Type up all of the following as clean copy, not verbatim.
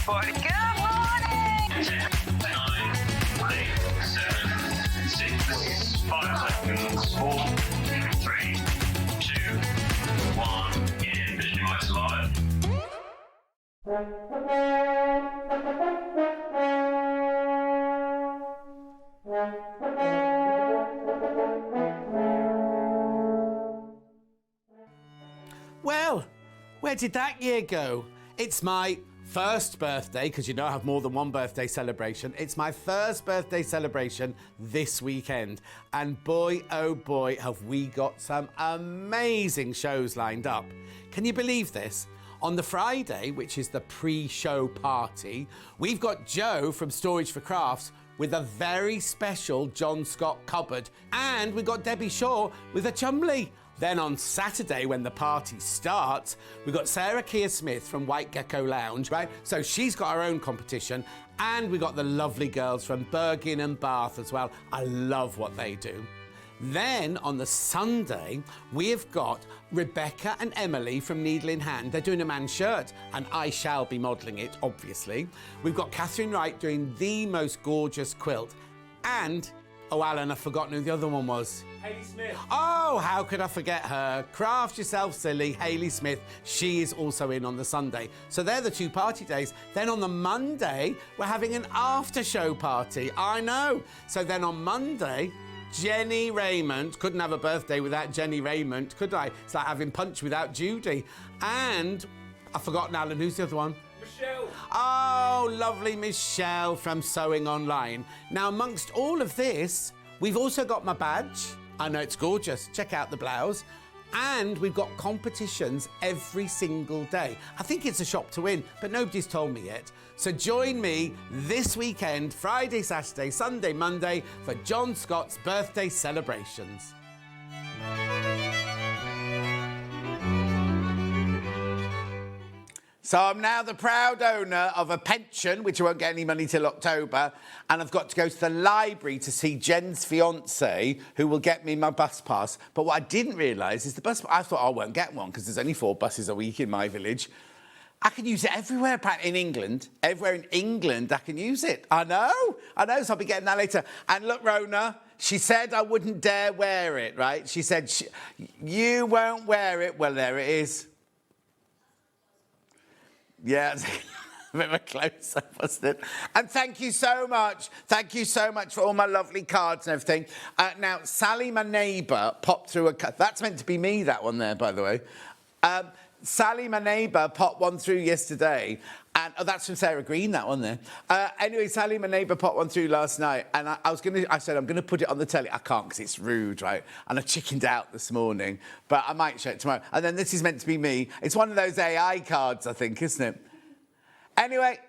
boy. Good morning! 10, 9, 8, 7, 6, 5 seconds, 4, 3, 2, 1. In Visualize Live. Well, where did that year go? It's my first birthday, because you know I have more than one birthday celebration. It's my first birthday celebration this weekend. And boy, oh boy, have we got some amazing shows lined up. Can you believe this? On the Friday, which is the pre-show party, we've got Joe from Storage for Crafts with a very special John Scott cupboard. And we've got Debbie Shaw with a Chumley. Then on Saturday, when the party starts, we've got Sarah Keir-Smith from White Gecko Lounge, right? So she's got her own competition. And we've got the lovely girls from Bergin and Bath as well. I love what they do. Then on the Sunday, we've got Rebecca and Emily from Needle in Hand. They're doing a man's shirt, and I shall be modelling it, obviously. We've got Catherine Wright doing the most gorgeous quilt. And, oh, Alan, I've forgotten who the other one was. Hayley Smith. Oh, how could I forget her? Craft yourself silly, Hayley Smith. She is also in on the Sunday. So they're the two party days. Then on the Monday, we're having an after-show party. I know. So then on Monday, Jenny Raymond. Couldn't have a birthday without Jenny Raymond, could I? It's like having Punch without Judy. And I've forgotten, Alan, who's the other one? Michelle. Oh, lovely Michelle from Sewing Online. Now, amongst all of this, we've also got my badge. I know it's gorgeous. Check out the blouse. And we've got competitions every single day. I think it's a shop to win, but nobody's told me yet. So join me this weekend, Friday, Saturday, Sunday, Monday, for John Scott's birthday celebrations. So I'm now the proud owner of a pension, which I won't get any money till October, and I've got to go to the library to see Jen's fiancé, who will get me my bus pass. But what I didn't realise is the bus... I thought I won't get one, because there's only 4 buses a week in my village. I can use it everywhere, apparently, in England. Everywhere in England, I can use it. I know, so I'll be getting that later. And look, Rona, she said I wouldn't dare wear it, right? She said, you won't wear it. Well, there it is. Yeah, it's a bit of a close-up, wasn't it? And thank you so much. Thank you so much for all my lovely cards and everything. Now, Sally, my neighbour, popped through a... That's meant to be me, that one there, by the way. Sally, my neighbour, popped one through yesterday. And oh, that's from Sarah Green, that one there. Anyway, Sally, my neighbour, popped one through last night. And I said, I'm going to put it on the telly. I can't, because it's rude, right? And I chickened out this morning. But I might show it tomorrow. And then this is meant to be me. It's one of those AI cards, I think, isn't it? Anyway,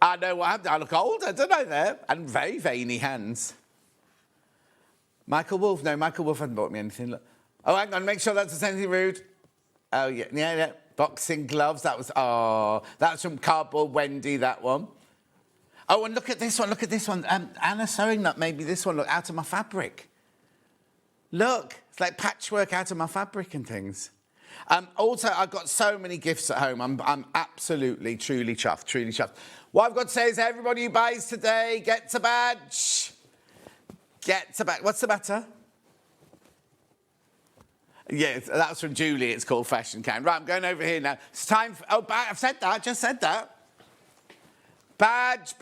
I know what happened. I look old, I don't know there. And very veiny hands. Michael Wolff. No, Michael Wolff hasn't bought me anything. Look. Oh, hang on, make sure that's anything rude. Oh, yeah. Boxing gloves, that was from Cardboard Wendy, that one. Oh, and look at this one. Anna Sewing Nut made me this one, look, out of my fabric. Look, it's like patchwork out of my fabric and things. Also, I've got so many gifts at home. I'm absolutely, truly chuffed. What I've got to say is everybody who buys today gets a badge. What's the matter? Yeah, that was from Julie. It's called Fashion Can. Right, I'm going over here now. It's time for... Oh, I've said that. Just said that. Badge,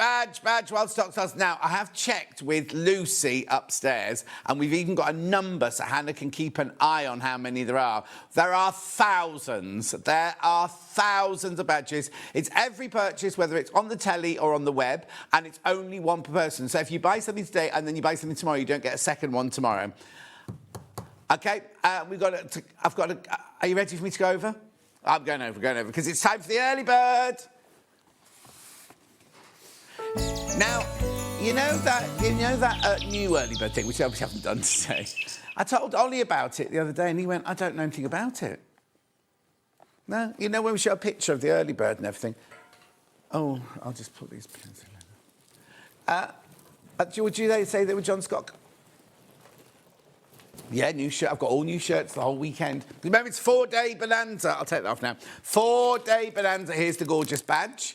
while stock lasts. Now, I have checked with Lucy upstairs, and we've even got a number so Hannah can keep an eye on how many there are. There are thousands. There are thousands of badges. It's every purchase, whether it's on the telly or on the web, and it's only one per person. So if you buy something today and then you buy something tomorrow, you don't get a second one tomorrow. OK, are you ready for me to go over? I'm going over, because it's time for the early bird. Now, you know that new early bird thing, which I obviously haven't done today. I told Ollie about it the other day, and he went, I don't know anything about it. No, you know when we show a picture of the early bird and everything. Oh, I'll just put these pins in. Would you say they were John Scott? Yeah, new shirt. I've got all new shirts the whole weekend. Remember, it's 4-day bonanza. I'll take that off now. 4-day bonanza. Here's the gorgeous badge.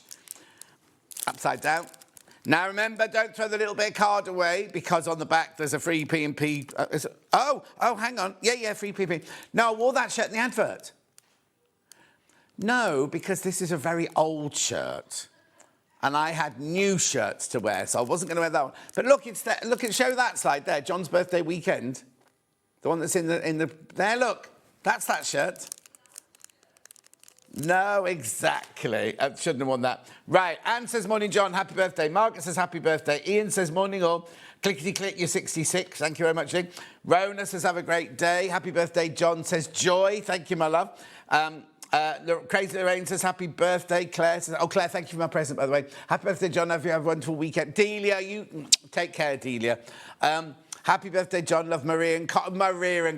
Upside down. Now remember, don't throw the little bit of card away because on the back there's a free P&P. Oh, hang on. Yeah, free P&P. No, I wore that shirt in the advert. No, because this is a very old shirt. And I had new shirts to wear, so I wasn't going to wear that one. But look, show that slide there, John's birthday weekend. The one that's in the there, look. That's that shirt. No, exactly. I shouldn't have worn that. Right, Anne says, morning, John, happy birthday. Margaret says, happy birthday. Ian says, morning all. Clickety-click, you're 66. Thank you very much, Lee. Rona says, have a great day. Happy birthday. John says, joy. Thank you, my love. Crazy Lorraine says, happy birthday. Claire says, Claire, thank you for my present, by the way. Happy birthday, John. Hope you have a wonderful weekend. Delia, you take care, Delia. Happy birthday, John. Love Maria and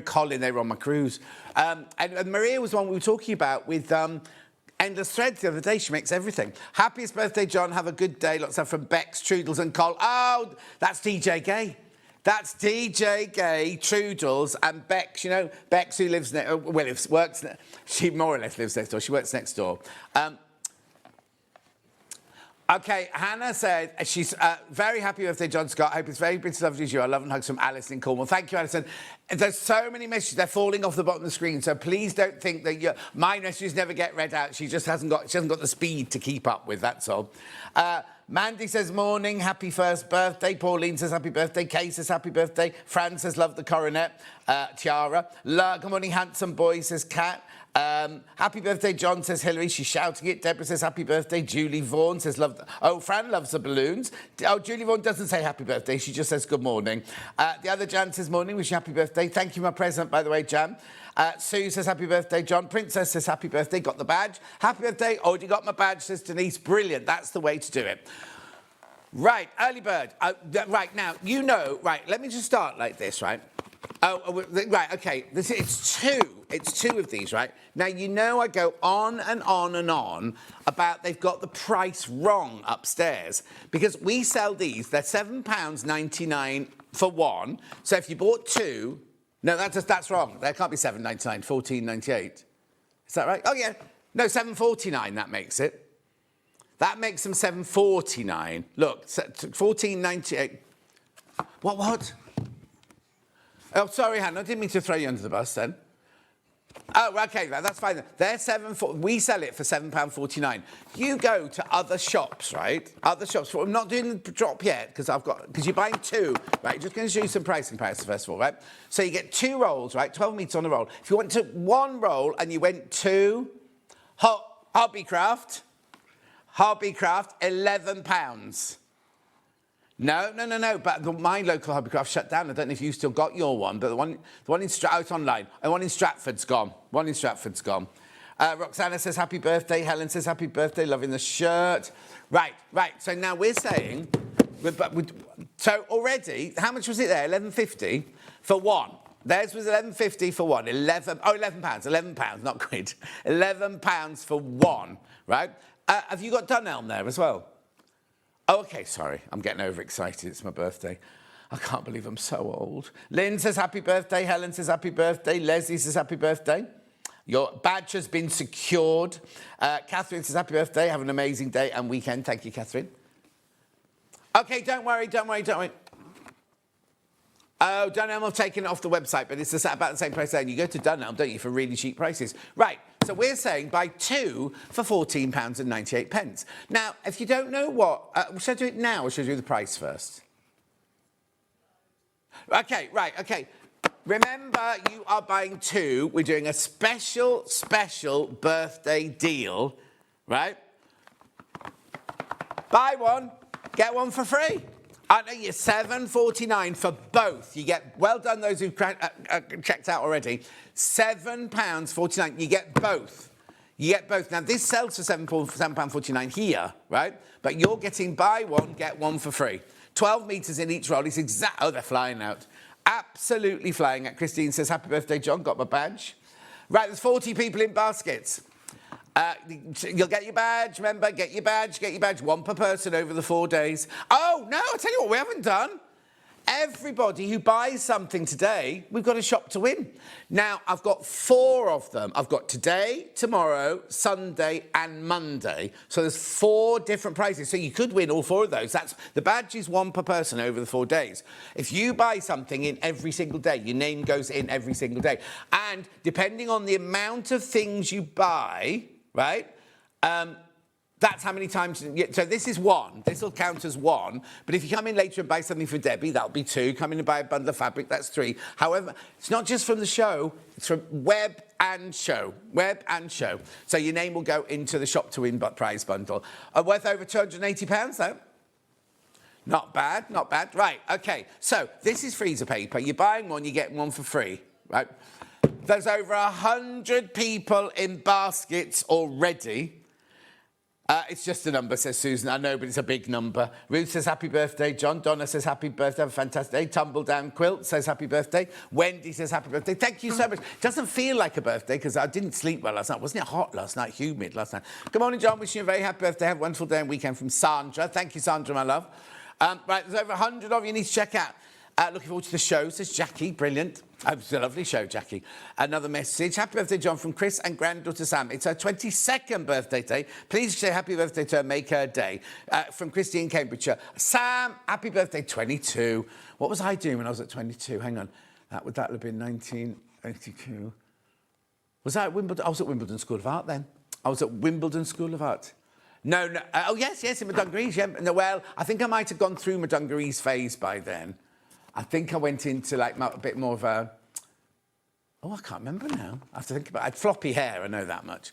Colin. They were on my cruise. And Maria was one we were talking about with Endless Threads the other day. She makes everything. Happiest birthday, John. Have a good day. Lots of from Bex, Trudels and Col. Oh, that's DJ Gay. That's DJ Gay, Trudels and Bex. You know, Bex who lives works. She more or less lives next door. She works next door. Okay, Hannah said she's very happy birthday, John Scott. I hope it's very British lovely as you. I love and hugs from Alison in Cornwall. Thank you, Alison. There's so many messages. They're falling off the bottom of the screen, so please don't think that my messages never get read out. She hasn't got the speed to keep up with. That's all. Mandy says, morning, happy first birthday. Pauline says, happy birthday. Kay says, happy birthday. Fran says, love the coronet. Tiara. Good morning, handsome boy, says Kat. Happy birthday, John, says Hilary. She's shouting it. Deborah says, happy birthday. Julie Vaughan says, Fran loves the balloons. Julie Vaughan doesn't say happy birthday. She just says good morning. The other Jan says, morning, wish you happy birthday. Thank you for my present, by the way, Jan. Sue says, happy birthday, John. Princess says, happy birthday. Got the badge. Happy birthday. Already got my badge, says Denise. Brilliant. That's the way to do it. Right, early bird. Right, now, right, let me just start like this, right? Right, okay, it's two of these, right? Now, I go on and on and on about they've got the price wrong upstairs because we sell these, they're £7.99 for one. So if you bought two, no, that's wrong. That can't be £7.99, £14.98. Is that right? Oh, yeah. No, £7.49, that makes it. That makes them £7.49. Look, £14.98. What? Oh, sorry, Hannah, I didn't mean to throw you under the bus then. Oh, OK, that's fine. They're we sell it for £7.49. You go to other shops, right? Other shops. I'm not doing the drop yet because you're buying two, right? Just going to show you some pricing prices first of all, right? So you get two rolls, right? 12 metres on a roll. If you went to one roll and you went to Hobbycraft, £11. No. But my local Hobbycraft shut down. I don't know if you still got your one, but the one in it's online. And one in Stratford's gone. Roxana says happy birthday. Helen says happy birthday. Loving the shirt. Right. So now we're saying, so already, how much was it there? £11.50 for one. Theirs was £11.50 for one. £11, not quid. £11 for one, right? Have you got Dunelm there as well? Oh, OK, sorry. I'm getting overexcited. It's my birthday. I can't believe I'm so old. Lynn says happy birthday. Helen says happy birthday. Leslie says happy birthday. Your badge has been secured. Catherine says happy birthday. Have an amazing day and weekend. Thank you, Catherine. OK, don't worry. Oh, Dunelm have taken it off the website, but it's about the same price there. And you go to Dunelm, don't you, for really cheap prices. Right, so we're saying buy two for £14.98. Now, if you don't know what... should I do it now or should I do the price first? OK, right, OK. Remember, you are buying two. We're doing a special birthday deal, right? Buy one, get one for free. You're £7.49 for both. You get, well done those who've checked out already, £7.49. You get both. Now, this sells for £7.49 here, right? But you're getting buy one, get one for free. 12 metres in each roll. It's oh, they're flying out. Absolutely flying out. Christine says, happy birthday, John. Got my badge. Right, there's 40 people in baskets. You'll get your badge, remember, get your badge, one per person over the 4 days. Oh, no, I'll tell you what we haven't done. everybody who buys something today, we've got a shop to win. Now, I've got 4 of them. I've got today, tomorrow, Sunday, and Monday. So there's 4 different prizes. So you could win all 4 of those. That's the badge is 1 per person over the 4 days. If you buy something in every single day, your name goes in every single day. And depending on the amount of things you buy, right? That's how many times. So this is 1. This will count as 1. But if you come in later and buy something for Debbie, that'll be 2. Come in and buy a bundle of fabric, that's 3. However, it's not just from the show. It's from web and show. Web and show. So your name will go into the shop to win prize bundle. Worth over £280 though. Not bad, not bad. Right, OK. So this is freezer paper. You're buying one, you get one for free, right? There's over 100 people in baskets already. It's just a number, says Susan. I know, but it's a big number. Ruth says happy birthday. John Donna says happy birthday. Have a fantastic day. Tumbledown Quilt says happy birthday. Wendy says happy birthday. Thank you so much. Doesn't feel like a birthday because I didn't sleep well last night. Wasn't it hot last night? Humid last night. Good morning, John. Wishing you a very happy birthday. Have a wonderful day and weekend from Sandra. Thank you, Sandra, my love. Right, there's over 100 of you need to check out. Looking forward to the show, says Jackie. Brilliant. It's a lovely show, Jackie. Another message. Happy birthday, John, from Chris and granddaughter Sam. It's her 22nd birthday day. Please say happy birthday to her, make her day. From Christy in Cambridgeshire. Sam, happy birthday, 22. What was I doing when I was at 22? Hang on. That would have been 1982. Was I at Wimbledon? I was at Wimbledon School of Art then. I was at Wimbledon School of Art. No. Oh, yes, in my dungarees, yeah. No, well, I think I might have gone through my dungarees phase by then. I think I went into, like, a bit more of a... Oh, I can't remember now. I have to think about it. I had floppy hair, I know that much.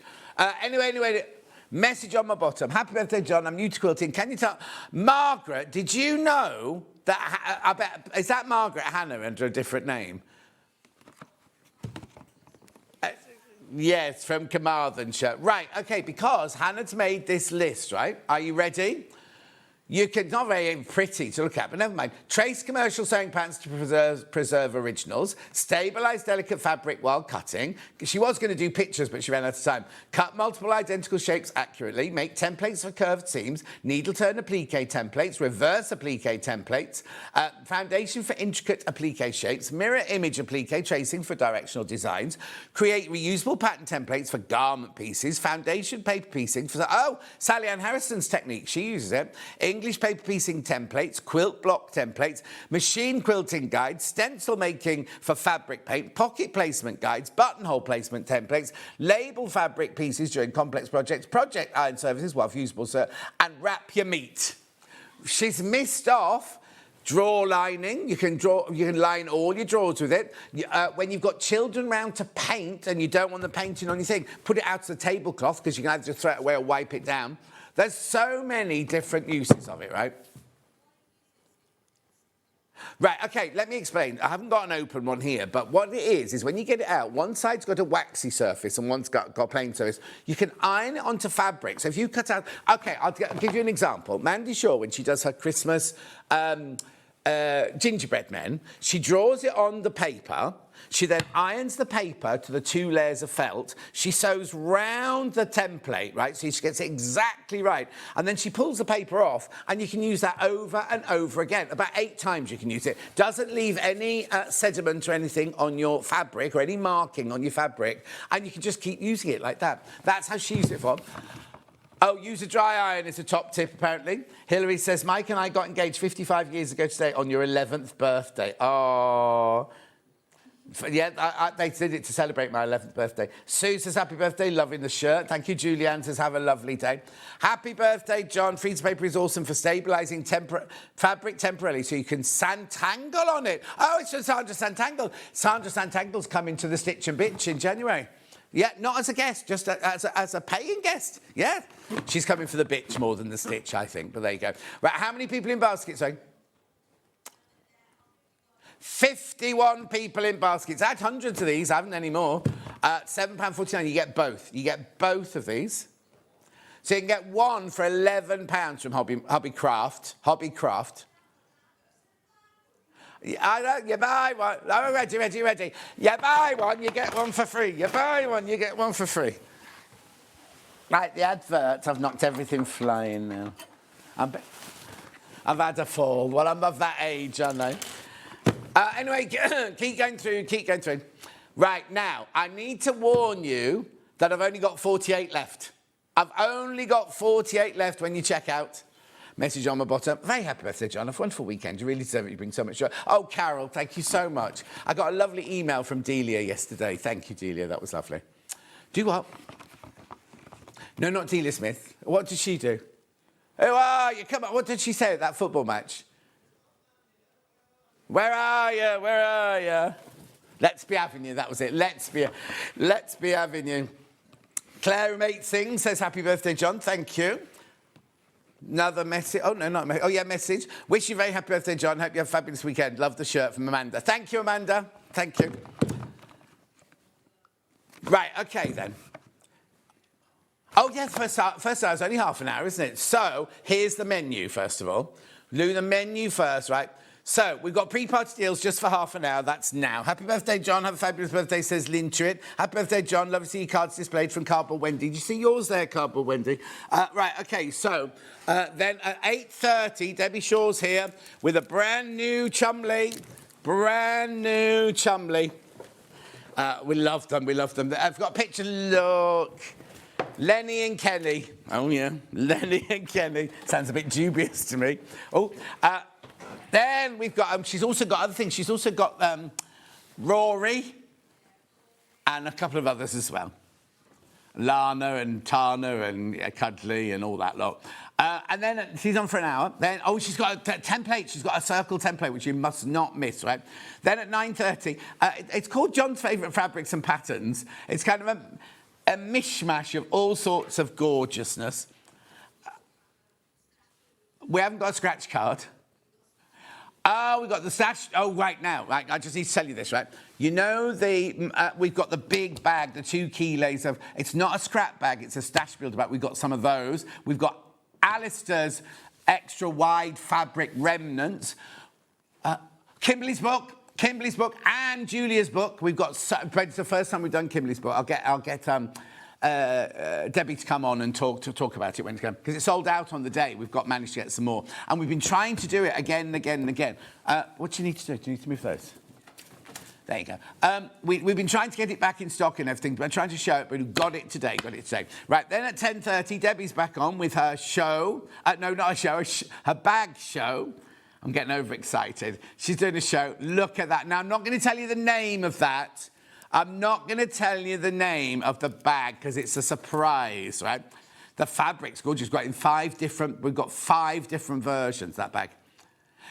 Anyway, message on my bottom. Happy birthday, John. I'm new to quilting. Can you tell... Margaret, did you know that... I bet... Is that Margaret Hannah under a different name? Yes, from Carmarthenshire. Right, OK, because Hannah's made this list, right? Are you ready? You can, not very pretty to look at, but never mind. Trace commercial sewing patterns to preserve originals. Stabilise delicate fabric while cutting. She was going to do pictures, but she ran out of time. Cut multiple identical shapes accurately. Make templates for curved seams. Needle turn applique templates. Reverse applique templates. Foundation for intricate applique shapes. Mirror image applique tracing for directional designs. Create reusable pattern templates for garment pieces. Foundation paper piecing for... Oh, Sally Ann Harrison's technique. She uses it. English paper piecing templates, quilt block templates, machine quilting guides, stencil making for fabric paint, pocket placement guides, buttonhole placement templates, label fabric pieces during complex projects, project iron services while fusible, and wrap your meat. She's missed off drawer lining. You can line all your drawers with it. When you've got children round to paint and you don't want them painting on your thing, put it out to the tablecloth because you can either just throw it away or wipe it down. There's so many different uses of it, right? Right, OK, let me explain. I haven't got an open one here, but what it is when you get it out, one side's got a waxy surface and one's got a plain surface. You can iron it onto fabric. So if you cut out... OK, I'll give you an example. Mandy Shaw, when she does her Christmas gingerbread men, she draws it on the paper. She then irons the paper to the 2 layers of felt. She sews round the template, right? So she gets it exactly right. And then she pulls the paper off, and you can use that over and over again. About 8 times you can use it. Doesn't leave any sediment or anything on your fabric or any marking on your fabric. And you can just keep using it like that. That's how she used it for. Oh, use a dry iron is a top tip, apparently. Hilary says, Mike and I got engaged 55 years ago today on your 11th birthday. Oh... Yeah, they did it to celebrate my 11th birthday. Sue says, happy birthday, loving the shirt. Thank you, Julianne says, have a lovely day. Happy birthday, John. Freezer paper is awesome for stabilising fabric temporarily so you can Santangle on it. Oh, it's from Sandra Santangle. Sandra Santangle's coming to the Stitch and Bitch in January. Yeah, not as a guest, just as a paying guest. Yeah, she's coming for the bitch more than the stitch, I think, but there you go. Right, how many people in baskets, sorry? 51 people in baskets. I had hundreds of these. I haven't any more. £7.49. You get both. You get both of these. So you can get one for £11 from Hobbycraft. Hobbycraft. You buy one. Oh, ready. You buy one, you get one for free. You buy one, you get one for free. Right, the adverts. I've knocked everything flying now. I've had a fall. Well, I'm of that age, I know. Anyway, keep going through. Right, now, I need to warn you that I've only got 48 left. I've only got 48 left when you check out. Message on my bottom. Very happy birthday, John. Have a wonderful weekend. You really deserve it. You bring so much joy. Oh, Carol, thank you so much. I got a lovely email from Delia yesterday. Thank you, Delia. That was lovely. Do what? No, not Delia Smith. What did she do? Who are you? Come on. What did she say at that football match? Where are you? Where are you? Let's be having you. That was it. Let's be having you. Claire Mate Singh says, happy birthday, John. Thank you. Another message. Oh, no, not a message. Oh, yeah, message. Wish you a very happy birthday, John. Hope you have a fabulous weekend. Love the shirt from Amanda. Thank you, Amanda. Thank you. Right, OK, then. Oh, yeah, first hour is only half an hour, isn't it? So here's the menu, first of all. Do the menu first, right? So, we've got pre-party deals just for half an hour. That's now. Happy birthday, John. Have a fabulous birthday, says Lynn to it. Happy birthday, John. Love to see your cards displayed from Cardboard Wendy. Did you see yours there, Cardboard Wendy? Right, OK, so then at 8:30, Debbie Shaw's here with a brand new Chumley. Brand new Chumley. We love them. I've got a picture. Look. Lenny and Kenny. Oh, yeah. Lenny and Kenny. Sounds a bit dubious to me. Oh, then we've got, she's also got other things. She's also got Rory and a couple of others as well. Lana and Tana and Cuddly and all that lot. And then she's on for an hour. Then, she's got a template. She's got a circle template, which you must not miss, right? Then at 9:30, it's called John's Favourite Fabrics and Patterns. It's kind of a mishmash of all sorts of gorgeousness. We haven't got a scratch card. Oh, we've got the stash. Oh, right now. Right, I just need to tell you this, right? You know, we've got the big bag, the 2 kilos of... It's not a scrap bag, it's a stash builder bag. We've got some of those. We've got Alistair's extra wide fabric remnants. Kimberly's book, and Julia's book. We've got... It's the first time we've done Kimberly's book. I'll get Debbie to come on and talk about it when it comes, because it sold out on the day. We've managed to get some more, and we've been trying to do it again and again and again. What do you need to do? Do you need to move those? There you go. We've been trying to get it back in stock and everything. We're trying to show it, but we've got it today. Right, then at 10:30, Debbie's back on with her show. No, not a show, her bag show. I'm getting overexcited. She's doing a show. Look at that. Now, I'm not going to tell you the name of that. I'm not going to tell you the name of the bag because it's a surprise, right? The fabric's gorgeous. We've got 5 different versions, that bag.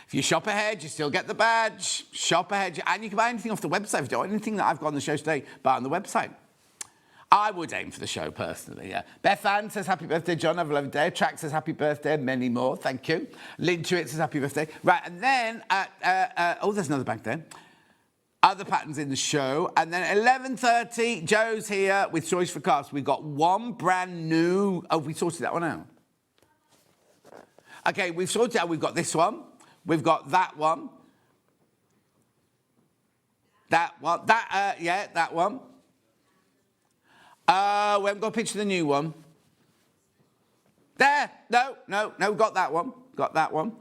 If you shop ahead, you still get the badge. Shop ahead. And you can buy anything off the website. If you don't want anything that I've got on the show today, buy on the website. I would aim for the show, personally, yeah. Beth Ann says, happy birthday, John. Have a lovely day. Track says, happy birthday. Many more. Thank you. Lynn Tuitt says, happy birthday. Right, and then there's another bag there. Other patterns in the show. And then at 11:30, Joe's here with Choice for Cars. We've got one brand new... Oh, we sorted that one out. OK, we've sorted out. We've got this one. We've got that one. That one. That one. We haven't got a picture of the new one. There. No, got that one. Got that one.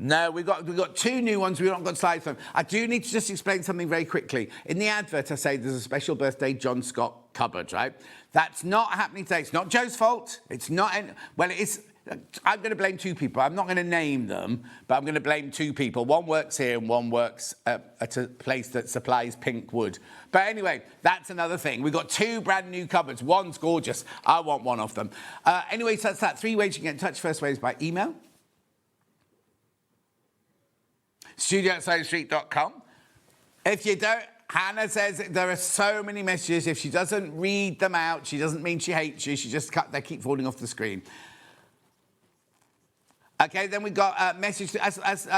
No, we've got 2 new ones. We've not got slides for them. I do need to just explain something very quickly. In the advert, I say there's a special birthday John Scott cupboard, right? That's not happening today. It's not Joe's fault. It's not... Well, it is... I'm going to blame 2 people. I'm not going to name them, but I'm going to blame 2 people. One works here and one works at a place that supplies pink wood. But anyway, that's another thing. We've got 2 brand new cupboards. One's gorgeous. I want one of them. Anyway, so that's that. 3 ways you can get in touch. First way is by email. studio@SewingStreet.com. If you don't, Hannah says there are so many messages. If she doesn't read them out, she doesn't mean she hates you. She just they keep falling off the screen. OK, then we've got a message, as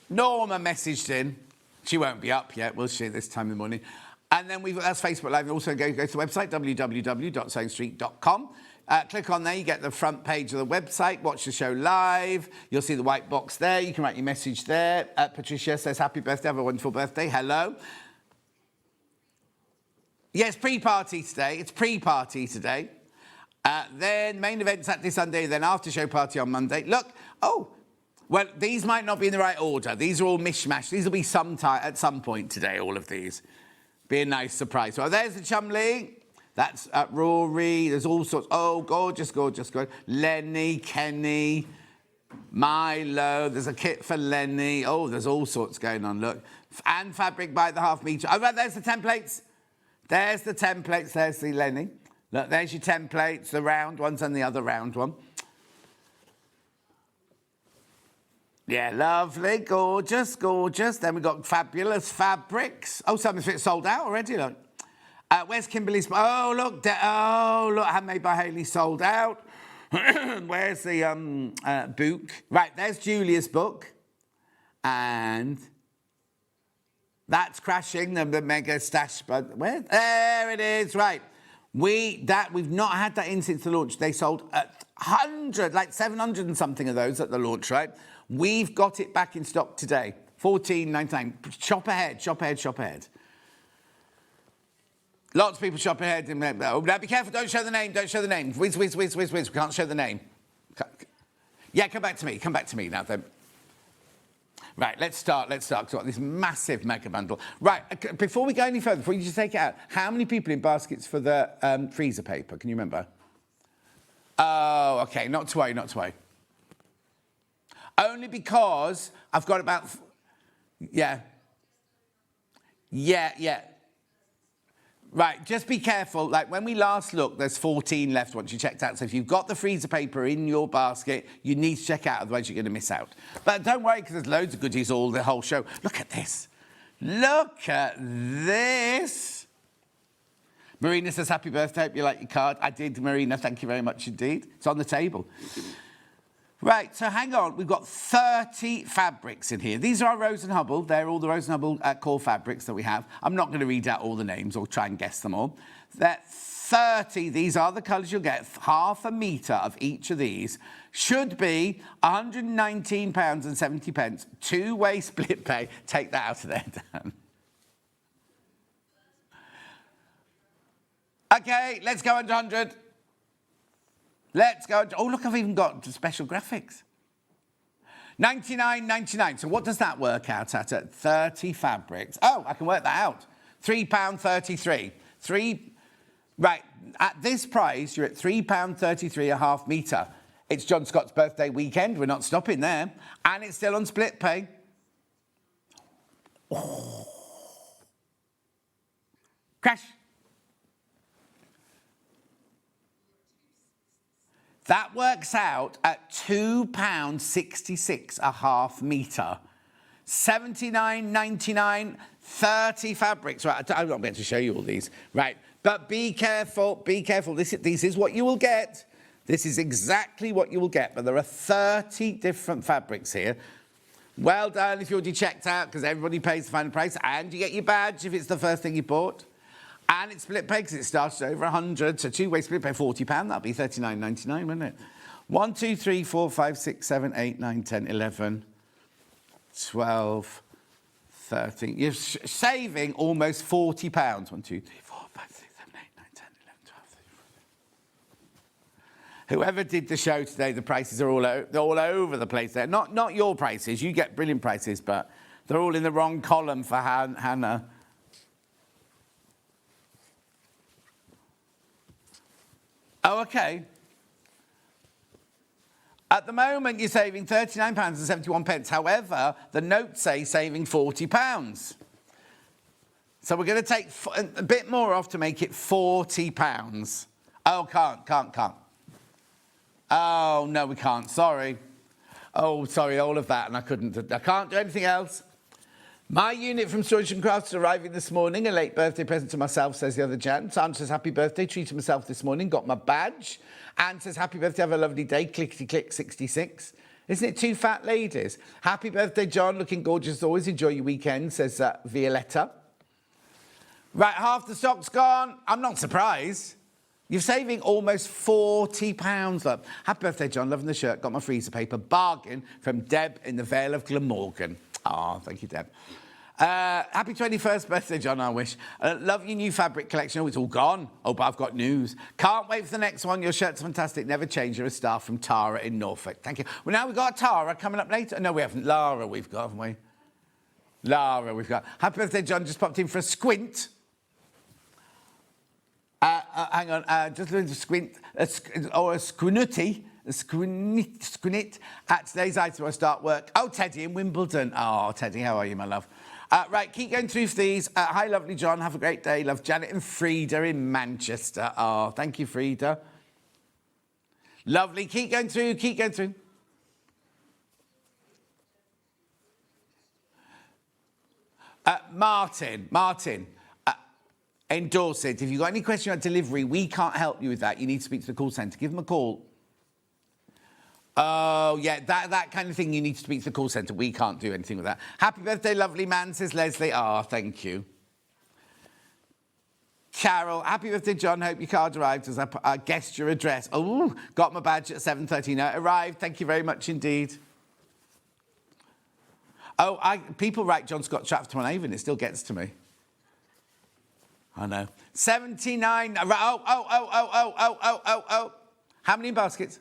Norma messaged in. She won't be up yet, will she, this time in the morning. And then we've got that's Facebook Live. Also go to the website, www.SewingStreet.com. Click on there, you get the front page of the website, watch the show live. You'll see the white box there. You can write your message there. Patricia says, happy birthday, have a wonderful birthday. Hello. Yes, pre-party today. It's pre-party today. Then main event Saturday, Sunday, then after show party on Monday. Look, Well, these might not be in the right order. These are all mishmash. These will be at some point today, all of these. Be a nice surprise. Well, there's the Chumley. That's Rory. There's all sorts. Oh, gorgeous, gorgeous, gorgeous. Lenny, Kenny, Milo. There's a kit for Lenny. Oh, there's all sorts going on, look. And fabric by the half metre. Oh, right, there's the templates. There's the templates. There's the Lenny. Look, there's your templates, the round ones and the other round one. Yeah, lovely, gorgeous, gorgeous. Then we've got fabulous fabrics. Oh, some of it's sold out already, look. Where's Kimberly's? Oh, look, handmade by Hayley, sold out. Where's the book? Right, there's Julia's book. And that's crashing, the mega stash. But where? There it is, right. We've not had that in since the launch. They sold 100, like 700 and something of those at the launch, right? We've got it back in stock today. $14.99. Shop ahead, shop ahead, shop ahead. Lots of people shop ahead. Now be careful, don't show the name, don't show the name. Whiz, whiz, whiz, whiz, whiz. We can't show the name. Yeah, come back to me now then. Right, let's start. We've got this massive mega bundle. Right, before we go any further, before you just take it out, how many people in baskets for the freezer paper? Can you remember? Oh, okay, not to worry, not to worry. Only because I've got about... Yeah. Right, just be careful. Like, when we last looked, there's 14 left once you checked out. So if you've got the freezer paper in your basket, you need to check out, otherwise you're going to miss out. But don't worry, because there's loads of goodies all the whole show. Look at this. Look at this. Marina says, happy birthday. Hope you like your card. I did, Marina. Thank you very much indeed. It's on the table. Right, so hang on. We've got 30 fabrics in here. These are our Rose and Hubble. They're all the Rose and Hubble core fabrics that we have. I'm not going to read out all the names or try and guess them all. They're 30. These are the colours you'll get. Half a metre of each of these should be £119.70. Two-way split pay. Take that out of there, Dan. OK, let's go under 100. Let's go. Oh, look, I've even got special graphics. $99.99. So what does that work out at 30 fabrics? Oh, I can work that out. £3.33. Right, at this price, you're at £3.33 a half metre. It's John Scott's birthday weekend. We're not stopping there. And it's still on split pay. Oh. Crash. That works out at £2.66 a half metre. $79.99, 30 fabrics. Right, I'm not going to show you all these. Right, but be careful, be careful. This is what you will get. This is exactly what you will get. But there are 30 different fabrics here. Well done if you already checked out, because everybody pays the final price, and you get your badge if it's the first thing you bought. And it's split pay because it starts at over 100. So two-way split pay, £40. That'll be $39.99, wouldn't it? 1, 2, 3, 4, 5, 6, 7, 8, 9, 10, 11, 12, 13. You're saving almost £40. 1, 2, 3, 4, 5, 6, 7, 8, 9, 10, 11, 12, 13. Whoever did the show today, the prices are all over the place there. Not your prices. You get brilliant prices, but they're all in the wrong column for Hannah. Oh, OK. At the moment, you're saving £39.71. However, the notes say saving £40. So we're going to take a bit more off to make it £40. Oh, can't. Oh, no, we can't. Sorry. Oh, sorry, all of that, and I can't do anything else. My unit from Storage and Crafts is arriving this morning. A late birthday present to myself, says the other Jan. Sandra says, happy birthday. Treated myself this morning. Got my badge. Anne says, happy birthday. Have a lovely day. Clickety-click 66. Isn't it two fat ladies? Happy birthday, John. Looking gorgeous as always. Enjoy your weekend, says Violetta. Right, half the stock's gone. I'm not surprised. You're saving almost £40. Look. Happy birthday, John. Loving the shirt. Got my freezer paper. Bargain from Deb in the Vale of Glamorgan. Oh, thank you, Deb. Happy 21st birthday, John, I wish. Love your new fabric collection. Oh, it's all gone. Oh, but I've got news. Can't wait for the next one. Your shirt's fantastic. Never change. You're a star, from Tara in Norfolk. Thank you. Well, now we've got Tara coming up later. No, we haven't. Lara we've got, haven't we? Lara we've got. Happy birthday, John. Just popped in for a squint. Hang on. Just a little squint. Or a squinutty. A squinit at today's item. I start work. Oh, Teddy in Wimbledon. Oh, Teddy, how are you, my love? Right, keep going through for these. Hi, lovely John. Have a great day. Love, Janet and Frida in Manchester. Oh, thank you, Frida. Lovely. Keep going through. Keep going through. Martin. Endorse it. If you've got any question about delivery, we can't help you with that. You need to speak to the call centre. Give them a call. Oh, yeah, that kind of thing, you need to speak to the call centre. We can't do anything with that. Happy birthday, lovely man, says Leslie. Oh, thank you. Carol, happy birthday, John. Hope your card arrived as I guessed your address. Oh, got my badge at 7:30. No, it arrived. Thank you very much indeed. Oh, people write John Scott Stratford-upon-Avon. It still gets to me. I know. 79. Oh. How many baskets?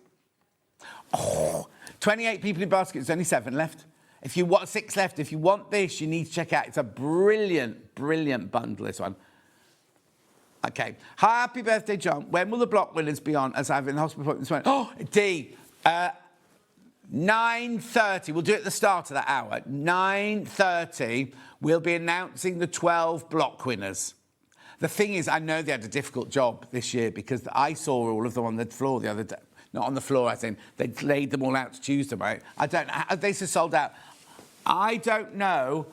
Oh, 28 people in baskets. There's only 7 left. If you want 6 left, if you want this, you need to check out. It's a brilliant, brilliant bundle, this one. Okay. Happy birthday, John. When will the block winners be on? As I've in the hospital appointment this morning. Oh, D. 9:30. We'll do it at the start of that hour. 9:30. We'll be announcing the 12 block winners. The thing is, I know they had a difficult job this year because I saw all of them on the floor the other day. Not on the floor, I think. They'd laid them all out to choose them, right? I don't know. They just sold out. I don't know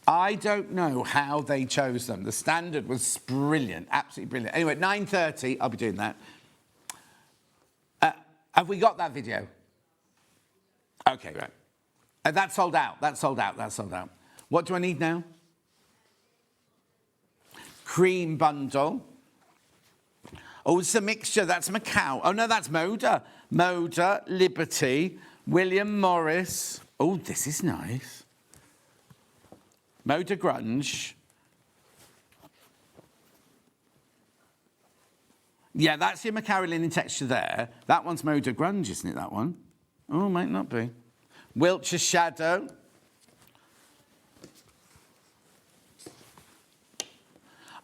how they chose them. The standard was brilliant, absolutely brilliant. Anyway, at 9:30, I'll be doing that. Have we got that video? Okay, right. That's sold out. That's sold out. What do I need now? Cream bundle. Oh, it's a mixture. That's Macau. Oh, no, that's Moda. Moda, Liberty, William Morris. Oh, this is nice. Moda Grunge. Yeah, that's your Macau linen texture there. That one's Moda Grunge, isn't it, that one? Oh, might not be. Wiltshire Shadow.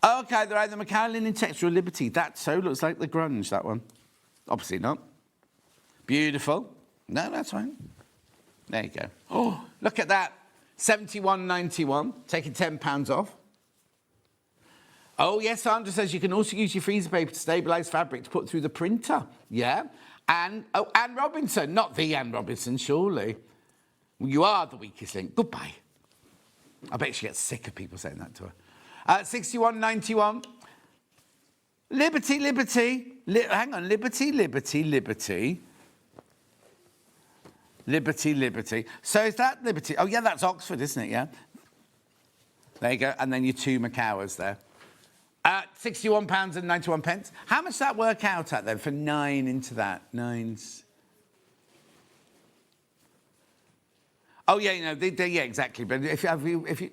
Okay, they're either Macau linen texture or Liberty. That so looks like the grunge, that one. Obviously not. Beautiful. No, that's fine. There you go. Oh, look at that. £71.91, taking £10 off. Oh, yes, Sandra says you can also use your freezer paper to stabilise fabric to put through the printer. Yeah. And, oh, Anne Robinson. Not the Anne Robinson, surely. Well, you are the weakest link. Goodbye. I bet she gets sick of people saying that to her. 61.91. Liberty. Hang on. Liberty. So is that Liberty? Oh, yeah, that's Oxford, isn't it? Yeah. There you go. And then your 2 Macauers there. £61.91. How much does that work out at then for 9 into that? 9s. Oh, yeah, you know, yeah, exactly. But if you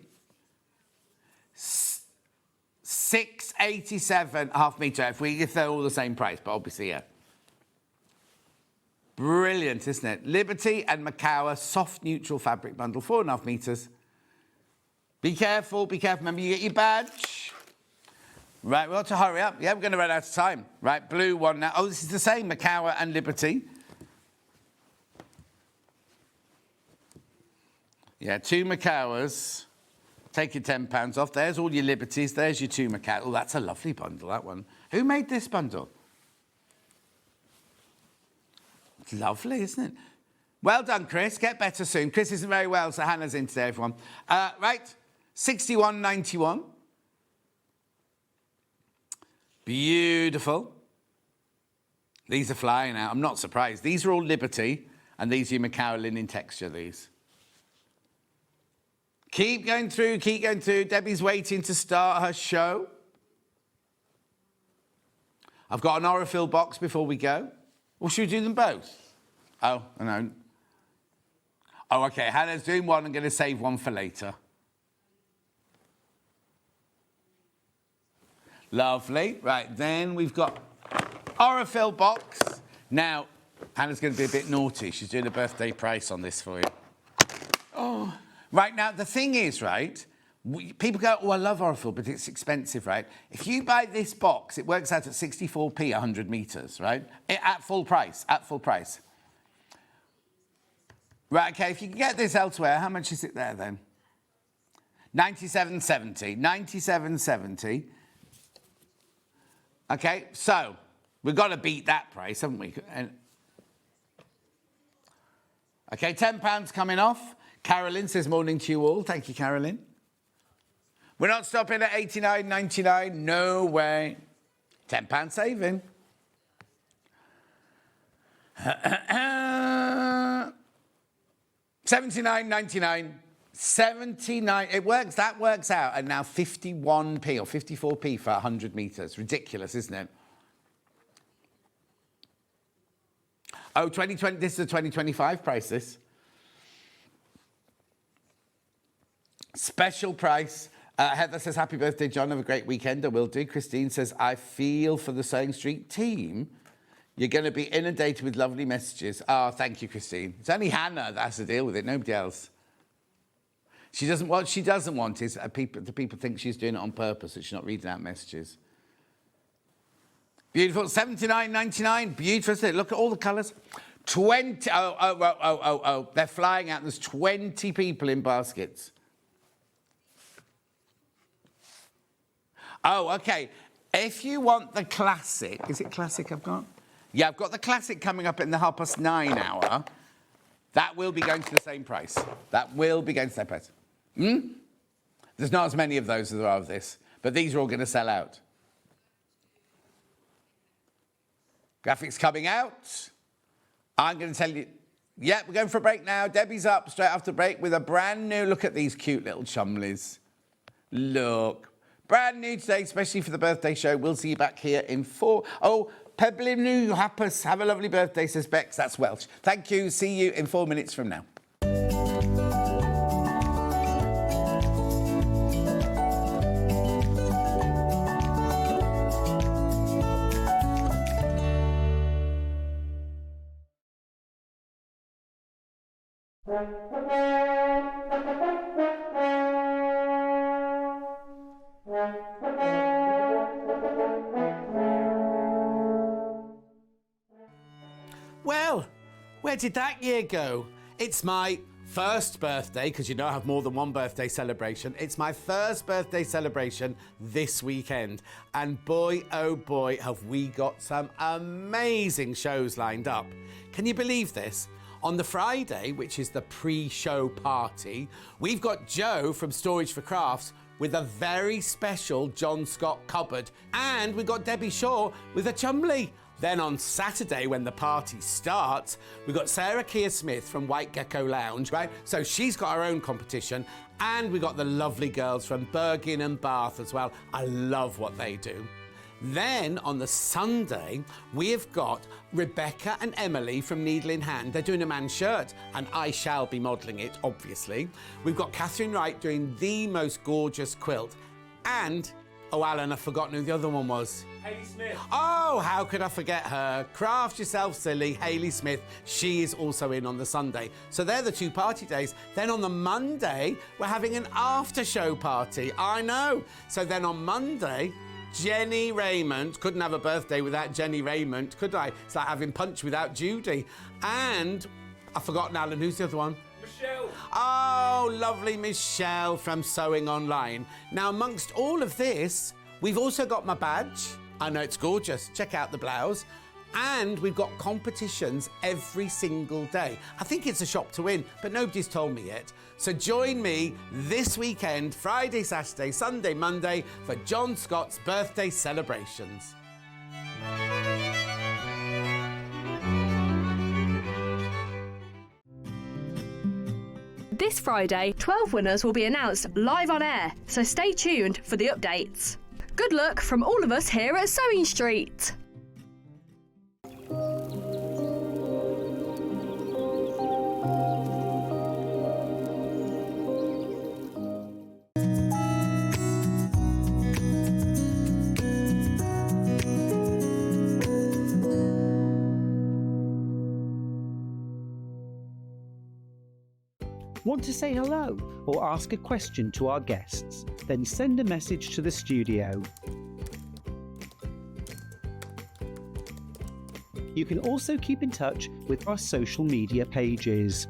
6.87 half metre if they're all the same price, but obviously, yeah. Brilliant, isn't it? Liberty and Macau, soft neutral fabric bundle, 4.5 metres. Be careful. Remember, you get your badge. Right, we've got to hurry up. Yeah, we're going to run out of time. Right, blue one now. Oh, this is the same, Macau and Liberty. Yeah, 2 Macauers. Take your £10 off. There's all your Liberties. There's your 2 Macau. Oh, that's a lovely bundle, that one. Who made this bundle? It's lovely, isn't it? Well done, Chris. Get better soon. Chris isn't very well, so Hannah's in today, everyone. Right, 61.91. Beautiful. These are flying out. I'm not surprised. These are all Liberty, and these are your Macau linen texture, these. Keep going through. Debbie's waiting to start her show. I've got an Aurifil box before we go. Or should we do them both? Oh, no. Oh, OK. Hannah's doing one. I'm going to save one for later. Lovely. Right, then we've got Orifil box. Now, Hannah's going to be a bit naughty. She's doing a birthday price on this for you. Oh. Right, now, the thing is, right, people go, oh, I love Orifil, but it's expensive, right? If you buy this box, it works out at 64p 100 metres, right? At full price, Right, OK, if you can get this elsewhere, how much is it there, then? 97.70. 97.70. OK, so we've got to beat that price, haven't we? OK, £10 coming off. Carolyn says morning to you all. Thank you, Carolyn. We're not stopping at 89.99. No way. £10 saving. 79.99. 79. That works out. And now 51p or 54p for 100 metres. Ridiculous, isn't it? Oh, 2020. This is a 2025 price, this. Special price. Heather says, happy birthday, John. Have a great weekend. I will do. Christine says, I feel for the SewingStreet team. You're going to be inundated with lovely messages. Oh, thank you, Christine. It's only Hannah that has to deal with it, nobody else. What she doesn't want is the people think she's doing it on purpose, that she's not reading out messages. Beautiful. 79.99. Beautiful, isn't it? Look at all the colours. 20. Oh. They're flying out. There's 20 people in baskets. Oh, OK. If you want the classic... Is it classic I've got? Yeah, I've got the classic coming up in the 9:30 hour. That will be going to the same price. That will be going to the same price. There's not as many of those as there are of this, but these are all going to sell out. Graphics coming out. I'm going to tell you... Yeah, we're going for a break now. Debbie's up straight after break with a brand new... Look at these cute little Chumleys. Look. Brand new today, especially for the birthday show. We'll see you back here in 4... Oh, Peblin New Happus. Have a lovely birthday, says Bex. That's Welsh. Thank you. See you in 4 minutes from now. Well, where did that year go? It's my first birthday, because you know I have more than one birthday celebration. It's my first birthday celebration this weekend. And boy, oh boy, have we got some amazing shows lined up. Can you believe this? On the Friday, which is the pre-show party, we've got Joe from Storage for Crafts with a very special John Scott cupboard. And we've got Debbie Shaw with a Chumley. Then on Saturday, when the party starts, we've got Sarah Keir-Smith from White Gecko Lounge, right? So she's got her own competition. And we've got the lovely girls from Bergin and Bath as well. I love what they do. Then on the Sunday, we've got Rebecca and Emily from Needle in Hand. They're doing a man's shirt, and I shall be modelling it, obviously. We've got Catherine Wright doing the most gorgeous quilt. And, oh, Alan, I've forgotten who the other one was. Hayley Smith. Oh, how could I forget her? Craft yourself silly, Hayley Smith. She is also in on the Sunday. So they're the 2 party days. Then on the Monday, we're having an after-show party. I know. So then on Monday... Jenny Raymond. Couldn't have a birthday without Jenny Raymond, could I? It's like having Punch without Judy. And I've forgotten, Alan, who's the other one? Michelle. Oh, lovely Michelle from Sewing Online. Now, amongst all of this, we've also got my badge. I know it's gorgeous. Check out the blouse. And we've got competitions every single day. I think it's a shop to win, but nobody's told me yet. So join me this weekend, Friday, Saturday, Sunday, Monday, for John Scott's birthday celebrations. This Friday, 12 winners will be announced live on air, so stay tuned for the updates. Good luck from all of us here at SewingStreet. Want to say hello or ask a question to our guests? Then send a message to the studio. You can also keep in touch with our social media pages.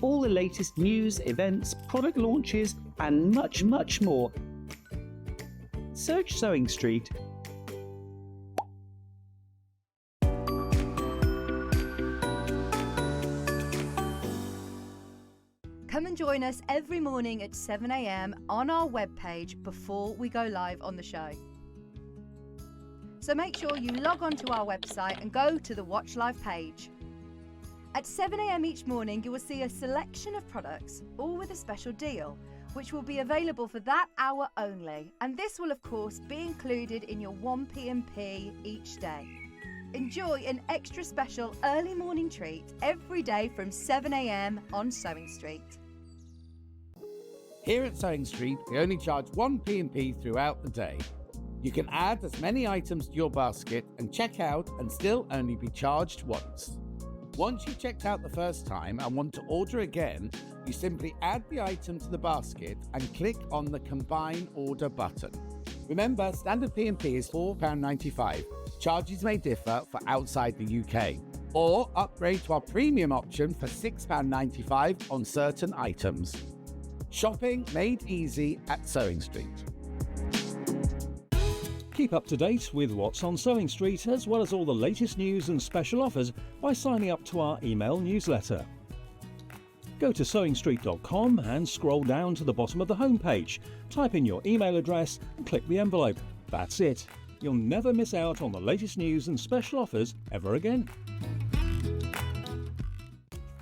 All the latest news, events, product launches, and much, much more. Search Sewing Street. Come and join us every morning at 7 a.m. on our webpage before we go live on the show. So make sure you log on to our website and go to the Watch Live page. At 7 a.m. each morning, you will see a selection of products, all with a special deal, which will be available for that hour only. And this will, of course, be included in your 1p&p each day. Enjoy an extra special early morning treat every day from 7 a.m. on Sewing Street. Here at Sewing Street, we only charge 1p&p throughout the day. You can add as many items to your basket and check out and still only be charged once. Once you've checked out the first time and want to order again, you simply add the item to the basket and click on the Combine Order button. Remember, standard P&P is £4.95. Charges may differ for outside the UK. Or upgrade to our premium option for £6.95 on certain items. Shopping made easy at Sewing Street. Keep up to date with what's on Sewing Street, as well as all the latest news and special offers by signing up to our email newsletter. Go to SewingStreet.com and scroll down to the bottom of the homepage. Type in your email address and click the envelope. That's it. You'll never miss out on the latest news and special offers ever again.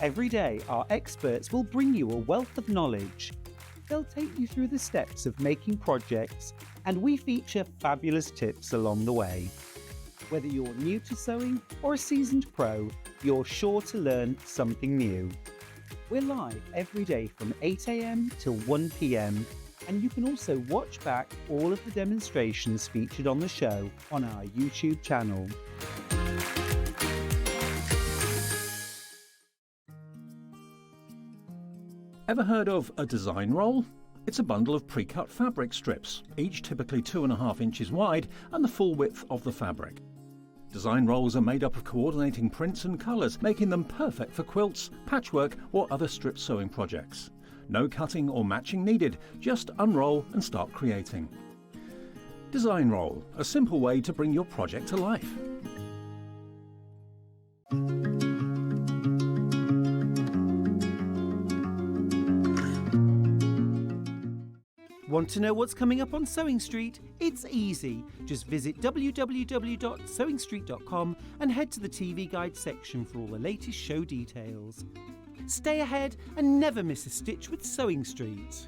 Every day, our experts will bring you a wealth of knowledge. They'll take you through the steps of making projects, and we feature fabulous tips along the way. Whether you're new to sewing or a seasoned pro, you're sure to learn something new. We're live every day from 8 a.m. till 1 p.m, and you can also watch back all of the demonstrations featured on the show on our YouTube channel. Ever heard of a design roll? It's a bundle of pre-cut fabric strips, each typically 2.5 inches wide and the full width of the fabric. Design rolls are made up of coordinating prints and colours, making them perfect for quilts, patchwork or other strip sewing projects. No cutting or matching needed, just unroll and start creating. Design roll, a simple way to bring your project to life. Want to know what's coming up on Sewing Street? It's easy. Just visit www.sewingstreet.com and head to the TV Guide section for all the latest show details. Stay ahead and never miss a stitch with Sewing Street.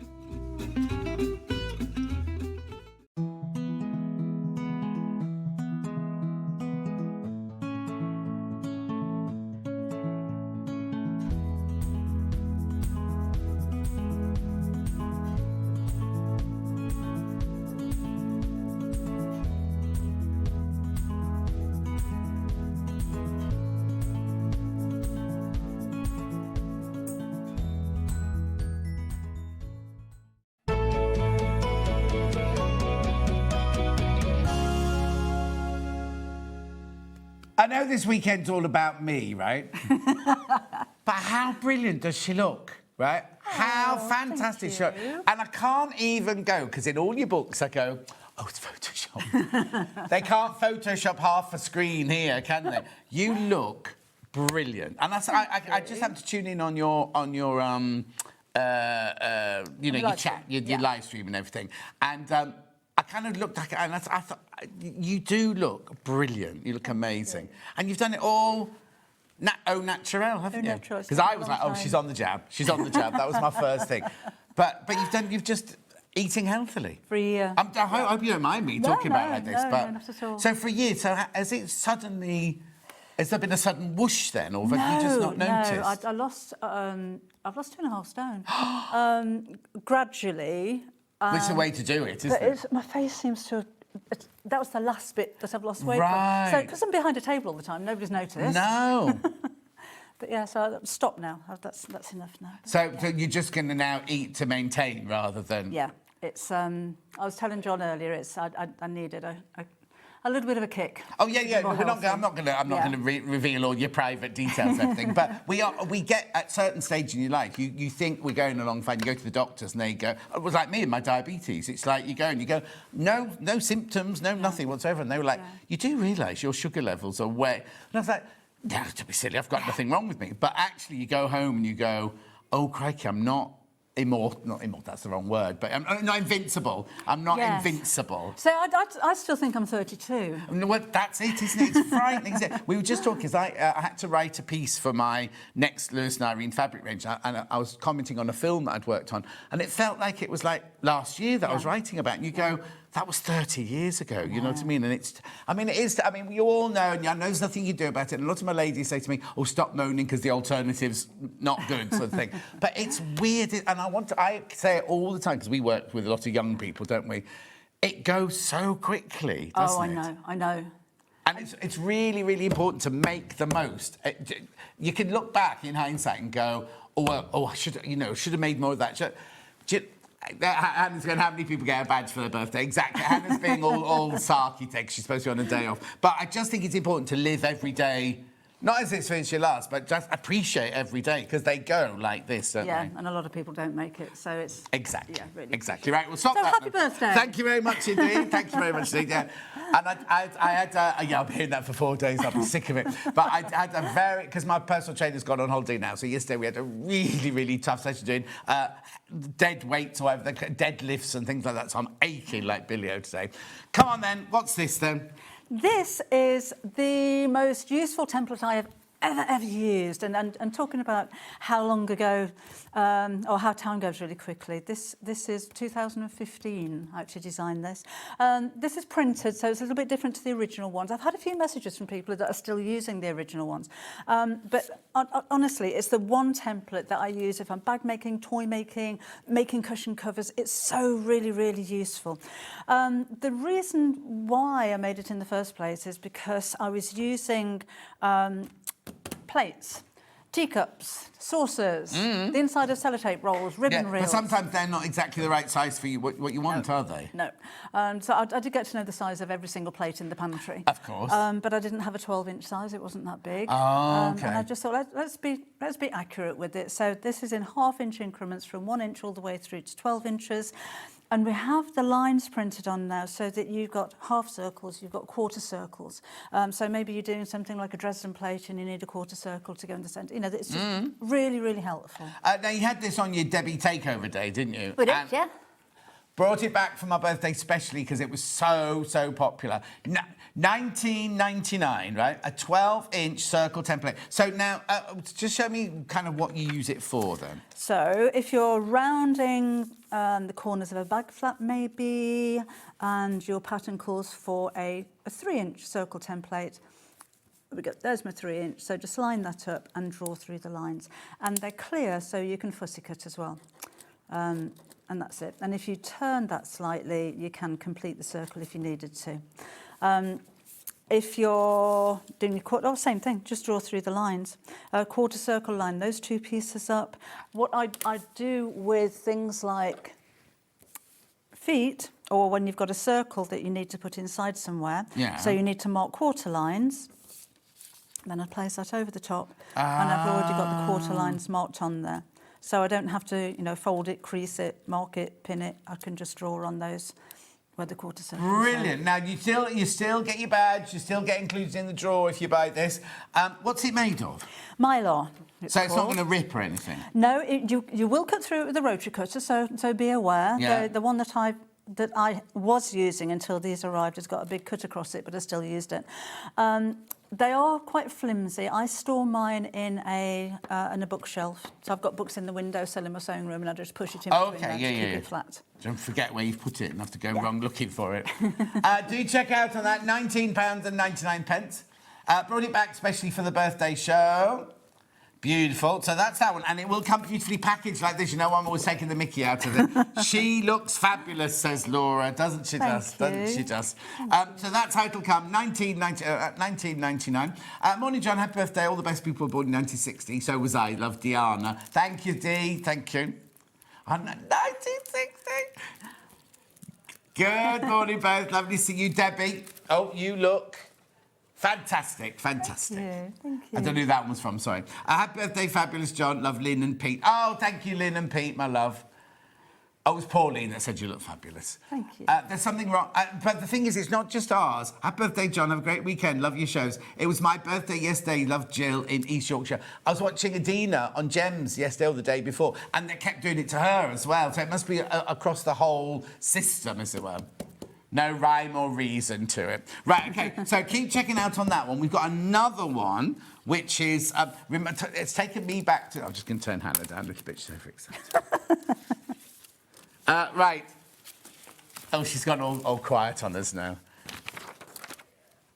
I know this weekend's all about me, right? But how brilliant does she look, right? How fantastic she looks. And I can't even go, because in all your books I go, oh, it's Photoshop. They can't Photoshop half a screen here, can they? You look brilliant. And that's, I just have to tune in on your you know, your chat, your live stream and everything. And I kind of looked like, and I thought, you do look brilliant. You look amazing. And you've done it all au naturel, haven't you? Because I was like, oh, she's on the jab. She's on the jab. That was my first thing. But you've just eating healthily. For a year. I hope you don't mind me talking about it like this. No, not at all. So for a year, so has it suddenly, has there been a sudden whoosh then, or have you just not noticed? No, I've lost 2.5 stone. Gradually. It's the way to do it, isn't it? My face seems to have... That was the last bit that I've lost weight Right. from. So, because I'm behind a table all the time, nobody's noticed. No. But yeah, so stop now. That's enough now. So you're just going to now eat to maintain rather than... Yeah, it's. I was telling John earlier. I needed a little bit of a kick. Oh yeah. More No, I'm not healthy. going to reveal all your private details and everything. But we get at certain stage in your life, you think we're going along fine. You go to the doctors and they go, it was like me and my diabetes. It's like you go, no symptoms, nothing whatsoever. And they were like, you do realise your sugar levels are way. And I was like, no, to be silly, I've got nothing wrong with me. But actually, you go home and you go, oh crikey, I'm not. Not immortal, that's the wrong word, but I'm not invincible. I'm not invincible. So I still think I'm 32. Well, that's it, isn't it? It's frightening, isn't it? We were just talking, because I had to write a piece for my next Lewis and Irene fabric range, and I was commenting on a film that I'd worked on, and it felt like it was like last year that I was writing about, and you go, that was 30 years ago, you know what I mean? And we all know, and there's nothing you do about it. And a lot of my ladies say to me, oh, stop moaning because the alternative's not good, sort of thing. But it's weird, and I say it all the time, because we work with a lot of young people, don't we? It goes so quickly, doesn't it? I know. And it's really, really important to make the most. You can look back in hindsight and go, I should have made more of that. Hannah's going, how many people get a badge for their birthday? Exactly. Hannah's being all sarky, she's supposed to be on a day off. But I just think it's important to live every day, not as it's finished your last, but just appreciate every day, because they go like this, don't they? Yeah, and a lot of people don't make it, so it's... Exactly. Yeah, really. Exactly. Right, we'll stop so that. happy birthday. Thank you very much indeed. Thank you very much indeed, yeah. And I had, I've been hearing that for 4 days, I've been sick of it. But I had a very, because my personal trainer's gone on holiday now, so yesterday we had a really, really tough session doing dead weights or whatever, deadlifts and things like that, so I'm aching like Billy O today. Come on then, what's this then? This is the most useful template I have ever used, and talking about how long ago or how time goes really quickly. This is 2015. I actually designed this. This is printed, so it's a little bit different to the original ones. I've had a few messages from people that are still using the original ones, but honestly, it's the one template that I use if I'm bag making, toy making, making cushion covers. It's so really, really useful. The reason why I made it in the first place is because I was using plates, teacups, saucers, the inside of sellotape rolls, ribbon reels. But sometimes they're not exactly the right size for you, what you want, are they? No. So I did get to know the size of every single plate in the pantry. Of course. But I didn't have a 12-inch size. It wasn't that big. Oh, okay. And I just thought, let's be accurate with it. So this is in half-inch increments from 1 inch all the way through to 12 inches. And we have the lines printed on now so that you've got half circles, you've got quarter circles. So maybe you're doing something like a Dresden plate and you need a quarter circle to go in the centre. It's just really, really helpful. Now, you had this on your Debbie Takeover Day, didn't you? We did, yeah. Brought it back for my birthday specially because it was so popular. 1999, right? A 12-inch circle template. So now, just show me kind of what you use it for then. So if you're rounding the corners of a bag flap maybe, and your pattern calls for a 3-inch circle template, there's my 3-inch, so just line that up and draw through the lines. And they're clear, so you can fussy cut as well. And that's it. And if you turn that slightly, you can complete the circle if you needed to. If you're doing your quarter, same thing, just draw through the lines. Quarter circle, line those 2 pieces up. What I do with things like feet, or when you've got a circle that you need to put inside somewhere, so you need to mark quarter lines, then I place that over the top, and I've already got the quarter lines marked on there. So I don't have to, fold it, crease it, mark it, pin it. I can just draw on those where the quarter circles are. Brilliant. Now, you still get your badge, you still get included in the drawer if you buy this. What's it made of? Mylar. So it's not going to rip or anything? No, you will cut through it with a rotary cutter, so be aware. Yeah. The one that I was using until these arrived has got a big cut across it, but I still used it. They are quite flimsy. I store mine in a bookshelf. So I've got books in the window, in my sewing room, and I just push it in between there to keep it flat. Don't forget where you've put it and have to go wrong looking for it. Do check out on that, £19.99. Brought it back especially for the birthday show. Beautiful. So that's that one. And it will come beautifully packaged like this. You know, I'm always taking the mickey out of it. She looks fabulous, says Laura. Doesn't she just? Doesn't she just? So that's how it'll come. 1999. Morning, John. Happy birthday. All the best people were born in 1960. So was I. Love, Diana. Thank you, Dee. Thank you. 1960. Good morning, both. Lovely to see you, Debbie. Oh, you look... fantastic. Thank you. I don't know who that one was from, sorry. Happy birthday, fabulous John. Love, Lynn and Pete. Oh, thank you, Lynn and Pete, my love. Oh, it was Pauline that said you look fabulous. Thank you. There's something wrong. But the thing is, it's not just ours. Happy birthday, John. Have a great weekend. Love your shows. It was my birthday yesterday. Love, Jill in East Yorkshire. I was watching Adina on Gems yesterday or the day before, and they kept doing it to her as well. So it must be across the whole system, as it were. No rhyme or reason to it. Right, OK, so keep checking out on that one. We've got another one, which is... it's taken me back to... I'm just going to turn Hannah down a little bit. She's so excited. Right. Oh, she's gone all quiet on us now.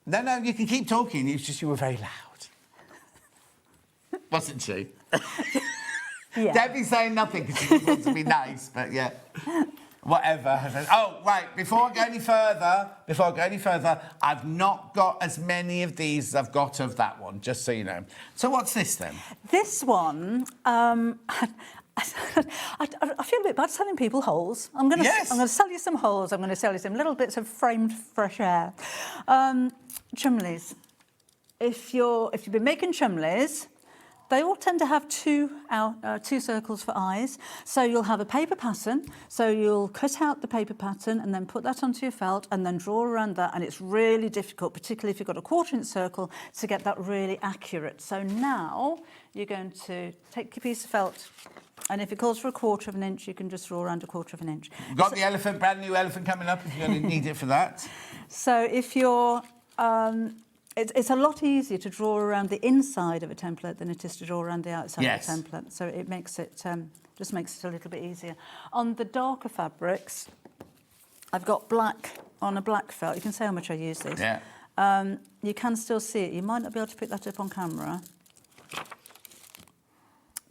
No, you can keep talking. It's just you were very loud. Wasn't she? Yeah. Debbie's saying nothing because she wants to be nice, but yeah. Whatever. Oh, right. Before I go any further, I've not got as many of these as I've got of that one, just so you know. So what's this then? This one, I feel a bit bad selling people holes. I'm going to sell you some holes. I'm going to sell you some little bits of framed fresh air. Chumleys. If you've been making chumleys, they all tend to have two circles for eyes. So you'll have a paper pattern. So you'll cut out the paper pattern and then put that onto your felt and then draw around that. And it's really difficult, particularly if you've got a 1/4-inch circle, to get that really accurate. So now you're going to take your piece of felt, and if it calls for a 1/4 inch, you can just draw around a 1/4 inch. We've got the elephant, brand new elephant coming up if you're going to need it for that. So if you're... It's a lot easier to draw around the inside of a template than it is to draw around the outside of a template. So it makes it just makes it a little bit easier. On the darker fabrics, I've got black on a black felt. You can see how much I use this. Yeah. You can still see it. You might not be able to pick that up on camera,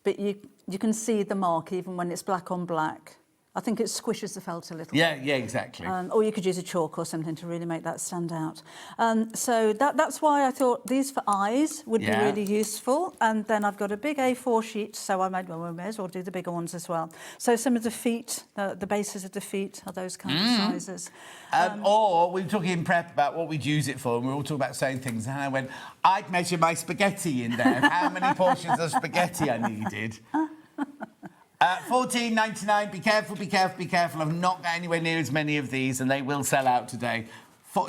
but you can see the mark even when it's black on black. I think it squishes the felt a little. Yeah, exactly. Or you could use a chalk or something to really make that stand out. So that's why I thought these for eyes would be really useful. And then I've got a big A4 sheet, so I may as well do the bigger ones as well. So some of the feet, the bases of the feet are those kind of sizes. Or we were talking in prep about what we'd use it for, and we were all talking about saying things, and I went, I'd measure my spaghetti in there, how many portions of spaghetti I needed. $14.99. Be careful. I've not got anywhere near as many of these, and they will sell out today.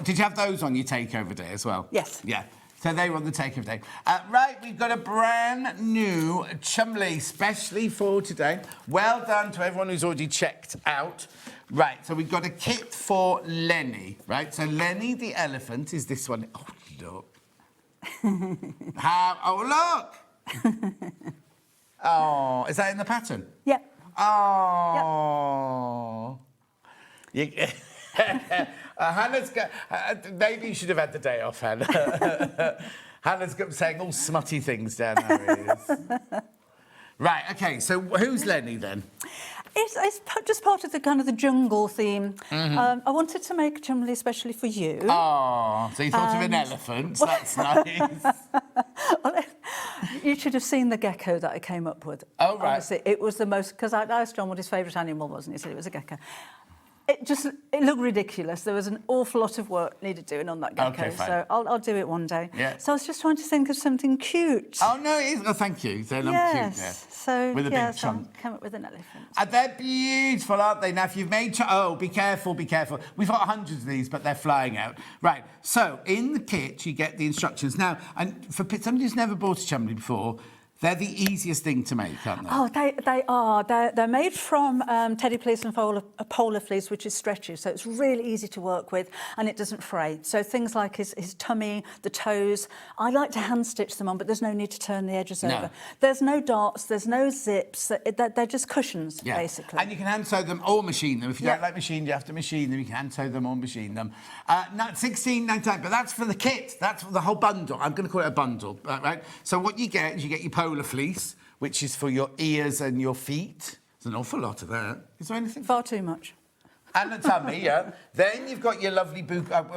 Did you have those on your takeover day as well? Yes. Yeah. So they were on the takeover day. Right, we've got a brand new Chumley, specially for today. Well done to everyone who's already checked out. Right, so we've got a kit for Lenny, right? So Lenny the Elephant is this one. Oh, look. Look! Oh, is that in the pattern? Yeah. Oh. Yep. Hannah's got... maybe you should have had the day off, Hannah. Hannah's saying all smutty things down there. Right, OK, so who's Lenny, then? It's just part of the kind of the jungle theme. I wanted to make a Chumley especially for you. Oh, so you thought of an elephant. That's nice. Well, you should have seen the gecko that I came up with. Oh, right. Honestly, it was the most... Because I asked John what his favourite animal was, and he said it was a gecko. It looked ridiculous. There was an awful lot of work needed doing on that gecko. Okay, fine. So I'll do it one day. Yeah. So I was just trying to think of something cute. Oh, no, it is. Oh, thank you. They're cute there. So, with a big chunk. I came up with an elephant. They're beautiful, aren't they? Now, if you've made... oh, be careful. We've got hundreds of these, but they're flying out. Right, so in the kit, you get the instructions. Now, and for somebody who's never bought a Chumley before, they're the easiest thing to make, aren't they? Oh, they are. They're made from teddy fleece and polar fleece, which is stretchy, so it's really easy to work with, and it doesn't fray. So things like his tummy, the toes, I like to hand stitch them on, but there's no need to turn the edges over. There's no darts, there's no zips. They're just cushions, basically. And you can hand sew them or machine them. If you don't like machine, you have to machine them. You can hand sew them or machine them. $16.99, but that's for the kit. That's for the whole bundle. I'm going to call it a bundle, right? So what you get is you get your polar polar fleece, which is for your ears and your feet. There's an awful lot of that. Is there anything? Far too much. And the tummy, yeah. Then you've got your lovely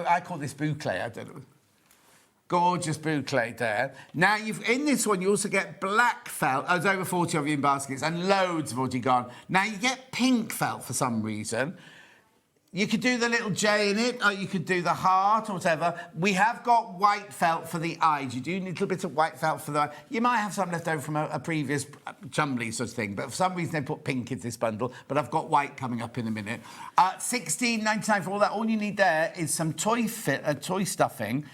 I call this boucle, I don't know. Gorgeous boucle there. Now, in this one, you also get black felt. There's over 40 of you in baskets, and loads have already gone. Now, you get pink felt for some reason. You could do the little J in it, or you could do the heart or whatever. We have got white felt for the eyes. You do need a little bit of white felt for the eye. You might have some left over from a previous Chumley sort of thing, but for some reason they put pink in this bundle, but I've got white coming up in a minute. $16.99 for all that. All you need there is some toy stuffing.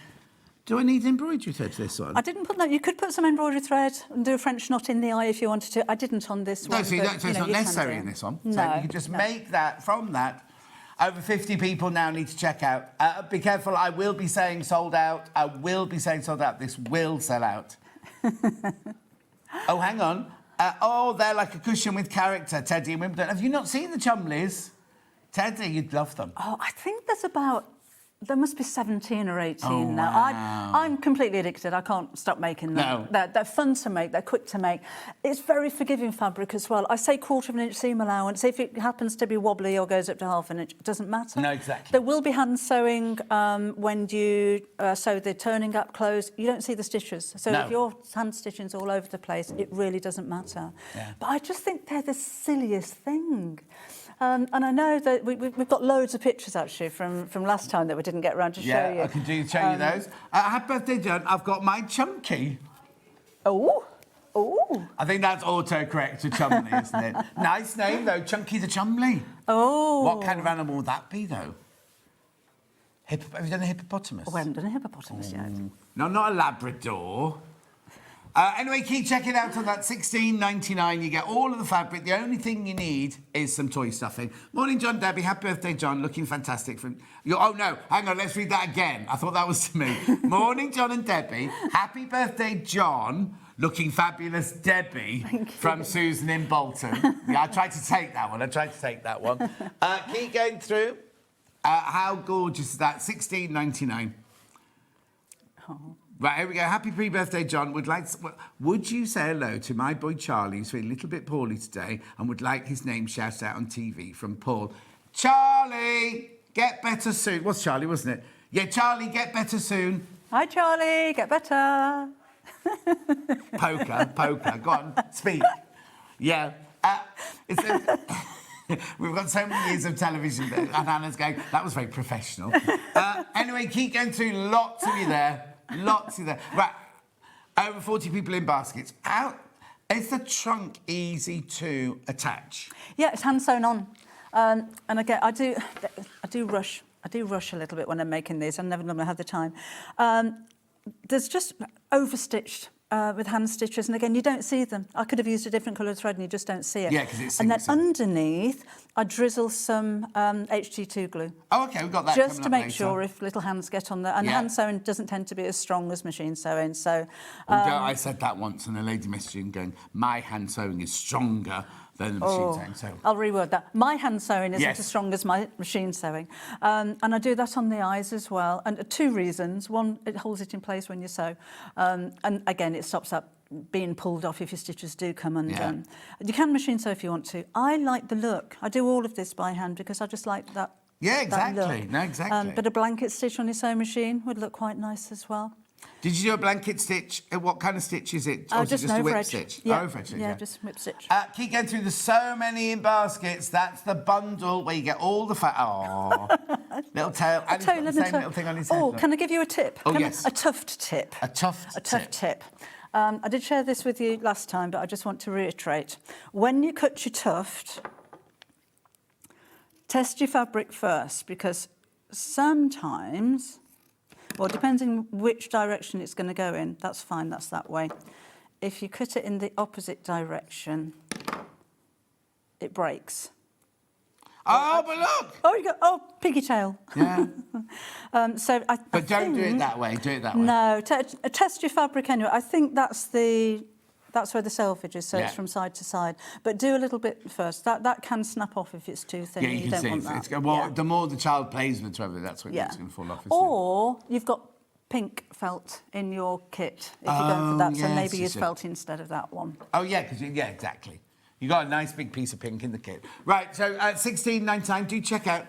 Do I need embroidery thread for this one? I didn't put that. You could put some embroidery thread and do a French knot in the eye if you wanted to. I didn't on this one. No, so it's not necessary in this one. No. So you can just make that from that. Over 50 people now need to check out. Be careful, I will be saying sold out. I will be saying sold out. This will sell out. Oh, hang on. They're like a cushion with character, Teddy and Wimbledon. Have you not seen the Chumleys? Teddy, you'd love them. Oh, I think there must be 17 or 18 Oh, now. wow. I'm completely addicted. I can't stop making them. No. They're fun to make. They're quick to make. It's very forgiving fabric as well. I say 1/4 of an inch seam allowance. If it happens to be wobbly or goes up to 1/2 inch, it doesn't matter. No, exactly. There will be hand sewing when you sew the turning up clothes. You don't see the stitches. So No. if your hand stitching's all over the place, it really doesn't matter. Yeah. But I just think they're the silliest thing. And I know that we've got loads of pictures, actually, from last time that we didn't get around to show you. Yeah, I can show you those. Happy birthday, John. I've got my Chunky. Oh. I think that's autocorrect to Chumley, isn't it? Nice name, though. Chunky the Chumley. Oh. What kind of animal would that be, though? Have you done a hippopotamus? Oh, I haven't done a hippopotamus yet. No, not a Labrador. Anyway, keep checking out on that $16.99. You get all of the fabric. The only thing you need is some toy stuffing. Morning, John, Debbie. Happy birthday, John. Looking fantastic. Oh, no. Hang on. Let's read that again. I thought that was to me. Morning, John and Debbie. Happy birthday, John. Looking fabulous, Debbie. From Susan in Bolton. Yeah, I tried to take that one. Keep going through. How gorgeous is that? $16.99. Oh. Right, here we go. Happy pre-birthday, John. Would you say hello to my boy Charlie, who's feeling a little bit poorly today and would like his name shouted out on TV from Paul? Charlie, get better soon. Was Charlie, wasn't it? Yeah, Charlie, get better soon. Hi, Charlie. Get better. Poker. Go on, speak. Yeah. We've got so many years of television, and Anna's going, that was very professional. Anyway, keep going through. Lots of you there. Right, over 40 people in baskets. Is the trunk easy to attach? Yeah, it's hand sewn on. And again, I do rush a little bit when I'm making these. I never normally have the time. There's just overstitched with hand stitches, and again, you don't see them. I could have used a different coloured thread, and you just don't see it. Yeah, because it's. And then underneath, I drizzle some HG2 glue. Oh, okay, we've got that. Just to make later. sure if little hands get on there. And hand sewing doesn't tend to be as strong as machine sewing, so. I said that once, and a lady messaging going, "My hand sewing is stronger than the machine sewing." So I'll reword that. My hand sewing isn't as strong as my machine sewing. And I do that on the eyes as well. And 2 reasons. One, it holds it in place when you sew. And again, it stops that being pulled off if your stitches do come undone. Yeah. You can machine sew if you want to. I like the look. I do all of this by hand because I just like that. Yeah, exactly. That look. No, exactly. But a blanket stitch on your sewing machine would look quite nice as well. Did you do a blanket stitch? What kind of stitch is it? Or just is it just a over whip edge. stitch? Yeah. Over edge, yeah, just whip stitch. Keep going through. There's so many in baskets. That's the bundle where you get all the fat. Oh, little tail. And he's got the same little thing on his head. Oh, can I give you a tip? Oh, yes. A tuft tip. A tuft tip. I did share this with you last time, but I just want to reiterate. When you cut your tuft, test your fabric first, because sometimes, well, depending which direction it's going to go in, that's fine, that's that way. If you cut it in the opposite direction, it breaks. Oh, but look! Oh, you go. Oh, piggy tail. Yeah. But don't do it that way. Do it that way. No, test your fabric anyway. I think that's where the selvage is, so it's from side to side. But do a little bit first. That can snap off if it's too thin. Yeah, you can see. The more the child plays with it, that's when it's going to fall off. Or you've got pink felt in your kit if you're going for that. So yes, maybe yes, use yes. felt instead of that one. Oh, yeah, yeah, exactly. You got a nice big piece of pink in the kit. Right, so £16.99, do check out.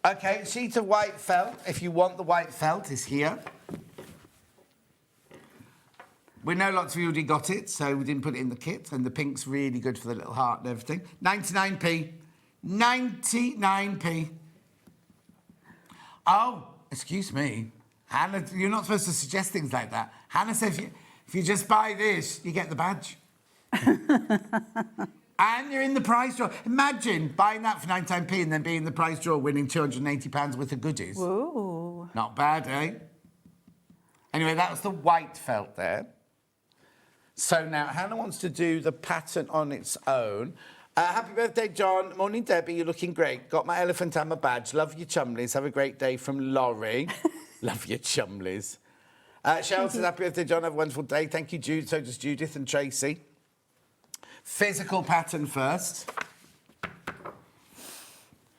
Okay, sheet of white felt, if you want the white felt, is here. We know lots of you already got it, so we didn't put it in the kit, and the pink's really good for the little heart and everything. 99p. 99p. Oh, excuse me. Hannah, you're not supposed to suggest things like that. Hannah said if you just buy this, you get the badge. And you're in the prize draw. Imagine buying that for 99p and then being in the prize draw, winning £280 worth of goodies. Ooh. Not bad, eh? Anyway, that was the white felt there. So now Hannah wants to do the pattern on its own. Happy birthday, John. Morning, Debbie. You're looking great. Got my elephant and my badge. Love your Chumleys. Have a great day from Laurie. Love your Chumleys. Cheryl says, happy birthday, John. Have a wonderful day. Thank you, Jude. So does Judith and Tracy. Physical pattern first.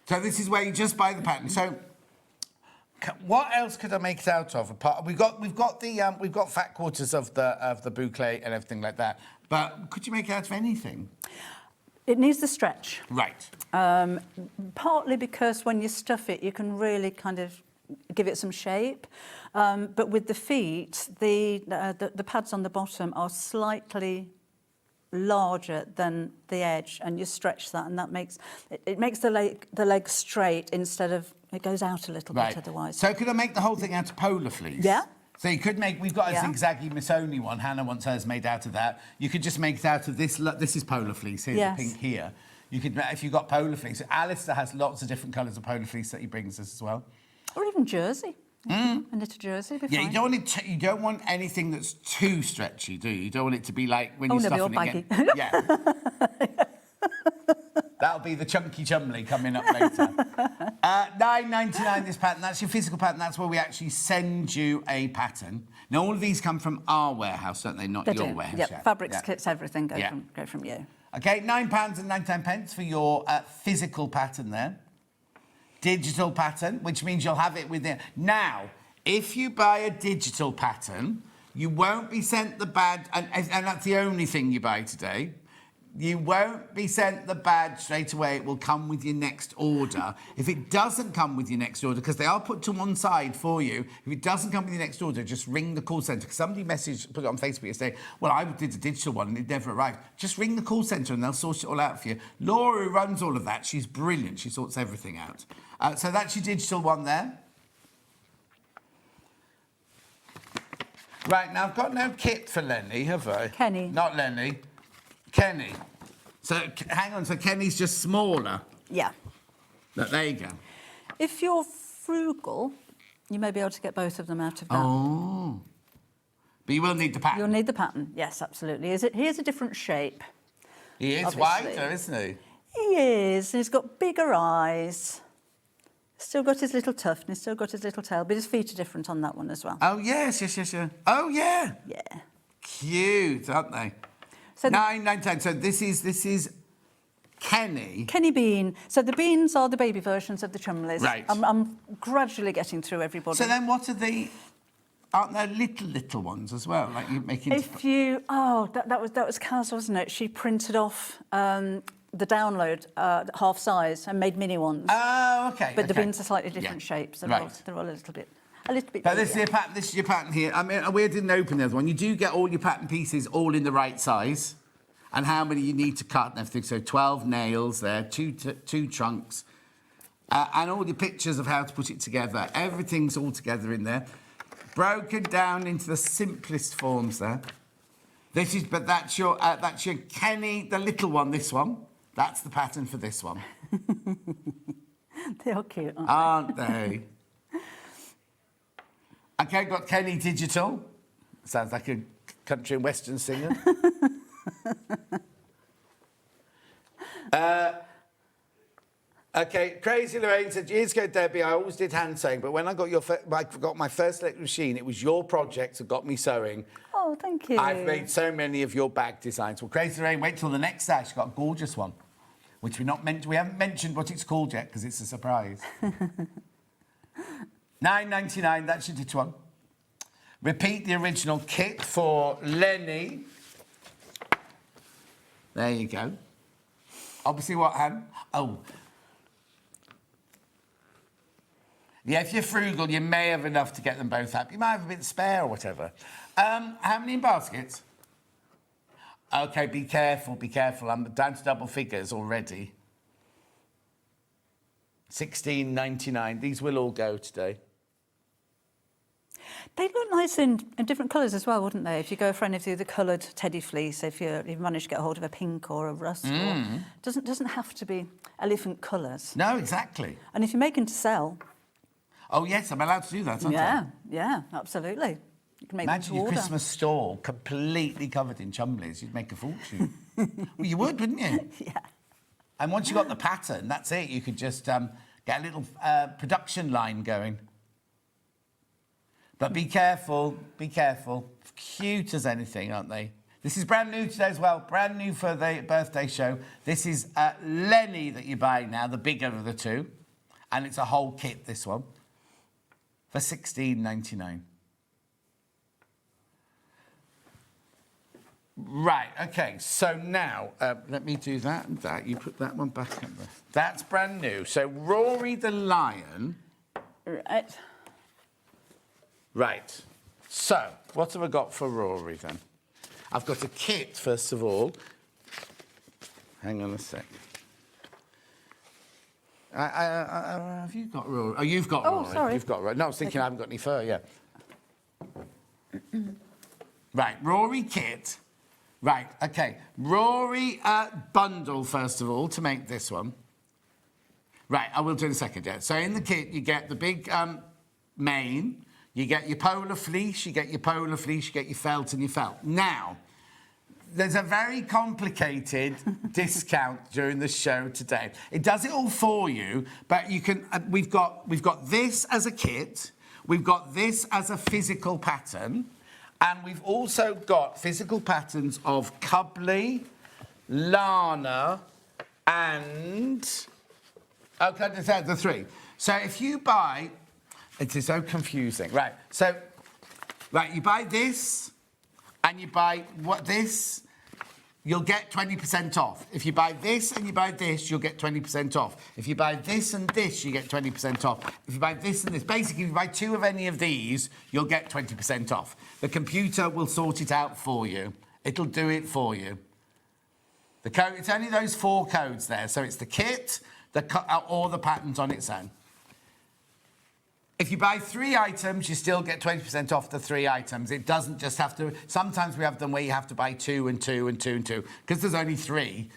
So this is where you just buy the pattern. So what else could I make it out of? We've got fat quarters of the boucle and everything like that. But could you make it out of anything? It needs the stretch. Right. Partly because when you stuff it, you can really kind of give it some shape. But with the feet, the pads on the bottom are slightly larger than the edge, and you stretch that, and that makes the leg straight instead of it goes out a little bit otherwise. So could I make the whole thing out of polar fleece? Yeah. So you could make. We've got a zigzaggy Missoni one. Hannah wants hers made out of that. You could just make it out of this. This is polar fleece. Here's the pink here. You could, if you got polar fleece. Alistair has lots of different colours of polar fleece that he brings us as well. Or even jersey. A knitted jersey. Be Yeah, fine. you don't want anything that's too stretchy, do you? You don't want it to be like when you're stuffing it. Yeah. That'll be the chunky chumley coming up later. £9.99 this pattern. That's your physical pattern. That's where we actually send you a pattern. Now all of these come from our warehouse, don't they? Not your warehouse. Yep. Yeah. Fabrics, Yeah. kits, everything go from you. Okay, £9.99 for your physical pattern there. Digital pattern, which means you'll have it within. Now, if you buy a digital pattern, you won't be sent the badge, and that's the only thing you buy today. You won't be sent the badge straight away. It will come with your next order. If it doesn't come with your next order, because they are put to one side for you, if it doesn't come with your next order, just ring the call centre. Because somebody put it on Facebook yesterday, well, I did a digital one and it never arrived. Just ring the call centre and they'll sort it all out for you. Laura, who runs all of that, she's brilliant. She sorts everything out. So that's your digital one there. Right, now I've got no kit for Lenny, have I? Kenny. Not Lenny. Kenny. So, hang on, so Kenny's just smaller. Yeah. But there you go. If you're frugal, you may be able to get both of them out of that. Oh. But you will need the pattern. You'll need the pattern, yes, absolutely. Here's a different shape. He is obviously. wider, isn't he? He is. He's got bigger eyes. Still got his little tuft and he's still got his little tail, but his feet are different on that one as well. Oh, yes. Oh, yeah. Yeah. Cute, aren't they? So 9.99. So this is Kenny. Kenny Bean. So the beans are the baby versions of the Chumleys. Right. I'm gradually getting through everybody. So then what are the... Aren't there little ones as well? Like you making... If you... Oh, that was Kaz, wasn't it? She printed off the download half size and made mini ones. Oh, OK. But the beans are slightly different shapes. They're all a little bit... So this is your pattern here. I mean, we didn't open the other one. You do get all your pattern pieces all in the right size, and how many you need to cut and everything. So 12 nails there, two trunks, and all the pictures of how to put it together. Everything's all together in there, broken down into the simplest forms there. But that's your Kenny, the little one. This one, that's the pattern for this one. They're cute, aren't they? OK, got Kenny Digital. Sounds like a country and western singer. OK, Crazy Lorraine said, years ago, Debbie, I always did hand sewing, but when I got my first electric machine, it was your project that got me sewing. Oh, thank you. I've made so many of your bag designs. Well, Crazy Lorraine, wait till the next day. She's got a gorgeous one, which we haven't mentioned what it's called yet, because it's a surprise. £9.99, that's your ditch one. Repeat the original kit for Lenny. There you go. Obviously what, Han? Oh. Yeah, if you're frugal, you may have enough to get them both up. You might have a bit spare or whatever. How many in baskets? OK, be careful, be careful. I'm down to double figures already. £16.99. These will all go today. They look nice in different colours as well, wouldn't they? If you go for any of the coloured teddy fleece, if you've managed to get hold of a pink or a rust, or, doesn't have to be elephant colours. No, exactly. And if you're making to sell... Oh, yes, I'm allowed to do that, aren't I? Yeah, absolutely. You can make Imagine them to your order. Christmas stall completely covered in Chumleys. You'd make a fortune. Well, you would, wouldn't you? Yeah. And once you got the pattern, that's it. You could just get a little production line going. But be careful, be careful. Cute as anything, aren't they? This is brand new today as well. Brand new for the birthday show. This is Lenny that you're buying now, the bigger of the two. And it's a whole kit, this one, for £16.99. Right, OK, so now, let me do that and that. You put that one back up there. That's brand new. So Rory the Lion. Right. Right. So, what have I got for Rory, then? I've got a kit, first of all. Hang on a sec. Have you got Rory? Oh, you've got Rory. Sorry. You've got Rory. No, I was thinking I haven't got any fur, yeah. Right, Rory kit. Right, OK. Rory bundle, first of all, to make this one. Right, I will do in a second, yeah. So in the kit, you get the big mane, you get your polar fleece, you get your felt and your felt. Now, there's a very complicated discount during the show today. It does it all for you, but you can. We've got this as a kit, we've got this as a physical pattern, and we've also got physical patterns of Chumley, Lana, and okay, the three. So if you buy, it is so confusing, right? So, right, you buy this, and you buy this. You'll get 20% off. If you buy this and you buy this, you'll get 20% off. If you buy this and this, you get 20% off. If you buy this and this, basically, if you buy two of any of these, you'll get 20% off. The computer will sort it out for you. It'll do it for you. The code, it's only those 4 codes there. So it's the kit, or the patterns on its own. If you buy 3 items, you still get 20% off the 3 items. It doesn't just have to... Sometimes we have them where you have to buy 2 and 2 and 2 and 2. Because there's only 3,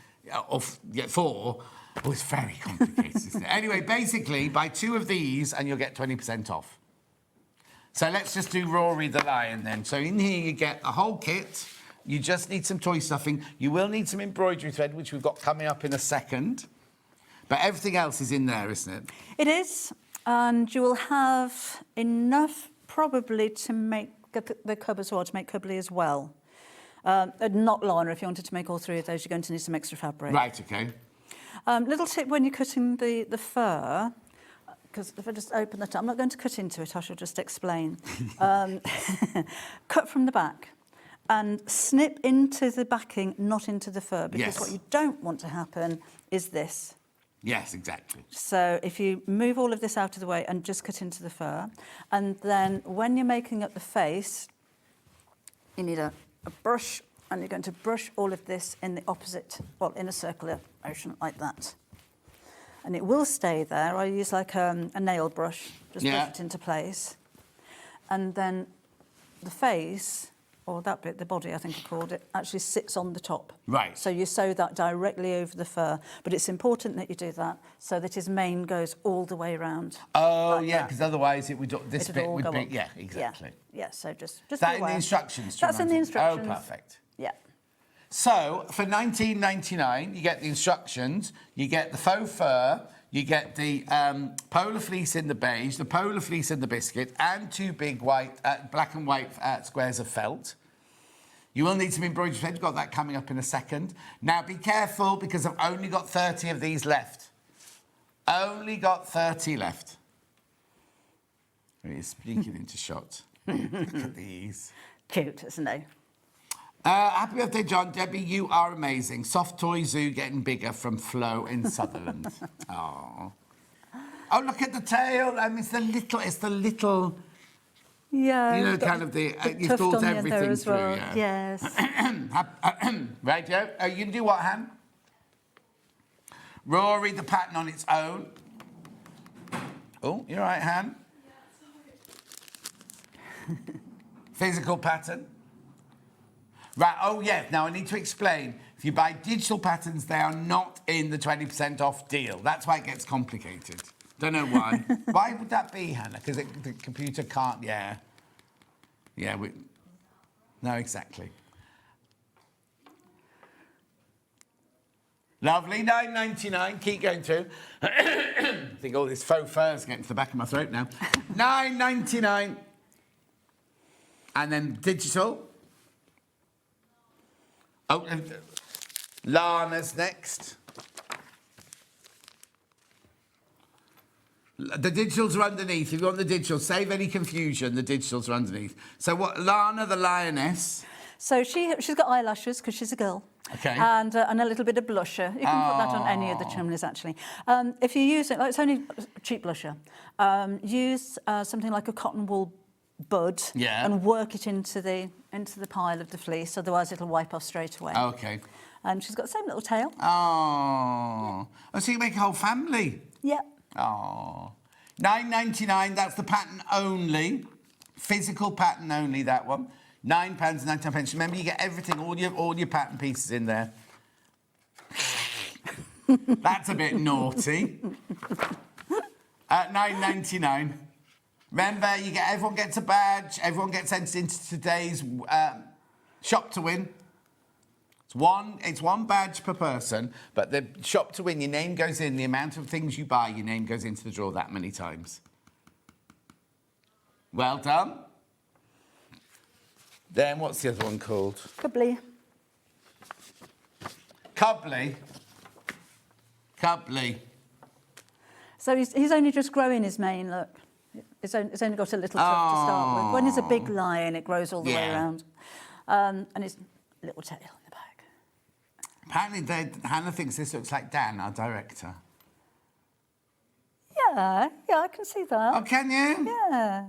or 4. Oh, it's very complicated, isn't it? Anyway, basically, buy 2 of these and you'll get 20% off. So let's just do Rory the Lion then. So in here you get a whole kit. You just need some toy stuffing. You will need some embroidery thread, which we've got coming up in a second. But everything else is in there, isn't it? It is. And you will have enough probably to make the cub as well, to make Chumley as well. Not Lana, if you wanted to make all 3 of those, you're going to need some extra fabric. Right, OK. Little tip when you're cutting the fur, because if I just open that up, I'm not going to cut into it, I shall just explain. Cut from the back and snip into the backing, not into the fur, because what you don't want to happen is this. Yes, exactly. So if you move all of this out of the way and just cut into the fur, and then when you're making up the face, you need a brush, and you're going to brush all of this in the opposite, well, in a circular motion like that. And it will stay there. I use like a nail brush, just brush it into place. And then the face, or that bit, the body, I think I called it, actually sits on the top. Right. So you sew that directly over the fur. But it's important that you do that so that his mane goes all the way around. Oh, like yeah, because otherwise it would, this bit would be... up. Yeah, exactly. Yeah, so just that be in aware. the instructions? That's in the instructions. Oh, perfect. Yeah. So, for $19.99, you get the instructions, you get the faux fur, you get the polar fleece in the beige, the polar fleece in the biscuit, and 2 big white, black and white squares of felt. You will need some embroidery thread. You've got that coming up in a second. Now, be careful, because I've only got 30 of these left. Only got 30 left. He's speaking into shot. Look at these. Cute, isn't he? Happy birthday, John. Debbie, you are amazing. Soft toy zoo getting bigger from Flo in Sutherland. Oh. Oh, look at the tail. I mean, it's the little, Yeah. you know, kind of the, you tuft thought on the end there everything as through, well. yeah. Yes. Right, Joe. You can do what, Han? Rory, the pattern on its own. Oh, you're right, Han. Physical pattern. Right, oh yeah, now I need to explain. If you buy digital patterns, they are not in the 20% off deal. That's why it gets complicated. Don't know why. Why would that be, Hannah? Because the computer can't, yeah. Yeah, no, exactly. Lovely, $9.99, keep going through. I think all this faux fur is getting to the back of my throat now. $9.99. And then digital. Oh, Lana's next. The digitals are underneath. If you want the digitals, save any confusion, the digitals are underneath. So what, Lana, the lioness. So she's got eyelashes because she's a girl. Okay. And a little bit of blusher. You can put that on any of the Chumleys, actually. If you use it, like it's only cheap blusher, use something like a cotton wool bud and work it into the pile of the fleece, otherwise it'll wipe off straight away. Okay. And she's got the same little tail. Oh. Oh, so you make a whole family? Yeah. Oh. $9.99, that's the pattern only. Physical pattern only, that one. £9.99. Remember, you get everything, all your pattern pieces in there. That's a bit naughty. $9.99. Remember, everyone gets a badge. Everyone gets entered into today's shop to win. It's one badge per person, but the shop to win, your name goes in. The amount of things you buy, your name goes into the draw that many times. Well done. Then what's the other one called? Cubley. Cubley. So he's only just growing his mane, look. It's only got a little tuft to start with. When he's a big lion, it grows all the way around. And his little tail in the back. Apparently, Hannah thinks this looks like Dan, our director. Yeah, I can see that. Oh, can you? Yeah.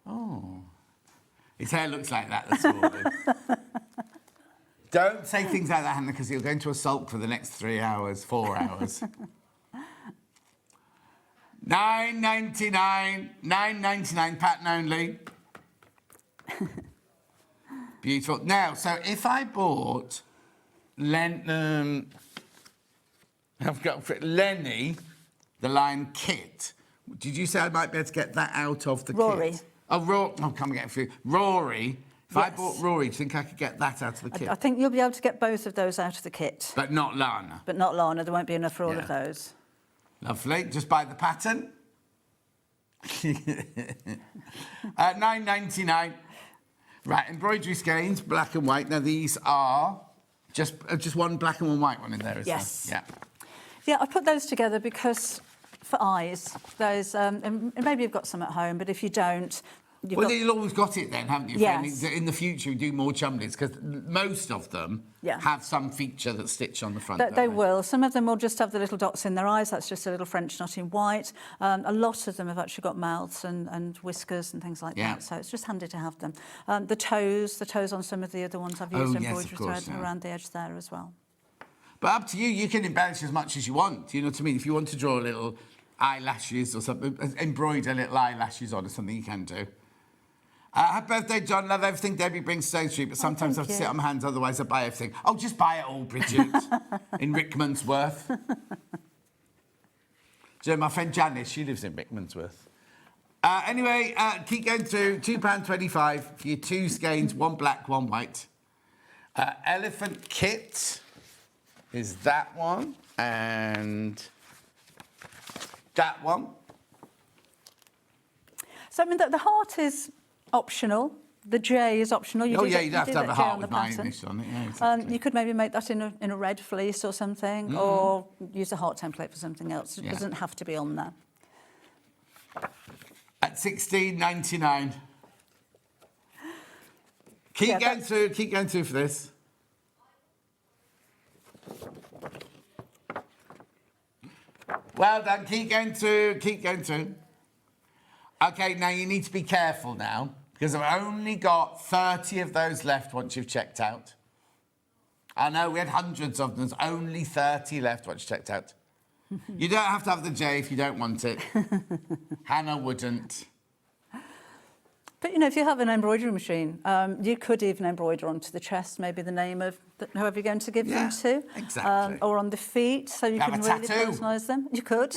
Oh. His hair looks like that this morning. Don't say things like that, Hannah, because he'll go into a sulk for the next 4 hours. $9.99, pattern only. Beautiful. Now, so if I bought Lenny, the Lion kit, did you say I might be able to get that out of the Rory. kit? Oh, come and get it for you. Rory. If I bought Rory, do you think I could get that out of the kit? I think you'll be able to get both of those out of the kit. But not Lana. But not Lana. There won't be enough for all of those. Lovely. Just buy the pattern. $9.99. Right, embroidery skeins, black and white. Now these are just one black and one white one in there, isn't there? Yeah, I put those together because for eyes, those, and maybe you've got some at home, but if you don't, you've always got it then, haven't you? Yes. In the future, you do more Chumleys, because most of them have some feature that's stitched on the front. They will. Some of them will just have the little dots in their eyes. That's just a little French knot in white. A lot of them have actually got mouths and whiskers and things like that. So it's just handy to have them. The toes on some of the other ones I've used embroidery thread around the edge there as well. But up to you. You can embellish as much as you want. You know what I mean? If you want to draw little eyelashes or something, embroider little eyelashes on or something, you can do. Happy birthday, John. Love everything Debbie brings to SewingStreet, but sometimes I have to sit on my hands, otherwise I buy everything. Oh, just buy it all, Bridget, in Rickmansworth. Do you know, my friend Janice, she lives in Rickmansworth. Anyway, keep going through. £2.25 for your 2 skeins, 1 black, 1 white. Elephant kit is that one, and that one. So, I mean, the heart is optional. The J is optional. You'd have to have a heart with my initial on it. Yeah, exactly. You could maybe make that in a red fleece or something, or use a heart template for something else. It doesn't have to be on there. That's £16.99. Keep going through for this. Well done, keep going through. Okay, now you need to be careful now, because I've only got 30 of those left once you've checked out. I know we had hundreds of them, there's only 30 left once you checked out. You don't have to have the J if you don't want it. Hannah wouldn't. But, you know, if you have an embroidery machine, you could even embroider onto the chest, maybe the name of whoever you're going to give them to. Exactly. Or on the feet, so you can really personalise them. You could.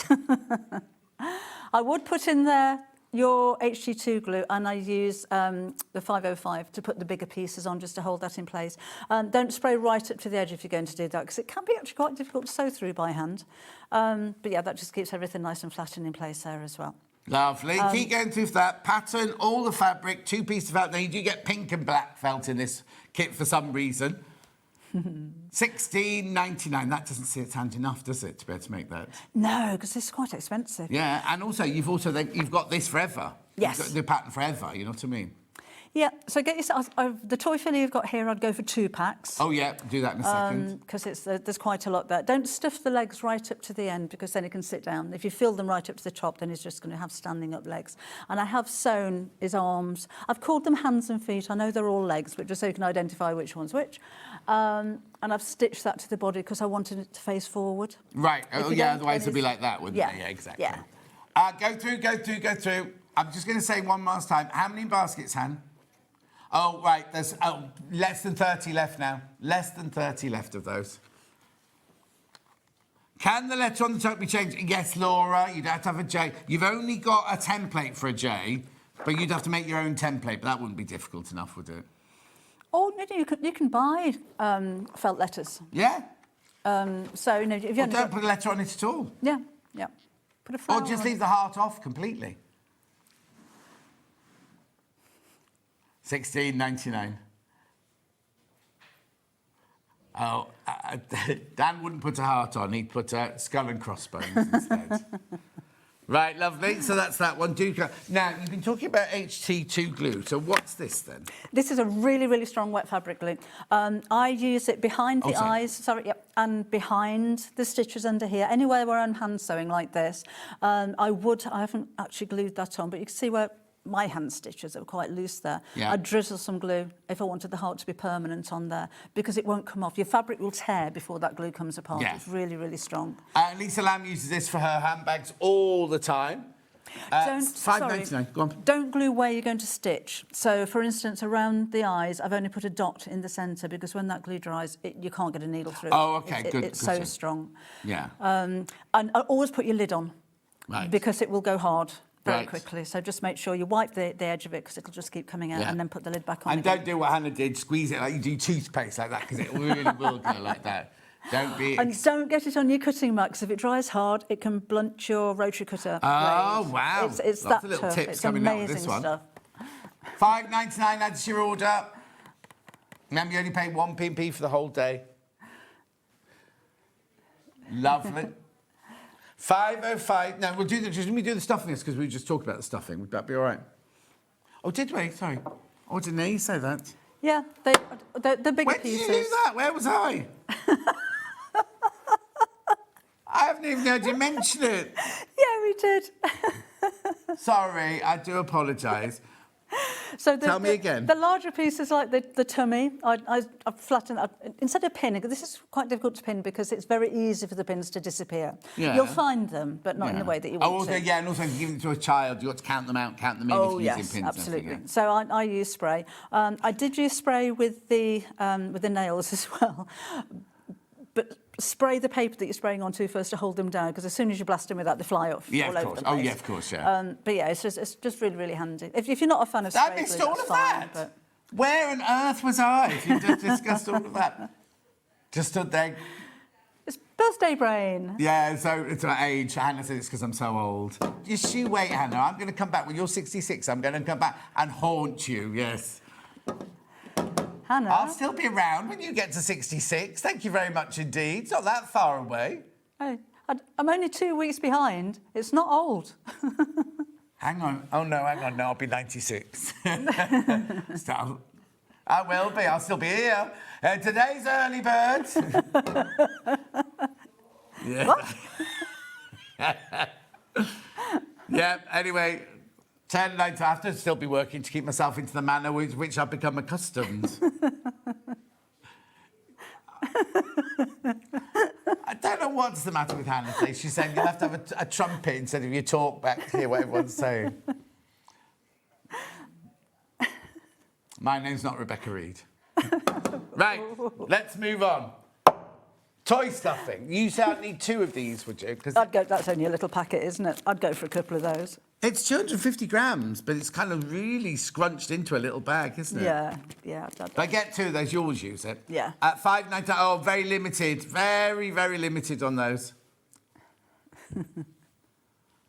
I would put in there your HT2 glue, and I use the 505 to put the bigger pieces on, just to hold that in place. Don't spray right up to the edge if you're going to do that, because it can be actually quite difficult to sew through by hand. But yeah, that just keeps everything nice and flat and in place there as well. Lovely. Keep going through for that. Pattern, all the fabric, 2 pieces of felt. Now, you do get pink and black felt in this kit for some reason. £16.99. That doesn't seem it's hand enough, does it, to be able to make that? No, because it's quite expensive. Yeah, and also you've got this forever. Yes. You've got the pattern forever, you know what I mean? Yeah, so get yourself the toy filly you've got here. I'd go for 2 packs. Oh yeah, do that in a second. Because there's quite a lot there. Don't stuff the legs right up to the end, because then it can sit down. If you fill them right up to the top, then he's just going to have standing up legs. And I have sewn his arms. I've called them hands and feet. I know they're all legs, but just so you can identify which one's which. And I've stitched that to the body because I wanted it to face forward. Right. Oh yeah, otherwise it'd be like that, wouldn't it? Yeah, exactly. Yeah. Go through. I'm just going to say one last time. How many baskets, Han? Oh, right, there's less than 30 left now. Less than 30 left of those. Can the letter on the top be changed? Yes, Laura, you'd have to have a J. You've only got a template for a J, but you'd have to make your own template, but that wouldn't be difficult enough, would it? Oh, no, you can buy felt letters. Yeah? So, you know, if you don't put a letter on it at all. Yeah. Put a flower Or just on leave the heart off completely. £16.99. Oh, Dan wouldn't put a heart on. He'd put a skull and crossbones instead. Right, lovely. So that's that one. Now, you've been talking about HT2 glue. So what's this then? This is a really, really strong wet fabric glue. I use it behind the eyes, and behind the stitches under here. Anywhere where I'm hand sewing like this, I haven't actually glued that on, but you can see where my hand stitches are quite loose there. Yeah. I'd drizzle some glue if I wanted the heart to be permanent on there, because it won't come off. Your fabric will tear before that glue comes apart. Yeah. It's really, really strong. Lisa Lamb uses this for her handbags all the time. £5.99. Go on. Don't glue where you're going to stitch. So, for instance, around the eyes, I've only put a dot in the centre, because when that glue dries, you can't get a needle through. Oh, OK, good. It's so strong. Yeah. And always put your lid on, because it will go hard very quickly. So just make sure you wipe the edge of it, because it'll just keep coming out, and then put the lid back on. And don't do what Hannah did, squeeze it like you do toothpaste like that, because it really will go like that. Don't be... And don't get it on your cutting mat, because if it dries hard, it can blunt your rotary cutter blade. Oh, wow. It's that little tough. tips It's coming out of amazing this one. stuff. £5.99, that's your order. Remember, you only pay 1p for the whole day. Lovely. 505. No, we'll do let me do the stuffing, because we just talked about the stuffing. Would that be all right? Oh, did we? Sorry. Oh, didn't hear you say that. Yeah, the bigger pieces. Where did you do that? Where was I? I haven't even heard you mention it. Yeah, we did. Sorry, I do apologise. So Tell me again. The larger pieces, like the tummy, I flatten that. Instead of pinning, this is quite difficult to pin, because it's very easy for the pins to disappear. Yeah. You'll find them, but not in the way that you want to. Yeah, and also if you give it to a child, you've got to count them out, count them in if you're using pins. Absolutely. So I use spray. I did use spray with the nails as well. But spray the paper that you're spraying onto first to hold them down, because as soon as you blast them with that, they fly off all over the place. Oh, yeah, of course, yeah. But yeah, it's just really, really handy. If you're not a fan of spray glue, missed all of that. But... Where on earth was I if you just discussed all of that? Just stood there. It's birthday brain. Yeah, so it's my age. Hannah said it's because I'm so old. Just you wait, Hannah. I'm going to come back. When you're 66, I'm going to come back and haunt you, yes. Hannah. I'll still be around when you get to 66. Thank you very much indeed. It's not that far away. Hey, I'm only 2 weeks behind. It's not old. Hang on. Oh, no, hang on. No, I'll be 96. Stop. I will be. I'll still be here. Today's early bird. Yeah. What? Yeah, anyway, 10 nights after, I'll still be working to keep myself into the manner with which I've become accustomed. I don't know what's the matter with Hannah today. She's saying you'll have to have a trumpet instead of your talk back to hear what everyone's saying. My name's not Rebecca Reed. Right, let's move on. Toy stuffing. You say I'd need 2 of these, would you? I'd go. That's only a little packet, isn't it? I'd go for a couple of those. It's 250 grams, but it's kind of really scrunched into a little bag, isn't it? Yeah, yeah. If I get 2 of those, you always use it. Yeah. At $5.99. Oh, very limited. Very, very limited on those.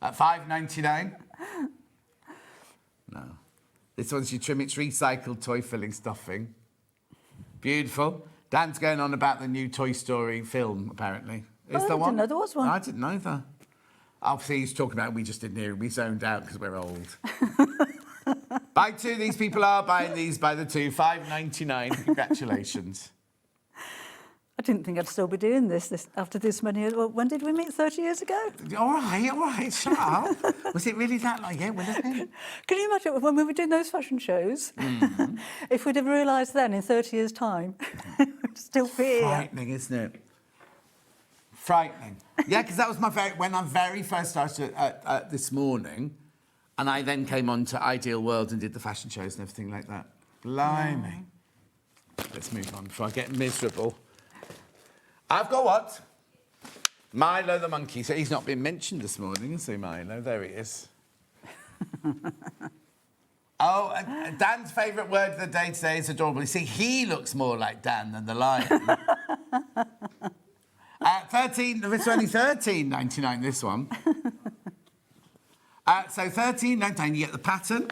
At $5.99. No. This one's your trim. It's recycled toy filling stuffing. Beautiful. Dan's going on about the new Toy Story film, apparently. Is there one? I didn't know there was one. I didn't either. Obviously, he's talking about it. We just didn't hear it. We zoned out because we're old. Buy 2. These people are buying these by the 2. $5.99. Congratulations. I didn't think I'd still be doing this after this many years. Well, when did we meet? 30 years ago? All right, shut up. Was it really that long? Yeah, will it be? Can you imagine when we were doing those fashion shows? Mm-hmm. If we'd have realised then in 30 years' time, we'd still be here. Frightening, isn't it? Frightening. Yeah, because that was when I very first started this morning, and I then came on to Ideal World and did the fashion shows and everything like that. Blimey. Let's move on before I get miserable. I've got what? Milo the monkey. So he's not been mentioned this morning, has he, Milo? There he is. Oh, Dan's favourite word of the day today is adorable. You see, he looks more like Dan than the lion. It's only $13.99, this one. So $13.99, you get the pattern,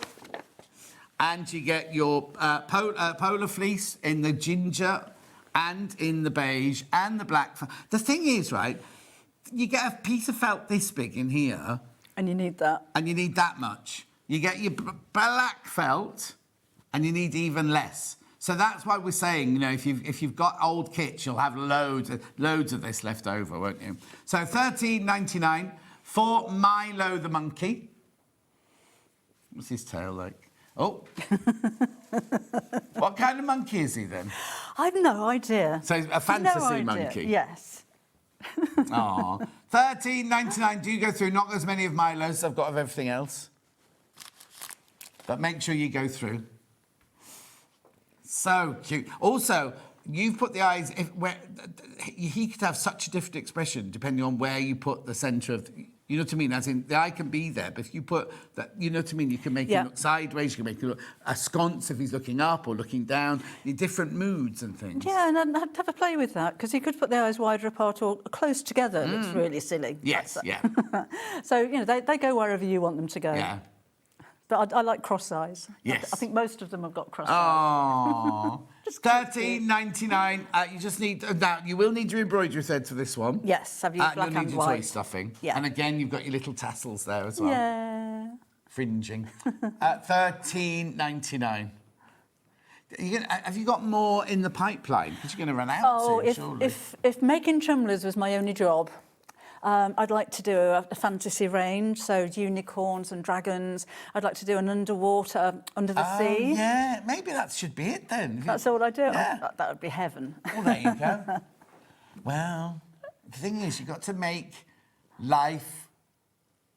and you get your polar fleece in the ginger, and in the beige, and the black. The thing is, right, you get a piece of felt this big in here. And you need that. And you need that much. You get your black felt, and you need even less. So that's why we're saying, you know, if you've got old kits, you'll have loads of this left over, won't you? So $13.99 for Milo the monkey. What's his tail like? Oh. What kind of monkey is he then? I've no idea. So a fantasy no idea. monkey? Yes. Aw. $13.99. Do you go through? Not as many of Milo's. I've got of everything else. But make sure you go through. So cute. Also, you've put the eyes... he could have such a different expression depending on where you put the centre of... You know what I mean? As in, the eye can be there, but if you put that, you know what I mean? You can make him look sideways, you can make him look askance if he's looking up or looking down, in different moods and things. Yeah, and I'd have a play with that, because you could put the eyes wider apart or close together. Looks really silly. Yes, yeah. So, you know, they go wherever you want them to go. Yeah. But I like cross eyes. Yes. I think most of them have got cross eyes. Oh. $13.99. You just need... Now, you will need your embroidery thread for this one. Yes, have you black you'll and need your white. Toy stuffing. Yeah. And again, you've got your little tassels there as well. Yeah. Fringing. $13.99. Have you got more in the pipeline? Because you're going to run out soon, surely. if making Chumleys was my only job, I'd like to do a fantasy range, so unicorns and dragons. I'd like to do an underwater, under the sea. Yeah, maybe that should be it then. That's all I do. Yeah. That would be heaven. Well, there you go. Well, the thing is, you've got to make life...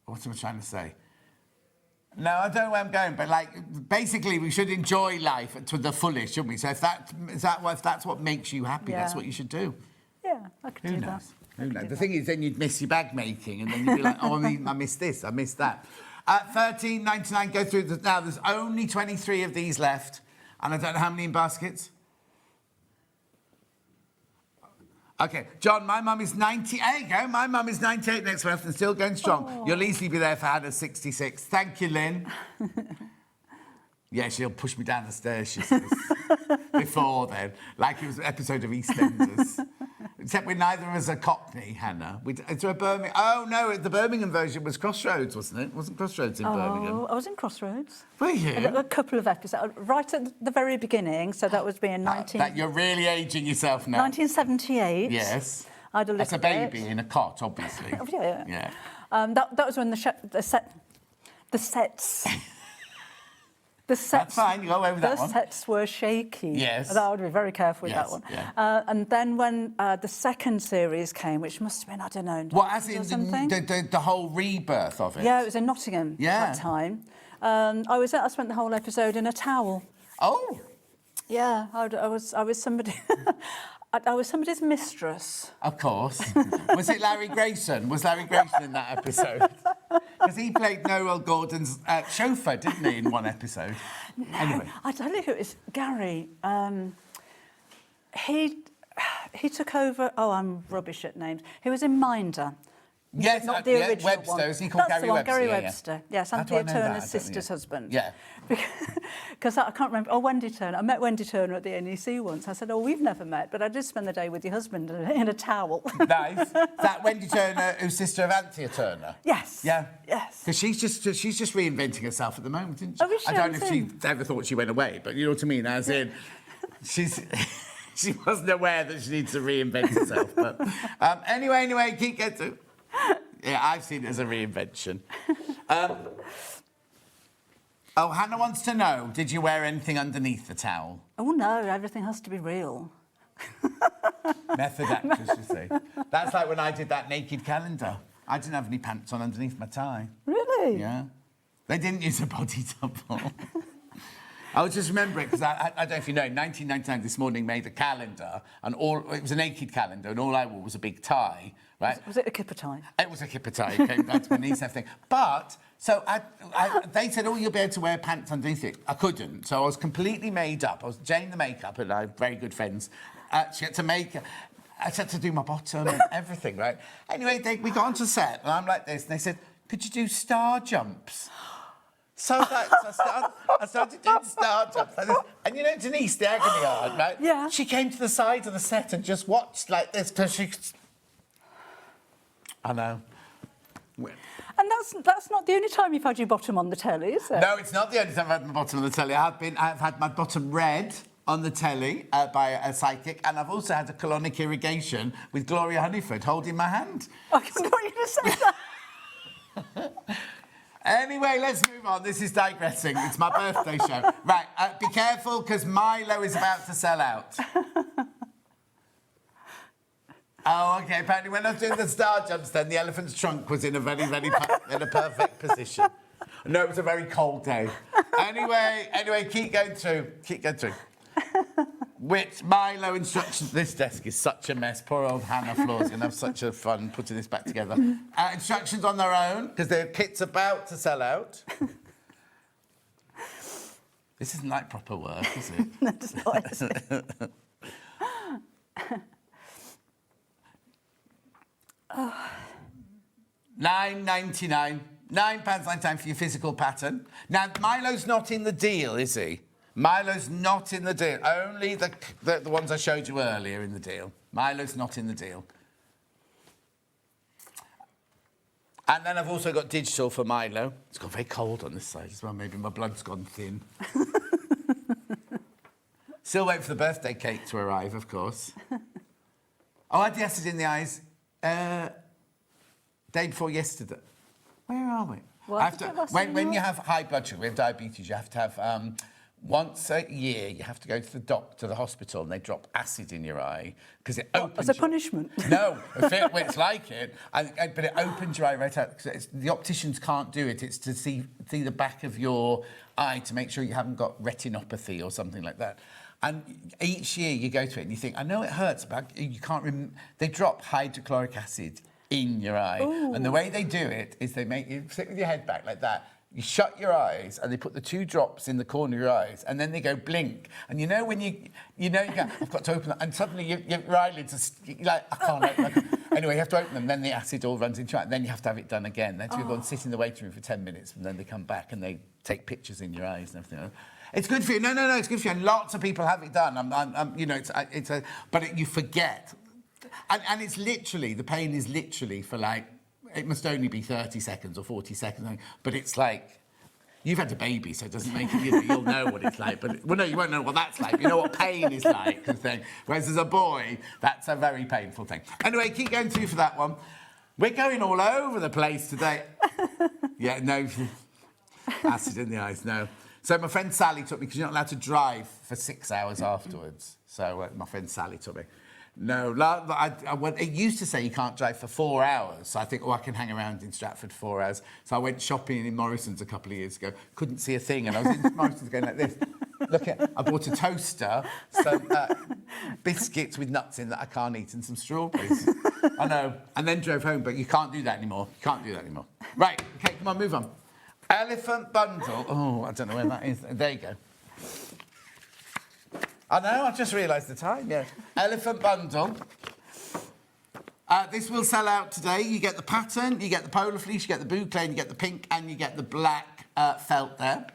What am I trying to say? No, I don't know where I'm going, but basically we should enjoy life to the fullest, shouldn't we? So if that's what makes you happy, that's what you should do. Yeah, I could do that. Who knows? The thing is, then you'd miss your bag making, and then you'd be like, oh, I missed this, I missed that. $13.99, go through now. There's only 23 of these left, and I don't know how many in baskets. Okay, John, my mum is 90. There you go. My mum is 98 next month and still going strong. Oh. You'll easily be there for Hannah's 66. Thank you, Lynn. Yeah, she'll push me down the stairs, she says. Before then, like it was an episode of EastEnders. Except we're neither of us a Cockney, Hannah. It's a Birmingham. Oh no, the Birmingham version was Crossroads, wasn't it? Wasn't Crossroads in Birmingham? I was in Crossroads. Were you? A couple of episodes, right at the very beginning. So that was being You're really aging yourself now. 1978. Yes. I had a That's a little baby bit. in a cot, obviously. Yeah. Yeah. That was when the sets. The sets. That's fine, you go away with that one. The sets were shaky. Yes. And I would be very careful with Yes, that one. yeah. And then when the second series came, which must have been, I don't know, What, as in or something. the whole rebirth of it? Yeah, it was in Nottingham Yeah. at that time. I spent the whole episode in a towel. Oh, Yeah, I was somebody. I was somebody's mistress. of course. Was it Larry Grayson? Was Larry Grayson in that episode? Because he played Noel Gordon's chauffeur, didn't he, in one episode? Anyway. I don't know who it was. Gary. He took over. Oh, I'm rubbish at names. He was in Minder. Yes, Not the original Webster. one. Is he called That's Gary the one, Webster? Gary Yeah, yeah. Webster. Yes, How do I Anthea know that? Turner's I don't- sister's husband. Yeah. Because I can't remember. Oh, Wendy Turner. I met Wendy Turner at the NEC once. I said, "Oh, we've never met, but I did spend the day with your husband in a towel." Nice. Is that Wendy Turner, who's sister of Anthea Turner? Yes. Yeah. Yes. Because she's just reinventing herself at the moment, isn't she? Oh, is she? I don't know if I she think. ever thought she went away, but you know what I mean. As in, she wasn't aware that she needs to reinvent herself. But anyway, keep getting. Yeah, I've seen it as a reinvention. Hannah wants to know: did you wear anything underneath the towel? Oh no, everything has to be real. Method actress, you see. That's like when I did that naked calendar. I didn't have any pants on underneath my tie. Really? Yeah. They didn't use a body double. I was just remembering, because I don't know if you know, in 1999, This Morning made a calendar, and it was a naked calendar, and all I wore was a big tie, right? Was it a kipper tie? It was a kipper tie, it came down to my knees and everything. But, so they said, oh, you'll be able to wear pants underneath it. I couldn't, so I was completely made up. I was Jane the makeup, and I have very good friends. She had to make... I had to do my bottom and everything, right? Anyway, we got onto set, and I'm like this, and they said, could you do star jumps? So I started doing star jumps like this. And you know Denise, the agony aunt, right? Yeah. She came to the side of the set and just watched like this because she... I know. And that's not the only time you've had your bottom on the telly, is it? No, it's not the only time I've had my bottom on the telly. I've had my bottom read on the telly by a psychic, and I've also had a colonic irrigation with Gloria Honeyford holding my hand. I couldn't want you to say that. Anyway, let's move on. This is digressing. It's my birthday show. Right, be careful, because Milo is about to sell out. Oh, OK. Apparently, when I was doing the star jumps, then the elephant's trunk was in a very, very in a perfect position. No, it was a very cold day. Anyway, keep going through. Which Milo instructions... This desk is such a mess. Poor old Hannah Floor's going to have such a fun putting this back together. Instructions on their own, because their kit's about to sell out. This isn't like proper work, is it? That's not, is it? £9.99. £9.99 for your physical pattern. Now, Milo's not in the deal, is he? Milo's not in the deal. Only the ones I showed you earlier in the deal. Milo's not in the deal. And then I've also got digital for Milo. It's got very cold on this side as well. Maybe my blood's gone thin. Still wait for the birthday cake to arrive, of course. Oh, I had the acid in the eyes day before yesterday. Where are we? When you have high blood sugar, we have diabetes, you have to have... once a year, you have to go to the doctor, to the hospital, and they drop acid in your eye because it opens. As a punishment? No, it's like it, but it opens your eye right out. The opticians can't do it. It's to see the back of your eye to make sure you haven't got retinopathy or something like that. And each year you go to it and you think, I know it hurts, but you can't. They drop hydrochloric acid in your eye, and the way they do it is they make you sit with your head back like that. You shut your eyes and they put the 2 drops in the corner of your eyes and then they go blink. And you know when you go, I've got to open it, and suddenly your eyelids are like, I can't open them. Anyway, you have to open them, then the acid all runs into your eye, and then you have to have it done again. Then you go and sit in the waiting room for 10 minutes, and then they come back and they take pictures in your eyes and everything. It's good for you. No, it's good for you. And lots of people have it done. But you forget. and it's literally, the pain is literally for like, it must only be 30 seconds or 40 seconds, but it's like, you've had a baby, so it doesn't make it, you'll know what it's like. But, well, no, you won't know what that's like. You know what pain is like, thing. Whereas as a boy, that's a very painful thing. Anyway, keep going through for that one. We're going all over the place today. Yeah, no. Acid in the eyes, no. So my friend Sally took me, because you're not allowed to drive for 6 hours afterwards. So my friend Sally took me. No, it used to say you can't drive for 4 hours. So I think, I can hang around in Stratford 4 hours. So I went shopping in Morrison's a couple of years ago. Couldn't see a thing. And I was in Morrison's going like this. Look at, I bought a toaster, some biscuits with nuts in that I can't eat, and some strawberries. I know. And then drove home, but you can't do that anymore. You can't do that anymore. Right, okay, come on, move on. Elephant bundle. Oh, I don't know where that is. There you go. I know, I've just realised the time, yeah. Elephant bundle. This will sell out today. You get the pattern, you get the polar fleece, you get the boucle, you get the pink, and you get the black felt there.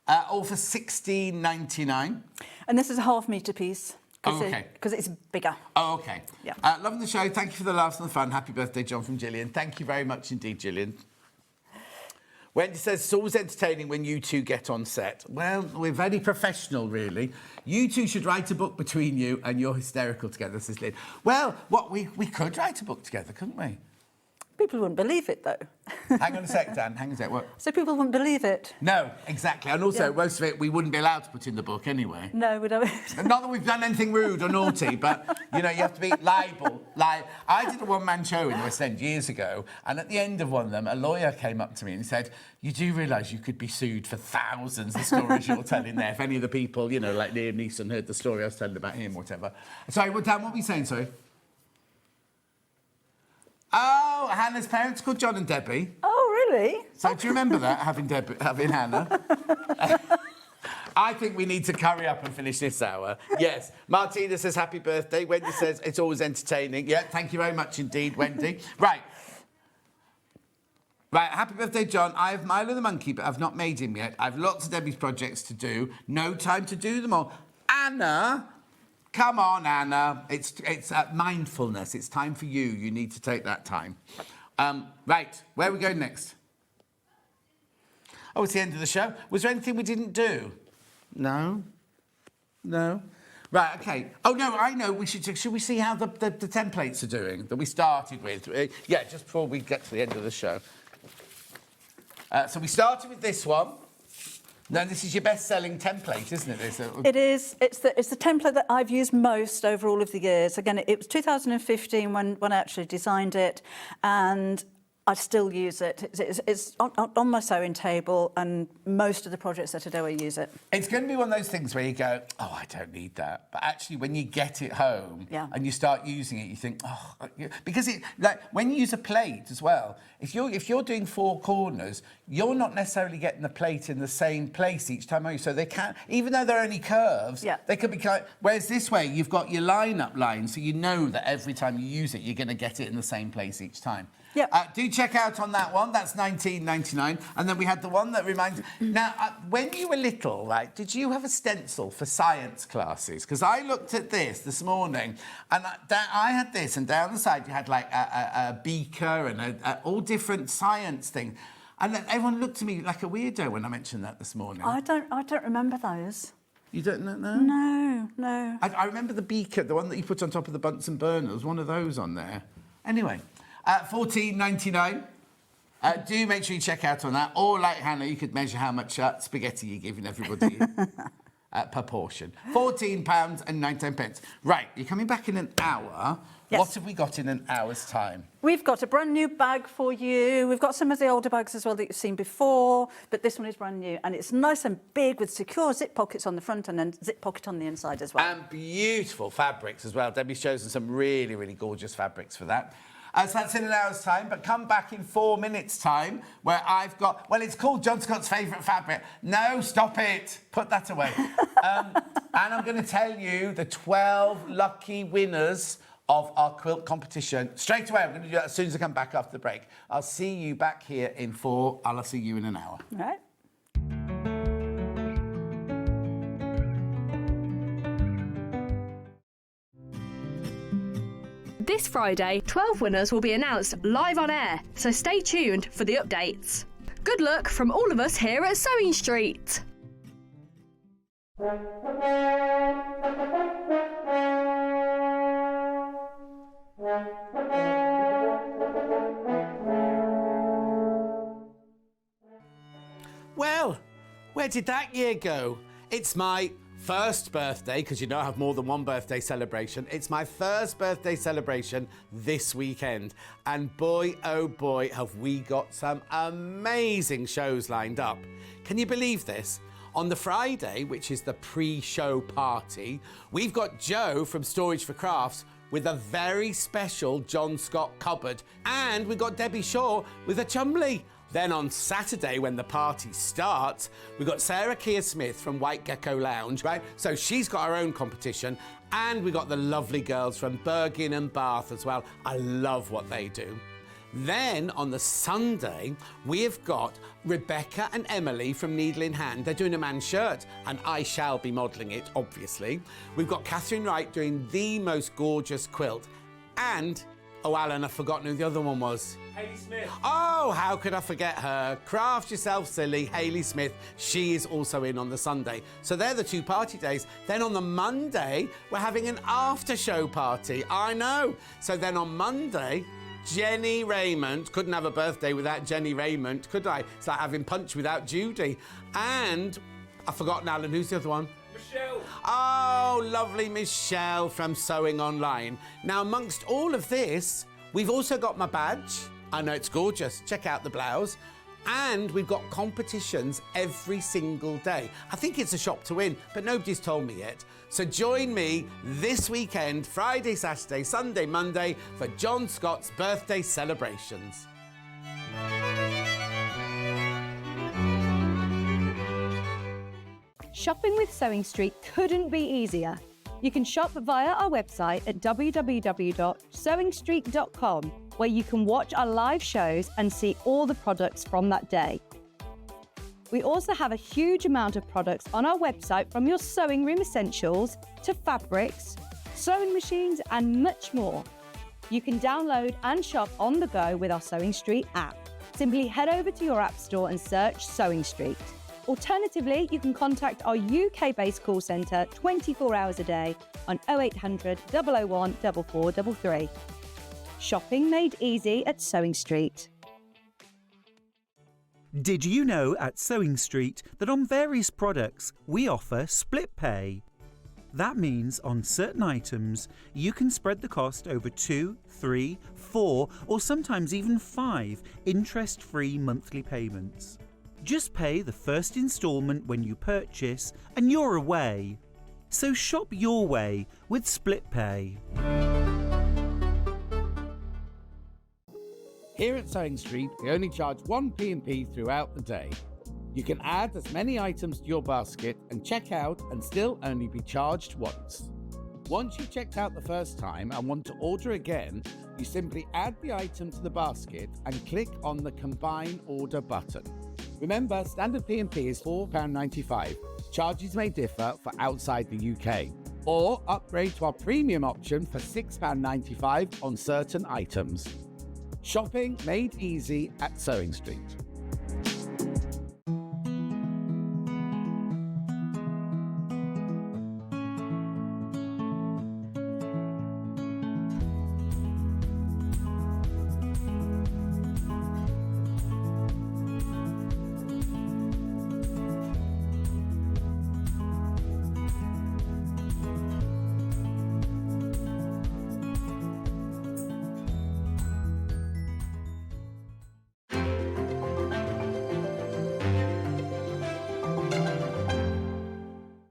All for $16.99. And this is a half-metre piece. Okay. Because it's bigger. Oh, okay. Yeah. Loving the show. Thank you for the laughs and the fun. Happy birthday, John, from Gillian. Thank you very much indeed, Gillian. Wendy says, it's always entertaining when you two get on set. Well, we're very professional, really. You two should write a book between you, and you're hysterical together, says Lynn. Well, we could write a book together, couldn't we? People wouldn't believe it, though. Hang on a sec, Dan. Hang on a sec. What? So people wouldn't believe it. No, exactly. And also, most of it we wouldn't be allowed to put in the book anyway. No, we don't. Not that we've done anything rude or naughty, but, you know, you have to be liable. I did a one-man show in the West End years ago, and at the end of one of them, a lawyer came up to me and said, you do realise you could be sued for thousands of stories you're telling there. If any of the people, you know, like Liam Neeson heard the story I was telling about him or whatever. Sorry, Dan, what were you saying, sorry? Oh, Hannah's parents called John and Debbie. Oh, really? So do you remember that, having Hannah? I think we need to hurry up and finish this hour. Yes. Martina says happy birthday. Wendy says it's always entertaining. Yeah, thank you very much indeed, Wendy. Right, happy birthday, John. I have Milo the monkey, but I've not made him yet. I've lots of Debbie's projects to do. No time to do them all. Anna... Come on, Anna. It's mindfulness. It's time for you. You need to take that time. Right, where are we going next? Oh, it's the end of the show. Was there anything we didn't do? No? Right, OK. Oh, no, I know. Should we see how the templates are doing that we started with? Yeah, just before we get to the end of the show. So we started with this one. No, this is your best-selling template, isn't it? It is. It's the template that I've used most over all of the years. Again, it was 2015 when I actually designed it, and I still use it. It's on my sewing table, and most of the projects that I do, I use it. It's going to be one of those things where you go, oh, I don't need that. But actually, when you get it home and you start using it, you think, oh, because it, like, when you use a plate as well, if you're doing 4 corners, you're not necessarily getting the plate in the same place each time. So they can't, even though they're only curves, they could be whereas this way, you've got your line-up line, so you know that every time you use it, you're going to get it in the same place each time. Yeah. Do check out on that one. That's $19.99. And then we had the one that reminds... Now, when you were little, like, did you have a stencil for science classes? Because I looked at this morning, and I had this, and down the side you had, like, a beaker and all different science things. And everyone looked at me like a weirdo when I mentioned that this morning. I don't remember those. You don't know? No. I remember the beaker, the one that you put on top of the Bunsen burner. There was one of those on there. Anyway... $14.99. Do make sure you check out on that. Or, like Hannah, you could measure how much spaghetti you're giving everybody per portion. £14.99. Right, you're coming back in an hour. Yes. What have we got in an hour's time? We've got a brand new bag for you. We've got some of the older bags as well that you've seen before, but this one is brand new. And it's nice and big with secure zip pockets on the front and then zip pocket on the inside as well. And beautiful fabrics as well. Debbie's chosen some really, really gorgeous fabrics for that. So that's in an hour's time, but come back in 4 minutes' time where I've got... Well, it's called John Scott's favourite fabric. No, stop it. Put that away. And I'm going to tell you the 12 lucky winners of our quilt competition straight away. I'm going to do that as soon as I come back after the break. I'll see you back here in 4. I'll see you in an hour. All right. This Friday, 12 winners will be announced live on air, so stay tuned for the updates. Good luck from all of us here at SewingStreet. Well, where did that year go? It's my first birthday, because you know I have more than one birthday celebration. It's my first birthday celebration this weekend. And boy, oh boy, have we got some amazing shows lined up. Can you believe this? On the Friday, which is the pre-show party, we've got Joe from Storage for Crafts with a very special John Scott cupboard. And we've got Debbie Shaw with a Chumley. Then on Saturday, when the party starts, we've got Sarah Keir-Smith from White Gecko Lounge, right? So she's got her own competition. And we've got the lovely girls from Bergin and Bath as well. I love what they do. Then on the Sunday, we've got Rebecca and Emily from Needle in Hand. They're doing a man's shirt, and I shall be modelling it, obviously. We've got Catherine Wright doing the most gorgeous quilt. And, oh, Alan, I've forgotten who the other one was. Hayley Smith. Oh, how could I forget her? Craft yourself silly, Hayley Smith. She is also in on the Sunday. So they're the two party days. Then on the Monday, we're having an after-show party. I know. So then on Monday, Jenny Raymond. Couldn't have a birthday without Jenny Raymond, could I? It's like having Punch without Judy. And I've forgotten, Alan, who's the other one? Michelle. Oh, lovely Michelle from Sewing Online. Now, amongst all of this, we've also got my badge. I know it's gorgeous. Check out the blouse. And we've got competitions every single day. I think it's a shop to win, but nobody's told me yet. So join me this weekend, Friday, Saturday, Sunday, Monday, for John Scott's birthday celebrations. Shopping with SewingStreet couldn't be easier. You can shop via our website at www.sewingstreet.com, where you can watch our live shows and see all the products from that day. We also have a huge amount of products on our website, from your sewing room essentials to fabrics, sewing machines and much more. You can download and shop on the go with our SewingStreet app. Simply head over to your app store and search SewingStreet. Alternatively, you can contact our UK-based call centre 24 hours a day on 0800 001 4433. Shopping made easy at SewingStreet. Did you know at SewingStreet that on various products we offer split pay? That means on certain items you can spread the cost over 2, 3, 4 or sometimes even 5 interest-free monthly payments. Just pay the first instalment when you purchase and you're away. So shop your way with split pay. Here at SewingStreet, we only charge one P&P throughout the day. You can add as many items to your basket and check out and still only be charged once. Once you've checked out the first time and want to order again, you simply add the item to the basket and click on the Combine Order button. Remember, standard P&P is £4.95. Charges may differ for outside the UK. Or upgrade to our premium option for £6.95 on certain items. Shopping made easy at SewingStreet.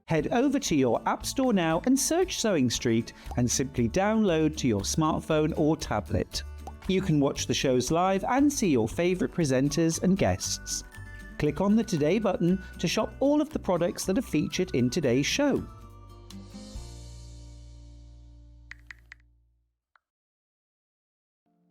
Head over to your App Store now and search SewingStreet and simply download to your smartphone or tablet. You can watch the shows live and see your favourite presenters and guests. Click on the Today button to shop all of the products that are featured in today's show.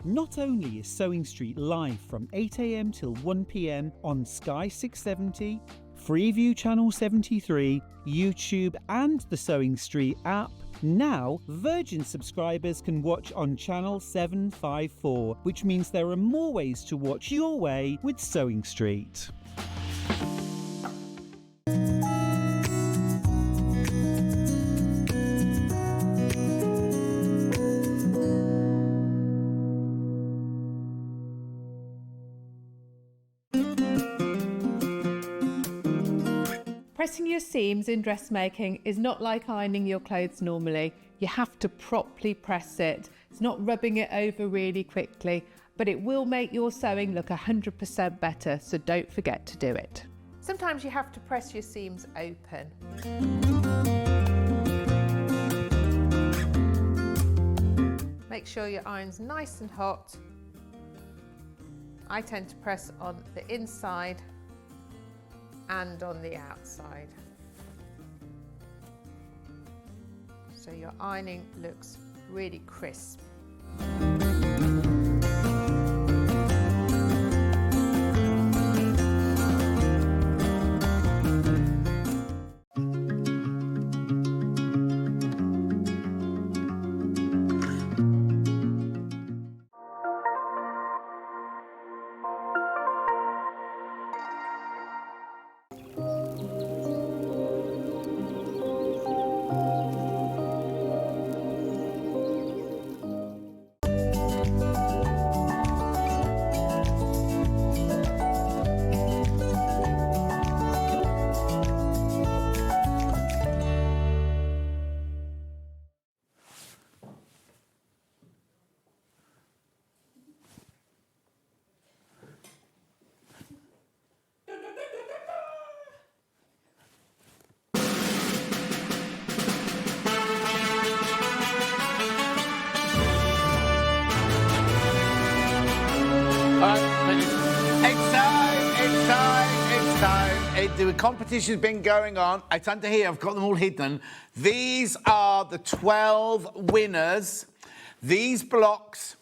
Not only is SewingStreet live from 8 AM till 1 PM on Sky 670, Freeview Channel 73, YouTube and the SewingStreet app. Now, Virgin subscribers can watch on channel 754, which means there are more ways to watch your way with SewingStreet. Pressing your seams in dressmaking is not like ironing your clothes normally. You have to properly press it. It's not rubbing it over really quickly, but it will make your sewing look 100% better, so don't forget to do it. Sometimes you have to press your seams open. Make sure your iron's nice and hot. I tend to press on the inside and on the outside, so your ironing looks really crisp. The competition's been going on. It's under here. I've got them all hidden. These are the 12 winners. These blocks...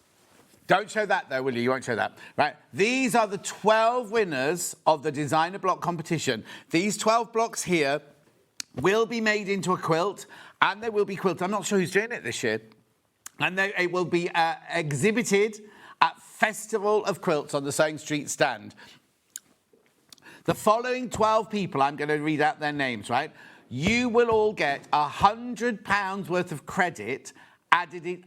Don't show that, though, will you? You won't show that. Right? These are the 12 winners of the designer block competition. These 12 blocks here will be made into a quilt, and they will be quilted. I'm not sure who's doing it this year. And it will be exhibited at Festival of Quilts on the SewingStreet stand. The following 12 people, I'm going to read out their names, right? You will all get £100 worth of credit added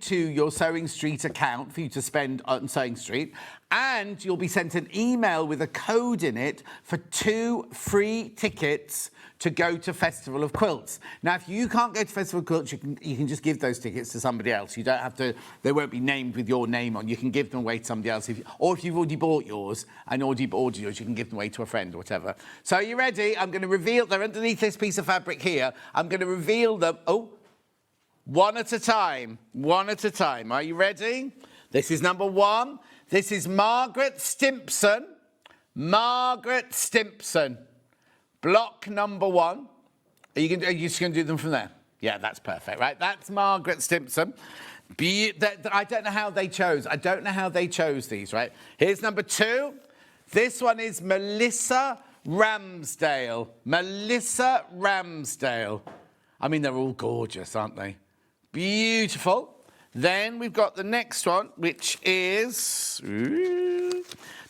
to your SewingStreet account for you to spend on SewingStreet, and you'll be sent an email with a code in it for 2 free tickets to go to Festival of Quilts. Now, if you can't go to Festival of Quilts, you can just give those tickets to somebody else. You don't have to, they won't be named with your name on. You can give them away to somebody else. Or if you've already bought yours and already ordered yours, you can give them away to a friend or whatever. So are you ready? I'm going to reveal, they're underneath this piece of fabric here. I'm going to reveal them, one at a time. One at a time. Are you ready? This is number 1. This is Margaret Stimpson. Margaret Stimpson. Block number 1. Are you just going to do them from there? Yeah, that's perfect, right? That's Margaret Stimpson. I don't know how they chose. I don't know how they chose these, right? Here's number 2. This one is Melissa Ramsdale. Melissa Ramsdale. I mean, they're all gorgeous, aren't they? Beautiful. Then we've got the next one, which is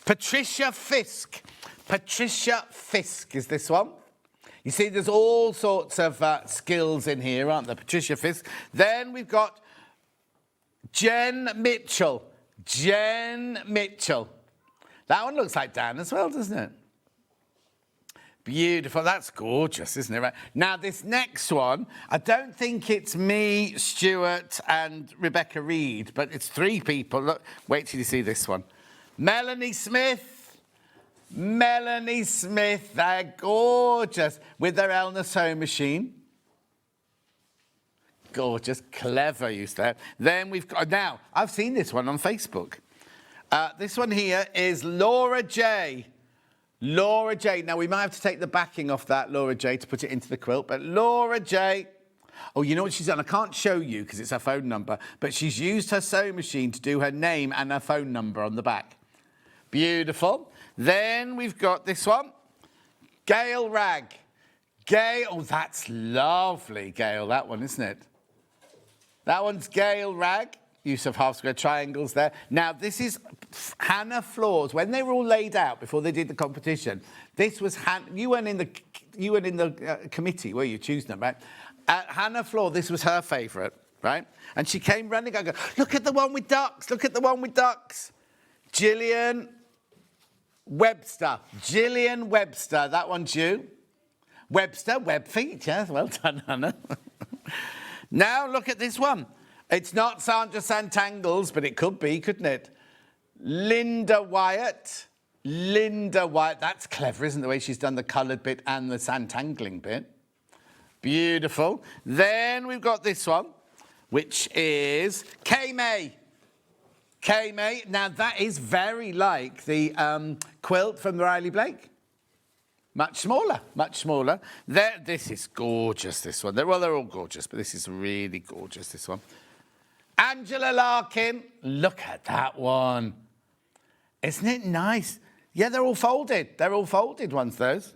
Patricia Fisk. Patricia Fisk is this one. You see, there's all sorts of skills in here, aren't there? Patricia Fisk. Then we've got Jen Mitchell. Jen Mitchell. That one looks like Dan as well, doesn't it? Beautiful. That's gorgeous, isn't it? Right. Now, this next one, I don't think it's me, Stuart, and Rebecca Reed, but it's 3 people. Look, wait till you see this one. Melanie Smith. Melanie Smith. They're gorgeous with their Elna sewing machine. Gorgeous. Clever use there. Then we've got... Now, I've seen this one on Facebook. This one here is Laura J. Laura J. Now, we might have to take the backing off that, Laura J, to put it into the quilt. But Laura J... Oh, you know what she's done? I can't show you because it's her phone number. But she's used her sewing machine to do her name and her phone number on the back. Beautiful. Then we've got this one. Gale rag. Gale, oh, that's lovely, Gale, that one, isn't it? That one's Gale rag. Use of half square triangles there. Now, this is Hannah Floors. When they were all laid out before they did the competition, this was you weren't in the committee, were you, choosing them, right? Hannah Floor, this was her favourite, right? And she came running. I go, look at the one with ducks. Look at the one with ducks. Gillian Webster. Gillian Webster. That one's you. Webster, web feet. Yes, well done, Hannah. Now look at this one. It's not Sandra Santangles, but it could be, couldn't it? Linda Wyatt. Linda Wyatt. That's clever, isn't it, the way she's done the coloured bit and the Santangling bit? Beautiful. Then we've got this one, which is Kay May. Kay May. Now, that is very like the quilt from the Riley Blake. Much smaller, much smaller. This is gorgeous, this one. Well, they're all gorgeous, but this is really gorgeous, this one. Angela Larkin, look at that one. Isn't it nice? Yeah, they're all folded. They're all folded ones, those.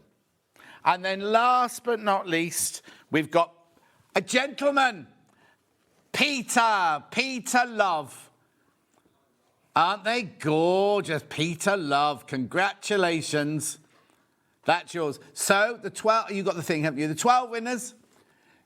And then last but not least, we've got a gentleman. Peter Love. Aren't they gorgeous? Peter Love, congratulations. That's yours. So, you got the thing, haven't you? The 12 winners.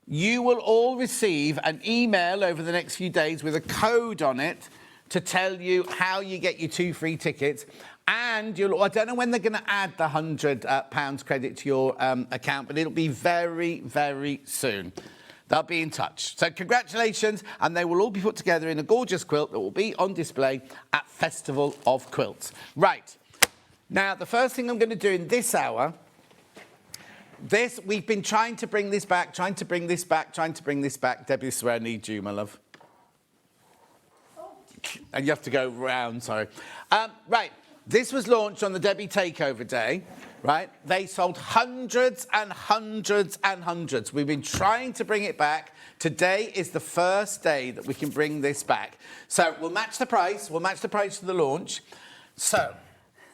You will all receive an email over the next few days with a code on it to tell you how you get your 2 free tickets. And I don't know when they're going to add the £100 credit to your account, but it'll be very, very soon. They'll be in touch. So congratulations, and they will all be put together in a gorgeous quilt that will be on display at Festival of Quilts. Right. Now, the first thing I'm going to do in this hour... we've been trying to bring this back. Debbie, this is where I need you, my love. And you have to go round, sorry. Right, this was launched on the Debbie Takeover Day, right? They sold hundreds and hundreds and hundreds. We've been trying to bring it back. Today is the first day that we can bring this back. So we'll match the price. We'll match the price to the launch. So...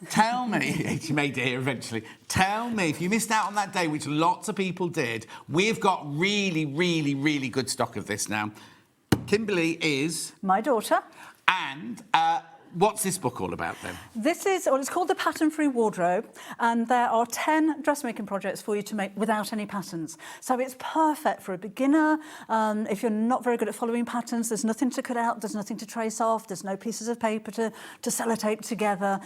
tell me, you made it here eventually, tell me, if you missed out on that day, which lots of people did, we've got really, really, really good stock of this now. Kimberly is... my daughter. And what's this book all about then? This is, well, it's called The Pattern-Free Wardrobe, and there are 10 dressmaking projects for you to make without any patterns. So it's perfect for a beginner. If you're not very good at following patterns, there's nothing to cut out, there's nothing to trace off, there's no pieces of paper to sellotape together.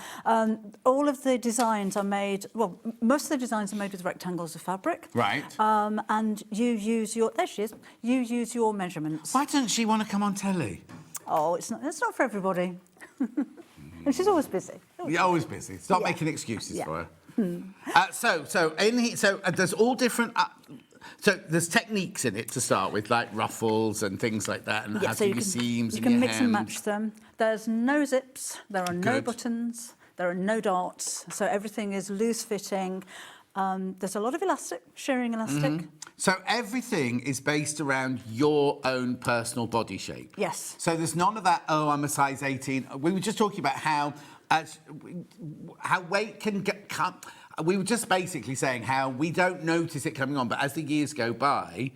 All of the designs are made, well, most of the designs are made with rectangles of fabric. Right. And you use your, there she is, you use your measurements. Why doesn't she want to come on telly? Oh, it's not for everybody. And she's always busy. You're always busy. Stop making excuses for her. So there's all different... so there's techniques in it to start with, like ruffles and things like that, and how to do your seams and your You can mix and hems. match them. There's no zips. There are no buttons. There are no darts. So everything is loose-fitting. There's a lot of elastic, shearing elastic. So everything is based around your own personal body shape. Yes. So there's none of that, oh, I'm a size 18. We were just talking about how weight can come. We were just basically saying how we don't notice it coming on, but as the years go by,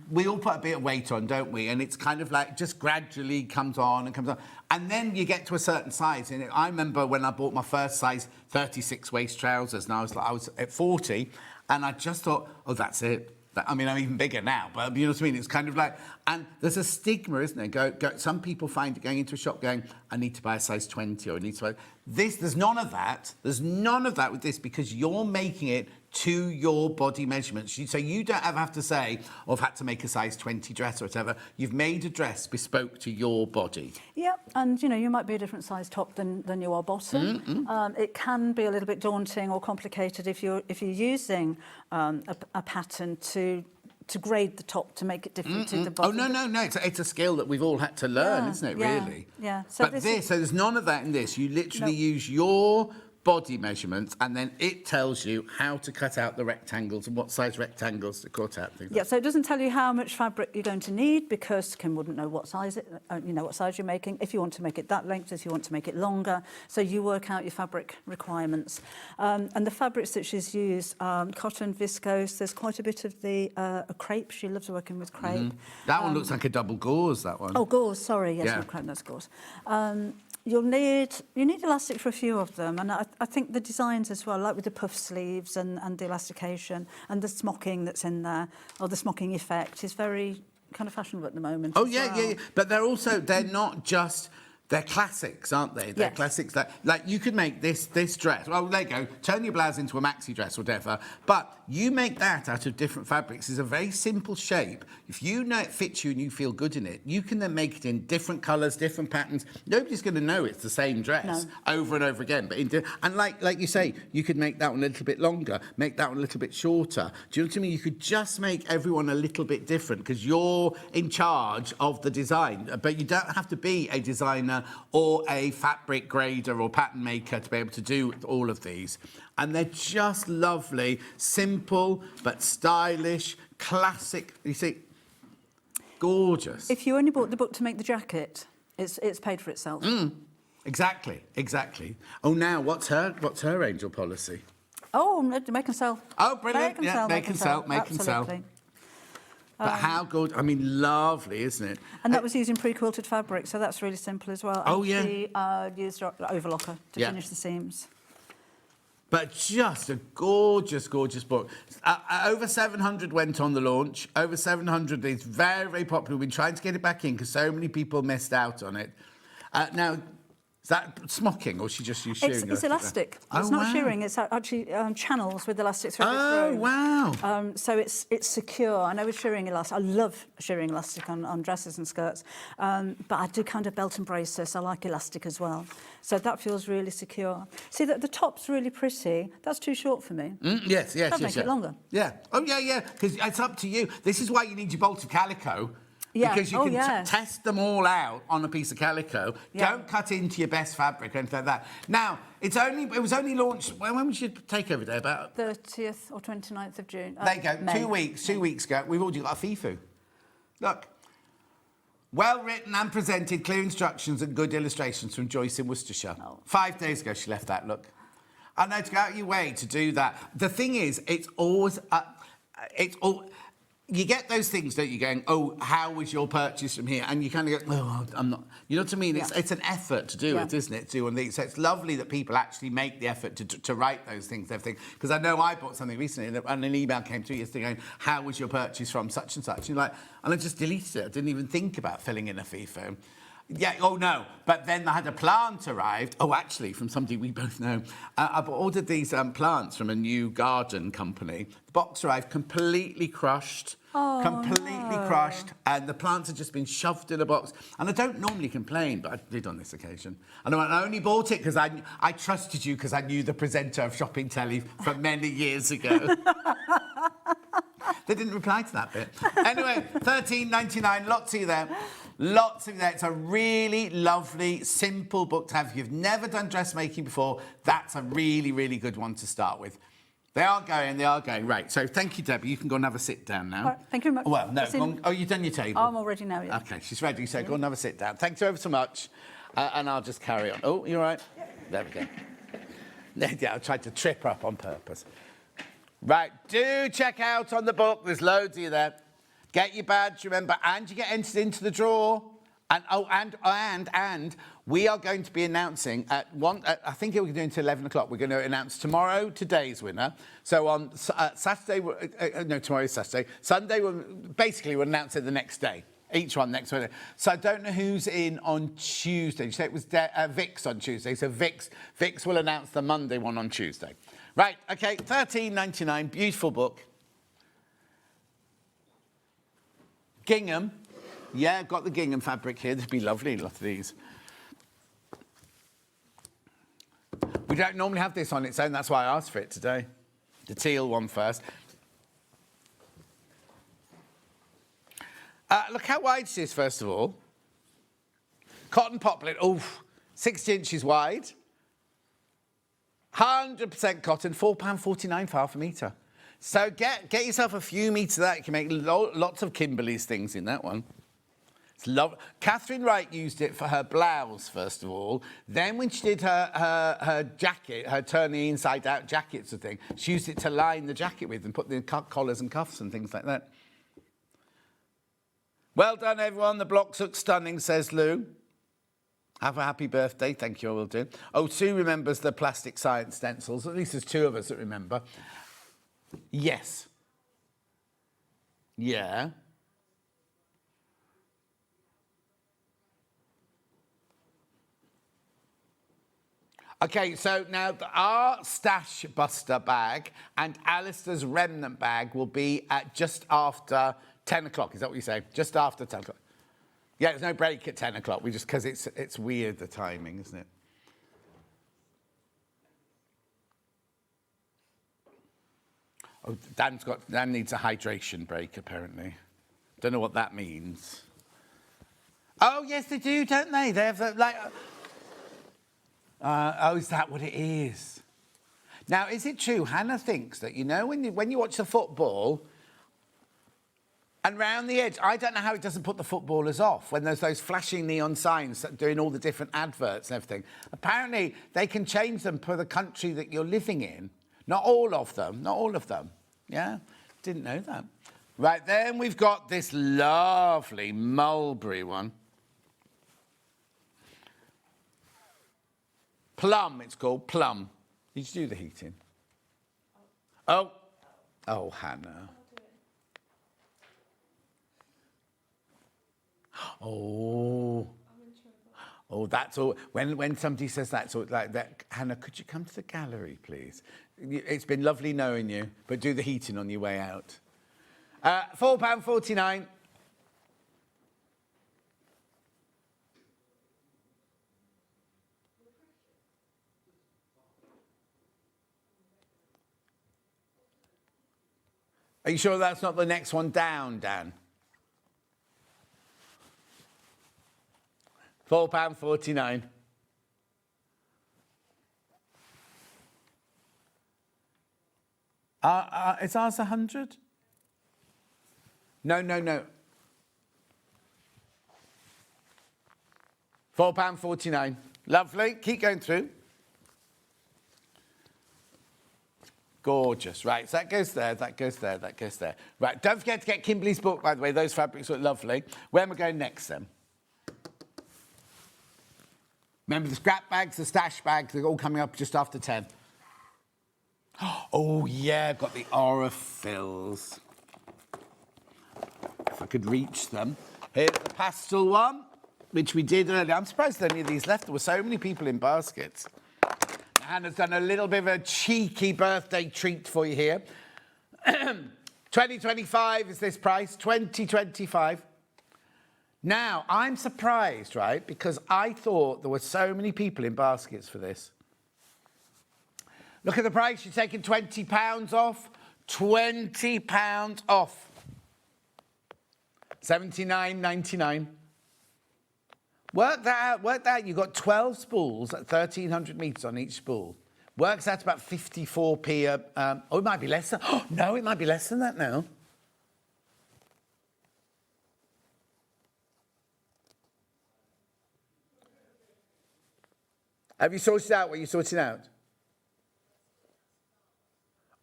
we all put a bit of weight on, don't we? And it's kind of like just gradually comes on and comes on. And then you get to a certain size. And I remember when I bought my first size 36 waist trousers, and I was at 40, and I just thought, oh, that's it. I mean, I'm even bigger now, but you know what I mean? It's kind of like, and there's a stigma, isn't there? Some people find going into a shop going, I need to buy a size 20 or I need to buy this. There's none of that. There's none of that with this because you're making it to your body measurements. So you don't ever have to say, oh, I've had to make a size 20 dress or whatever. You've made a dress bespoke to your body. Yeah, and you might be a different size top than you are bottom. It can be a little bit daunting or complicated if you're using a pattern to grade the top to make it different to the bottom. Oh, no. It's a skill that we've all had to learn, isn't it, really? Yeah. So but so there's none of that in this. You literally use your body measurements, and then it tells you how to cut out the rectangles and what size rectangles to cut out. Things Yeah, so it doesn't tell you how much fabric you're going to need because Kim wouldn't know what size what size you're making. If you want to make it that length, if you want to make it longer, so you work out your fabric requirements. And the fabrics that she's used, cotton, viscose. There's quite a bit of the crepe. She loves working with crepe. That one looks like a double gauze. That one. Oh, gauze. Sorry, yes, Yeah. not crepe. That's gauze. You need elastic for a few of them, and I think the designs as well, like with the puff sleeves and the elastication and the smocking that's in there, or the smocking effect, is very kind of fashionable at the moment. Oh as yeah, well. yeah. But they're not just. They're classics, aren't they? They're Yes. classics that, like, you could make this dress. Well, there you go. Turn your blouse into a maxi dress or whatever. But you make that out of different fabrics. It's a very simple shape. If you know it fits you and you feel good in it, you can then make it in different colours, different patterns. Nobody's going to know it's the same dress over and over again. But and like you say, you could make that one a little bit longer, make that one a little bit shorter. Do you know what I mean? You could just make everyone a little bit different because you're in charge of the design. But you don't have to be a designer or a fabric grader or pattern maker to be able to do all of these. And they're just lovely, simple but stylish, classic. You see, gorgeous. If you only bought the book to make the jacket, it's paid for itself. Exactly. Oh, now what's her angel policy? Oh, make and sell. Oh, brilliant! Make and sell, make and sell. Absolutely. But how good? I mean, lovely, isn't it? And that was using pre-quilted fabric, so that's really simple as well. Oh, and yeah. She used her overlocker to finish the seams. But just a gorgeous, gorgeous book. Over 700 went on the launch. Over 700 is very, very popular. We've been trying to get it back in because so many people missed out on it. Now, is that smocking or she just used shearing? It's elastic. It's not shearing. It's actually channels with elastic threaded through. Wow. So it's secure. I know with shearing elastic, I love shearing elastic on dresses and skirts, but I do kind of belt and braces. I like elastic as well. So that feels really secure. See, the top's really pretty. That's too short for me. Yes. I'll make it longer. Yeah. Oh, yeah. Because it's up to you. This is why you need your bolted calico. Yeah. Because you can yes. test them all out on a piece of calico. Yeah. Don't cut into your best fabric or anything like that. Now, it was only launched. When was your takeover day? About 30th or 29th of June. There you go. May. 2 weeks ago. We've already got a FIFU. Look. Well written and presented, clear instructions and good illustrations from Joyce in Worcestershire. 5 days ago she left that. Look. I know, to go out of your way to do that. The thing is, it's always... You get those things, don't you, going, oh, how was your purchase from here? And you kind of go, oh, I'm not... You know what I mean? Yeah. It's an effort to do it, isn't it? To do one of these. So it's lovely that people actually make the effort to write those things, everything. Because I know I bought something recently and an email came through yesterday going, how was your purchase from such and such? And you're like, and I just deleted it. I didn't even think about filling in a FIFO. Yeah, oh no, but then I had a plant arrived. Oh, actually, from somebody we both know. I ordered these plants from a new garden company. The box arrived completely crushed. Crushed, and the plants had just been shoved in a box. And I don't normally complain, but I did on this occasion. And I only bought it because I trusted you because I knew the presenter of Shopping Telly from many years ago. They didn't reply to that bit. Anyway, $13.99, lots of you there. Lots of you there. It's a really lovely, simple book to have. If you've never done dressmaking before, that's a really, really good one to start with. They are going. Right, so thank you, Debbie. You can go and have a sit down now. All right, thank you very much. Well, no, go on. Oh, you've done your table? I'm all ready now, yeah. OK, she's ready, so go and have a sit down. Thanks ever so much. And I'll just carry on. Oh, you all right? Yeah. There we go. Yeah, I tried to trip her up on purpose. Right, do check out on the book. There's loads of you there. Get your badge, remember, and you get entered into the draw. And we are going to be announcing at I think we're doing to 11 o'clock. We're going to announce tomorrow today's winner. So on Saturday, no, tomorrow is Saturday. Sunday, we'll announce it the next day. Each one next Wednesday. So I don't know who's in on Tuesday. You say it was Vix on Tuesday. So Vix will announce the Monday one on Tuesday. Right, OK, $13.99, beautiful book. Gingham. Yeah, I've got the gingham fabric here. There'd be lovely, a lot of these. We don't normally have this on its own. That's why I asked for it today. The teal one first. Look how wide she is, first of all. Cotton poplin. Oh, 60 inches wide. 100% cotton, £4.49 for half a metre. So get yourself a few metres of that. You can make lots of Kimberley's things in that one. It's lovely. Catherine Wright used it for her blouse, first of all. Then when she did her jacket, her turn the inside out jacket sort of thing, she used it to line the jacket with and put the collars and cuffs and things like that. Well done, everyone. The blocks look stunning, says Lou. Have a happy birthday. Thank you, I will do. Oh, Sue remembers the plastic science stencils. At least there's two of us that remember. Yes. Yeah. Okay, so now our Stash Buster bag and Alistair's Remnant bag will be at just after 10 o'clock. Is that what you say? Just after 10 o'clock. Yeah, there's no break at 10 o'clock. We just, because it's weird, the timing, isn't it? Oh, Dan needs a hydration break, apparently. Don't know what that means. Oh, yes, they do, don't they? They have, like... oh, is that what it is? Now, is it true? Hannah thinks that, you know, when you watch the football... And round the edge, I don't know how it doesn't put the footballers off when there's those flashing neon signs doing all the different adverts and everything. Apparently, they can change them per the country that you're living in. Not all of them, not all of them. Yeah, didn't know that. Right, then we've got this lovely mulberry one. Plum, it's called, Plum. Did you do the heating? Oh, Hannah. Oh, that's all. When somebody says that, so like that, Hannah, could you come to the gallery, please? It's been lovely knowing you, but do the heating on your way out. £4.49. Are you sure that's not the next one down, Dan? £4.49. Is ours 100? No. £4.49. Lovely. Keep going through. Gorgeous. Right, so that goes there, that goes there, that goes there. Right, don't forget to get Kimberley's book, by the way. Those fabrics look lovely. Where am I going next, then? Remember the scrap bags, the stash bags, they're all coming up just after 10. Oh, yeah, I've got the Aurifils. If I could reach them. Here's the pastel one, which we did earlier. I'm surprised there are any of these left. There were so many people in baskets. Hannah's done a little bit of a cheeky birthday treat for you here. 2025 is this price, 2025. Now, I'm surprised, right, because I thought there were so many people in baskets for this. Look at the price. You're taking £20 off. £20 off. $79.99. Work that out. You've got 12 spools at 1,300 metres on each spool. Works out about 54p. Oh, it might be less than... Oh, no, it might be less than that now. Have you sorted out what you're sorting out?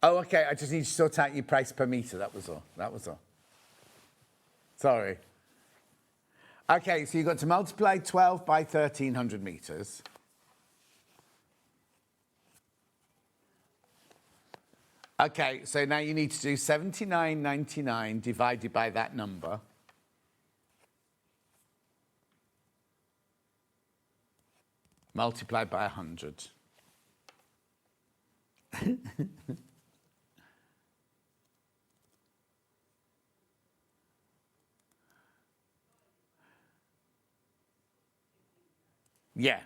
Oh, OK, I just need to sort out your price per metre. That was all. That was all. Sorry. OK, so you've got to multiply 12 by 1,300 metres. OK, so now you need to do 79.99 divided by that number. Multiplied by 100. Yeah.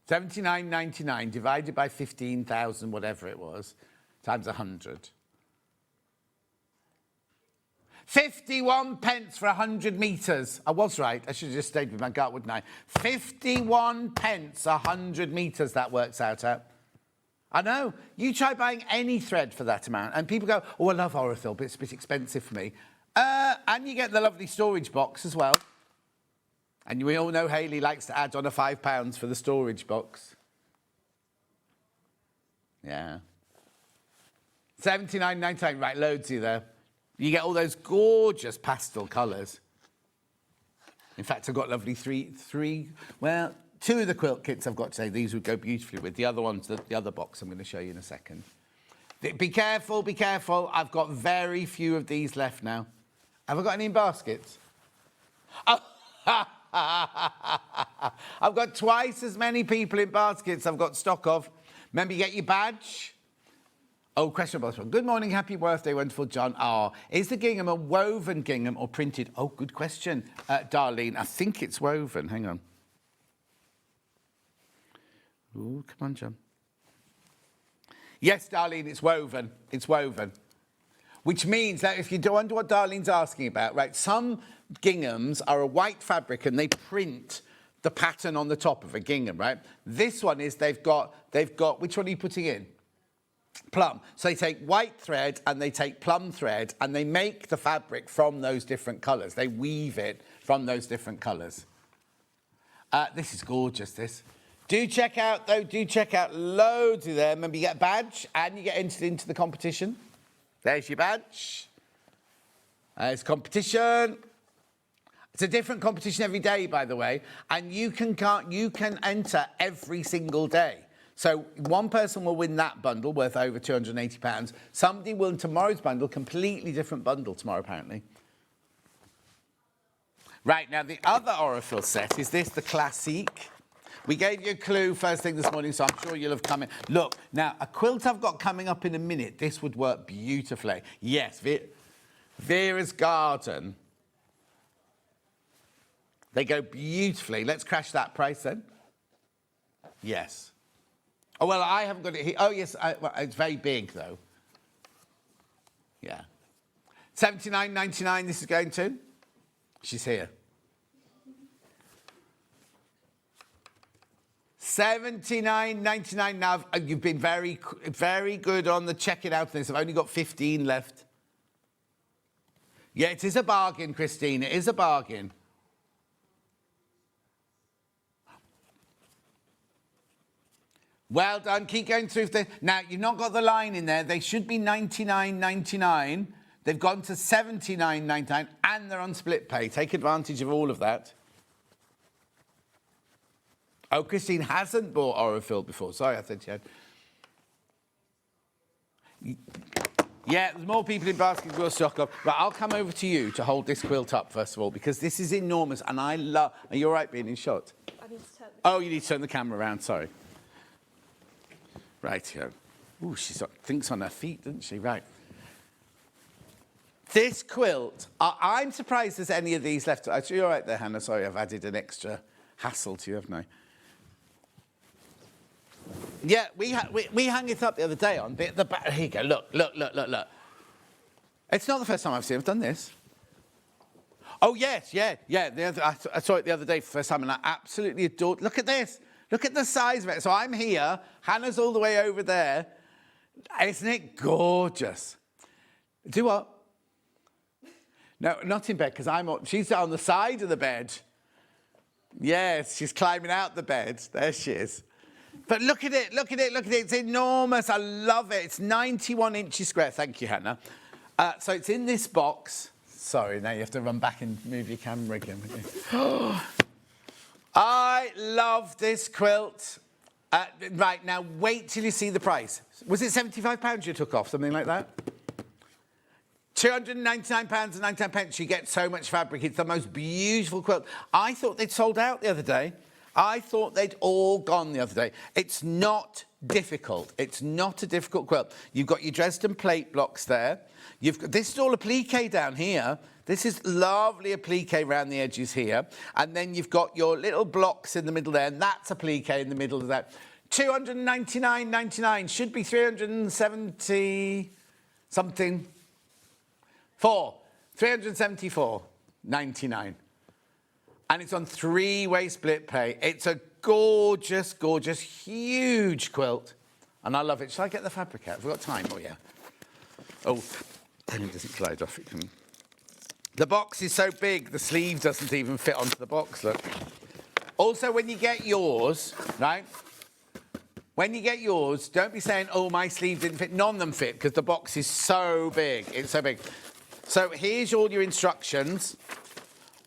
79.99 divided by 15,000, whatever it was, times 100. 51 pence for 100 metres. I was right. I should have just stayed with my gut, wouldn't I? 51 pence, 100 metres that works out at. I know. You try buying any thread for that amount, and people go, oh, I love Orifil, but it's a bit expensive for me. And you get the lovely storage box as well. And we all know Hayley likes to add on a £5 for the storage box. Yeah. $79.99, right, loads of you there. You get all those gorgeous pastel colours. In fact, I've got lovely two of the quilt kits I've got to say these would go beautifully with. The other ones, the other box I'm going to show you in a second. Be careful, be careful. I've got very few of these left now. Have I got any in baskets? Oh, I've got twice as many people in baskets I've got stock of. Remember, you get your badge. Oh, question about this one. Good morning, happy birthday, wonderful John. Is the gingham a woven gingham or printed? Oh, good question, Darlene. I think it's woven. Hang on. Ooh, come on, John. Yes, Darlene, it's woven. It's woven. Which means that if you wonder what Darlene's asking about, right, some ginghams are a white fabric and they print the pattern on the top of a gingham, right? This one is they've got, which one are you putting in? Plum. So they take white thread and they take plum thread and they make the fabric from those different colours. They weave it from those different colours. This is gorgeous, this. Do check out loads of them. Remember, you get a badge and you get entered into the competition. There's your badge. There's competition. It's a different competition every day, by the way, and you can enter every single day. So one person will win that bundle worth over £280. Somebody will in tomorrow's bundle, completely different bundle tomorrow, apparently. Right, now the other Orifil set is this, the Classique. We gave you a clue first thing this morning, so I'm sure you'll have come in. Look, now, a quilt I've got coming up in a minute, this would work beautifully. Yes, Vera's Garden. They go beautifully. Let's crash that price then. Yes. Oh, well, I haven't got it here. Oh, yes, well, it's very big, though. Yeah. $79.99 this is going to. She's here. $79.99 now. You've been very, very good on the check it out things. I've only got 15 left. Yeah, it is a bargain, Christine. It is a bargain. Well done. Keep going through. Now, you've not got the line in there. They should be $99.99. They've gone to $79.99, and they're on split pay. Take advantage of all of that. Oh, Christine hasn't bought Orifil before. Sorry, I said she had. Yeah, there's more people in baskets we'll stock up. Right, I'll come over to you to hold this quilt up, first of all, because this is enormous, and I love... Are you all right being in shot? I need to turn Oh, you need to turn the camera around, sorry. Right, here. Ooh, she's got things on her feet, doesn't she? Right. This quilt, I'm surprised there's any of these left. You're all right there, Hannah. Sorry, I've added an extra hassle to you, haven't I? Yeah, we hung it up the other day on the back. Here you go. Look. It's not the first time I've seen it. I've done this. Oh, yes, yeah. I saw it the other day for the first time, and I absolutely adored. Look at this. Look at the size of it. So I'm here. Hannah's all the way over there. Isn't it gorgeous? Do what? No, not in bed, because she's on the side of the bed. Yes, she's climbing out the bed. There she is. But look at it. It's enormous. I love it. It's 91 inches square. Thank you, Hannah. So it's in this box. Sorry, now you have to run back and move your camera again. I love this quilt. Right, now wait till you see the price. Was it £75 you took off, something like that? £299.99. You get so much fabric. It's the most beautiful quilt. I thought they'd sold out the other day. I thought they'd all gone the other day. It's not difficult. It's not a difficult quilt. You've got your Dresden plate blocks there. This is all applique down here. This is lovely applique around the edges here. And then you've got your little blocks in the middle there, and that's applique in the middle of that. $299.99 should be 370 something. 374.99. And it's on 3-way split pay. It's a gorgeous, gorgeous, huge quilt. And I love it. Shall I get the fabric out? Have we got time? Oh, yeah. Oh, then it doesn't slide off. It can... The box is so big, the sleeve doesn't even fit onto the box, look. Also, when you get yours, right? When you get yours, don't be saying, oh, my sleeve didn't fit. None of them fit, because the box is so big. It's so big. So here's all your instructions.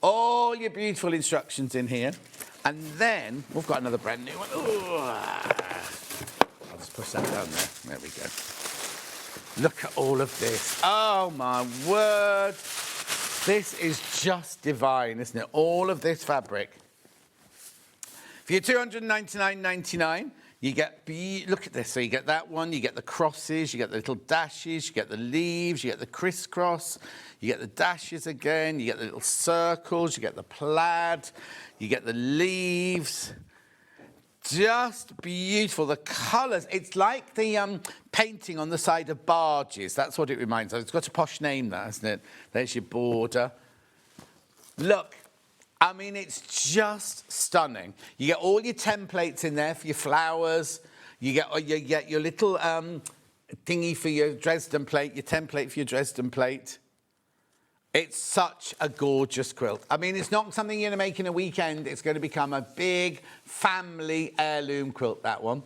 All your beautiful instructions in here. And then, we've got another brand new one. Ooh. I'll just push that down there. There we go. Look at all of this. Oh, my word. This is just divine, isn't it? All of this fabric. For your $299.99, you get, look at this. So you get that one, you get the crosses, you get the little dashes, you get the leaves, you get the crisscross, you get the dashes again, you get the little circles, you get the plaid, you get the leaves. Just beautiful. The colours, it's like the painting on the side of barges. That's what it reminds us. It's got a posh name, that, hasn't it? There's your border. Look, I mean, it's just stunning. You get all your templates in there for your flowers. You get your little thingy for your Dresden plate, your template for your Dresden plate. It's such a gorgeous quilt. I mean, it's not something you're going to make in a weekend. It's going to become a big family heirloom quilt, that one.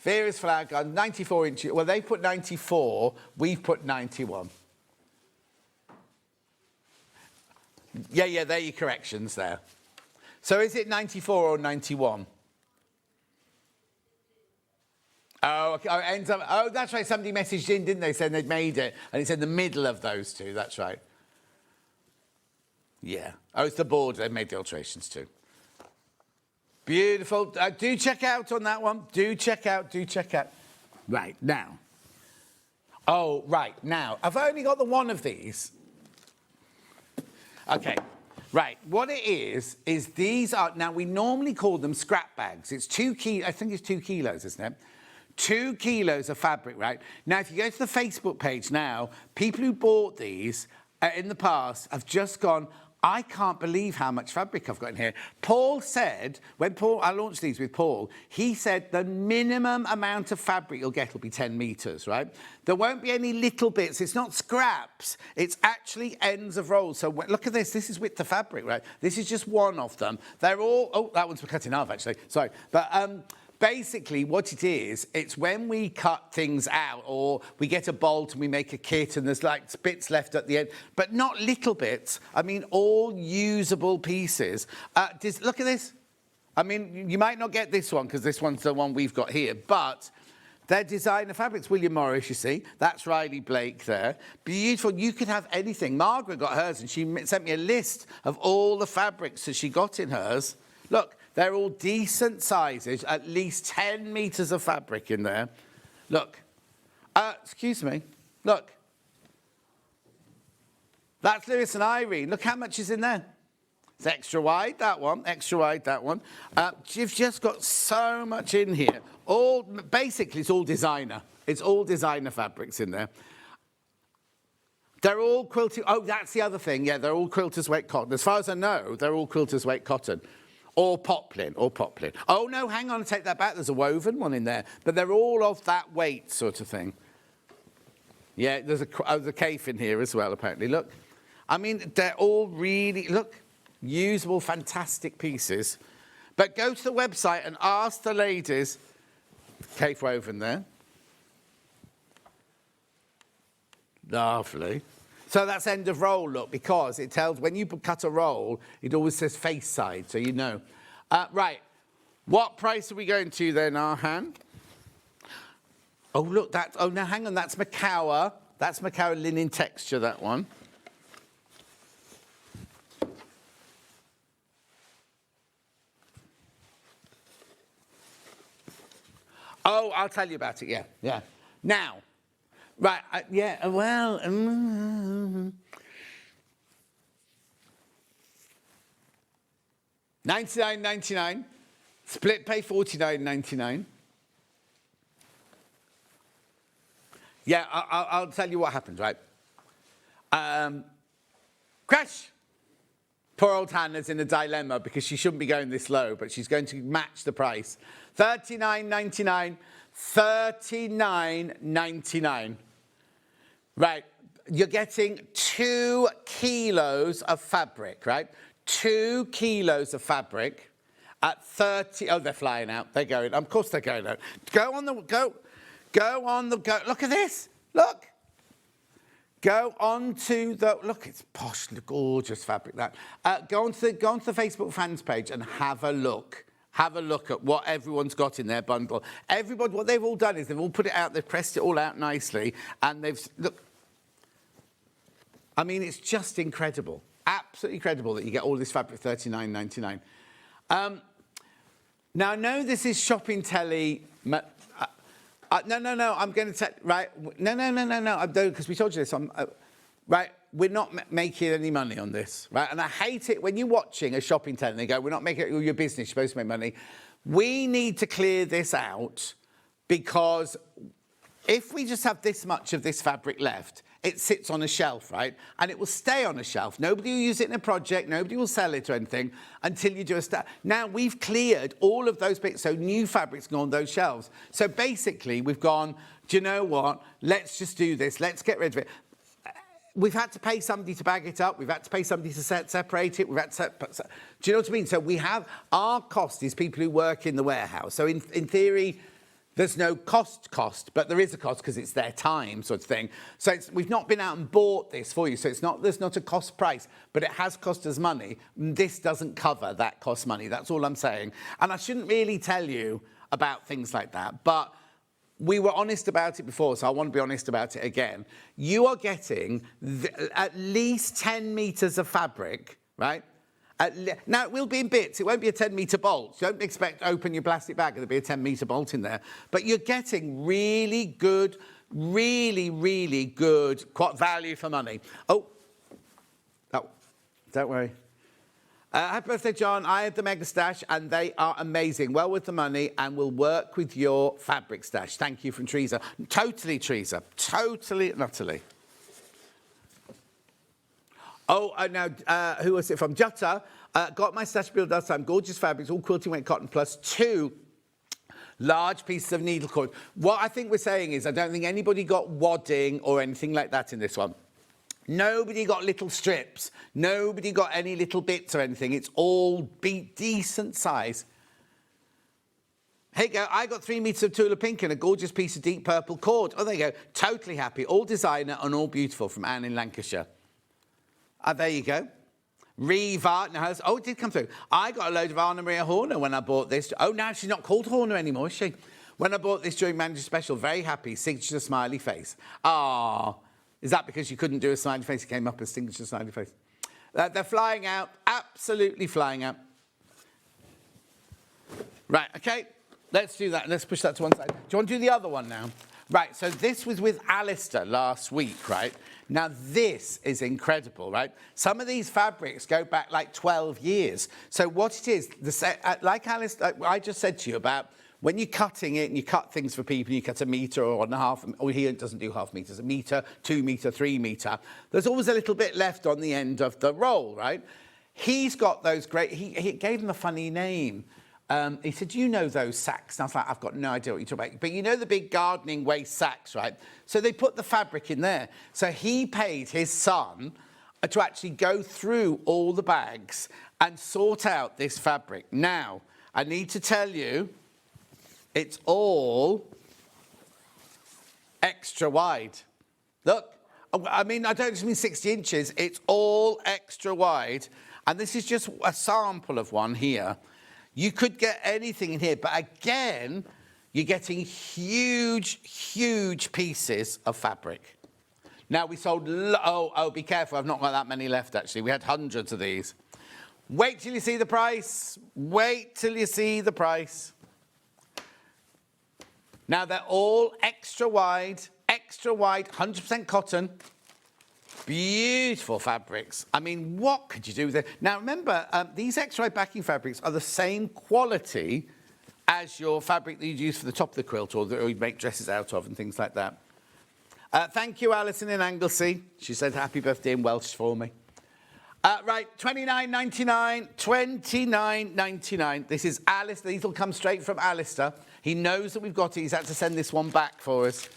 Vera's Flower Garden, 94 inches. Well, they put 94. We've put 91. Yeah, there are your corrections there. So is it 94 or 91? Oh, okay. Oh, it ends up, oh, that's right. Somebody messaged in, didn't they, saying they'd made it. And it's in the middle of those two. That's right. Yeah. Oh, it's the border. They made the alterations too. Beautiful. Do check out on that one. Do check out. Right, now. Oh, right, now. I've only got the one of these. Okay. Right, what it is these are, now we normally call them scrap bags. It's 2 kilos, I think it's 2 kilos, isn't it? 2 kilos of fabric, right? Now, if you go to the Facebook page now, people who bought these in the past have just gone, I can't believe how much fabric I've got in here. Paul said, I launched these with Paul, he said the minimum amount of fabric you'll get will be 10 metres, right? There won't be any little bits. It's not scraps. It's actually ends of rolls. So look at this. This is width of fabric, right? This is just one of them. They're all, oh, that one's cut in half, actually. Sorry. But basically, what it is, it's when we cut things out or we get a bolt and we make a kit and there's like bits left at the end, but not little bits. I mean, all usable pieces. Look at this. I mean, you might not get this one because this one's the one we've got here, but they're designer fabrics. William Morris, you see. That's Riley Blake there. Beautiful. You could have anything. Margaret got hers and she sent me a list of all the fabrics that she got in hers. Look. They're all decent sizes, at least 10 metres of fabric in there. Look. Excuse me. Look. That's Lewis and Irene. Look how much is in there. It's extra wide, that one. Extra wide, that one. You've just got so much in here. Basically, it's all designer. It's all designer fabrics in there. They're all quilted. Oh, that's the other thing. Yeah, they're all quilters' weight cotton. As far as I know, they're all quilters' weight cotton. Or poplin. Oh, no, hang on, take that back. There's a woven one in there. But they're all of that weight sort of thing. Yeah, there's a cape in here as well, apparently. Look. I mean, they're all really, look, usable, fantastic pieces. But go to the website and ask the ladies. Cape woven there. Lovely. So that's end of roll, look, because it tells, when you cut a roll, it always says face side, so you know. Right, what price are we going to then, Arhan? Oh, look, no, hang on, that's Macawa. That's Macawa linen texture, that one. Oh, I'll tell you about it, yeah. Now. Right, yeah, well, $99.99, split pay $49.99. Yeah, I'll tell you what happened, right? Crash! Poor old Hannah's in a dilemma because she shouldn't be going this low, but she's going to match the price. $39.99. $39.99. Right, you're getting 2 kilos of fabric, right? 2 kilos of fabric at 30. Oh, they're flying out. They're going. Of course they're going out. Go on the go. Look at this. Look. Go on to the look. It's posh, gorgeous fabric. That. Go onto the Facebook fans page and have a look. Have a look at what everyone's got in their bundle. Everybody, what they've all done is they've all put it out. They've pressed it all out nicely, and they've look. I mean, it's just incredible. Absolutely incredible that you get all this fabric for $39.99. Now, I know this is shopping telly. No. I'm going to tell. Right. No. Because we told you this. Right. We're not making any money on this. Right. And I hate it when you're watching a shopping telly and they go, we're not making it your business. You're supposed to make money. We need to clear this out because if we just have this much of this fabric left, it sits on a shelf, right? And it will stay on a shelf. Nobody will use it in a project. Nobody will sell it or anything until you do a start. Now, we've cleared all of those bits, so new fabric's gone on those shelves. So basically, we've gone, do you know what? Let's just do this. Let's get rid of it. We've had to pay somebody to bag it up. We've had to pay somebody to separate it. We've had to do you know what I mean? So we have, our cost is people who work in the warehouse. So in theory, there's no cost, but there is a cost because it's their time sort of thing. So we've not been out and bought this for you. So there's not a cost price, but it has cost us money. This doesn't cover that cost money. That's all I'm saying. And I shouldn't really tell you about things like that, but we were honest about it before, so I want to be honest about it again. You are getting at least 10 metres of fabric, right? Now, it will be in bits. It won't be a 10-metre bolt. Don't expect to open your plastic bag and there'll be a 10-metre bolt in there. But you're getting really good value for money. Oh, don't worry. Happy birthday, John. I had the mega stash and they are amazing. Well worth the money and will work with your fabric stash. Thank you from Teresa. Totally, Teresa. Totally and utterly. Oh, now, who was it from? Jutta. Got my stash build last time. Gorgeous fabrics, all quilting weight cotton, plus 2 large pieces of needle cord. What I think we're saying is I don't think anybody got wadding or anything like that in this one. Nobody got little strips. Nobody got any little bits or anything. It's all decent size. Hey, go. I got 3 metres of Tula pink and a gorgeous piece of deep purple cord. Oh, there you go. Totally happy. All designer and all beautiful from Anne in Lancashire. There you go. Reva. Oh, it did come through. I got a load of Anna Maria Horner when I bought this. Oh, now she's not called Horner anymore, is she? When I bought this during Manager Special, very happy. Signature smiley face. Ah, is that because you couldn't do a smiley face? It came up as signature smiley face. They're flying out. Absolutely flying out. Right, okay. Let's do that. Let's push that to one side. Do you want to do the other one now? Right, so this was with Alistair last week, right? Now, this is incredible, right? Some of these fabrics go back like 12 years. So what it is, like Alistair, I just said to you about when you're cutting it and you cut things for people, you cut a metre or 1.5, or here it doesn't do half metres, 1 metre, 2 metre, 3 metre. There's always a little bit left on the end of the roll, right? He's got those great, he gave them a funny name. He said, do you know those sacks? And I was like, I've got no idea what you're talking about. But you know the big gardening waste sacks, right? So they put the fabric in there. So he paid his son to actually go through all the bags and sort out this fabric. Now, I need to tell you, it's all extra wide. Look, I mean, I don't just mean 60 inches. It's all extra wide. And this is just a sample of one here. You could get anything in here, but again, you're getting huge, huge pieces of fabric. Now, we sold, be careful, I've not got that many left, actually. We had hundreds of these. Wait till you see the price. Wait till you see the price. Now, they're all extra wide, 100% cotton. Beautiful fabrics. I mean, what could you do with it? Now, remember, these extra wide backing fabrics are the same quality as your fabric that you'd use for the top of the quilt or you'd make dresses out of and things like that. Thank you, Alison in Anglesey. She said happy birthday in Welsh for me. Right, $29.99, $29.99. This is Alistair. These will come straight from Alistair. He knows that we've got it. He's had to send this one back for us.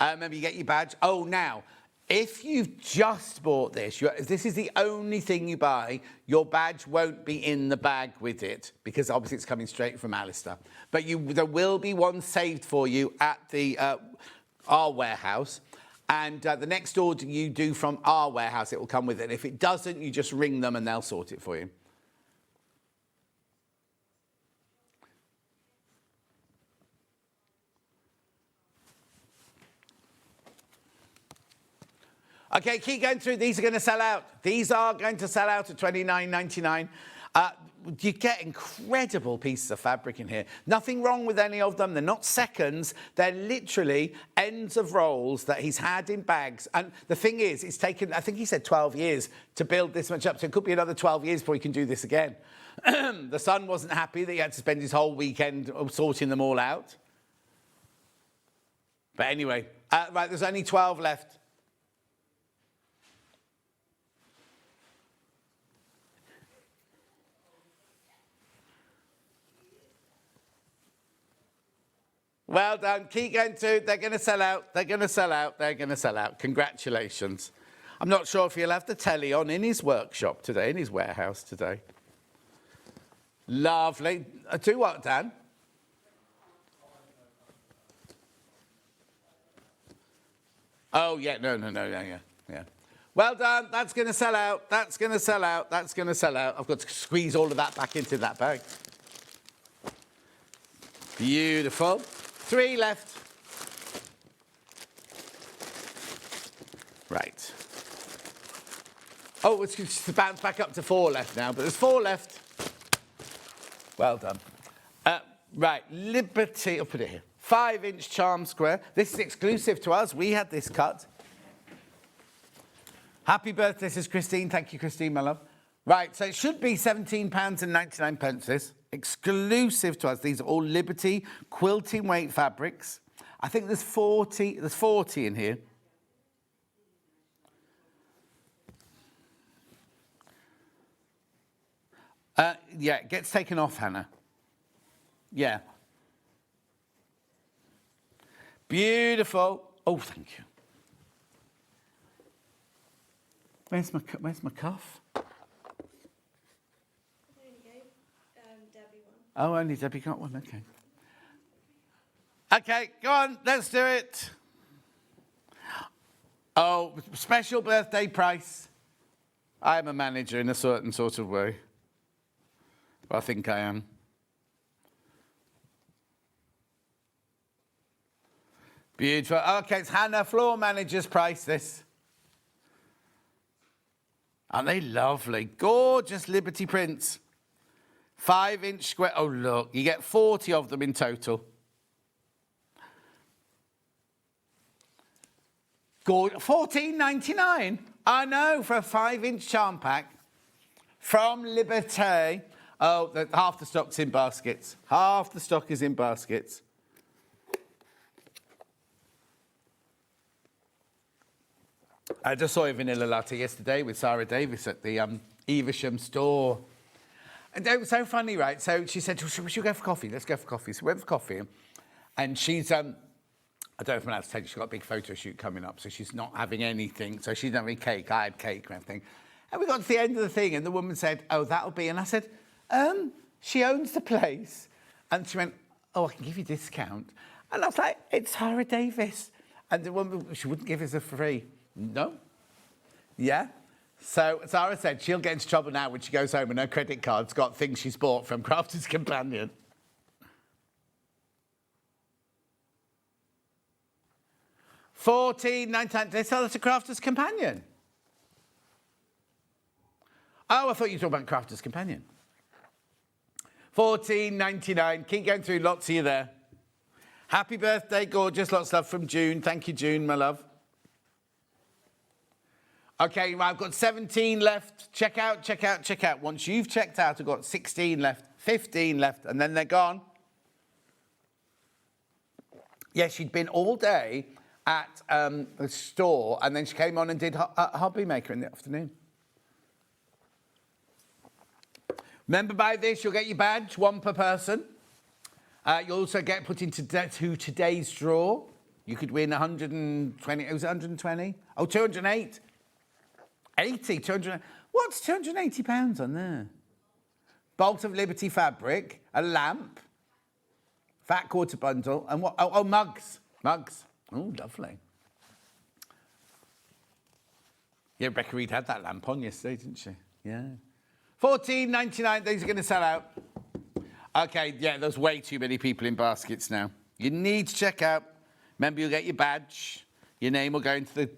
Remember, you get your badge. Oh, now, if you've just bought this, if this is the only thing you buy, your badge won't be in the bag with it because obviously it's coming straight from Alistair. But there will be one saved for you at our warehouse. And the next order you do from our warehouse, it will come with it. If it doesn't, you just ring them and they'll sort it for you. Okay, keep going through. These are going to sell out. These are going to sell out at $29.99. You get incredible pieces of fabric in here. Nothing wrong with any of them. They're not seconds. They're literally ends of rolls that he's had in bags. And the thing is, it's taken, I think he said 12 years to build this much up. So it could be another 12 years before he can do this again. The son wasn't happy that he had to spend his whole weekend sorting them all out. But anyway, right, there's only 12 left. Well done. Keep going too. They're going to sell out. They're going to sell out. They're going to sell out. Congratulations. I'm not sure if he'll have the telly on in his workshop today, in his warehouse today. Lovely. Do what, Dan? Oh, yeah. No. Yeah. Well done. That's going to sell out. That's going to sell out. That's going to sell out. I've got to squeeze all of that back into that bag. Beautiful. 3 left. Right. Oh, it's just to bounce back up to 4 left now, but there's 4 left. Well done. Right, Liberty, I'll put it here. 5-inch charm square. This is exclusive to us. We had this cut. Happy birthday, says Christine. Thank you, Christine, my love. Right, so it should be £17.99 this. Exclusive to us. These are all Liberty quilting weight fabrics. I think there's 40 in here. Yeah, it gets taken off, Hannah. Yeah. Beautiful. Oh, thank you. Where's my cuff? Oh, only Debbie got one, okay. Okay, go on, let's do it. Oh, special birthday price. I am a manager in a certain sort of way. I think I am. Beautiful. Okay, it's Hannah, floor manager's price, this. Aren't they lovely? Gorgeous Liberty prints. 5-inch square. Oh, look, you get 40 of them in total. $14.99. I know, for a 5-inch charm pack from Liberty. Oh, half the stock's in baskets. Half the stock is in baskets. I just saw a vanilla latte yesterday with Sarah Davis at the Evesham store. And it was so funny, right? So she said, should we go for coffee? Let's go for coffee. So we went for coffee. And she's, I don't know if I'm allowed to tell you, she's got a big photo shoot coming up, so she's not having anything. So she's not having cake. I had cake and everything. And we got to the end of the thing, and the woman said, oh, that'll be. And I said, she owns the place. And she went, oh, I can give you a discount. And I was like, it's Sarah Davis. And the woman, she wouldn't give us a free. No. Yeah. So Sarah said she'll get into trouble now when she goes home and her credit card's got things she's bought from Crafter's Companion. $14.99. They sell it at Crafter's Companion. Oh, I thought you were talking about Crafter's Companion. $14.99. Keep going through. Lots of you there. Happy birthday, gorgeous. Lots of love from June. Thank you, June, my love. Okay, I've got 17 left. Check out, check out, check out. Once you've checked out, I've got 16 left, 15 left, and then they're gone. Yeah, she'd been all day at the store, and then she came on and did Hobby Maker in the afternoon. Remember, by this, you'll get your badge, one per person. You'll also get put into today's draw. You could win 120, was it 120? Oh, 208. 80, 200. What's £280 on there? Bolt of Liberty fabric, a lamp, fat quarter bundle, and what? Oh, mugs. Mugs. Oh, lovely. Yeah, Rebecca Reed had that lamp on yesterday, didn't she? Yeah. $14.99. These are going to sell out. Okay, yeah, there's way too many people in baskets now. You need to check out. Remember, you'll get your badge. Your name will go into the,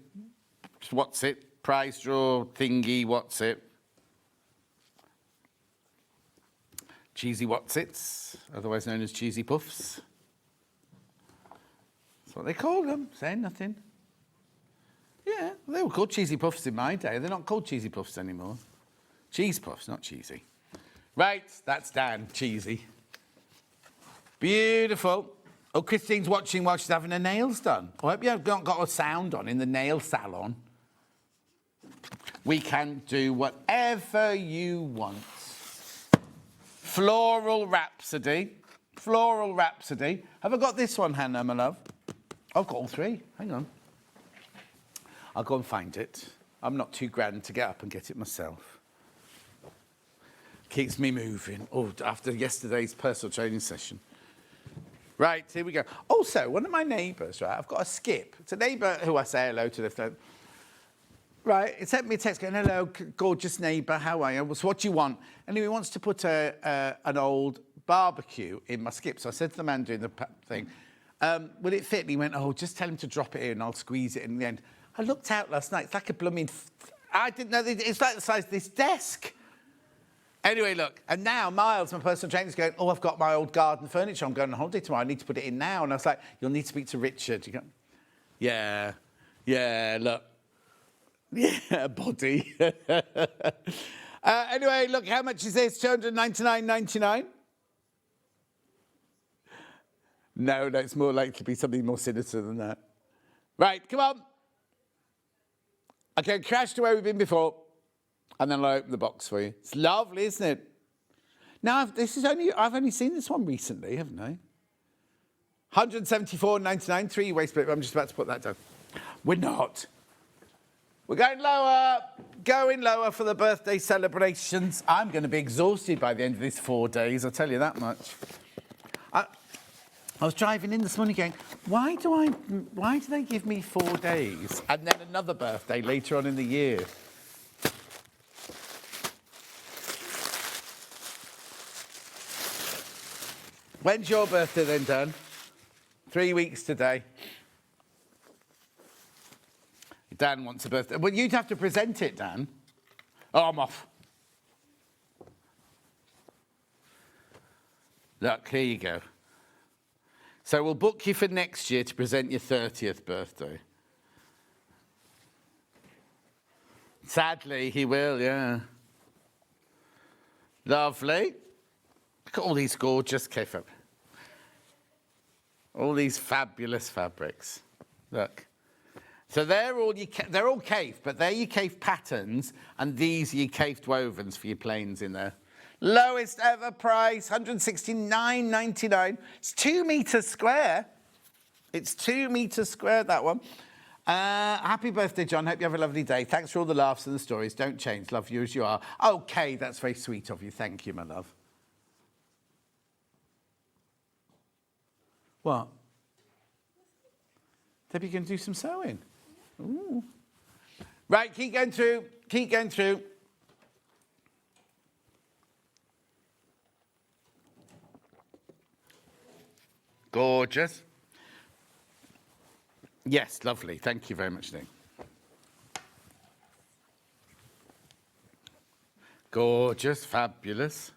what's it, prize draw thingy, what's it. Cheesy what's-its, otherwise known as cheesy puffs. That's what they call them, saying nothing. Yeah, they were called cheesy puffs in my day. They're not called cheesy puffs anymore. Cheese puffs, not cheesy. Right, that's Dan, cheesy. Beautiful. Oh, Christine's watching while she's having her nails done. I hope you've not got a sound on in the nail salon. We can do whatever you want. Floral Rhapsody. Floral Rhapsody. Have I got this one, Hannah, my love? I've got all three. Hang on. I'll go and find it. I'm not too grand to get up and get it myself. Keeps me moving. Oh, after yesterday's personal training session. Right, here we go. Also, one of my neighbours, right, I've got a skip. It's a neighbour who I say hello to. Right, it sent me a text going, hello, gorgeous neighbour, how are you? So what do you want? And he wants to put an old barbecue in my skip. So I said to the man doing the thing, will it fit? And he went, oh, just tell him to drop it in and I'll squeeze it in the end. I looked out last night, it's like a blooming... I didn't know, it's like the size of this desk. Anyway, look, and now Miles, my personal trainer, is going, oh, I've got my old garden furniture. I'm going on holiday tomorrow. I need to put it in now. And I was like, you'll need to speak to Richard. You go, yeah, look. Yeah, body. Anyway, look, how much is this? $299.99? No, it's more likely to be something more sinister than that. Right, come on. Okay, crash to where we've been before. And then I'll open the box for you. It's lovely, isn't it? Now, I've only seen this one recently, haven't I? $174.99, three-way split. I'm just about to put that down. We're not. We're going lower for the birthday celebrations. I'm going to be exhausted by the end of these 4 days, I'll tell you that much. I was driving in this morning going, why do they give me 4 days and then another birthday later on in the year? When's your birthday then, Dan? 3 weeks today. Dan wants a birthday. Well, you'd have to present it, Dan. Oh, I'm off. Look, here you go. So we'll book you for next year to present your 30th birthday. Sadly, he will, yeah. Lovely. Look at all these gorgeous fabrics. All these fabulous fabrics. Look. So they're all cafed, but they're your cafed patterns, and these are your cafed wovens for your plains in there. Lowest ever price, $169.99. It's 2 meters square. It's 2 meters square, that one. Happy birthday, John. Hope you have a lovely day. Thanks for all the laughs and the stories. Don't change. Love you as you are. Okay, that's very sweet of you. Thank you, my love. What? Debbie, you going to do some sewing? Ooh. Right, keep going through. Keep going through. Gorgeous. Yes, lovely. Thank you very much, Nick. Gorgeous, fabulous.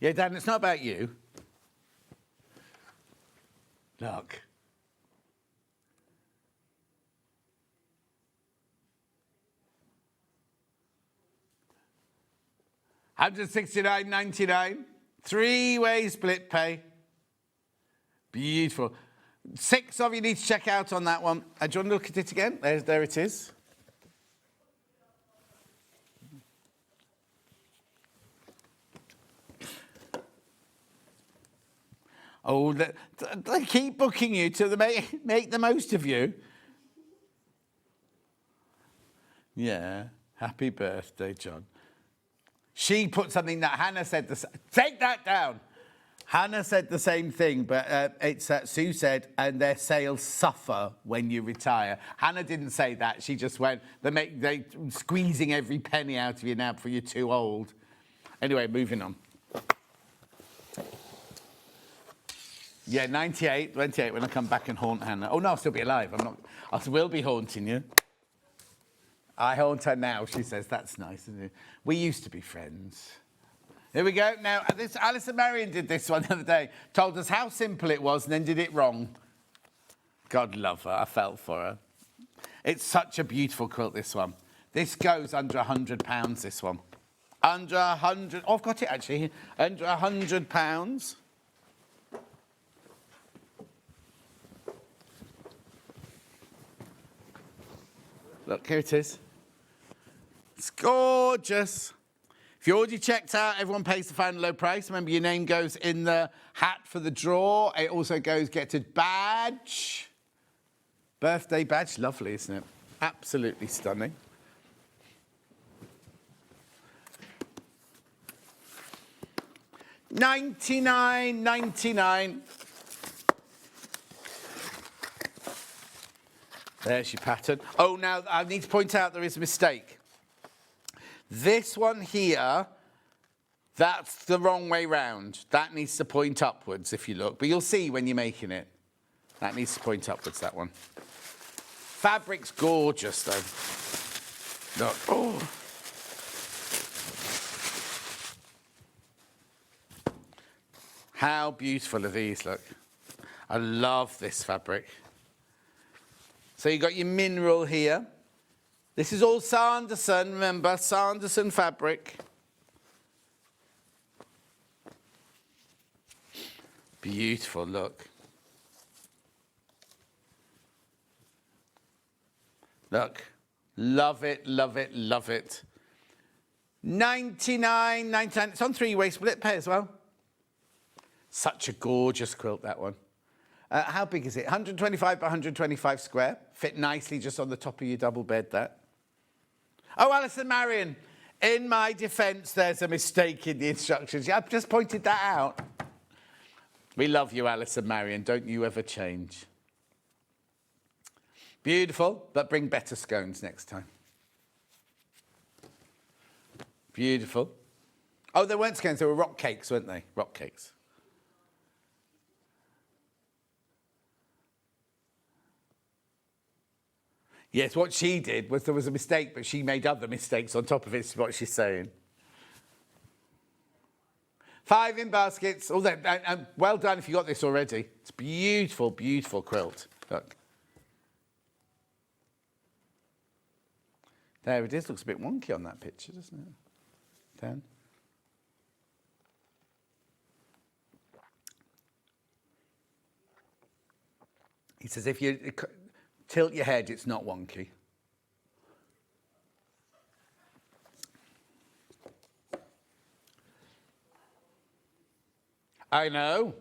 Yeah, Dan, it's not about you. Look. $169.99. 3-way split pay. Beautiful. 6 of you need to check out on that one. Do you want to look at it again? There it is. Oh, they keep booking you to make the most of you. Yeah, happy birthday, John. She put something that Hannah said, take that down. Hannah said the same thing, but Sue said, and their sales suffer when you retire. Hannah didn't say that. She just went, they're squeezing every penny out of you now before you're too old. Anyway, moving on. Yeah, 98 when I come back and haunt Hannah. Oh, no, I'll still be alive. I will be haunting you. I haunt her now, she says. That's nice, isn't it? We used to be friends. Here we go. Now, Alison Marion did this one the other day. Told us how simple it was and then did it wrong. God love her. I felt for her. It's such a beautiful quilt, this one. This goes under £100, this one. Under 100. Oh, I've got it, actually. Under £100. Look, here it is. It's gorgeous. If you already checked out, everyone pays the final low price. Remember, your name goes in the hat for the draw. It also gets a badge. Birthday badge. Lovely, isn't it? Absolutely stunning. $99.99. There's your pattern. Oh, now I need to point out there is a mistake. This one here, that's the wrong way round. That needs to point upwards if you look. But you'll see when you're making it. That needs to point upwards, that one. Fabric's gorgeous, though. Look. Oh. How beautiful are these, look. I love this fabric. So you've got your mineral here. This is all Sanderson, remember, Sanderson fabric. Beautiful, look. Look, love it, love it, love it. $99.99. It's on 3-way split pay as well. Such a gorgeous quilt, that one. How big is it? 125 by 125 square. Fit nicely just on the top of your double bed, that. Oh, Alison Marion, in my defence, there's a mistake in the instructions. I've just pointed that out. We love you, Alison Marion. Don't you ever change. Beautiful, but bring better scones next time. Beautiful. Oh, they weren't scones, they were rock cakes, weren't they? Rock cakes. Yes, what she did was there was a mistake, but she made other mistakes on top of it, is what she's saying. 5 in baskets. Oh, and well done if you got this already. It's beautiful, beautiful quilt. Look. There it is. Looks a bit wonky on that picture, doesn't it? Dan? He says if you tilt your head, it's not wonky. I know.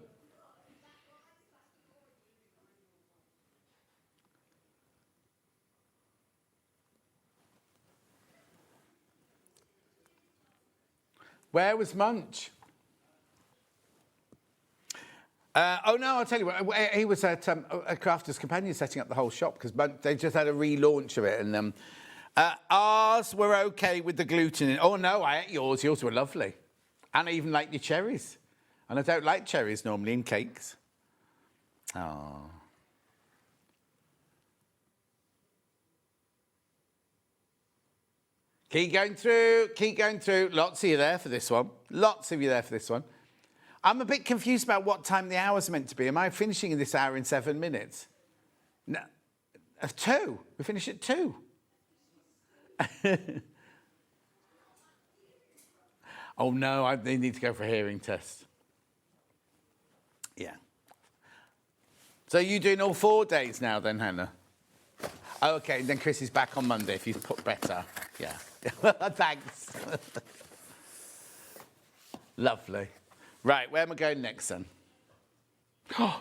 Where was Munch? Oh, no, I'll tell you what. He was at a Crafter's Companion setting up the whole shop because they just had a relaunch of it. And ours were OK with the gluten in. Oh, no, I ate yours. Yours were lovely. And I even liked your cherries. And I don't like cherries normally in cakes. Oh. Keep going through, keep going through. Lots of you there for this one. Lots of you there for this one. I'm a bit confused about what time the hours are meant to be. Am I finishing in this hour in 7 minutes? No, 2. We finish at 2. Oh, no, they need to go for a hearing test. Yeah. So you're doing all 4 days now then, Hannah? Oh, OK, then Chris is back on Monday if he's put better. Yeah. Thanks. Lovely. Right, where am I going next then?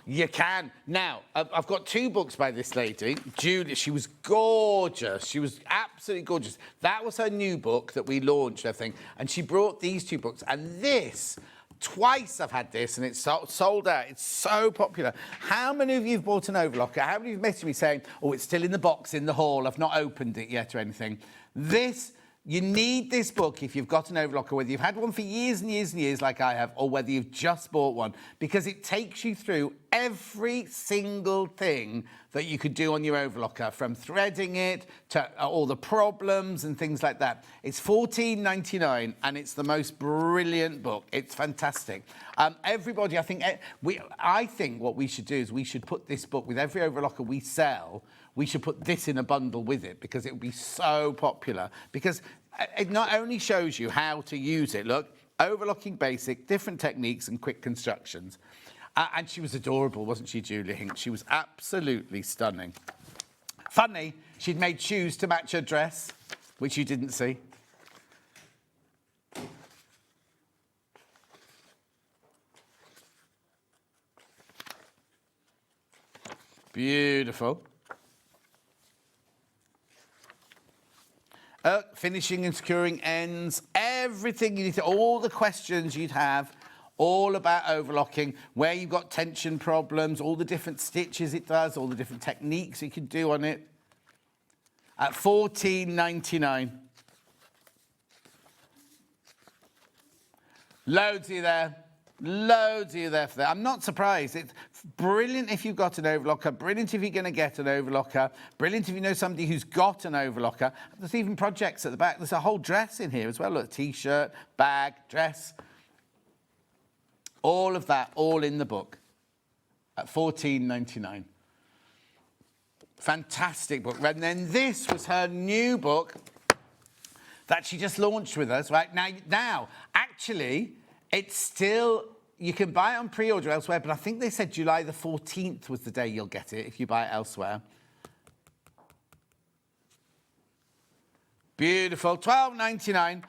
You can. Now, I've got 2 books by this lady, Julia. She was gorgeous. She was absolutely gorgeous. That was her new book that we launched, I think. And she brought these 2 books. And this, twice I've had this, and it's sold out. It's so popular. How many of you have bought an overlocker? How many of you have messaged me saying, oh, it's still in the box in the hall. I've not opened it yet or anything. You need this book if you've got an overlocker, whether you've had one for years and years and years like I have, or whether you've just bought one, because it takes you through every single thing that you could do on your overlocker, from threading it to all the problems and things like that. It's $14.99 and it's the most brilliant book. It's fantastic. Everybody, I think what we should do is we should put this book with every overlocker we sell. We should put this in a bundle with it because it would be so popular. Because it not only shows you how to use it, look, overlocking basic, different techniques and quick constructions. And she was adorable, wasn't she, Julia Hinks? She was absolutely stunning. Funny, she'd made shoes to match her dress, which you didn't see. Beautiful. Finishing and securing ends, everything you need to, all the questions you'd have, all about overlocking, where you've got tension problems, all the different stitches it does, all the different techniques you can do on it. At $14.99. Loads of you there. Loads of you there for that. I'm not surprised. It's brilliant if you've got an overlocker, brilliant if you're going to get an overlocker, brilliant if you know somebody who's got an overlocker. There's even projects at the back. There's a whole dress in here as well. Look, T-shirt, bag, dress. All of that, all in the book at $14.99. Fantastic book. And then this was her new book that she just launched with us, right? Now, actually, it's still, you can buy it on pre-order elsewhere, but I think they said July the 14th was the day you'll get it if you buy it elsewhere. Beautiful, $12.99.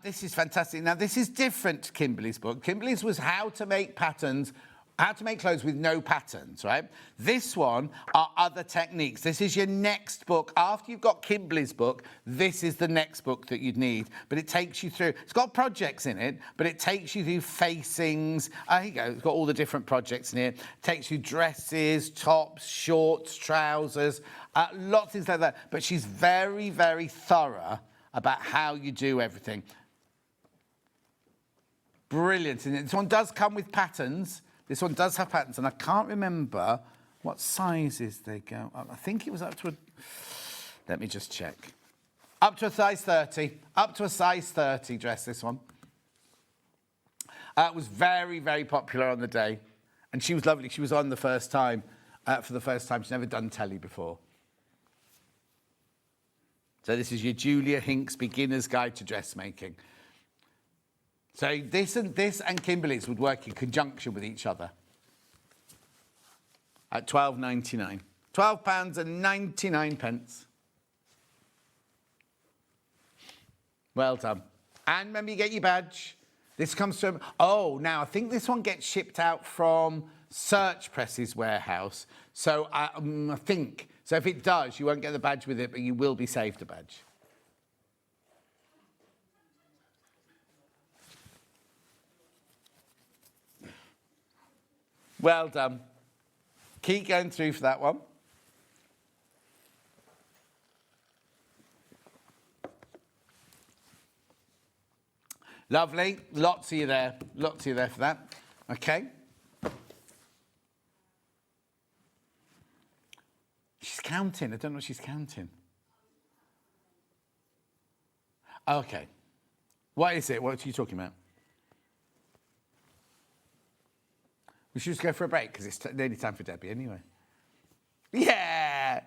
This is fantastic. Now, this is different to Kimberly's book. Kimberly's was how to make patterns, how to make clothes with no patterns, right? This one are other techniques. This is your next book. After you've got Kimberly's book, this is the next book that you'd need. But it takes you through, it's got projects in it, but it takes you through facings. Here you go, it's got all the different projects in here. It takes you dresses, tops, shorts, trousers, lots of things like that. But she's very, very thorough about how you do everything. Brilliant. And this one does come with patterns. This one does have patterns, and I can't remember what sizes they go. I think it was up to a... Let me just check. Up to a size 30. Up to a size 30 dress, this one. It was very, very popular on the day. And she was lovely. She was on the first time, for the first time. She's never done telly before. So this is your Julia Hinks Beginner's Guide to Dressmaking. So this and Kimberly's would work in conjunction with each other at £12.99. £12.99. Well done. And remember, you get your badge. This comes from... Oh, now, I think this one gets shipped out from Search Press's warehouse. So I think... So if it does, you won't get the badge with it, but you will be saved a badge. Well done. Keep going through for that one. Lovely. Lots of you there. Lots of you there for that. Okay. She's counting. I don't know what she's counting. Okay. What is it? What are you talking about? We should just go for a break because it's nearly time for Debbie anyway. Yeah!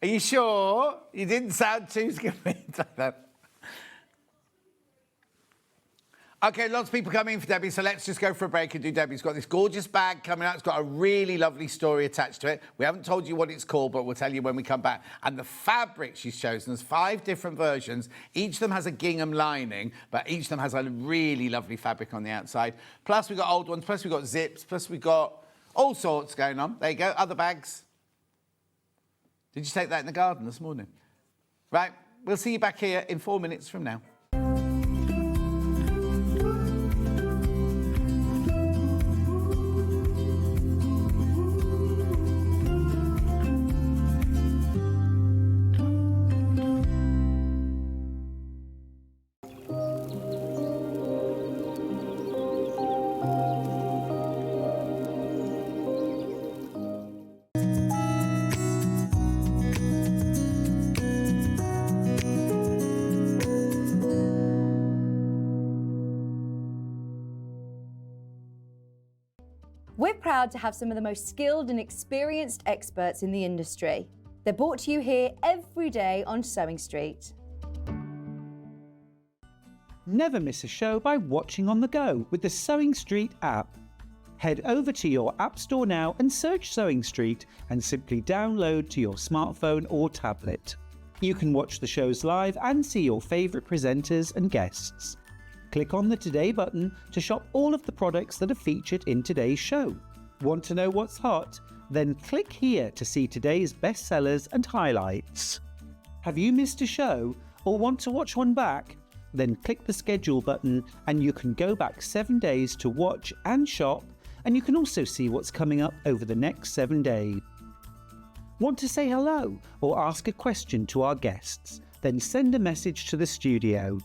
Are you sure? You didn't sound too scared like that. Okay, lots of people coming in for Debbie, so let's just go for a break and do Debbie's got this gorgeous bag coming out. It's got a really lovely story attached to it. We haven't told you what it's called, but we'll tell you when we come back. And the fabric she's chosen, there's 5 different versions. Each of them has a gingham lining, but each of them has a really lovely fabric on the outside. Plus, we've got old ones, plus we've got zips, plus we've got All sorts going on. There you go, other bags. Did you take that in the garden this morning? Right, we'll see you back here in 4 minutes from now. We're proud to have some of the most skilled and experienced experts in the industry. They're brought to you here every day on SewingStreet. Never miss a show by watching on the go with the SewingStreet app. Head over to your app store now and search SewingStreet and simply download to your smartphone or tablet. You can watch the shows live and see your favourite presenters and guests. Click on the Today button to shop all of the products that are featured in today's show. Want to know what's hot? Then click here to see today's bestsellers and highlights. Have you missed a show or want to watch one back? Then click the schedule button and you can go back 7 days to watch and shop, and you can also see what's coming up over the next 7 days. Want to say hello or ask a question to our guests? Then send a message to the studio.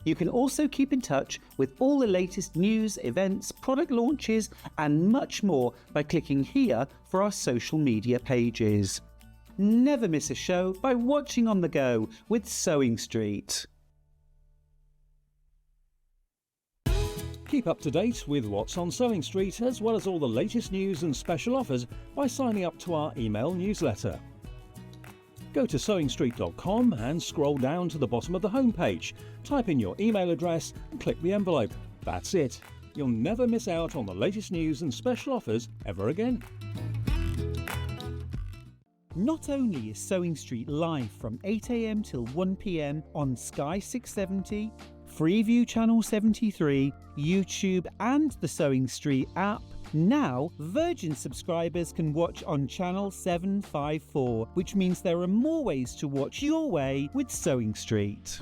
You can also keep in touch with all the latest news, events, product launches, and much more by clicking here for our social media pages. Never miss a show by watching on the go with SewingStreet. Keep up to date with what's on SewingStreet, as well as all the latest news and special offers by signing up to our email newsletter. Go to SewingStreet.com and scroll down to the bottom of the homepage. Type in your email address and click the envelope. That's it. You'll never miss out on the latest news and special offers ever again. Not only is SewingStreet live from 8 AM till 1 PM on Sky 670, Freeview Channel 73, YouTube and the SewingStreet app, now Virgin subscribers can watch on Channel 754, which means there are more ways to watch your way with SewingStreet.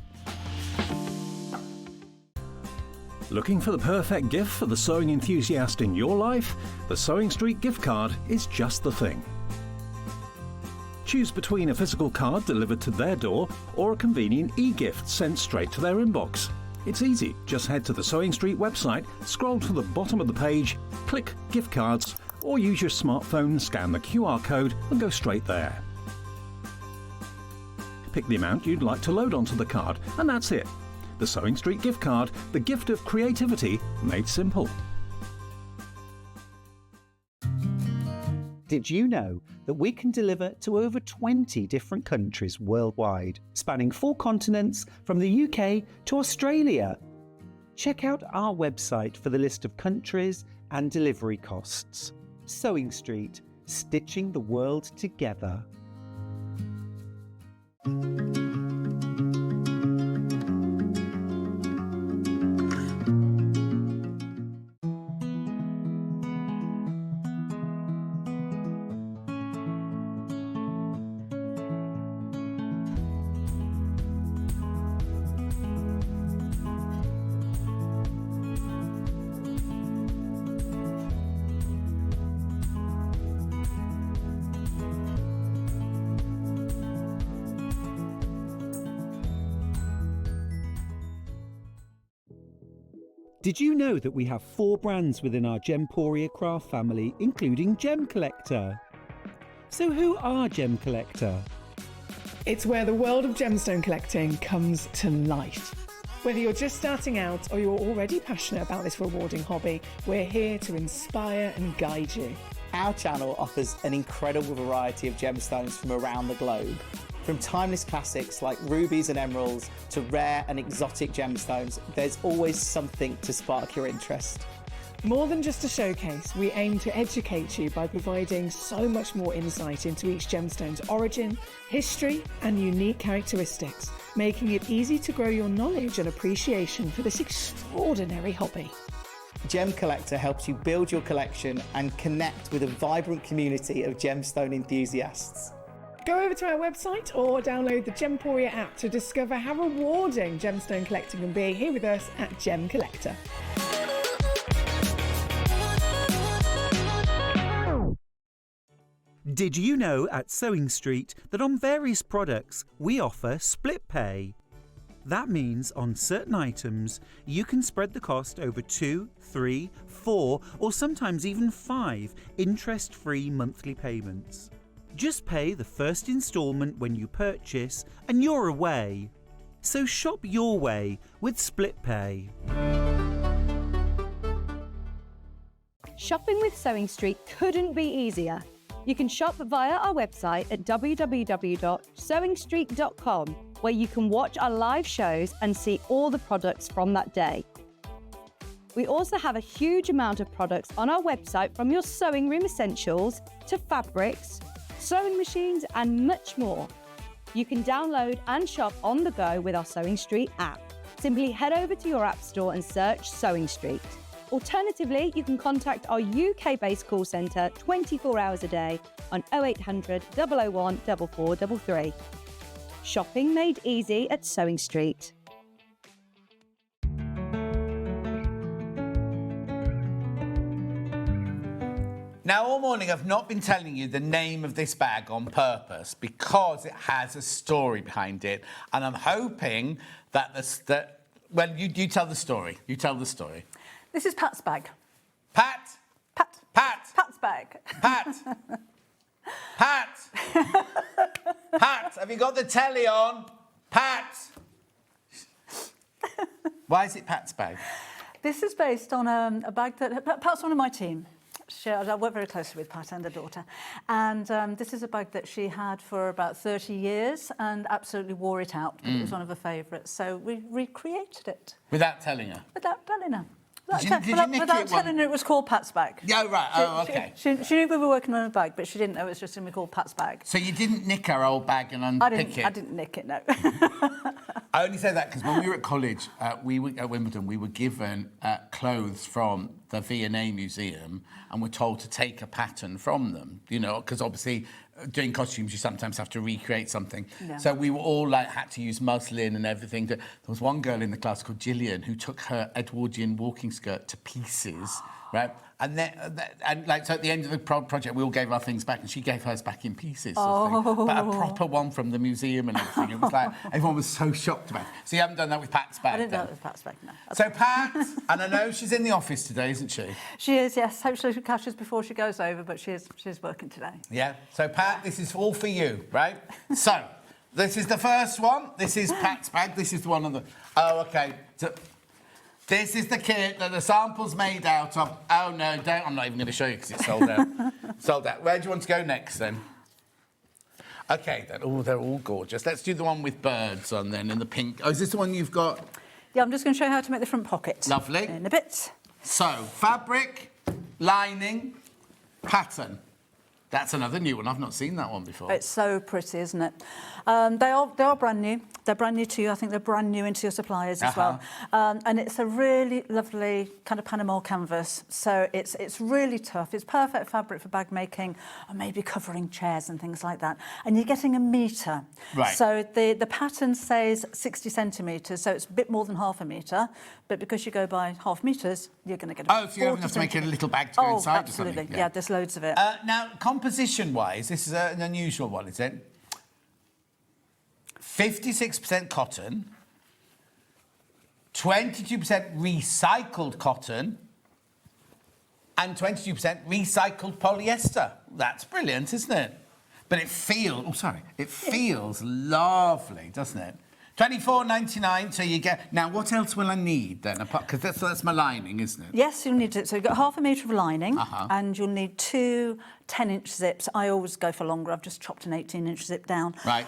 Looking for the perfect gift for the sewing enthusiast in your life? The SewingStreet gift card is just the thing. Choose between a physical card delivered to their door or a convenient e-gift sent straight to their inbox. It's easy. Just head to the SewingStreet website, scroll to the bottom of the page, click Gift Cards, or use your smartphone, scan the QR code and go straight there. Pick the amount you'd like to load onto the card, and that's it. The SewingStreet gift card, the gift of creativity made simple. Did you know that we can deliver to over 20 different countries worldwide, spanning 4 continents from the UK to Australia? Check out our website for the list of countries and delivery costs. SewingStreet, stitching the world together. Did you know that we have 4 brands within our Gemporia craft family, including Gem Collector? So who are Gem Collector? It's where the world of gemstone collecting comes to life. Whether you're just starting out or you're already passionate about this rewarding hobby, we're here to inspire and guide you. Our channel offers an incredible variety of gemstones from around the globe. From timeless classics like rubies and emeralds to rare and exotic gemstones, there's always something to spark your interest. More than just a showcase, we aim to educate you by providing so much more insight into each gemstone's origin, history, and unique characteristics, making it easy to grow your knowledge and appreciation for this extraordinary hobby. Gem Collector helps you build your collection and connect with a vibrant community of gemstone enthusiasts. Go over to our website or download the Gemporia app to discover how rewarding gemstone collecting can be here with us at Gem Collector. Did you know at SewingStreet that on various products we offer split pay? That means on certain items you can spread the cost over 2, 3, 4 or sometimes even 5 interest-free monthly payments. Just pay the first instalment when you purchase and you're away. So shop your way with split pay. Shopping with SewingStreet couldn't be easier. You can shop via our website at www.sewingstreet.com, where you can watch our live shows and see all the products from that day. We also have a huge amount of products on our website, from your sewing room essentials to fabrics, sewing machines and much more. You can download and shop on the go with our SewingStreet app. Simply head over to your app store and search SewingStreet. Alternatively, you can contact our UK-based call centre 24 hours a day on 0800 001 4433. Shopping made easy at SewingStreet. Now, all morning I've not been telling you the name of this bag on purpose because it has a story behind it, and I'm hoping that well, you tell the story. You tell the story. This is Pat's bag. Pat. Pat's bag. Pat. Pat, have you got the telly on? Pat. Why is it Pat's bag? This is based on a bag that Pat's one of my team. I work very closely with Pat and her daughter, and this is a bag that she had for about 30 years and absolutely wore it out. But it was one of her favourites, so we recreated it. Without telling her? Without telling her. Did you nick Without it telling her it was called Pat's bag. Yeah, right. Oh, okay. She knew we were working on a bag, but she didn't know it was just going to be called Pat's bag. So you didn't nick our old bag and unpick it? I didn't nick it, no. I only say that because when we were at college, at Wimbledon, we were given clothes from the V&A Museum and were told to take a pattern from them, you know, because obviously doing costumes you sometimes have to recreate something. Yeah. So we were all had to use muslin and everything. There was one girl in the class called Gillian who took her Edwardian walking skirt to pieces, right? And then, so at the end of the project, we all gave our things back, and she gave hers back in pieces. Oh. But a proper one from the museum and everything. It was like everyone was so shocked about it. So you haven't done that with Pat's bag? I didn't know it was Pat's bag, no. So Pat, and I know she's in the office today, isn't she? She is, yes. Hopefully she catches before she goes over, but she's working today. Yeah. So Pat, this is all for you, right? So this is the first one. This is Pat's bag. This is the one on the. Oh, okay. So, this is the kit that the sample's made out of. Oh, no, don't. I'm not even going to show you because it's sold out. Sold out. Where do you want to go next, then? OK, then. Oh, they're all gorgeous. Let's do the one with birds on, then, in the pink. Oh, is this the one you've got? Yeah, I'm just going to show you how to make the front pocket. Lovely. In a bit. So, fabric, lining, pattern. That's another new one. I've not seen that one before. It's so pretty, isn't it? They are brand new. They're brand new to you. I think they're brand new into your suppliers as well. And it's a really lovely kind of Panama canvas. So it's really tough. It's perfect fabric for bag making or maybe covering chairs and things like that. And you're getting a metre. Right. So the pattern says 60 centimetres, so it's a bit more than half a metre. But because you go by half metres, you're going to get so you don't have to make it a little bag to go inside absolutely. or something? Yeah, there's loads of it. Now, composition-wise, this is an unusual one, is it? 56% cotton, 22% recycled cotton, and 22% recycled polyester. That's brilliant, isn't it? But it feels lovely, doesn't it? $24.99, so you get... Now, what else will I need, then? Because that's my lining, isn't it? Yes, you'll need it. So you've got half a metre of lining, and you'll need 2 10-inch zips. I always go for longer. I've just chopped an 18-inch zip down. Right.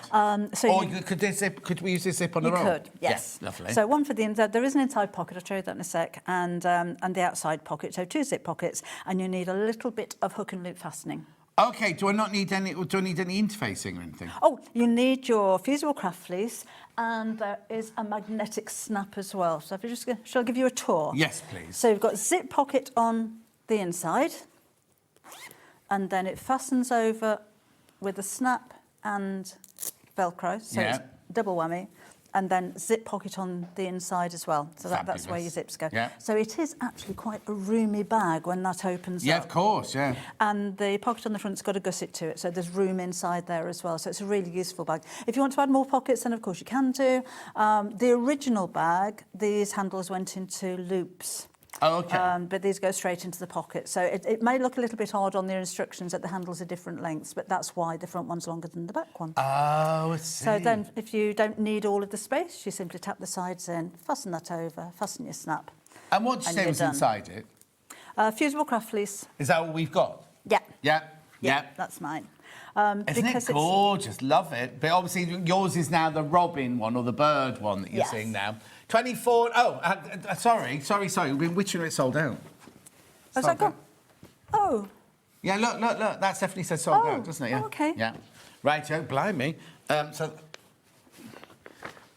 Could we use this zip on a roll? You could, yes. Yeah, lovely. So one for the inside. There is an inside pocket. I'll show you that in a sec. And the outside pocket. So 2 zip pockets, and you need a little bit of hook and loop fastening. Okay, do I need any interfacing or anything? Oh, you need your fusible craft fleece, and there is a magnetic snap as well. So if you just, shall I give you a tour? Yes, please. So you've got zip pocket on the inside, and then it fastens over with a snap and Velcro, so it's double whammy, and then zip pocket on the inside as well. So that's where your zips go. Yeah. So it is actually quite a roomy bag when that opens up. Yeah, of course, yeah. And the pocket on the front's got a gusset to it, so there's room inside there as well. So it's a really useful bag. If you want to add more pockets, then of course you can do. The original bag, these handles went into loops. Oh, okay. But these go straight into the pocket. So it may look a little bit odd on the instructions that the handles are different lengths, but that's why the front one's longer than the back one. Oh, I see. So then if you don't need all of the space, you simply tap the sides in, fasten that over, fasten your snap. And what did you say was inside it? Fusible craft fleece. Is that what we've got? Yeah. Yeah. Yeah, that's mine. Isn't it gorgeous? Love it. But obviously yours is now the robin one or the bird one that you're seeing now. 24. Oh, sorry. We've been witching it sold out. Has that gone? Oh. Yeah, look. That's definitely said sold out, doesn't it? Yeah. Oh, okay. Yeah. Right, blimey. So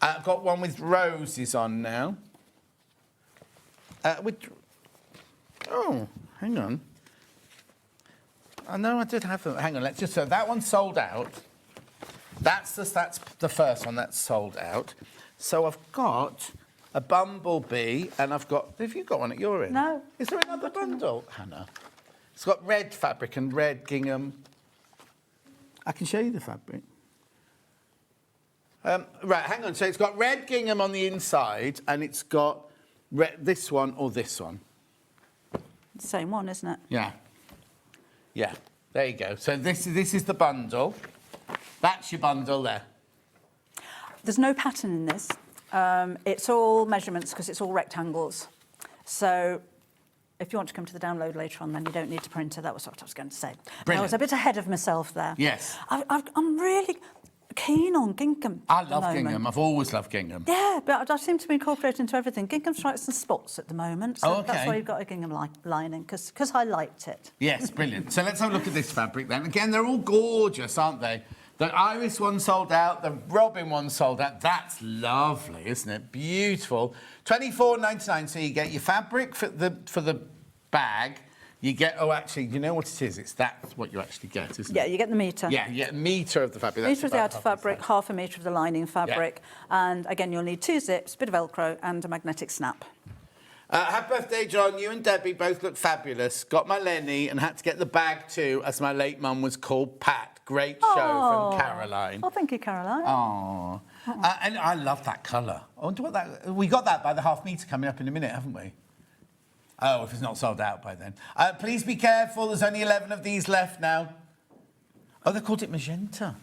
I've got one with roses on now. Oh, hang on. I know I did have them. Hang on, let's just... So that one's sold out. That's the first one that's sold out. So I've got a bumblebee, and I've got... Have you got one at your end? No. Is there another bundle, Hannah? It's got red fabric and red gingham. I can show you the fabric. Right, hang on. So it's got red gingham on the inside, and it's got this one or this one. Same one, isn't it? Yeah. Yeah, there you go. So this is the bundle. That's your bundle there. There's no pattern in this. It's all measurements because it's all rectangles. So if you want to come to the download later on, then you don't need a printer. That was what I was going to say. Brilliant. I was a bit ahead of myself there. Yes. I'm really keen on gingham. I love gingham. I've always loved gingham. Yeah, but I seem to be incorporated into everything. Gingham stripes and spots at the moment. So that's why you've got a gingham lining, because I liked it. Yes, brilliant. So let's have a look at this fabric then. Again, they're all gorgeous, aren't they? The iris one sold out, the robin one sold out. That's lovely, isn't it? Beautiful. $24.99. So you get your fabric for the bag. You get, actually, you know what it is? That's what you actually get, isn't it? Yeah, you get the metre. Yeah, you get a metre of the fabric. Metre of the outer fabric, half a metre of the lining fabric. Yeah. And again, you'll need 2 zips, a bit of Velcro and a magnetic snap. Happy birthday, John. You and Debbie both look fabulous. Got my Lenny and had to get the bag too, as my late mum was called Pat. Great show from Caroline. Oh, thank you, Caroline. Oh. And I love that colour. I wonder what that... We got that by the half metre coming up in a minute, haven't we? Oh, if it's not sold out by then. Please be careful. There's only 11 of these left now. Oh, they called it magenta.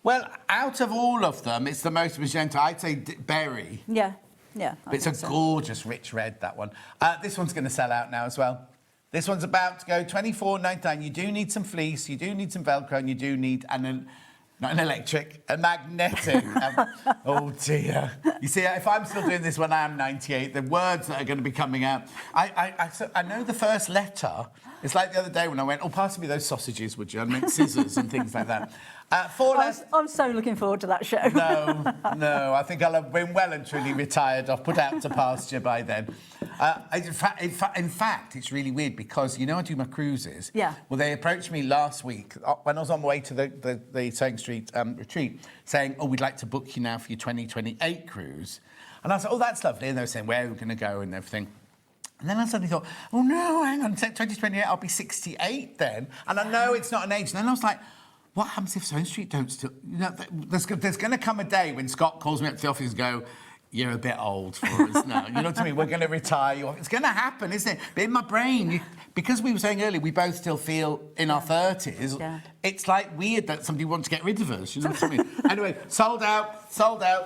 Well, out of all of them, it's the most magenta. I'd say berry. Yeah, yeah. But it's a gorgeous rich red, that one. This one's going to sell out now as well. This one's about to go $24.99. You do need some fleece, you do need some Velcro, and you do need not an electric, a magnetic. Oh, dear. You see, if I'm still doing this when I am 98, the words that are going to be coming out... I know the first letter. It's like the other day when I went, pass me those sausages, would you? I meant scissors and things like that. I'm so looking forward to that show. No, I think I'll have been well and truly retired off, put out to pasture by then. In fact, it's really weird because, you know, I do my cruises. Yeah. Well, they approached me last week when I was on my way to the SewingStreet retreat saying, we'd like to book you now for your 2028 cruise. And I was like, that's lovely. And they were saying, where are we going to go and everything. And then I suddenly thought, no, hang on, 2028, I'll be 68 then. And I know it's not an age. And then I was like, what happens if SewingStreet don't still... You know, there's going to come a day when Scott calls me up to the office and go, you're a bit old for us now. You know what I mean? We're going to retire you off. It's going to happen, isn't it? But in my brain, because we were saying earlier, we both still feel in our 30s, it's like weird that somebody wants to get rid of us. You know what I mean? Anyway, sold out. So now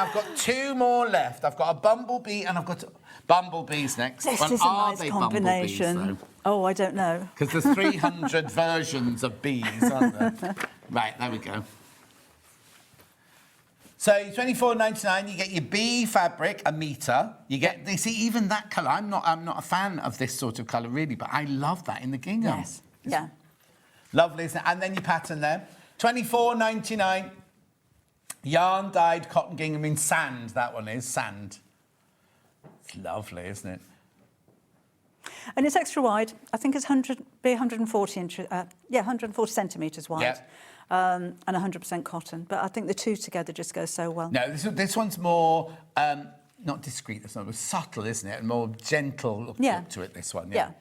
I've got 2 more left. I've got a bumblebee and I've got... Bumblebees next. This is a nice combination. Oh, I don't know. Because there's 300 versions of bees, aren't there? Right, there we go. So $24.99, you get your B fabric, a metre. You get, you see, even that colour, I'm not a fan of this sort of colour really, but I love that in the gingham. Yes. Yeah. Lovely, isn't it? And then your pattern there. $24.99, yarn dyed cotton gingham in sand, that one is, sand. It's lovely, isn't it? And it's extra wide. I think it's 140 inches, 140 centimetres wide. Yeah. And 100% cotton. But I think the two together just go so well. No, this one's more, not discreet, that's not, subtle, isn't it? And more gentle look to it, this one, yeah.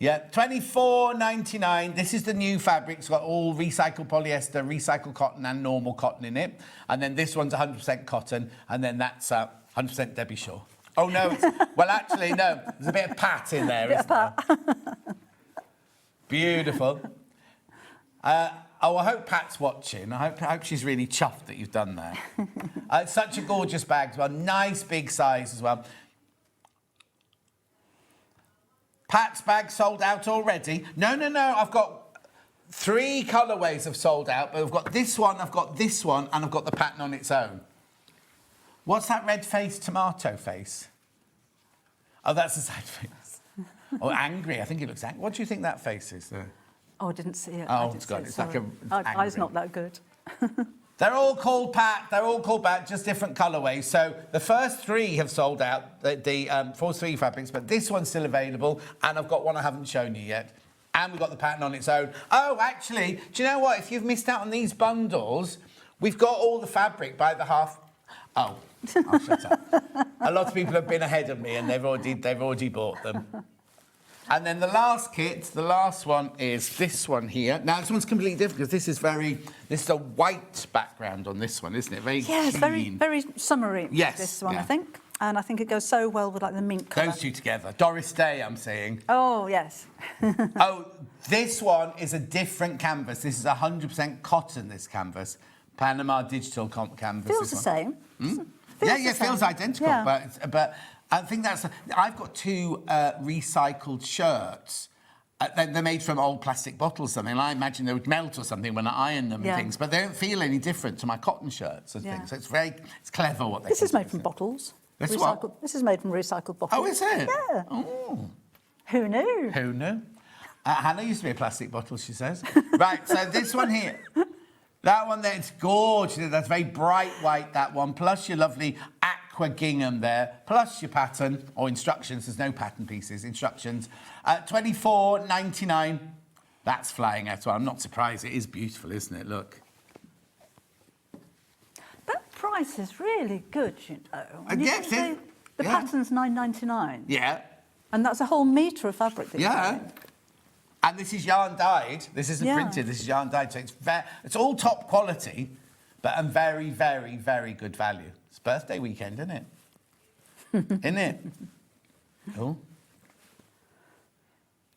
Yeah, $24.99. This is the new fabric. It's got all recycled polyester, recycled cotton and normal cotton in it. And then this one's 100% cotton. And then that's 100% Debbie Shaw. Oh, no. Well, actually, no. There's a bit of pat in there, isn't there? Beautiful. I hope Pat's watching. I hope she's really chuffed that you've done that. It's such a gorgeous bag as well. Nice big size as well. Pat's bag sold out already. No. I've got 3 colourways have sold out, but I've got this one, and I've got the pattern on its own. What's that red face, tomato face? Oh, that's a sad face. Oh, angry. I think he looks angry. What do you think that face is there? Oh, I didn't see it. Oh, it's got it. It's like a. Eyes not that good. They're all called Pat. They're all called Pat, just different colourways. So the first 3 have sold out, the 4 fabrics, but this one's still available, and I've got one I haven't shown you yet. And we've got the pattern on its own. Oh, actually, do you know what? If you've missed out on these bundles, we've got all the fabric by the half. Oh, I'll shut up. A lot of people have been ahead of me, and they've already bought them. And then the last kit, the last one is this one here. Now, this one's completely different because this is a white background on this one, isn't it? Very clean. It's very summery, yes, this one, I think. And I think it goes so well with, like, the mint colour. Those two together. Doris Day, I'm seeing. Oh, yes. Oh, this one is a different canvas. This is 100% cotton, this canvas. Panama Digital canvas. Feels the same. It feels identical, but I think I've got 2 recycled shirts. They're made from old plastic bottles or something. And I imagine they would melt or something when I iron them and things, but they don't feel any different to my cotton shirts and things. So it's clever what they do. This is made from bottles. This what? This is made from recycled bottles. Oh, is it? Yeah. Oh. Who knew? Who knew? Hannah used to be a plastic bottle, she says. Right, so this one here. That one there, it's gorgeous. That's very bright white, that one. Plus your lovely aqua gingham there. Plus your pattern, or instructions. There's no pattern pieces, instructions. $24.99. That's flying out. Well, I'm not surprised. It is beautiful, isn't it? Look. That price is really good, you know. Yes, the pattern's $9.99. Yeah. And that's a whole metre of fabric that you're doing. And this is yarn dyed. This isn't printed. This is yarn dyed. So it's all top quality, but very, very, very good value. It's birthday weekend, isn't it? Isn't it? Oh.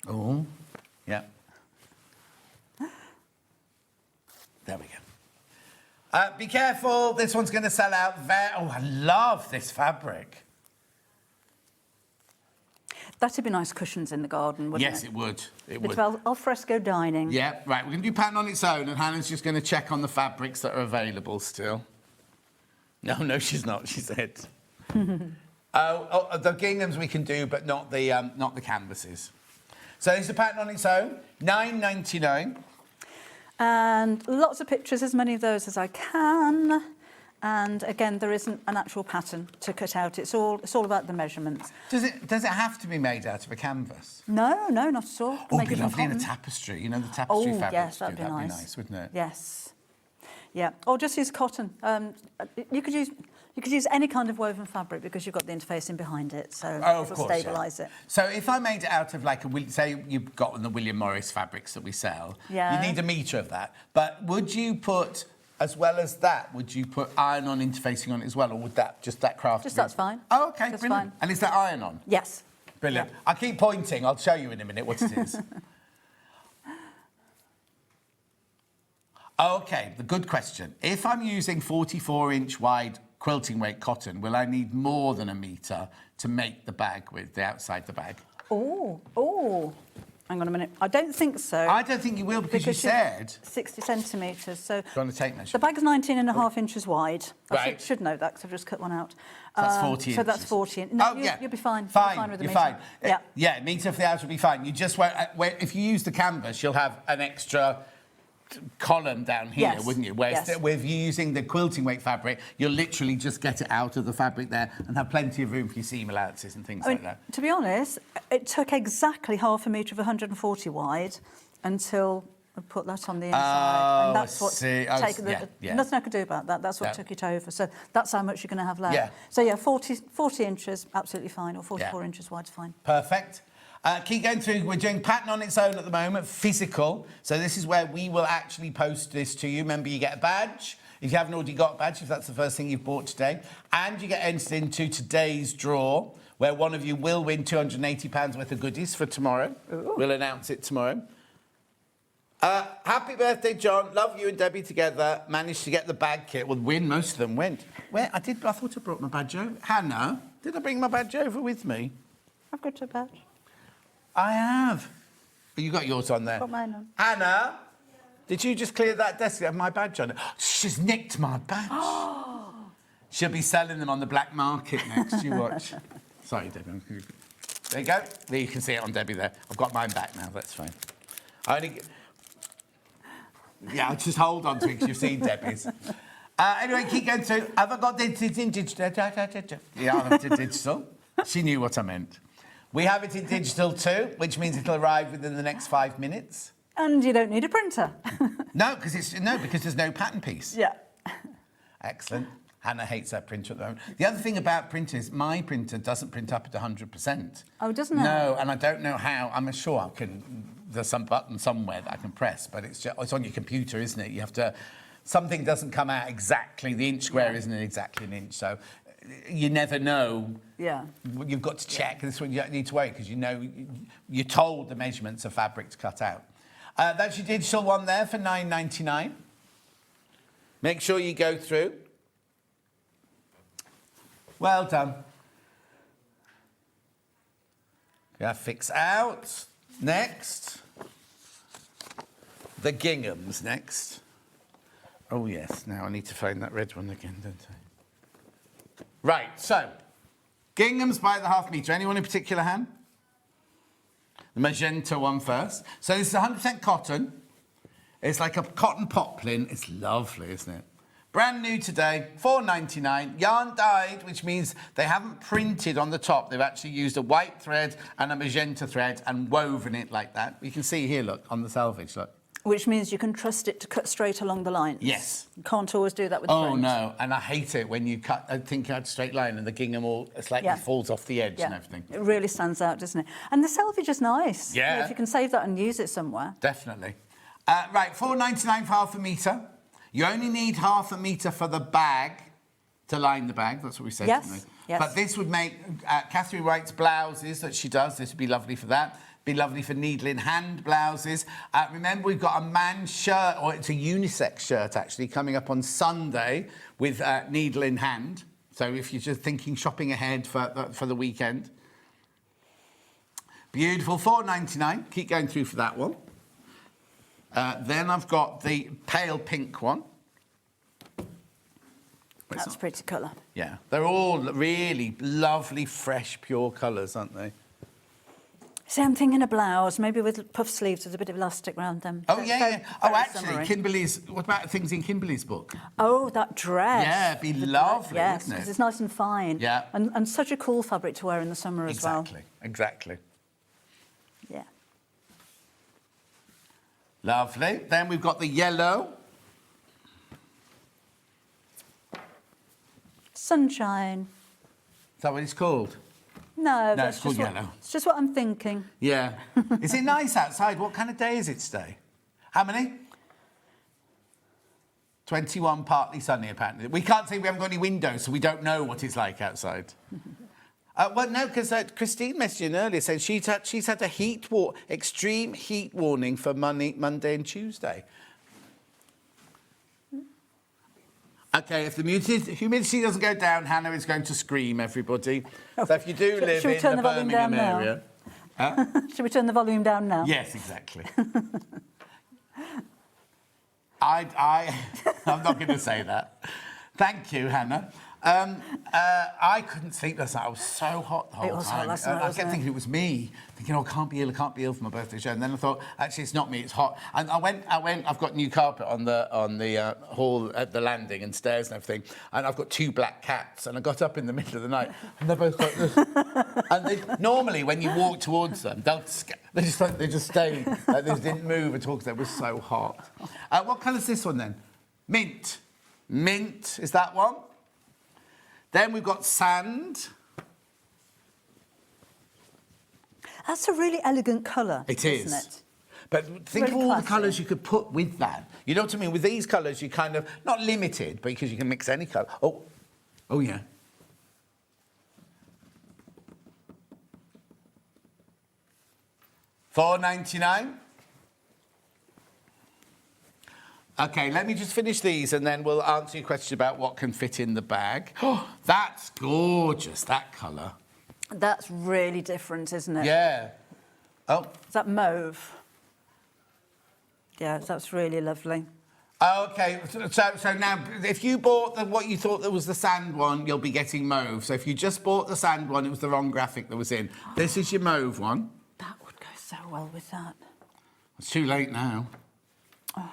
Oh. Yeah. There we go. Be careful. This one's going to sell out. Oh, I love this fabric. That'd be nice cushions in the garden, wouldn't it? Yes, it would. It would. would. Al fresco dining. Yeah, right. We're going to do pattern on its own, and Hannah's just going to check on the fabrics that are available still. No, she's not. She said. The ginghams we can do, but not the canvases. So it's a pattern on its own. $9.99. And lots of pictures, as many of those as I can. And again, there isn't an actual pattern to cut out. It's all about the measurements. Does it have to be made out of a canvas? No, not at all. Oh, it'd be lovely in a tapestry. You know, the tapestry fabric. Yes, that'd be nice, wouldn't it? Yes. Yeah. Or just use cotton. You could use any kind of woven fabric because you've got the interfacing behind it, so it'll stabilise it. So if I made it out of say you've got the William Morris fabrics that we sell, you need a metre of that. But would you put, as well as that, would you put iron-on interfacing on it as well, or would that craft? Just that's fine. Oh, okay, that's brilliant. Fine. And is that iron-on? Yes. Brilliant. I'll keep pointing. I'll show you in a minute what it is. Okay, the good question. If I'm using 44-inch wide quilting weight cotton, will I need more than a metre to make the bag with the outside the bag? Oh. Hang on a minute. I don't think so. I don't think you will because you said... 60 centimetres. So Do you want to take measure? the bag's 19.5 inches wide. I Right. should know that because I've just cut one out. So that's 40 So that's inches. 40. No, Oh, yeah. You'll be fine. Fine, You'll be with the you're metre. fine. Yeah. Metre for the hours will be fine. You just won't... if you use the canvas, you'll have an extra column down here, Yes. wouldn't you? Whereas Yes. with you using the quilting weight fabric, you'll literally just get it out of the fabric there and have plenty of room for your seam allowances and things I mean, like that. to be honest, it took exactly half a metre of 140 wide until I put that on the inside. Oh, And that's I what's see. Oh, taken yeah. Nothing I could do about that. That's what Yeah. took it over. So that's how much you're going to have left. Yeah. So yeah, 40 inches, absolutely fine, or 44 Yeah. inches wide's fine. Perfect. Keep going through. We're doing pattern on its own at the moment, physical. So this is where we will actually post this to you. Remember, you get a badge. If you haven't already got a badge, if that's the first thing you've bought today. And you get entered into today's draw, where one of you will win £280 worth of goodies for tomorrow. Ooh. We'll announce it tomorrow. Happy birthday, John. Love you and Debbie together. Managed to get the bag kit. Well, most of them went. Where? I thought I brought my badge over. Hannah, did I bring my badge over with me? I've got a badge. I have. But you got yours on there. Got mine on. Anna, did you just clear that desk? Have my badge on it. She's nicked my badge. She'll be selling them on the black market next. You watch. Sorry, Debbie. There you go. There, you can see it on Debbie there. I've got mine back now. That's fine. Yeah, I'll just hold on to it because you've seen Debbie's. Anyway, keep going through. Have I got it in digital? Yeah, I have it in digital. She knew what I meant. We have it in digital too, which means it'll arrive within the next 5 minutes. And you don't need a printer. No, because there's no pattern piece. Yeah. Excellent. Hannah hates her printer at the moment. The other thing about printers, my printer doesn't print up at 100%. Oh, doesn't it? No, and I don't know how. I'm sure I can. There's some button somewhere that I can press, but it's on your computer, isn't it? You have to. Something doesn't come out exactly. The inch square isn't exactly an inch, so you never know. Yeah. You've got to check. This one you don't need to worry because you know you're told the measurements of fabric to cut out. That's your digital one there for £9.99. Make sure you go through. Well done. Yeah, fix out. Next. The ginghams next. Oh, yes. Now I need to find that red one again, don't I? Right, so. Ginghams by the half metre. Anyone in particular, Han? The magenta one first. So this is 100% cotton. It's like a cotton poplin. It's lovely, isn't it? Brand new today, £4.99. Yarn dyed, which means they haven't printed on the top. They've actually used a white thread and a magenta thread and woven it like that. You can see here, look, on the selvage, look. Which means you can trust it to cut straight along the lines. Yes. You can't always do that with the Oh, print. no. And I hate it when you cut, I think you had a straight line and the gingham all slightly falls off the edge and everything. It really stands out, doesn't it? And the selvage is nice. Yeah. You know, if you can save that and use it somewhere. Definitely. Right, £4.99 for half a metre. You only need half a metre for the bag to line the bag. That's what we said, Yes, didn't we? yes. But this would make Catherine Wright's blouses that she does. This would be lovely for that. Be lovely for needle in hand blouses. Remember, we've got a man's shirt, or it's a unisex shirt actually, coming up on Sunday with needle in hand. So if you're just thinking shopping ahead for the weekend. Beautiful, £4.99. Keep going through for that one. Then I've got the pale pink one. That's a pretty colour. Yeah, they're all really lovely, fresh, pure colours, aren't they? See, I'm thinking a blouse, maybe with puff sleeves with a bit of elastic around them. Oh, Very- yeah, very- yeah. Oh, very actually, summery. Kimberly's... What about things in Kimberly's book? Oh, that dress. Yeah, it'd be The lovely, yes, wouldn't it? 'cause it's nice and fine. Yeah. And such a cool fabric to wear in the summer as well. Exactly. Yeah. Lovely. Then we've got the yellow. Sunshine. Is that what it's called? No, No, that's it's called just yellow. It's just what I'm thinking. Yeah. Is it nice outside? What kind of day is it today? How many? 21, partly sunny, apparently. We can't say we haven't got any windows, so we don't know what it's like outside. Well, no, because Christine messaged in earlier saying she's had a extreme heat warning for Monday and Tuesday. OK, if the humidity doesn't go down, Hannah is going to scream, everybody. So if you do live Shall we in turn the the volume Birmingham down now? area... Should we turn the volume down now? Yes, exactly. I'm not going to say that. Thank you, Hannah. I couldn't sleep last night. I was so hot the whole time. It was hot last night, I wasn't kept it? thinking it was me. Thinking, oh, I can't be ill for my birthday show. And then I thought, actually, it's not me. It's hot. And I went. I've got new carpet on the hall at the landing and stairs and everything. And I've got 2 black cats. And I got up in the middle of the night, and they're both like this. And normally, when you walk towards them, they just stayed. Like, they didn't move at all because it was so hot. What colour's this one then? Mint. Mint is that one. Then we've got sand. That's a really elegant colour, isn't it? But think Really of all classy. the colours you could put with that. You know what I mean? With these colours, you kind of, not limited, because you can mix any colour. Oh yeah. $4.99. Okay, let me just finish these and then we'll answer your question about what can fit in the bag. Oh, that's gorgeous, that colour. That's really different, isn't it? Yeah. Oh. Is that mauve? Yeah, that's really lovely. Okay, so now, if you bought what you thought that was the sand one, you'll be getting mauve. So if you just bought the sand one, it was the wrong graphic that was in. This is your mauve one. That would go so well with that. It's too late now. Oh.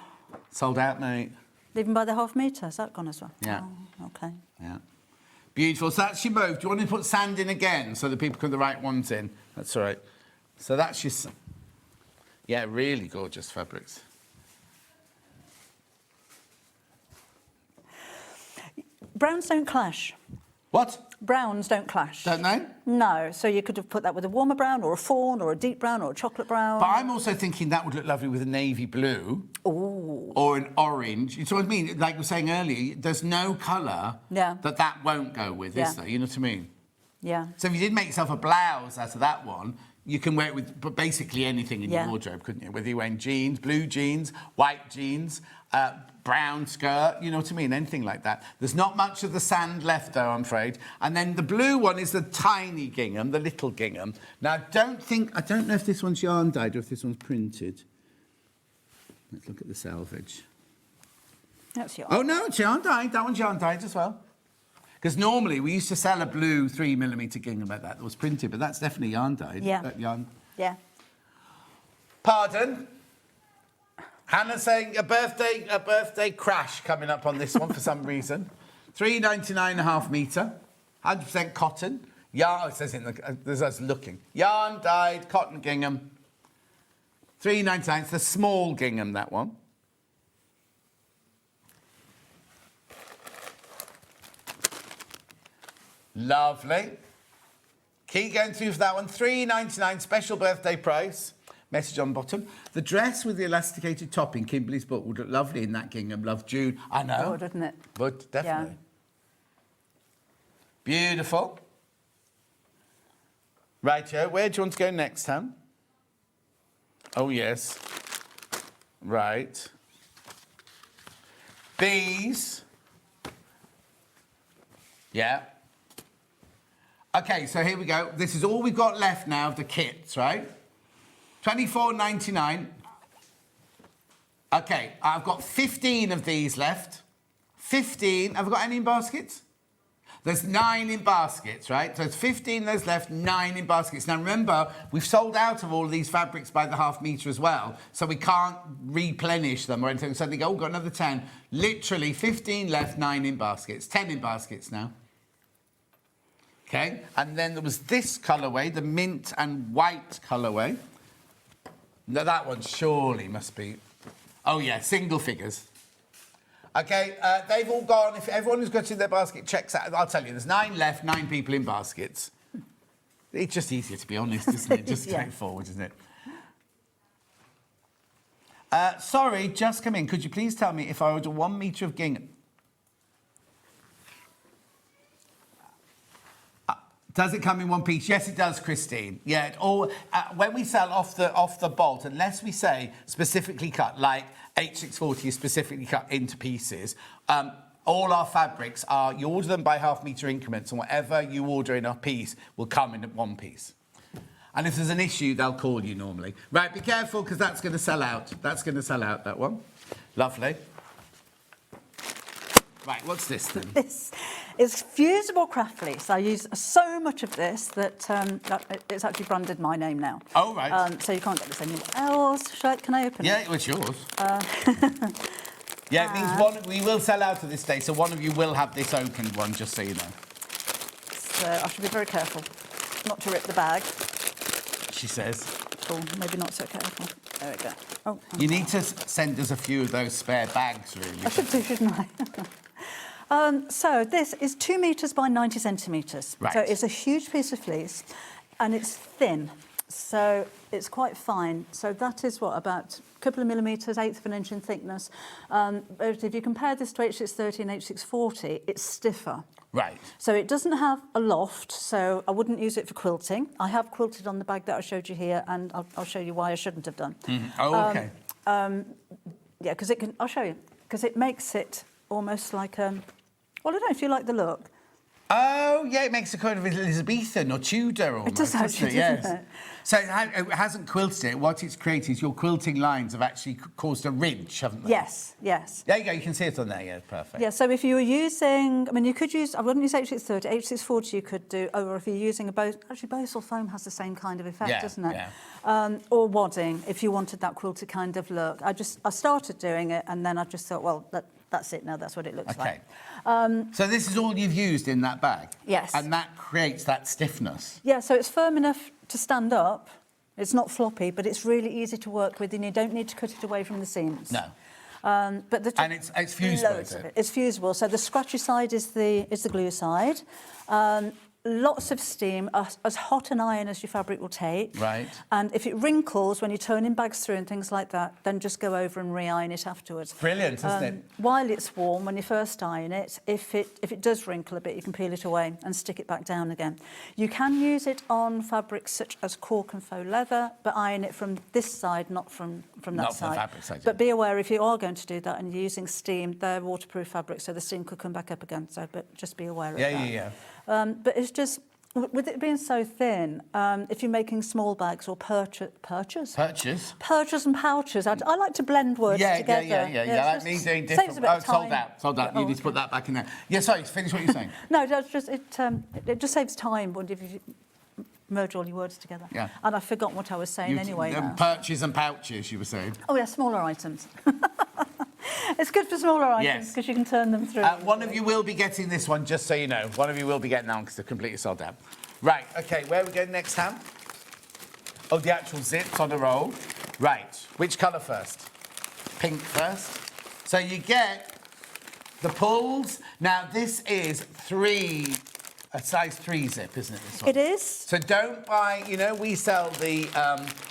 Sold out, mate. Even by the half metre, is that gone as well? Yeah. Oh, okay. Yeah. Beautiful. So that's your mauve. Do you want to put sand in again so that people put the right ones in? That's all right. So that's your... Yeah, really gorgeous fabrics. Browns don't clash. What? Browns don't clash. Don't they? No, so you could have put that with a warmer brown or a fawn or a deep brown or a chocolate brown. But I'm also thinking that would look lovely with a navy blue. Ooh. Or an orange. You know what I mean? Like we were saying earlier, there's no colour that won't go with, is there? You know what I mean? Yeah. So if you did make yourself a blouse out of that one, you can wear it with basically anything in your wardrobe, couldn't you? Whether you're wearing jeans, blue jeans, white jeans, brown skirt, you know what I mean? Anything like that. There's not much of the sand left, though, I'm afraid. And then the blue one is the tiny gingham, the little gingham. Now, I don't know if this one's yarn dyed or if this one's printed. Let's look at the selvage. That's yarn. Oh, no, it's yarn dyed. That one's yarn dyed as well. Because normally we used to sell a blue 3mm gingham like that was printed, but that's definitely yarn dyed. Yeah. Yarn. Yeah. Pardon? Hannah's saying a birthday crash coming up on this one for some reason. $3.99.5 metre, 100% cotton. Yarn, it says in the, there's us looking. Yarn dyed, cotton gingham. $3.99, it's the small gingham, that one. Lovely. Keep going through for that one. $3.99 special birthday price. Message on bottom. The dress with the elasticated top in Kimberly's book would look lovely in that gingham. Love June. I know. Would, wouldn't it? Would, definitely. Yeah. Beautiful. Right, Joe. Where do you want to go next, Sam? Oh, yes. Right. These. Yeah. Okay, so here we go. This is all we've got left now of the kits, right? $24.99. Okay, I've got 15 of these left. 15. Have I got any in baskets? There's 9 in baskets, right? So it's 15 there's left, 9 in baskets. Now remember, we've sold out of all of these fabrics by the half metre as well, so we can't replenish them or anything. So they go, oh, we've got another 10. Literally 15 left, 9 in baskets. 10 in baskets now. Okay, and then there was this colourway, the mint and white colourway. Now that one surely must be... Oh, yeah, single figures. OK, they've all gone. If everyone who's got in their basket checks out, I'll tell you, there's 9 left, 9 people in baskets. It's just easier, to be honest, isn't it? Just straightforward, isn't it? Sorry, just come in. Could you please tell me if I order 1 metre of gingham... Does it come in one piece? Yes, it does, Christine. Yeah, when we sell off the bolt, unless we say specifically cut, like H640 is specifically cut into pieces, all our fabrics are, you order them by half metre increments, and whatever you order in a piece will come in one piece. And if there's an issue, they'll call you normally. Right, be careful, because that's going to sell out. That's going to sell out, that one. Lovely. Right, what's this then? This is fusible craft fleece. I use so much of this that it's actually branded my name now. Oh, right. So you can't get this anywhere else. Can I open it? Yeah, it's yours. Yeah, it means we will sell out of this day, so one of you will have this opened one, just so you know. So I should be very careful not to rip the bag. She says. Oh, maybe not so careful. There we go. Oh, you need to send us a few of those spare bags, really. I should do, shouldn't I? So this is 2 metres by 90 centimetres. Right. So it's a huge piece of fleece, and it's thin. So it's quite fine. So that is what, about a couple of millimetres, 1/8 of an inch in thickness. But if you compare this to H630 and H640, it's stiffer. Right. So it doesn't have a loft, so I wouldn't use it for quilting. I have quilted on the bag that I showed you here, and I'll show you why I shouldn't have done. Mm-hmm. Oh, OK. Yeah, because it can... I'll show you. Because it makes it almost like... well, I don't know if you like the look. Oh, yeah, it makes it kind of Elizabethan or Tudor almost. It does actually, yes. doesn't it? So it hasn't quilted it. What it's created is your quilting lines have actually caused a ridge, haven't they? Yes, yes. There you go, you can see it on there, yeah, perfect. Yeah, so if you were using... I mean, you could use... I wouldn't use H630. H640 you could do... Or if you're using a... Actually, Bosal foam has the same kind of effect, doesn't it? Yeah. Or wadding, if you wanted that quilted kind of look. I started doing it, and then I just thought, well, that's it now. That's what it looks like. So this is all you've used in that bag? Yes. And that creates that stiffness? Yeah, so it's firm enough to stand up. It's not floppy, but it's really easy to work with, and you don't need to cut it away from the seams. No. But and it's fusible, is it? It's fusible. So the scratchy side is the glue side. Lots of steam, as hot an iron as your fabric will take. Right. And if it wrinkles when you're turning bags through and things like that, then just go over and re-iron it afterwards. Brilliant, isn't it? While it's warm, when you first iron it, if it does wrinkle a bit, you can peel it away and stick it back down again. You can use it on fabrics such as cork and faux leather, but iron it from this side, not from that not side. From the fabric side. But be aware, if you are going to do that and you're using steam, they're waterproof fabrics, so the steam could come back up again. So, but just be aware of that. Yeah. But it's just, with it being so thin, if you're making small bags or purchas and pouches, I like to blend words together. Yeah. That means doing different. Saves a bit of time. Sold out. You need to put that back in there. Yeah, sorry, finish what you're saying. No, that's just it just saves time, wouldn't it, if you merge all your words together. Yeah. And I've forgotten what I was saying anyway now. Purches and pouches, you were saying. Oh yeah, smaller items. It's good for smaller items because you can turn them through. One of you will be getting this one, just so you know. One of you will be getting that one because they're completely sold out. Right, OK, where are we going next, Ham? Oh, the actual zips on a roll. Right, which colour first? Pink first. So you get the pulls. Now, this is a size 3 zip, isn't it, this one? It is. So don't buy, we sell the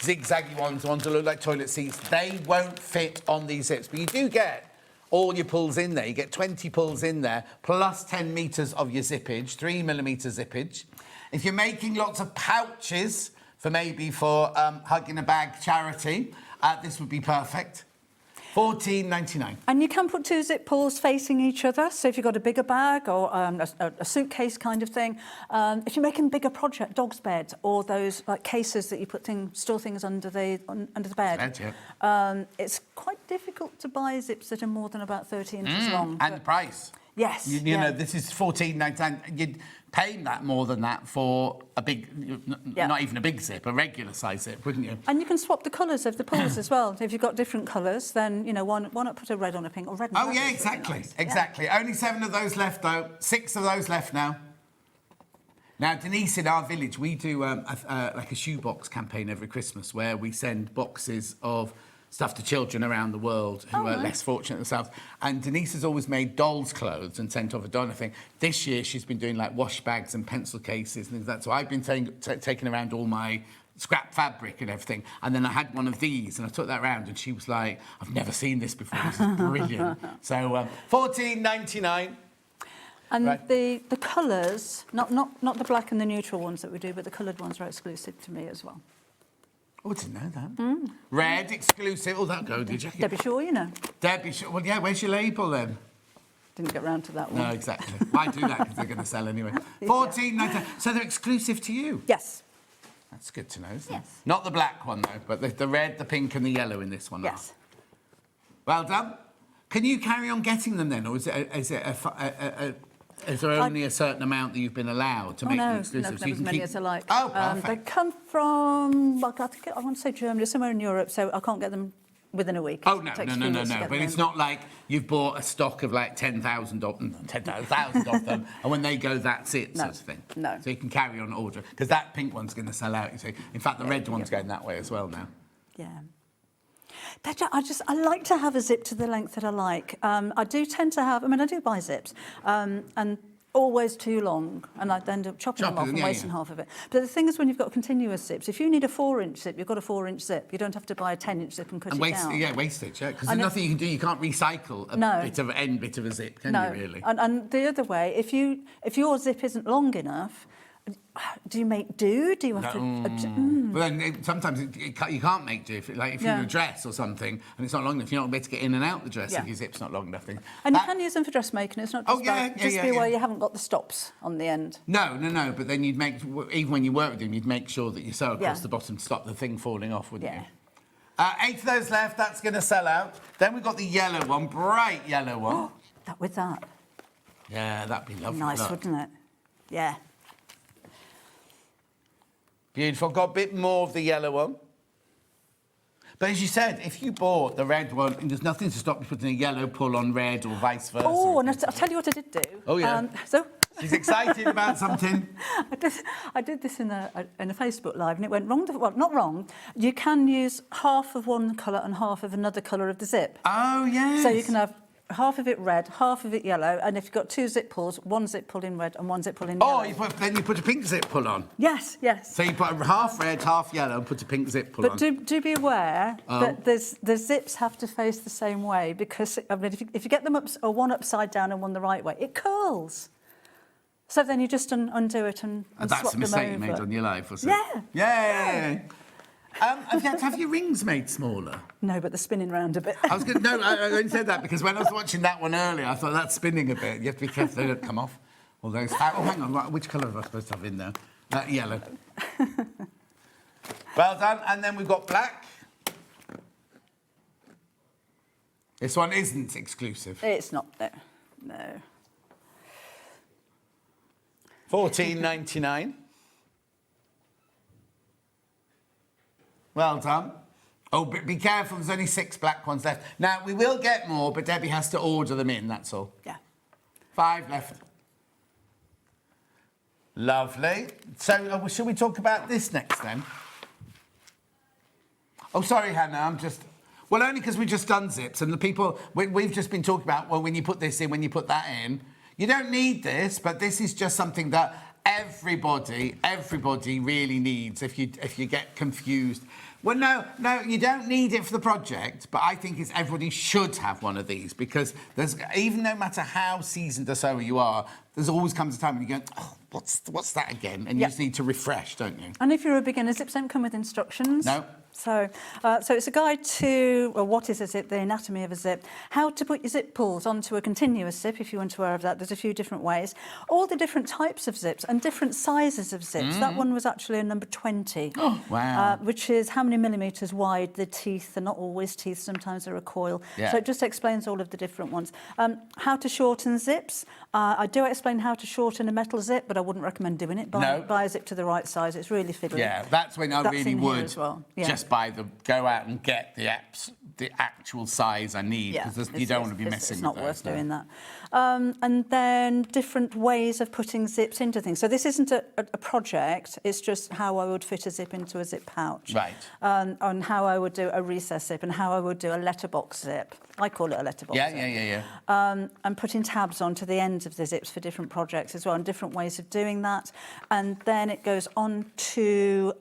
zigzaggy ones, the ones that look like toilet seats. They won't fit on these zips, but you do get all your pulls in there. You get 20 pulls in there, plus 10 metres of your zippage, 3mm zippage. If you're making lots of pouches for Hug in a Bag charity, this would be perfect. $14.99. And you can put 2 zip pulls facing each other. So if you've got a bigger bag or a suitcase kind of thing, if you're making bigger project, dog's bed, or those like cases that you store things under the bed, it's quite difficult to buy zips that are more than about 30 inches long. And the price. Yes. You know, this is $14.99. You'd pay that more than that for a big, not even a big zip, a regular size zip, wouldn't you? And you can swap the colours of the pulls as well. If you've got different colours, then, why not put a red on a pink or red and black? Oh, yeah, exactly. Nice. Exactly. Yeah. Only 7 of those left, though. 6 of those left now. Now, Denise, in our village, we do like a shoebox campaign every Christmas where we send boxes of stuff to children around the world who are less fortunate themselves. And Denise has always made dolls' clothes and sent off a doll thing. This year, she's been doing, like, wash bags and pencil cases and things like that. So I've been taking around all my scrap fabric and everything. And then I had one of these, and I took that around, and she was like, I've never seen this before. This is brilliant. So $14.99. And the colours, not the black and the neutral ones that we do, but the coloured ones are exclusive to me as well. Oh, I didn't know that. Red, exclusive. Oh, that'll go, did you? Debbie Shaw, you know. Debbie Shaw. Well, yeah, where's your label then? Didn't get round to that one. No, exactly. Why do that? Because they're going to sell anyway. $14.99. So they're exclusive to you? Yes. That's good to know, isn't it? Yes. Not the black one, though, but the red, the pink and the yellow in this one. Yes. Well done. Can you carry on getting them then, or is there only a certain amount that you've been allowed to make them exclusive? No, as many as I like. Oh, perfect. They come from, I want to say Germany, somewhere in Europe, so I can't get them within a week. Oh, no. It takes a few weeks to get But them it's in. not like you've bought a stock of like 10,000 of them, and when they go, that's it, sort of thing. No. So you can carry on ordering. Because that pink one's going to sell out, you see. In fact, the red one's going that way as well now. Yeah. I like to have a zip to the length that I like. I do tend to have, I do buy zips, and always too long, and I'd end up chopping them off and wasting half of it. But the thing is, when you've got continuous zips, if you need a 4-inch zip, you've got a 4-inch zip. You don't have to buy a 10-inch zip and cut it down. Yeah, wastage, yeah. Because there's nothing you can do. You can't recycle a bit of a zip, can you, really? And the other way, if your zip isn't long enough, do you make do? Do you have to... But then sometimes you can't make do. If you're in a dress or something and it's not long enough, you're not going to get in and out the dress if your zip's not long enough. And you can use them for dressmaking. It's not just be where you haven't got the stops on the end. No. But then you'd make, even when you work with them, you'd make sure that you sew across the bottom to stop the thing falling off, wouldn't you? 8 of those left. That's going to sell out. Then we've got the yellow one, bright yellow one. With that. Yeah, that'd be lovely. Nice, wouldn't it? Yeah. Beautiful. Got a bit more of the yellow one. But as you said, if you bought the red one, and there's nothing to stop you putting a yellow pull on red or vice versa. Oh, and I'll tell you what I did do. Oh, yeah. She's excited about something. I did this in a Facebook Live, and it went wrong. Well, not wrong. You can use half of one colour and half of another colour of the zip. Oh, yes. So you can have half of it red, half of it yellow, and if you've got 2 zip pulls, 1 zip pull in red and 1 zip pull in yellow. Then you put a pink zip pull on. Yes. So you put half red, half yellow, and put a pink zip pull on. But do be aware that the zips have to face the same way, because if you get them one upside down and one the right way, it curls. So then you just undo it and swap them over. That's a mistake you made on your life, was it? Yeah. Have your rings made smaller? No, but they're spinning round a bit. I only said that because when I was watching that one earlier, I thought that's spinning a bit. You have to be careful they don't come off. All those. Oh, hang on. Which colour am I supposed to have in there? Yellow. Well done. And then we've got black. This one isn't exclusive. It's not, no. $14.99. Well done. Oh, but be careful, there's only 6 black ones left. Now, we will get more, but Debbie has to order them in, that's all. Yeah. 5 left. Lovely. So, shall we talk about this next, then? Oh, sorry, Hannah, Well, only because we've just done zips, and the people... We've just been talking about, well, when you put this in, when you put that in. You don't need this, but this is just something that everybody really needs if you get confused. Well, no, you don't need it for the project, but I think everybody should have one of these, because even no matter how seasoned a sewer you are, there's always comes a time when you go, oh, what's that again? And you just need to refresh, don't you? And if you're a beginner, zips don't come with instructions. No. So it's a guide to what is a zip, the anatomy of a zip, how to put your zip pulls onto a continuous zip, if you weren't aware of that. There's a few different ways. All the different types of zips and different sizes of zips. That one was actually a number 20. Oh, wow. Which is how many millimetres wide the teeth. They're not always teeth, sometimes they're a coil. Yeah. So it just explains all of the different ones. How to shorten zips. I do explain how to shorten a metal zip, but I wouldn't recommend doing it. Buy a zip to the right size. It's really fiddly. Yeah, that's when I really would as well. Yeah. just go out and get the actual size I need, because you don't want to be messing with those. It's not worth doing that. And then different ways of putting zips into things. So this isn't a project, it's just how I would fit a zip into a zip pouch. Right. On how I would do a recess zip and how I would do a letterbox zip. I call it a letterbox zip. Yeah. And putting tabs onto the ends of the zips for different projects as well, and different ways of doing that. And then it goes on to...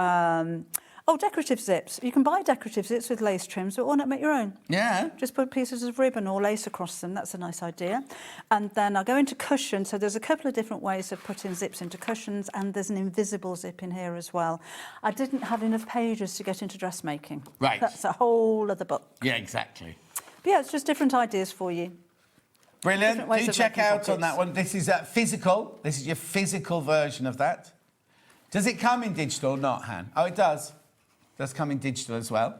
decorative zips. You can buy decorative zips with lace trims, but why not make your own? Yeah. Just put pieces of ribbon or lace across them. That's a nice idea. And then I'll go into cushions. So there's a couple of different ways of putting zips into cushions, and there's an invisible zip in here as well. I didn't have enough pages to get into dressmaking. Right. That's a whole other book. Yeah, exactly. But yeah, it's just different ideas for you. Brilliant. Do check out on that one. This is physical. This is your physical version of that. Does it come in digital or not, Han? Oh, it does. It does come in digital as well.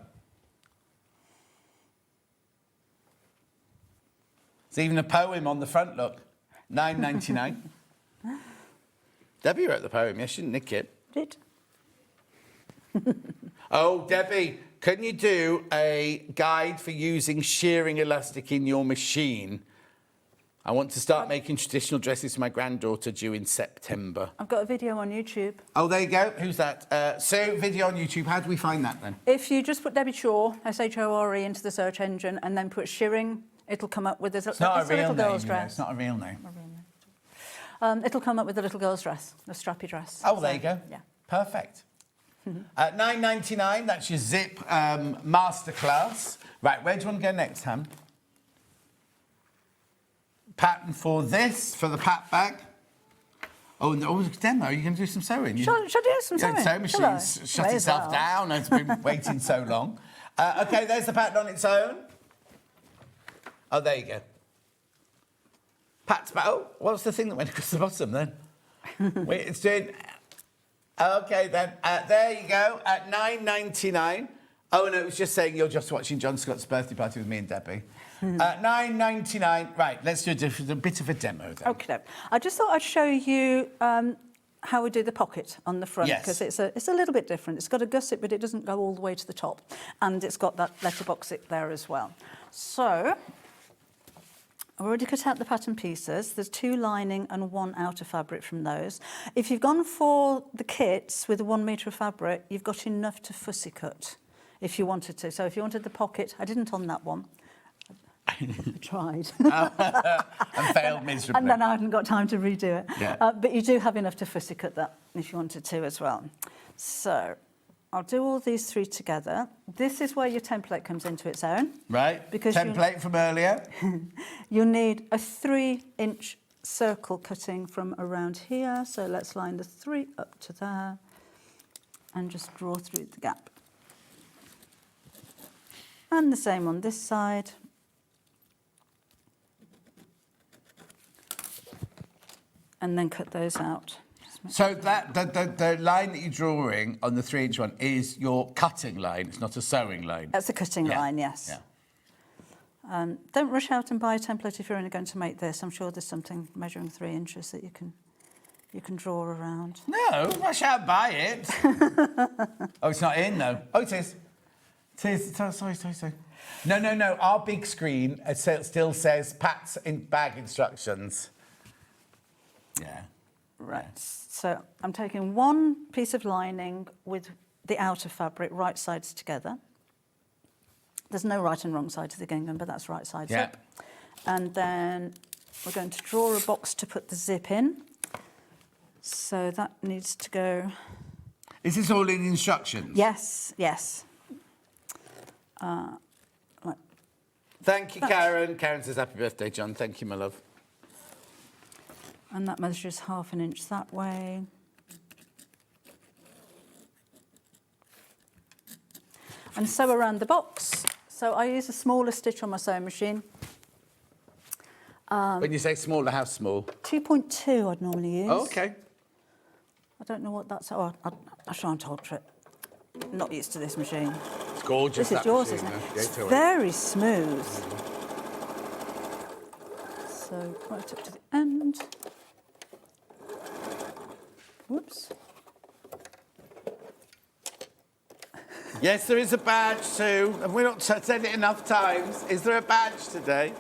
There's even a poem on the front, look. $9.99. Debbie wrote the poem, yeah, she didn't nick it. Did. Oh, Debbie, can you do a guide for using shearing elastic in your machine? I want to start making traditional dresses for my granddaughter due in September. I've got a video on YouTube. Oh, there you go. Who's that? Sue, video on YouTube. How do we find that then? If you just put Debbie Shaw, S-H-O-R-E, into the search engine and then put shearing, it'll come up with It's not a real little name, girl's you know. dress. It's not a real name. It'll come up with a little girl's dress, a strappy dress. Oh, there you go. Yeah. Perfect. $9.99, that's your zip masterclass. Right, where do you want to go next, Ham? Pattern for this, for the pat bag. Oh, no, demo, you're going to do some sewing? Shall I do some Yeah, sewing? sewing machine's shut May as itself well. down. It's been waiting so long. OK, there's the pattern on its own. Oh, there you go. Pat's back. Oh, what's the thing that went across the bottom then? Wait, it's doing... OK, then. There you go, at $9.99. Oh, no, it was just saying you're just watching John Scott's birthday party with me and Debbie. $9.99. Right, let's do a bit of a demo then. OK. I just thought I'd show you how we do the pocket on the front, Yes. because it's a little bit different. It's got a gusset, but it doesn't go all the way to the top. And it's got that letterbox there as well. So... I've already cut out the pattern pieces. There's 2 lining and 1 outer fabric from those. If you've gone for the kits with 1 metre of fabric, you've got enough to fussy cut if you wanted to. So if you wanted the pocket, I didn't on that one. I tried. And failed miserably. And then I hadn't got time to redo it. Yeah. But you do have enough to fussy cut that if you wanted to as well. So I'll do all these 3 together. This is where your template comes into its own. Right, Because template from earlier. You'll need a 3-inch circle cutting from around here. So let's line the 3 up to there and just draw through the gap. And the same on this side. And then cut those out. So that the line that you're drawing on the 3-inch one is your cutting line. It's not a sewing line. That's a cutting Yeah. line, yes. Yeah. Don't rush out and buy a template if you're only going to make this. I'm sure there's something measuring 3 inches that you can draw around. No, rush out and buy it. Oh, it's not in though. Oh, it is. It is. Sorry. No. Our big screen still says Pat's bag instructions. Yeah. Right. So I'm taking 1 piece of lining with the outer fabric, right sides together. There's no right and wrong side to the gingham, but that's right sides up. And then we're going to draw a box to put the zip in. So that needs to go... Is this all in instructions? Yes. Right. Thank you, Karen. Karen says happy birthday, John. Thank you, my love. And that measures 1/2 inch that way. And sew around the box. So I use a smaller stitch on my sewing machine. When you say smaller, how small? 2.2 I'd normally use. Oh, OK. I don't know what that's... Oh, I'll try and alter it. Not used to this machine. It's gorgeous. This is that yours, machine, isn't it? though. It's Go to it. very smooth. So right up to the end. Whoops. Yes, there is a badge too. Have we not said it enough times? Is there a badge today?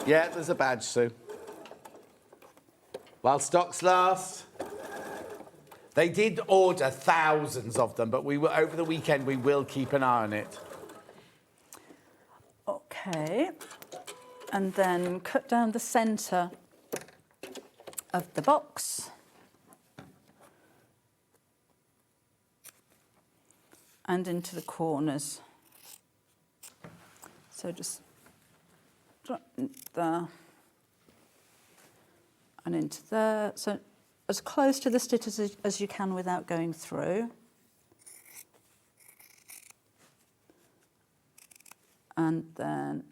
Yeah, there's a badge, Sue. While stocks last. They did order thousands of them, but over the weekend we will keep an eye on it. Okay. And then cut down the centre of the box. And into the corners. So just there and into there. So as close to the stitch as you can without going through. And then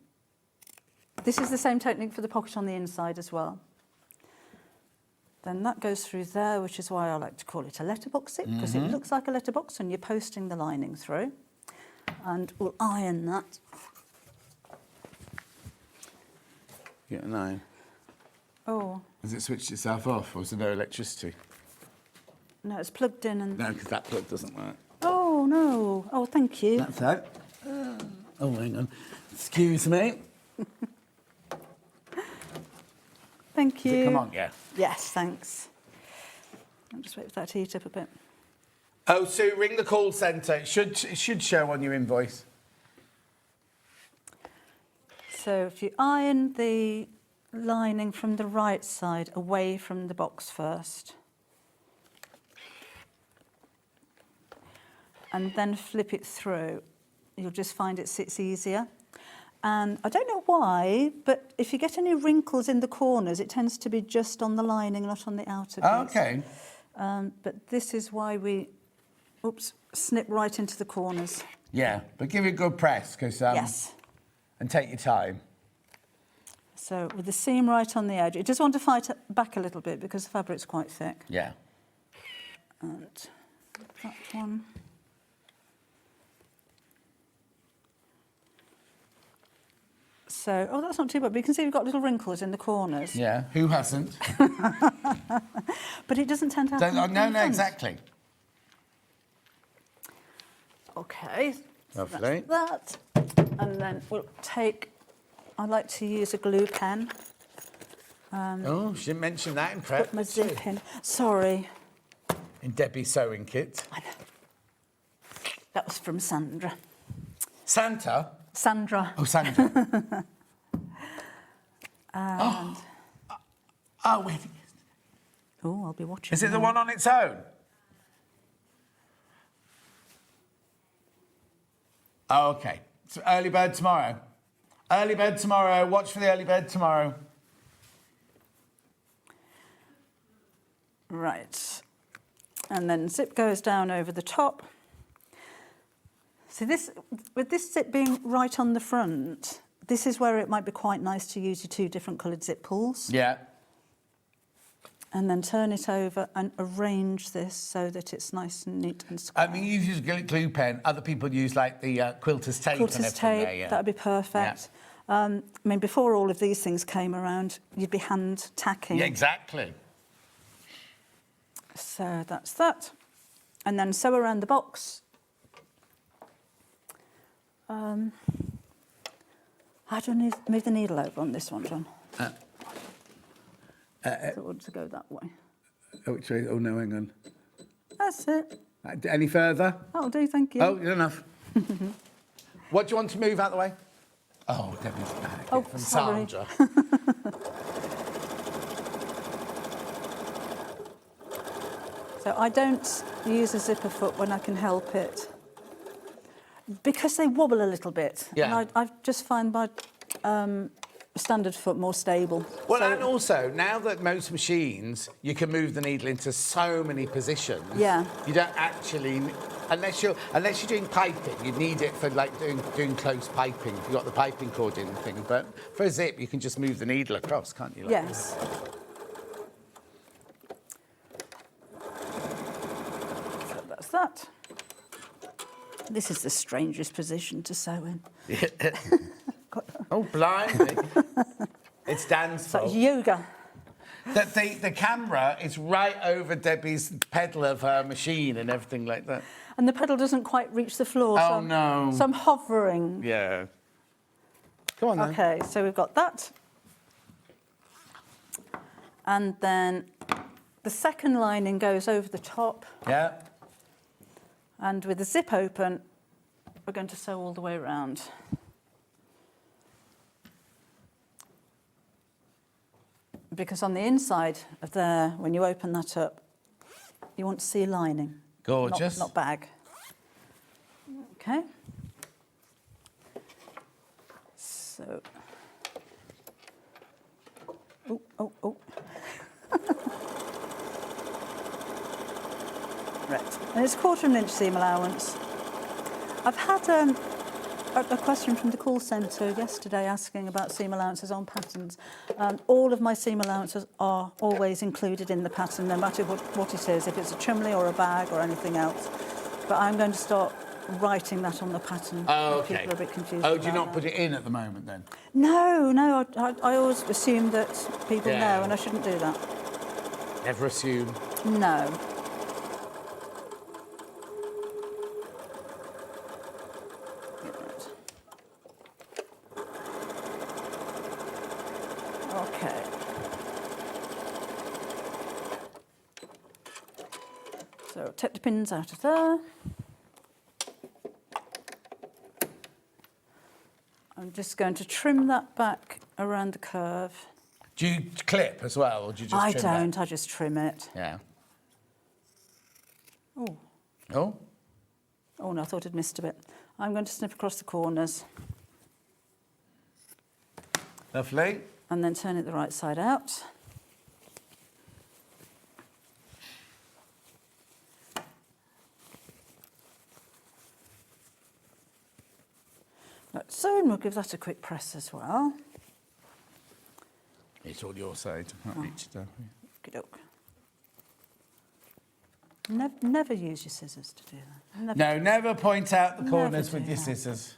this is the same technique for the pocket on the inside as well. Then that goes through there, which is why I like to call it a letterbox zip, because it looks like a letterbox when you're posting the lining through. And we'll iron that. Get an iron. Oh, Has it switched itself off, or is there no electricity? no, it's plugged in and... No, because that plug doesn't work. Oh, no. Oh, thank you. That's out. Oh, hang on. Excuse me. Thank you. Come on, yeah. Yes, thanks. I'll just wait for that to heat up a bit. Oh, Sue, ring the call centre. It should show on your invoice. So if you iron the lining from the right side away from the box first, and then flip it through, you'll just find it sits easier. And I don't know why, but if you get any wrinkles in the corners, it tends to be just on the lining, not on the outer piece. Oh, okay. But this is why we, snip right into the corners. Yeah, but give it a good press, because Yes. and take your time. So with the seam right on the edge, it does want to fight back a little bit because the fabric's quite thick. Yeah. And that one. So, that's not too bad, but you can see we've got little wrinkles in the corners. Yeah. Who hasn't? But it doesn't tend to happen. No, in the front. exactly. Okay. Lovely. That's that. And then we'll take, I like to use a glue pen. Oh, she didn't mention that in prep. Put my did she? zip in. Sorry. In Debbie's sewing kit. I know. That was from Sandra. Santa? Sandra. Oh, Sandra. And Oh, wait. I'll be watching. Is it the now. one on its own? Oh, okay. So early bird tomorrow. Early bird tomorrow. Watch for the early bird tomorrow. Right. And then zip goes down over the top. So this, with this zip being right on the front, this is where it might be quite nice to use your two different coloured zip pulls. Yeah. And then turn it over and arrange this so that it's nice and neat and square. I mean, you use glue pen. Other people use, like, the quilter's tape and Quilter's everything tape, there, yeah. that'd be perfect. I mean, before all of these things came around, you'd be hand tacking. Yeah, exactly. So that's that. And then sew around the box. How do I move the needle over on this one, John? I want to go that way. Oh, which way? Oh, no, hang on. That's it. Any further? That'll do, thank you. Oh, good enough. What do you want to move out the way? Oh, Debbie's back. Oh, from sorry. Sandra. So I don't use a zipper foot when I can help it, because they wobble a little bit. Yeah. And I just find my standard foot more stable. Well, So- and also, now that most machines, you can move the needle into so many positions. Yeah. You don't actually, unless you're doing piping, you need it for, like, doing close piping. You've got the piping cord in the thing. But for a zip, you can just move the needle across, can't you? Like Yes. So that's that. This is the strangest position to sew in. Oh, blimey. It's Dan's So fault. it's yoga. The camera is right over Debbie's pedal of her machine and everything like that. And the pedal doesn't quite reach the floor. Oh, no. So I'm hovering. Yeah. Come on, then. Okay, so we've got that. And then the second lining goes over the top. Yeah. And with the zip open, we're going to sew all the way around. Because on the inside of there, when you open that up, you want to see lining. Gorgeous. Not bag. Okay. So. Oh. Right. And it's 1/4 inch seam allowance. I've had a question from the call centre yesterday asking about seam allowances on patterns. All of my seam allowances are always included in the pattern, no matter what it is, if it's a chumley or a bag or anything else. But I'm going to start writing that on the pattern. Oh, okay. People are a bit confused. Oh, do you about not that. put it in at the moment then? No. I always assume that people Yeah. know, and I shouldn't do that. Never assume. No. Okay. So take the pins out of there. I'm just going to trim that back around the curve. Do you clip as well, or do you just I trim don't, that? I just trim it. Yeah. Oh. Oh? Oh no, I thought I'd missed a bit. I'm going to snip across the corners Lovely. and then turn it the right side out. Like so, and we'll give that a quick press as well. It's all your side. Not reach down. Okey-doke. Never use your scissors to do that. Never. No, never point out the Never corners do with your that. scissors.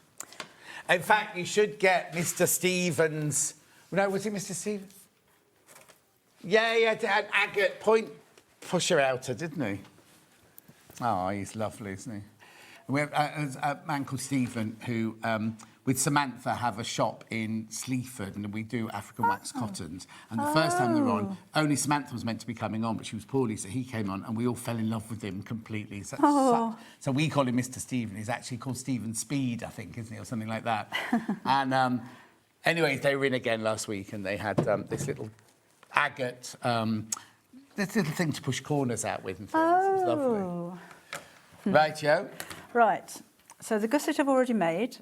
In fact, you should get Mr. Stevens. No, was it Mr. Stevens? Yeah, he had an agate point pusher outer, didn't he? Oh, he's lovely, isn't he? We have a man called Stephen who, with Samantha, have a shop in Sleaford, and we do African wax cottons. And the first time they were on, only Samantha was meant to be coming on, but she was poorly, so he came on, and we all fell in love with him completely. So we call him Mr. Stephen. He's actually called Stephen Speed, I think, isn't he, or something like that. And anyways, they were in again last week, and they had this little agate, this little thing to push corners out with and things. It was lovely. Right, Joe? Right, so the gusset I've already made,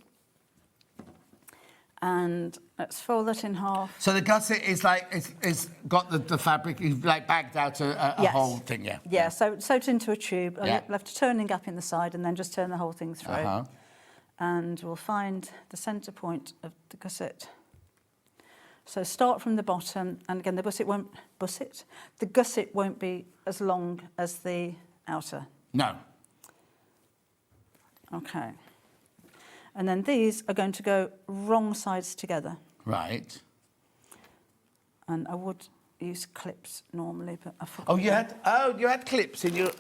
and let's fold that in half. So the gusset is like, it's got the fabric, you've like bagged out a Yes. whole thing, yeah? Yeah, so it into a tube. Yeah. I'll have to turn and gap in the side and then just turn the whole thing through. Uh-huh. And we'll find the centre point of the gusset. So start from the bottom, and again, the gusset won't be as long as the outer. No. Okay. And then these are going to go wrong sides together. Right. And I would use clips normally, but I forgot. Oh, you had clips in your,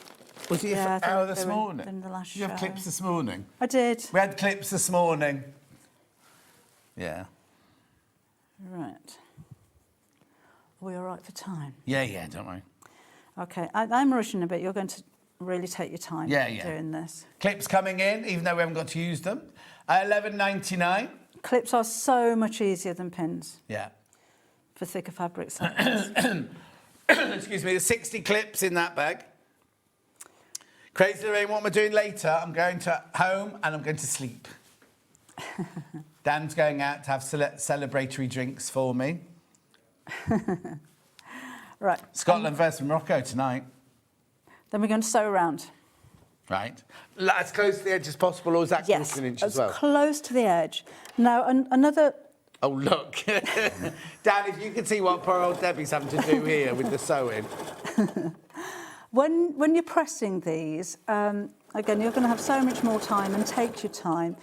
was it Yeah, your hour this they were morning? in the last Did you have show. clips this morning? I did. We had clips this morning. Yeah. Right. Are we all right for time? Yeah, don't worry. Okay, I'm rushing a bit. You're going to really take your time doing this. Clips coming in, even though we haven't got to use them. $11.99. Clips are so much easier than pins Yeah. for thicker fabrics like this. Excuse me, there's 60 clips in that bag. Crazy Lorraine, what am I doing later? I'm going to home and I'm going to sleep. Dan's going out to have celebratory drinks for me. Right. Scotland versus Morocco tonight. Then we're going to sew around. Right. As close to the edge as possible, or is that Yes, 1/4 inch as as well? close to the edge. Now, another... Oh, look. Dan, if you can see what poor old Debbie's having to do here with the sewing. When you're pressing these, again, you're going to have so much more time, and take your time.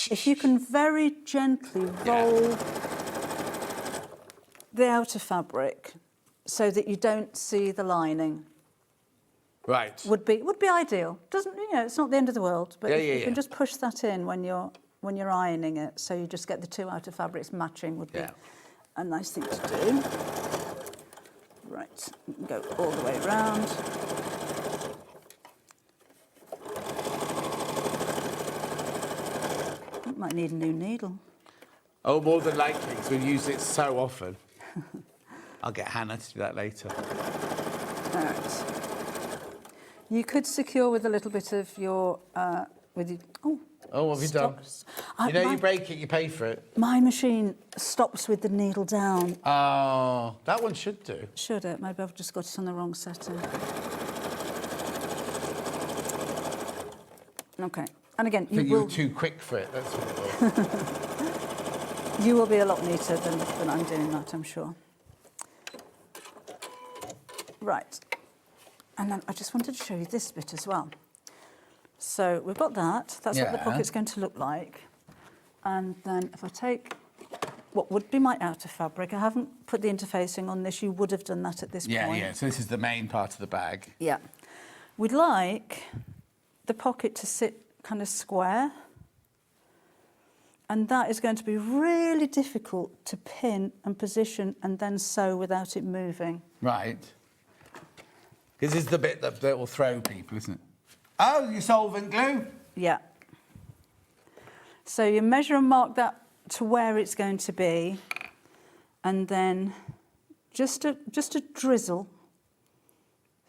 If you can very gently roll the outer fabric so that you don't see the lining, Right. would be ideal. Doesn't, it's not the end of the world, but Yeah, if yeah, you can yeah. just push that in when you're ironing it, so you just get the two outer fabrics matching, would be a nice thing to do. Right, you can go all the way around. Might need a new needle. Oh, more than likely, because we use it so often. I'll get Hannah to do that later. All right. You could secure with a little bit of your, Oh, what have you done? You know, you break it, you pay for it. My machine stops with the needle down. Oh, that one should do. Should it? Maybe I've just got it on the wrong setting. Okay, And again, I think you were too quick for it. That's what it was. you will be a lot neater than I'm doing that, I'm sure. Right. And then I just wanted to show you this bit as well. So we've got that. That's what the pocket's going to look like. And then if I take what would be my outer fabric, I haven't put the interfacing on this. You would have done that at this point. Yeah. So this is the main part of the bag. Yeah. We'd like the pocket to sit kind of square. And that is going to be really difficult to pin and position and then sew without it moving. Right. Because this is the bit that will throw people, isn't it? Oh, your solvent glue? Yeah. So you measure and mark that to where it's going to be, and then just a drizzle,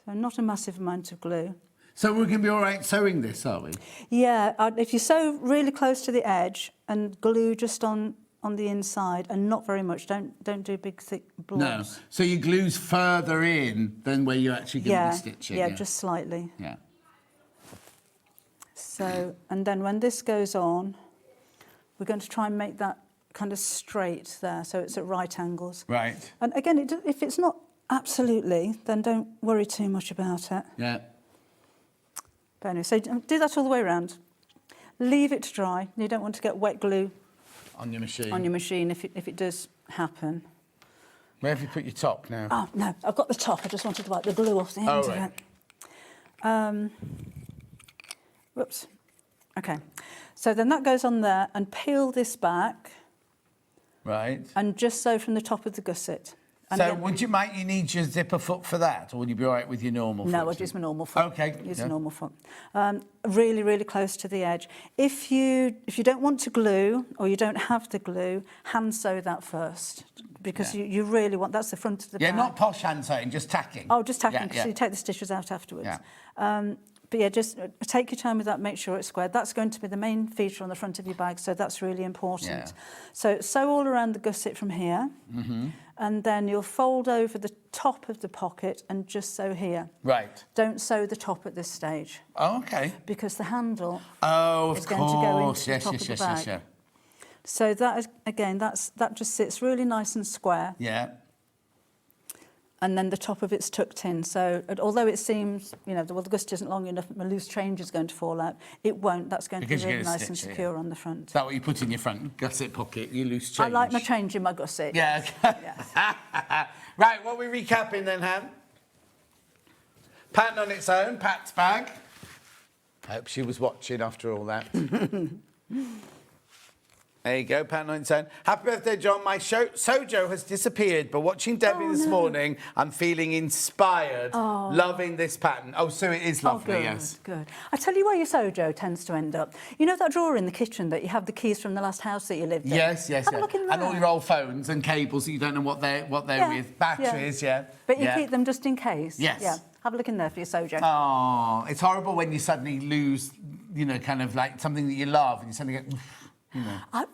so not a massive amount of glue. So we're going to be all right sewing this, are we? Yeah, if you sew really close to the edge and glue just on the inside and not very much, don't do big thick blobs. No. So your glue's further in than where you're actually going to be stitching. Yeah, just slightly. Yeah. So, and then when this goes on, we're going to try and make that kind of straight there, so it's at right angles. Right. And again, if it's not absolutely, then don't worry too much about it. Yeah. But anyway, so do that all the way around. Leave it to dry. You don't want to get wet glue On your machine. on your machine if it does happen. Where have you put your top now? Oh, no, I've got the top. I just wanted to wipe the glue off the end of it. Whoops. Okay. So then that goes on there, and peel this back. Right. And just sew from the top of the gusset. And So again, might you need your zipper foot for that, or would you be all right with your normal foot? No, I'll use my normal foot. Okay. Use a normal foot. Really, really close to the edge. If you don't want to glue, or you don't have the glue, hand sew that first, because you really want, that's the front of the bag. Yeah, not posh hand sewing, just tacking. Oh, just tacking, because you take the stitches out afterwards. Yeah. But yeah, just take your time with that, make sure it's square. That's going to be the main feature on the front of your bag, so that's really important. Yeah. So sew all around the gusset from here, and then you'll fold over the top of the pocket and just sew here. Right. Don't sew the top at this stage. Oh, okay. Because the handle is going to go into the top of the bag. Yes. So that is, again, that just sits really nice and square. Yeah. And then the top of it's tucked in. So although it seems, the gusset isn't long enough, my loose change is going to fall out, it won't. That's going to be really nice and secure on the front. Is that what you put in your front gusset pocket, your loose change? I like my change in my gusset. Yeah. Right, what are we recapping then, Han? Pattern on its own, Pat's bag. I hope she was watching after all that. There you go, pattern on its own. Happy birthday, John. My Sojo has disappeared, but watching Debbie this morning, I'm feeling inspired, loving this pattern. Oh, Sue, it is lovely, good, yes. Good. I tell you where your Sojo tends to end up. You know that drawer in the kitchen that you have the keys from the last house that you lived in? Yes. Have a look in there. And all your old phones and cables that you don't know what they're with. Batteries, But you keep them just in case. Yes. Yeah. Have a look in there for your Sojo. Oh, it's horrible when you suddenly lose, kind of like something that you love, and you suddenly get... I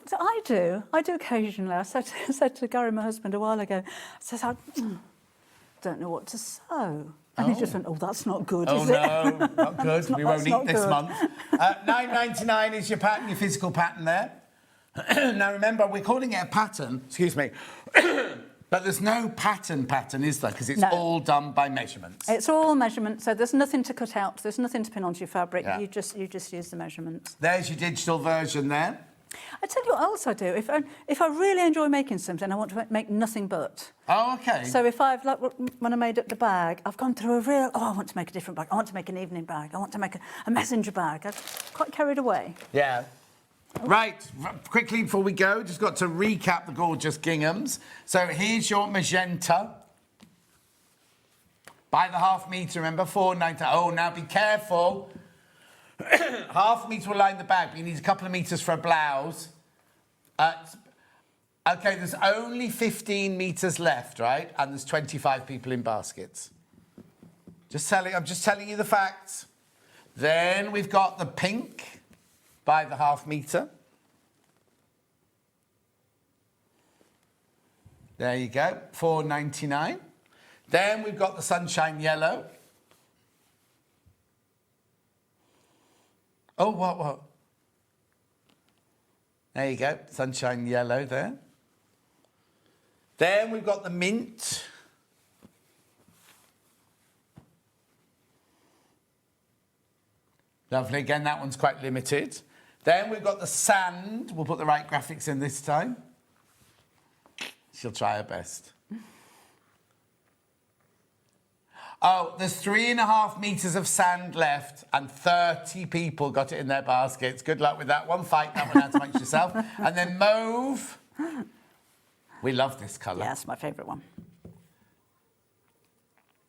do occasionally. I said to Gary, my husband, a while ago, I don't know what to sew. And he just went, oh, that's not good, is it? Oh, no, not good. We won't eat this good. month. $9.99 is your pattern, your physical pattern there. Now, remember, we're calling it a pattern, excuse me, but there's no pattern, is there? Because it's all done by measurements. It's all measurements, so there's nothing to cut out. There's nothing to pin onto your fabric. Yeah. You just use the measurements. There's your digital version there. I tell you what else I do. If I really enjoy making something, I want to make nothing but. Oh, okay. So when I made up the bag, I've gone through I want to make a different bag. I want to make an evening bag. I want to make a messenger bag. I'm quite carried away. Yeah. Right, quickly before we go, just got to recap the gorgeous ginghams. So here's your magenta. By the half metre, remember, $4.90. Oh, now be careful. Half a metre will line the bag, but you need a couple of metres for a blouse. Okay, there's only 15 metres left, right? And there's 25 people in baskets. I'm just telling you the facts. Then we've got the pink by the half metre. There you go, $4.99. Then we've got the sunshine yellow. Oh, what? There you go, sunshine yellow there. Then we've got the mint. Lovely, again, that one's quite limited. Then we've got the sand. We'll put the right graphics in this time. She'll try her best. Oh, there's 3.5 metres of sand left and 30 people got it in their baskets. Good luck with that one. Fight that one out amongst yourself. And then mauve. We love this colour. Yeah, that's my favourite one.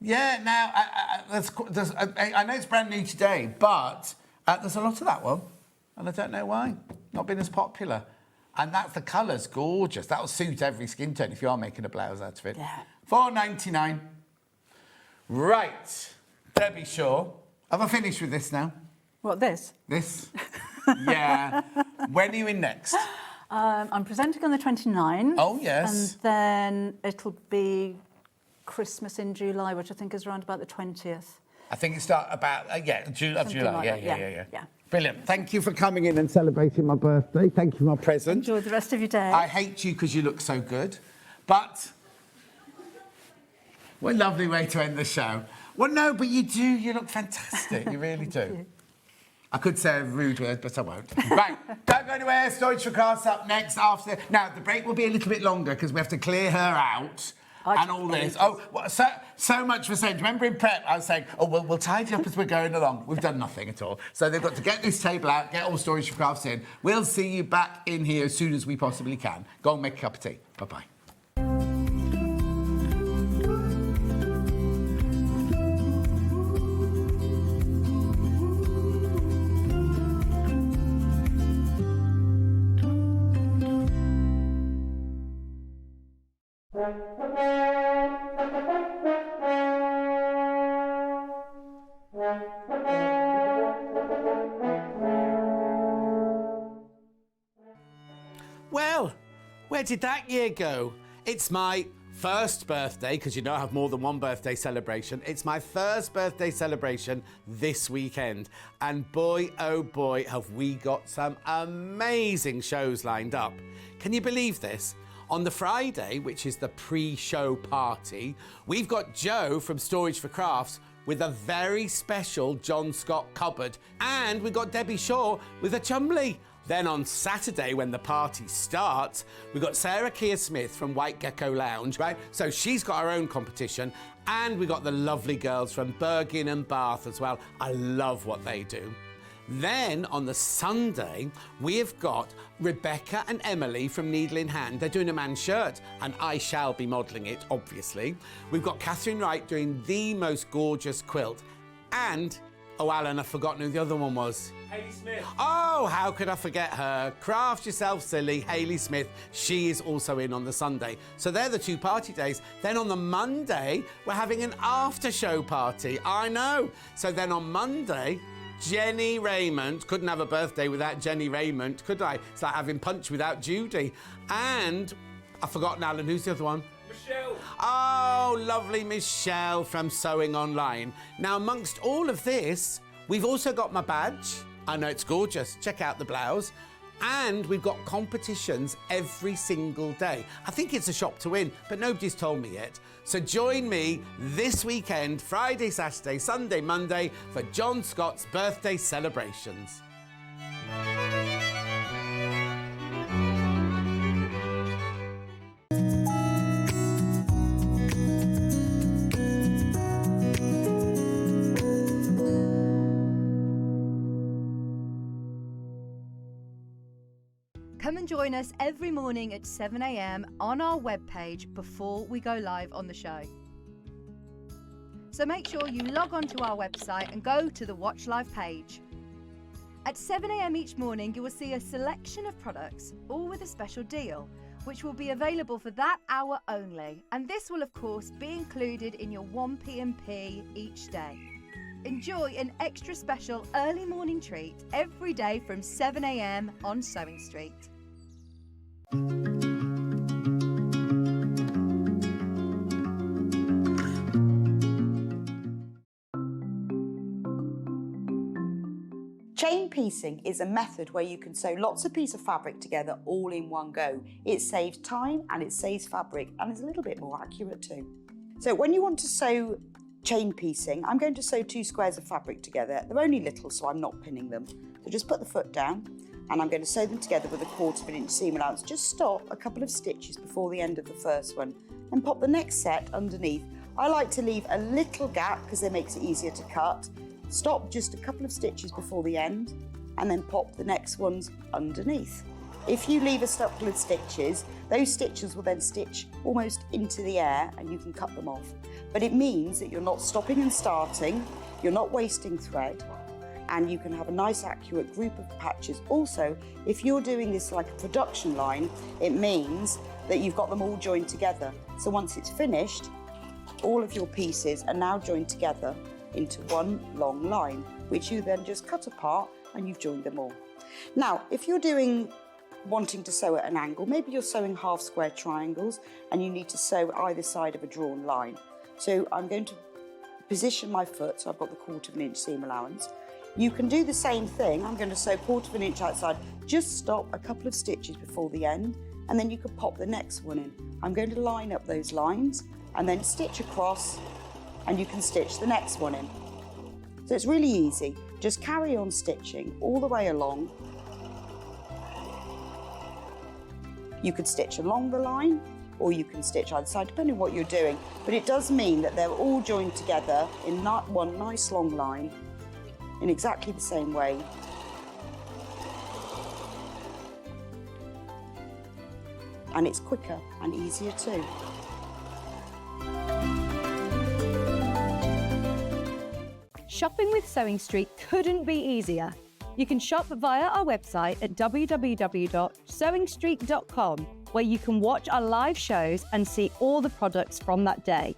Yeah, now, I know it's brand new today, but there's a lot of that one, and I don't know why. Not been as popular. And that's the colour's gorgeous. That'll suit every skin tone if you are making a blouse out of it. Yeah. $4.99. Right, Debbie Shaw. Have I finished with this now? What, this? This? Yeah. When are you in next? I'm presenting on the 29th. Oh, yes. And then it'll be Christmas in July, which I think is around about the 20th. I think it starts about, July. Something like that, Yeah. Brilliant. Thank you for coming in and celebrating my birthday. Thank you for my present. Enjoy the rest of your day. I hate you because you look so good. But what a lovely way to end the show. Well, no, but you do. You look fantastic. You really do. I could say a rude word, but I won't. Right, don't go anywhere. Storage for Crafts up next after. Now, the break will be a little bit longer because we have to clear her out. And all this. Oh, well, so much for saying. Remember in prep, I was saying, oh, well, we'll tidy up as we're going along. We've done nothing at all. So they've got to get this table out, get all Storage for Crafts in. We'll see you back in here as soon as we possibly can. Go and make a cup of tea. Bye-bye. Well, where did that year go? It's my first birthday, because you know I have more than one birthday celebration. It's my first birthday celebration this weekend. And boy, oh boy, have we got some amazing shows lined up. Can you believe this? On the Friday, which is the pre-show party, we've got Joe from Storage for Crafts with a very special John Scott cupboard. And we've got Debbie Shaw with a Chumley. Then on Saturday, when the party starts, we've got Sarah Keir Smith from White Gecko Lounge, right? So she's got her own competition. And we've got the lovely girls from Bergin and Bath as well. I love what they do. Then on the Sunday, we've got Rebecca and Emily from Needle in Hand. They're doing a man's shirt, and I shall be modelling it, obviously. We've got Catherine Wright doing the most gorgeous quilt. And, oh, Alan, I've forgotten who the other one was. Hayley Smith. Oh, how could I forget her? Craft yourself silly, Hayley Smith. She is also in on the Sunday. So they're the two party days. Then on the Monday, we're having an after-show party. I know. So then on Monday, Jenny Raymond. Couldn't have a birthday without Jenny Raymond, could I? It's like having Punch without Judy. And I've forgotten, Alan, who's the other one? Michelle. Oh, lovely Michelle from Sewing Online. Now, amongst all of this, we've also got my badge. I know it's gorgeous. Check out the blouse. And we've got competitions every single day. I think it's a shop to win, but nobody's told me yet. So join me this weekend, Friday, Saturday, Sunday, Monday, for John Scott's birthday celebrations. Come and join us every morning at 7 a.m. on our webpage before we go live on the show. So make sure you log on to our website and go to the Watch Live page. At 7 a.m. each morning, you will see a selection of products, all with a special deal, which will be available for that hour only. And this will, of course, be included in your 1 p.m. each day. Enjoy an extra special early morning treat every day from 7 a.m. on SewingStreet. Chain piecing is a method where you can sew lots of pieces of fabric together all in one go. It saves time and it saves fabric and is a little bit more accurate too. So when you want to sew chain piecing, I'm going to sew 2 squares of fabric together. They're only little, so I'm not pinning them. So just put the foot down and I'm going to sew them together with a 1/4 inch seam allowance. Just stop a couple of stitches before the end of the first one and pop the next set underneath. I like to leave a little gap because it makes it easier to cut. Stop just a couple of stitches before the end and then pop the next ones underneath. If you leave a couple of stitches, those stitches will then stitch almost into the air and you can cut them off. But it means that you're not stopping and starting, you're not wasting thread, and you can have a nice accurate group of patches. Also, if you're doing this like a production line, it means that you've got them all joined together. So once it's finished, all of your pieces are now joined together into one long line, which you then just cut apart and you've joined them all. Now, if you're wanting to sew at an angle, maybe you're sewing half square triangles and you need to sew either side of a drawn line. So I'm going to position my foot, so I've got the 1/4 inch seam allowance. You can do the same thing. I'm going to sew 1/4 inch outside. Just stop a couple of stitches before the end and then you can pop the next one in. I'm going to line up those lines and then stitch across and you can stitch the next one in. So it's really easy. Just carry on stitching all the way along. You could stitch along the line or you can stitch either side, depending on what you're doing. But it does mean that they're all joined together in one nice long line in exactly the same way. And it's quicker and easier too. Shopping with SewingStreet couldn't be easier. You can shop via our website at www.sewingstreet.com, where you can watch our live shows and see all the products from that day.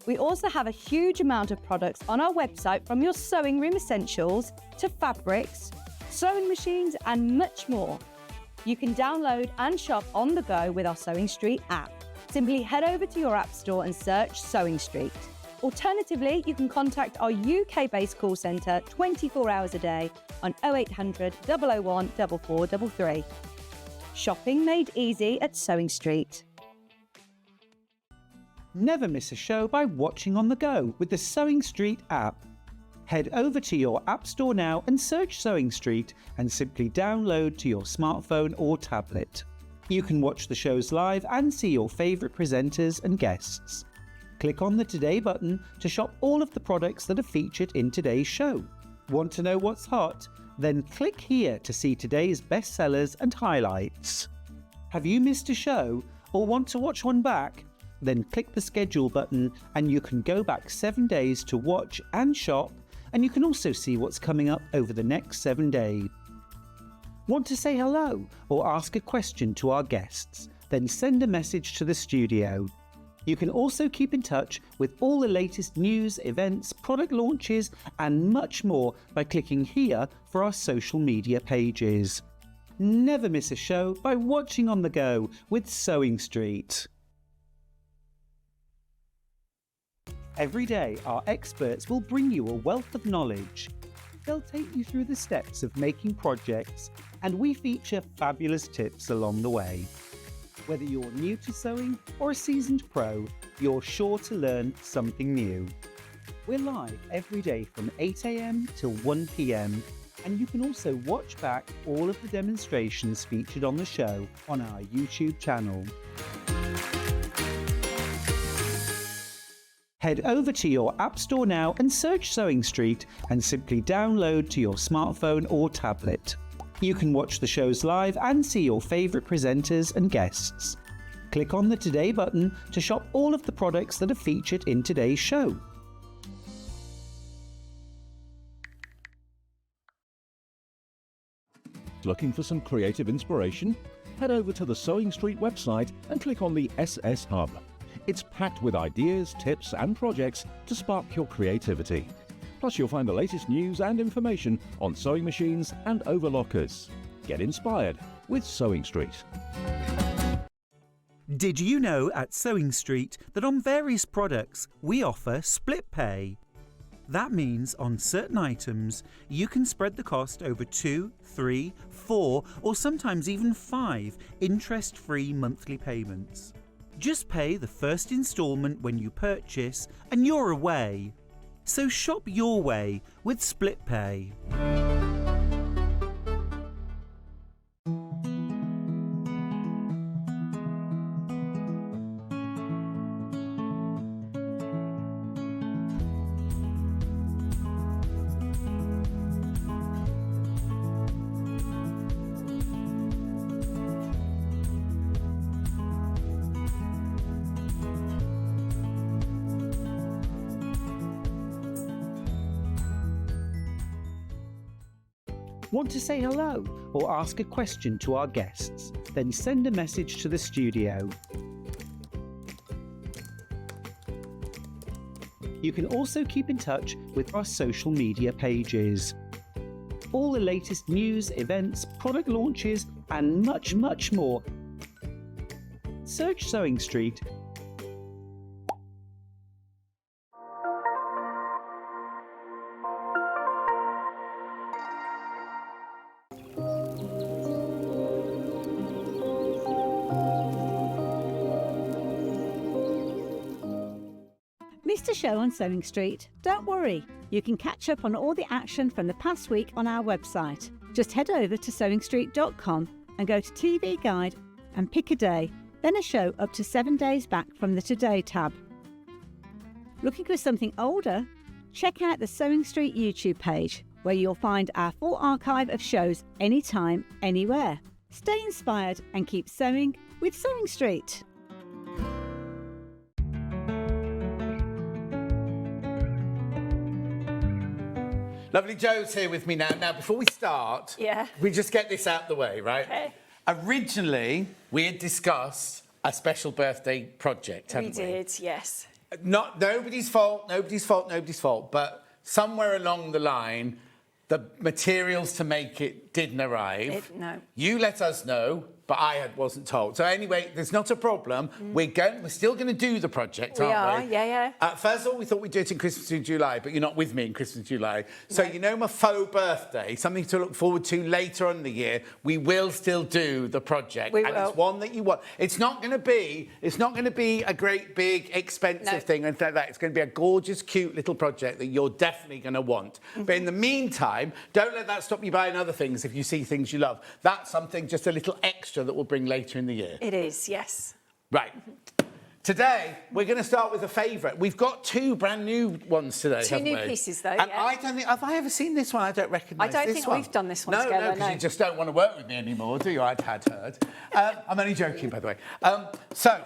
We also have a huge amount of products on our website, from your sewing room essentials to fabrics, sewing machines and much more. You can download and shop on the go with our SewingStreet app. Simply head over to your app store and search SewingStreet. Alternatively, you can contact our UK-based call centre 24 hours a day on 0800 001 4433. Shopping made easy at SewingStreet. Never miss a show by watching on the go with the SewingStreet app. Head over to your app store now and search SewingStreet and simply download to your smartphone or tablet. You can watch the shows live and see your favourite presenters and guests. Click on the Today button to shop all of the products that are featured in today's show. Want to know what's hot? Then click here to see today's bestsellers and highlights. Have you missed a show or want to watch one back? Then click the schedule button and you can go back 7 days to watch and shop, and you can also see what's coming up over the next 7 days. Want to say hello or ask a question to our guests? Then send a message to the studio. You can also keep in touch with all the latest news, events, product launches and much more by clicking here for our social media pages. Never miss a show by watching on the go with SewingStreet. Every day, our experts will bring you a wealth of knowledge. They'll take you through the steps of making projects, and we feature fabulous tips along the way. Whether you're new to sewing or a seasoned pro, you're sure to learn something new. We're live every day from 8 AM till 1 PM, and you can also watch back all of the demonstrations featured on the show on our YouTube channel. Head over to your app store now and search SewingStreet and simply download to your smartphone or tablet. You can watch the shows live and see your favourite presenters and guests. Click on the Today button to shop all of the products that are featured in today's show. Looking for some creative inspiration? Head over to the SewingStreet website and click on the SS Hub. It's packed with ideas, tips and projects to spark your creativity. Plus you'll find the latest news and information on sewing machines and overlockers. Get inspired with SewingStreet. Did you know at SewingStreet that on various products we offer split pay? That means on certain items, you can spread the cost over 2, 3, 4, or sometimes even 5 interest-free monthly payments. Just pay the first instalment when you purchase and you're away. So shop your way with Split Pay. Want to say hello or ask a question to our guests? Then send a message to the studio. You can also keep in touch with our social media pages. All the latest news, events, product launches, and much, much more. Search Sewing Street. Missed a show on Sewing Street? Don't worry, you can catch up on all the action from the past week on our website. Just head over to SewingStreet.com and go to TV Guide and pick a day, then a show up to 7 days back from the Today tab. Looking for something older? Check out the Sewing Street YouTube page, where you'll find our full archive of shows anytime, anywhere. Stay inspired and keep sewing with Sewing Street. Lovely Joe's here with me now. Now, before we start, we just get this out the way, right? Okay. Originally, we had discussed a special birthday project, hadn't we? We did, yes. Not nobody's fault, but somewhere along the line, the materials to make it didn't arrive. No. You let us know, but I wasn't told. So anyway, there's not a problem. We're still going to do the project, aren't we? Yeah. First of all, we thought we'd do it in Christmas in July, but you're not with me in Christmas in July. So you know my faux birthday, something to look forward to later on in the year. We will still do the project, and it's one that you want. It's not going to be a great big expensive thing and like that. It's going to be a gorgeous, cute little project that you're definitely going to want. But in the meantime, don't let that stop you buying other things if you see things you love. That's something just a little extra that we'll bring later in the year. It is, yes. Right. Today, we're going to start with a favourite. We've got 2 brand new ones today, Two haven't new we? pieces, though, And yeah. I don't think... Have I ever seen this one? I don't recognise this one. I don't think we've done this one together, No, because you just don't want to work with me anymore, do you? I'd had heard. I'm only joking, by the way. So,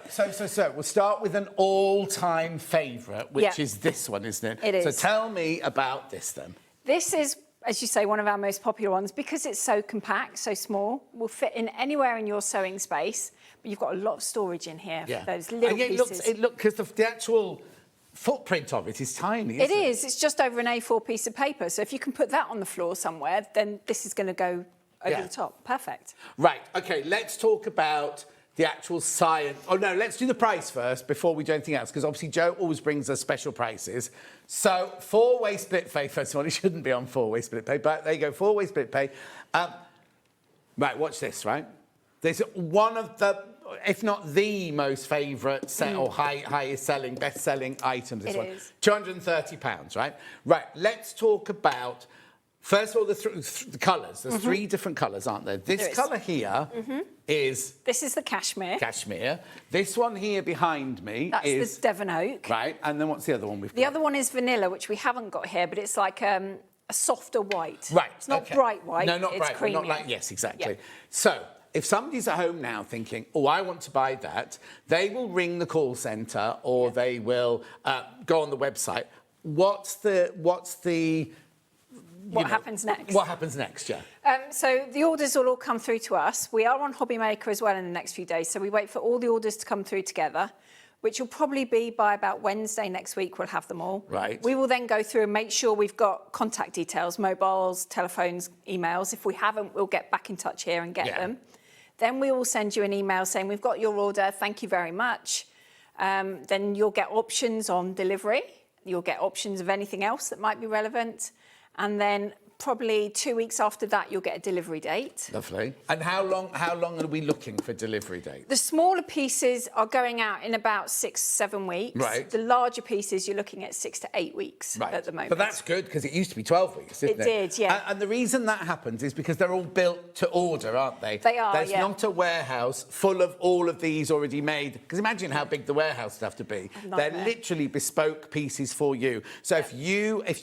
we'll start with an all-time favourite, which is this one, isn't it? It is. So tell me about this, then. This is, as you say, one of our most popular ones because it's so compact, so small. Will fit in anywhere in your sewing space, but you've got a lot of storage in here for those little pieces. It looks because the actual footprint of it is tiny, isn't it? It is. It's just over an A4 piece of paper. So if you can put that on the floor somewhere, then this is going to go over the top. Perfect. Right. OK, let's talk about the actual science. Oh, no, let's do the price first before we do anything else, because obviously Joe always brings us special prices. So 4-way split pay, first of all, it shouldn't be on 4-way split pay, but there you go, 4-way split pay. Right, watch this, right? There's one of the, if not the most favourite or highest selling, best selling items, this one. It is. £230, right? Right, let's talk about, first of all, the colours. There's 3 different colours, aren't there? This colour here is... This is the cashmere. Cashmere. This one here behind me is... the Devon Oak. Right, and then what's the other one we've got? The other one is vanilla, which we haven't got here, but it's like a softer white. Right, It's not bright white. No, not it's bright white. Not creamier. like, yes, exactly. Yeah. So, if somebody's at home now thinking, oh, I want to buy that, they will ring the call centre or they will go on the website. What happens next? What happens next, yeah? So the orders will all come through to us. We are on Hobby Maker as well in the next few days, so we wait for all the orders to come through together, which will probably be by about Wednesday next week. We'll have them all. Right. We will then go through and make sure we've got contact details, mobiles, telephones, emails. If we haven't, we'll get back in touch here and get them. Then we will send you an email saying, we've got your order, thank you very much. Then you'll get options on delivery. you'll get options of anything else that might be relevant. And then probably 2 weeks after that, you'll get a delivery date. Lovely. And how long are we looking for delivery date? The smaller pieces are going out in about 6-7 weeks. Right. The larger pieces, you're looking at 6 to 8 weeks at the moment. But that's good, because it used to be 12 weeks, didn't it? It did, yeah. And the reason that happens is because they're all built to order, aren't they? They are, There's yeah. not a warehouse full of all of these already made. Because imagine how big the warehouse would have to be. They're literally bespoke pieces for you. So if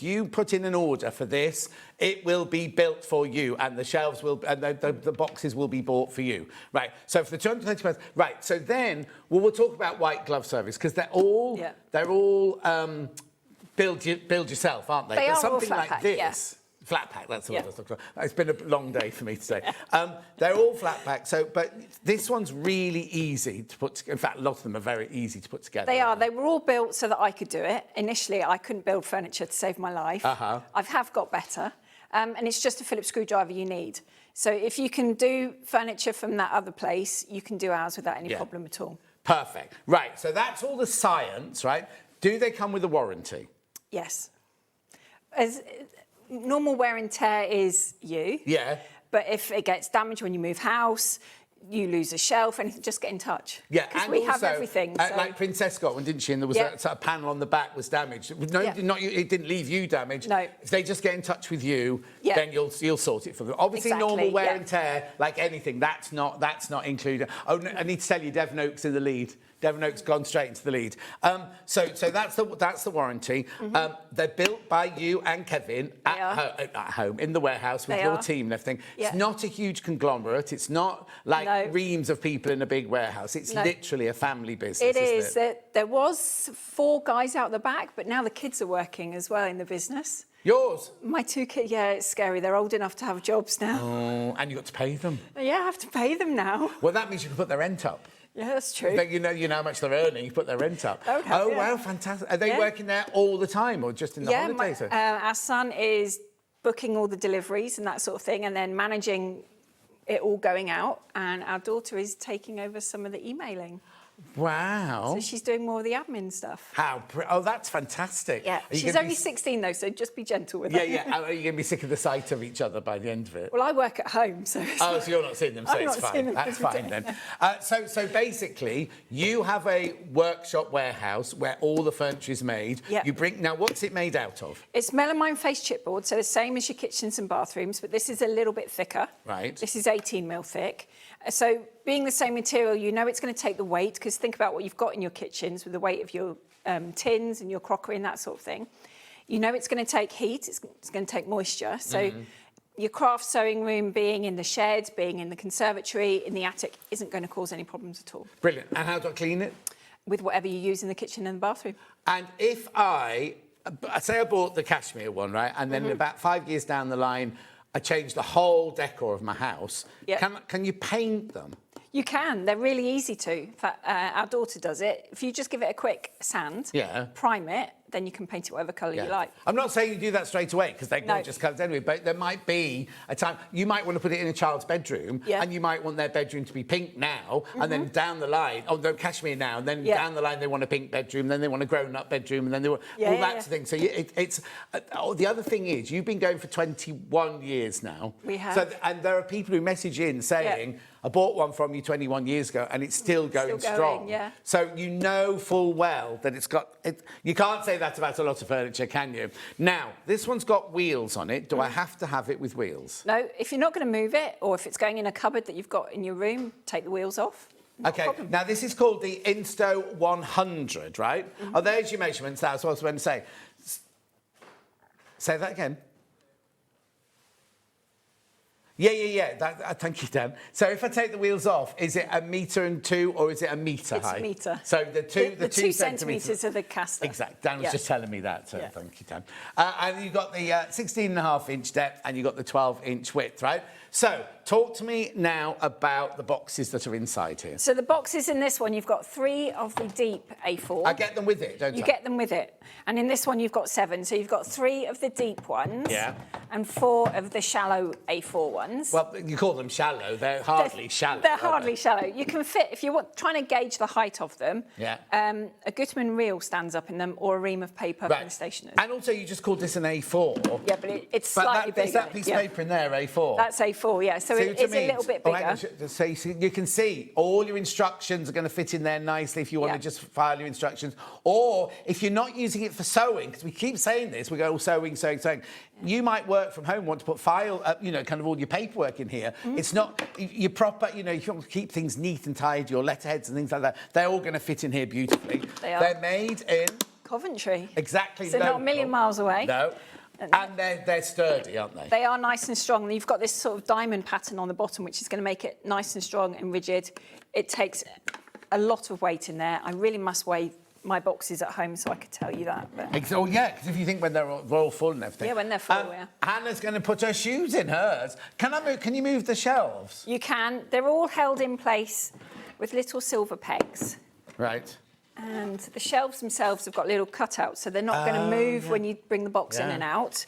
you put in an order for this, it will be built for you, and the shelves will, and the boxes will be bought for you. Right. So for the £230, right. So then, we'll talk about white glove service, because they're all build yourself, aren't they? They but are something all flat like pack, this. yeah. Flat pack, that's what I was looking for. It's been a long day for me today. They're all flat pack, but this one's really easy to put together. In fact, a lot of them are very easy to put together. They are. They were all built so that I could do it. Initially, I couldn't build furniture to save my life. I have got better. And it's just a Phillips screwdriver you need. So if you can do furniture from that other place, you can do ours without any problem at all. Perfect. Right, so that's all the science, right? Do they come with a warranty? Yes. As normal wear and tear is you. Yeah. But if it gets damaged when you move house, you lose a shelf, anything, just get in touch. Yeah, because and we also, have everything. So. Like Princess got one, didn't she? And there was a sort of panel on the back was damaged. No, not you. It didn't leave you damaged. No. If they just get in touch with you, then you'll sort it for them. Obviously, normal wear and tear, like anything, that's not included. Oh, no, I need to tell you, Devon Oak's in the lead. Devon Oak's gone straight into the lead. So that's the warranty. They're built by you and Kevin at home in the warehouse with your team and everything. Yeah. It's not a huge conglomerate. It's not like reams of people in a big warehouse. It's literally a family business. It is. Isn't it? There was 4 guys out the back, but now the kids are working as well in the business. Yours? My 2 kids, yeah, it's scary. They're old enough to have jobs now. Oh, and you got to pay them. Yeah, I have to pay them now. Well, that means you can put their rent up. Yeah, that's true. You know how much they're earning, you put their rent up. Okay, wow, fantastic. Are they working there all the time or just in the holidays? Our son is booking all the deliveries and that sort of thing and then managing it all going out, and our daughter is taking over some of the emailing. Wow. So she's doing more of the admin stuff. Oh, that's fantastic. Yeah, she's only 16 though, so just be gentle with her. Yeah. Are you going to be sick of the sight of each other by the end of it? Well, I work at home, so... Oh, so you're not seeing them, so it's fine. That's fine then. So basically, you have a workshop warehouse where all the furniture is made. Yep. You bring... Now, what's it made out of? It's melamine face chipboard, so the same as your kitchens and bathrooms, but this is a little bit thicker. Right. This is 18 mil thick. So being the same material, you know it's going to take the weight, because think about what you've got in your kitchens with the weight of your tins and your crockery and that sort of thing. You know it's going to take heat, it's going to take moisture. So your craft sewing room being in the shed, being in the conservatory, in the attic, isn't going to cause any problems at all. Brilliant. And how do I clean it? With whatever you use in the kitchen and the bathroom. And if I say I bought the cashmere one, right, and then about 5 years down the line, I changed the whole decor of my house. Yep. Can you paint them? You can. They're really easy to. In fact, our daughter does it. If you just give it a quick sand, prime it, then you can paint it whatever colour you like. I'm not saying you do that straight away, because they're gorgeous colours anyway, but there might be a time... You might want to put it in a child's bedroom, and you might want their bedroom to be pink now, and then down the line... Oh, no, cashmere now, and then down the line they want a pink bedroom, then they want a grown-up bedroom, and then they want... all that sort of thing. So it's... the other thing is, you've been going for 21 years now. We have. So, and there are people who message in saying... I bought one from you 21 years ago and it's still going strong. So you know full well that it's got... You can't say that about a lot of furniture, can you? Now, this one's got wheels on it. Do I have to have it with wheels? No, if you're not going to move it, or if it's going in a cupboard that you've got in your room, take the wheels off. OK, now this is called the Insto 100, right? Oh, there's your measurements. That's what I was going to say. Say that again. Yeah. Thank you, Dan. So if I take the wheels off, is it 1.2 meters or is it a metre high? It's a metre. So the 2 centimetres are the caster. Exactly. Dan was just telling me that, so thank you, Dan. And you've got the 16.5-inch depth and you've got the 12-inch width, right? So talk to me now about the boxes that are inside here. So the boxes in this one, you've got 3 of the deep A4. I get them with it, don't I? You get them with it. And in this one, you've got 7. So you've got 3 of the deep ones. Yeah. And 4 of the shallow A4 ones. Well, you call them shallow. They're hardly shallow. They're hardly shallow. You can fit, if you're trying to gauge the height of them, Yeah. a Gutmann reel stands up in them or a ream of paper from the stationers. And also, you just called this an A4. Yeah, but it's slightly bigger. Is that piece of paper in there A4? That's A4, yeah. So it is a little bit bigger. hang on, so you can see all your instructions are going to fit in there nicely if you want to just file your instructions. Or if you're not using it for sewing, because we keep saying this, we go, oh, sewing. You might work from home, want to put file, kind of all your paperwork in here. It's not, your proper, if you want to keep things neat and tidy, your letterheads and things like that, they're all going to fit in here beautifully. They're made in... Coventry. Exactly. So not a million miles away. No. And they're sturdy, aren't they? They are nice and strong. You've got this sort of diamond pattern on the bottom, which is going to make it nice and strong and rigid. It takes a lot of weight in there. I really must weigh my boxes at home so I could tell you that. But... Oh, yeah, because if you think when they're all full and everything. Yeah, when they're full, yeah. Hannah's going to put her shoes in hers. Can you move the shelves? You can. They're all held in place with little silver pegs. Right. And the shelves themselves have got little cutouts, so they're not going to move when you bring the box in and out.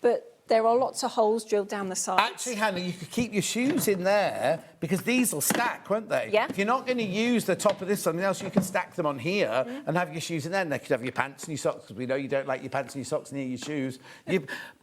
But there are lots of holes drilled down the sides. Actually, Hannah, you could keep your shoes in there because these will stack, won't they? Yeah. If you're not going to use the top of this something else, you can stack them on here and have your shoes in there. And they could have your pants and your socks, because we know you don't like your pants and your socks near your shoes.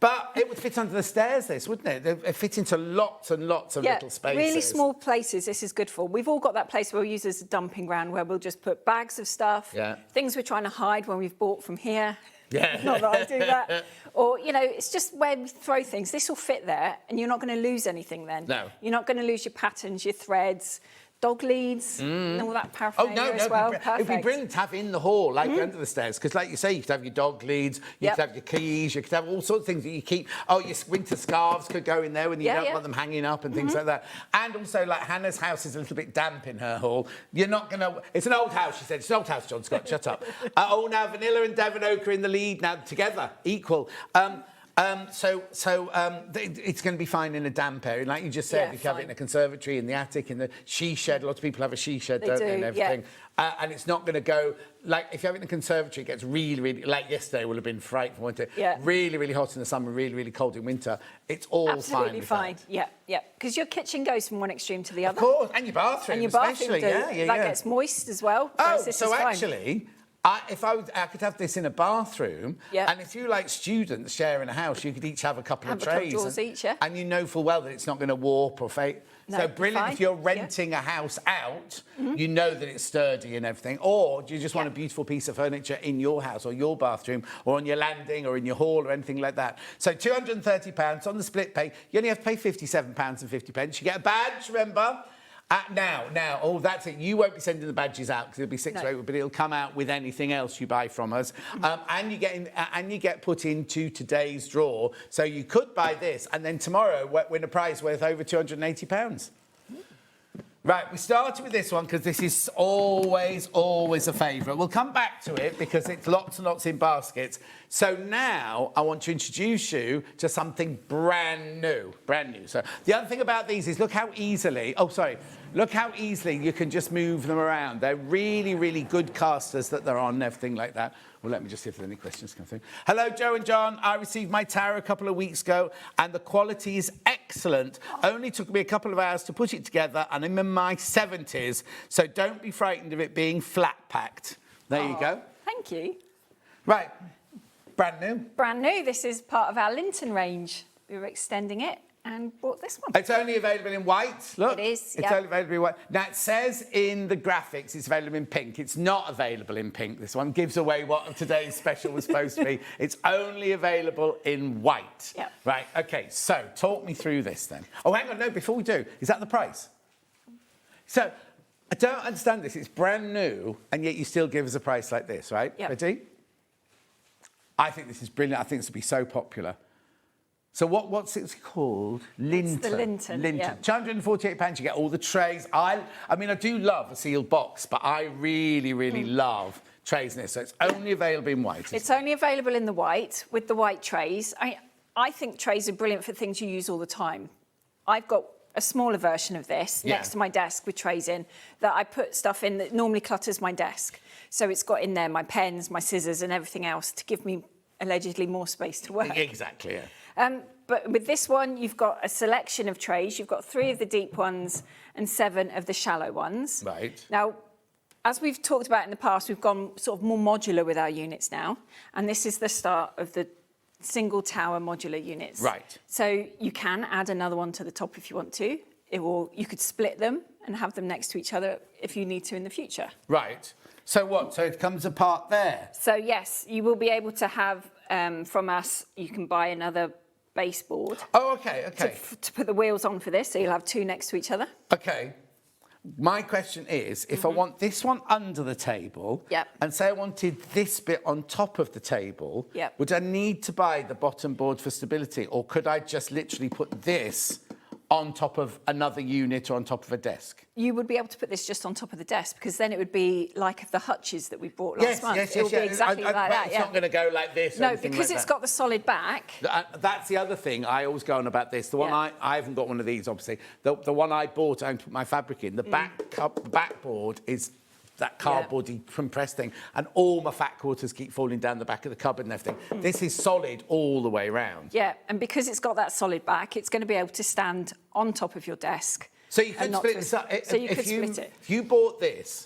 But it would fit under the stairs, this, wouldn't it? It fit into lots and lots of little spaces. Really small places this is good for. We've all got that place where we use as a dumping ground where we'll just put bags of stuff, things we're trying to hide when we've bought from here. Yeah. Not that I do that. Or, it's just where we throw things. This will fit there, and you're not going to lose anything then. No. You're not going to lose your patterns, your threads, dog leads, and all that paraphernalia as well. Perfect. It'd be brilliant to have in the hall, like under the stairs, because like you say, you could have your dog leads, you could have your keys, you could have all sorts of things that you keep. Oh, your winter scarves could go in there when you don't want them hanging up and things like that. And also, like Hannah's house is a little bit damp in her hall. You're not going to... It's an old house, she said. It's an old house, John Scott, shut up. Now Vanilla and Devon Oak are in the lead now, together, equal. It's going to be fine in a damp area. Like you just said, if you have it in a conservatory, in the attic, in the she shed. Lots of people have a she shed, don't they, and everything. And it's not going to go... Like, if you have it in a conservatory, it gets really, really... Like yesterday would have been frightful winter. Really, really hot in the summer, really, really cold in winter. It's all absolutely fine. Yeah. Because your kitchen goes from one extreme to the other. Of course, and your bathroom especially. That gets moist as well. Oh, so actually... I could have this in a bathroom, and if you like students sharing a house, you could each have a couple of trays. Drawers each, and you know full well that it's not going to warp or fade. No, so brilliant fine. if you're renting a house out, you know that it's sturdy and everything. Or do you just want a beautiful piece of furniture in your house or your bathroom or on your landing or in your hall or anything like that? So £230 on the split pay. You only have to pay £57.50. You get a badge, remember? Now, that's it. You won't be sending the badges out because it'll be 6 or 8, but it'll come out with anything else you buy from us. And you get put into today's draw. So you could buy this and then tomorrow win a prize worth over £280. Right, we started with this one because this is always a favourite. We'll come back to it because it's lots and lots in baskets. So now I want to introduce you to something brand new. So the other thing about these is look how easily you can just move them around. They're really, really good casters that they're on and everything like that. Well, let me just see if there's any questions come through. Hello, Joe and John. I received my tower a couple of weeks ago and the quality is excellent. Only took me a couple of hours to put it together and I'm in my 70s, so don't be frightened of it being flat packed. There you go. Thank you. Right. Brand new. Brand new. This is part of our Linton range. We were extending it and bought this one. It's only available in white. Look. It is, It's only available in white. Now, it says in the graphics it's available in pink. It's not available in pink. This one gives away what today's special was supposed to be. It's only available in white. Yep. Right, OK, so talk me through this then. Oh, hang on, no, before we do, is that the price? So, I don't understand this. It's brand new, and yet you still give us a price like this, right? Yep. Ready? I think this is brilliant. I think this will be so popular. So what's it called? Linton. It's the Linton. Yeah. £248, you get all the trays. I do love a sealed box, but I really, really love trays in this. So it's only available in white. It's only available in the white, with the white trays. I think trays are brilliant for things you use all the time. I've got a smaller version of this next to my desk with trays in that I put stuff in that normally clutters my desk. So it's got in there my pens, my scissors and everything else to give me allegedly more space to work. Exactly, yeah. But with this one, you've got a selection of trays. You've got 3 of the deep ones and 7 of the shallow ones. Right. Now, as we've talked about in the past, we've gone sort of more modular with our units now. And this is the start of the single tower modular units. Right. So you can add another one to the top if you want to, or you could split them and have them next to each other if you need to in the future. Right. So what? So it comes apart there? So yes, you will be able to have from us, you can buy another baseboard. Oh, okay, okay. To put the wheels on for this, so you'll have 2 next to each other. Okay. My question is, if I want this one under the table, and say I wanted this bit on top of the table, would I need to buy the bottom board for stability, or could I just literally put this on top of another unit or on top of a desk? You would be able to put this just on top of the desk, because then it would be like the hutches that we bought last month. It would be exactly like that, It's not going to go like this. No, because it's got the solid back. That's the other thing I always go on about this. The one I haven't got one of these, obviously. The one I bought and put my fabric in, the backboard is that cardboardy compressed thing, and all my fat quarters keep falling down the back of the cupboard and everything. This is solid all the way around. Yeah, and because it's got that solid back, it's going to be able to stand on top of your desk. So you could split this up. So you could split it. If you bought this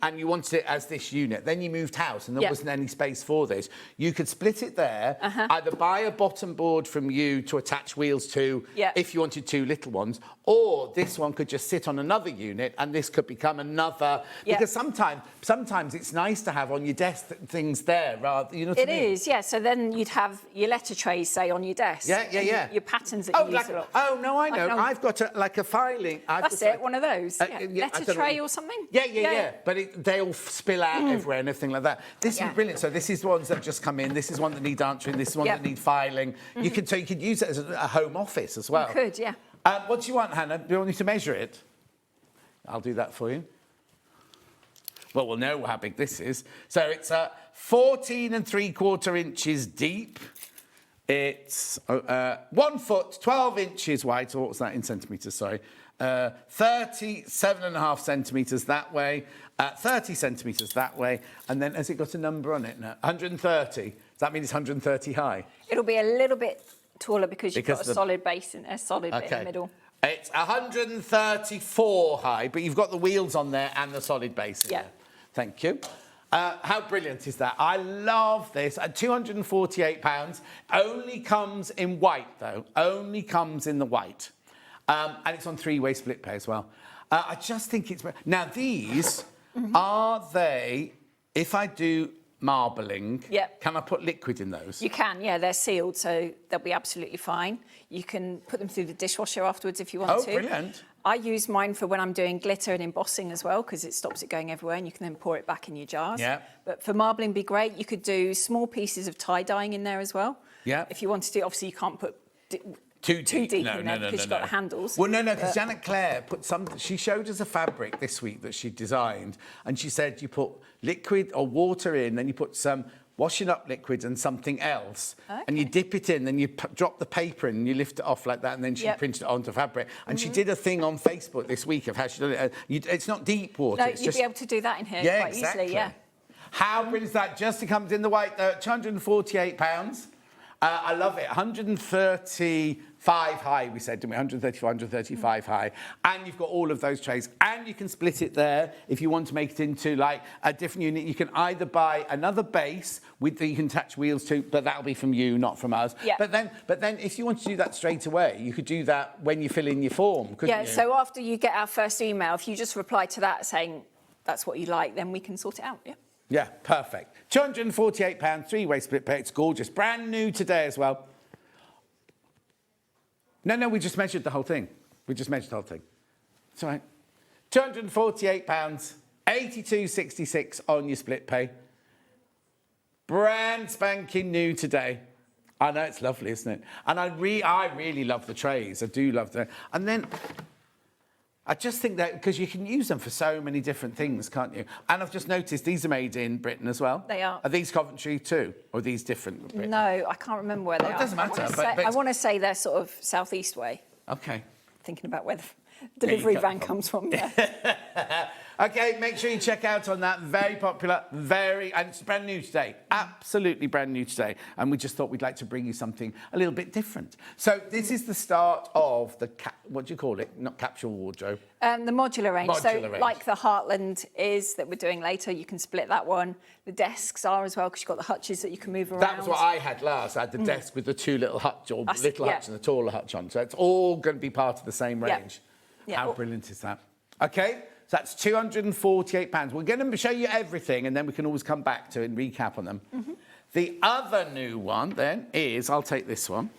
and you wanted it as this unit, then you moved house and there wasn't any space for this, you could split it there, either buy a bottom board from you to attach wheels to if you wanted 2 little ones, or this one could just sit on another unit and this could become another... Because sometimes it's nice to have on your desk things there, rather, you know what I mean? It is, yeah. So then you'd have your letter trays, say, on your desk. Yeah. Your patterns that you use a lot. Oh, no, I know. I've got a filing... That's it, one of those. Letter tray or something? Yeah. But they all spill out everywhere and everything like that. This is brilliant. So this is the ones that have just come in. This is one that need answering. This is one that need filing. You could use it as a home office as well. You could, yeah. What do you want, Hannah? Do you want me to measure it? I'll do that for you. Well, we'll know how big this is. So it's 14 3/4 inches deep. It's 1 foot, 12 inches wide. So what was that in centimetres? Sorry. 37.5 centimetres that way, 30 centimetres that way, and then has it got a number on it now? 130. Does that mean it's 130 high? It'll be a little bit taller because you've got a solid base in a solid bit in the middle. It's 134 high, but you've got the wheels on there and the solid base in there. Thank you. How brilliant is that? I love this. At £248, only comes in white, though. Only comes in the white. And it's on 3-way split pay as well. I just think it's... Now, these, are they... If I do marbling, can I put liquid in those? You can, yeah. They're sealed, so they'll be absolutely fine. You can put them through the dishwasher afterwards if you want to. Oh, brilliant. I use mine for when I'm doing glitter and embossing as well, because it stops it going everywhere, and you can then pour it back in your jars. Yeah. But for marbling, be great. You could do small pieces of tie-dyeing in there as well. Yeah. If you wanted to. Obviously, you can't put... Too deep in there because you've got the handles. Well, no, because Janet Claire put she showed us a fabric this week that she designed, and she said you put liquid or water in, then you put some washing up liquid and something else, and you dip it in, then you drop the paper in and you lift it off like that, and then she printed it onto fabric. And she did a thing on Facebook this week of how she did it. It's not deep water. No, it's you'd be able to do that in here quite easily, yeah. How brilliant is that? Just to come in the white, though, £248. I love it. 135 high, we said, didn't we? 134, 135 high. And you've got all of those trays. And you can split it there if you want to make it into, like, a different unit. You can either buy another base that you can attach wheels to, but that'll be from you, not from us. Yeah. But then if you want to do that straight away, you could do that when you fill in your form, couldn't you? Yeah, so after you get our first email, if you just reply to that saying that's what you like, then we can sort it out, yeah. Yeah, perfect. £248, 3-way split pay. It's gorgeous. Brand new today as well. No, we just measured the whole thing. It's all right. £248, 82.66 on your split pay. Brand spanking new today. I know, it's lovely, isn't it? And I really love the trays. I do love them. And then... I just think that because you can use them for so many different things, can't you? And I've just noticed these are made in Britain as well. They are. Are these Coventry too? Or are these different? No, I can't remember where they are. It doesn't matter. I want to say they're sort of southeast way. Okay. thinking about where the delivery van comes from. Yeah. Okay, make sure you check out on that. Very popular, and it's brand new today. Absolutely brand new today. And we just thought we'd like to bring you something a little bit different. So this is the start of the, what do you call it? Not capsule wardrobe. The modular range. Modular range. Like the Heartland is that we're doing later, you can split that one. The desks are as well, because you've got the hutches that you can move around. That was what I had last. I had the desk with the two little hutch, or little hutch and the taller hutch on. So it's all going to be part of the same range. Yeah. How brilliant is that? Okay. So that's £248. We're going to show you everything, and then we can always come back to it and recap on them. The other new one, then, is... I'll take this one.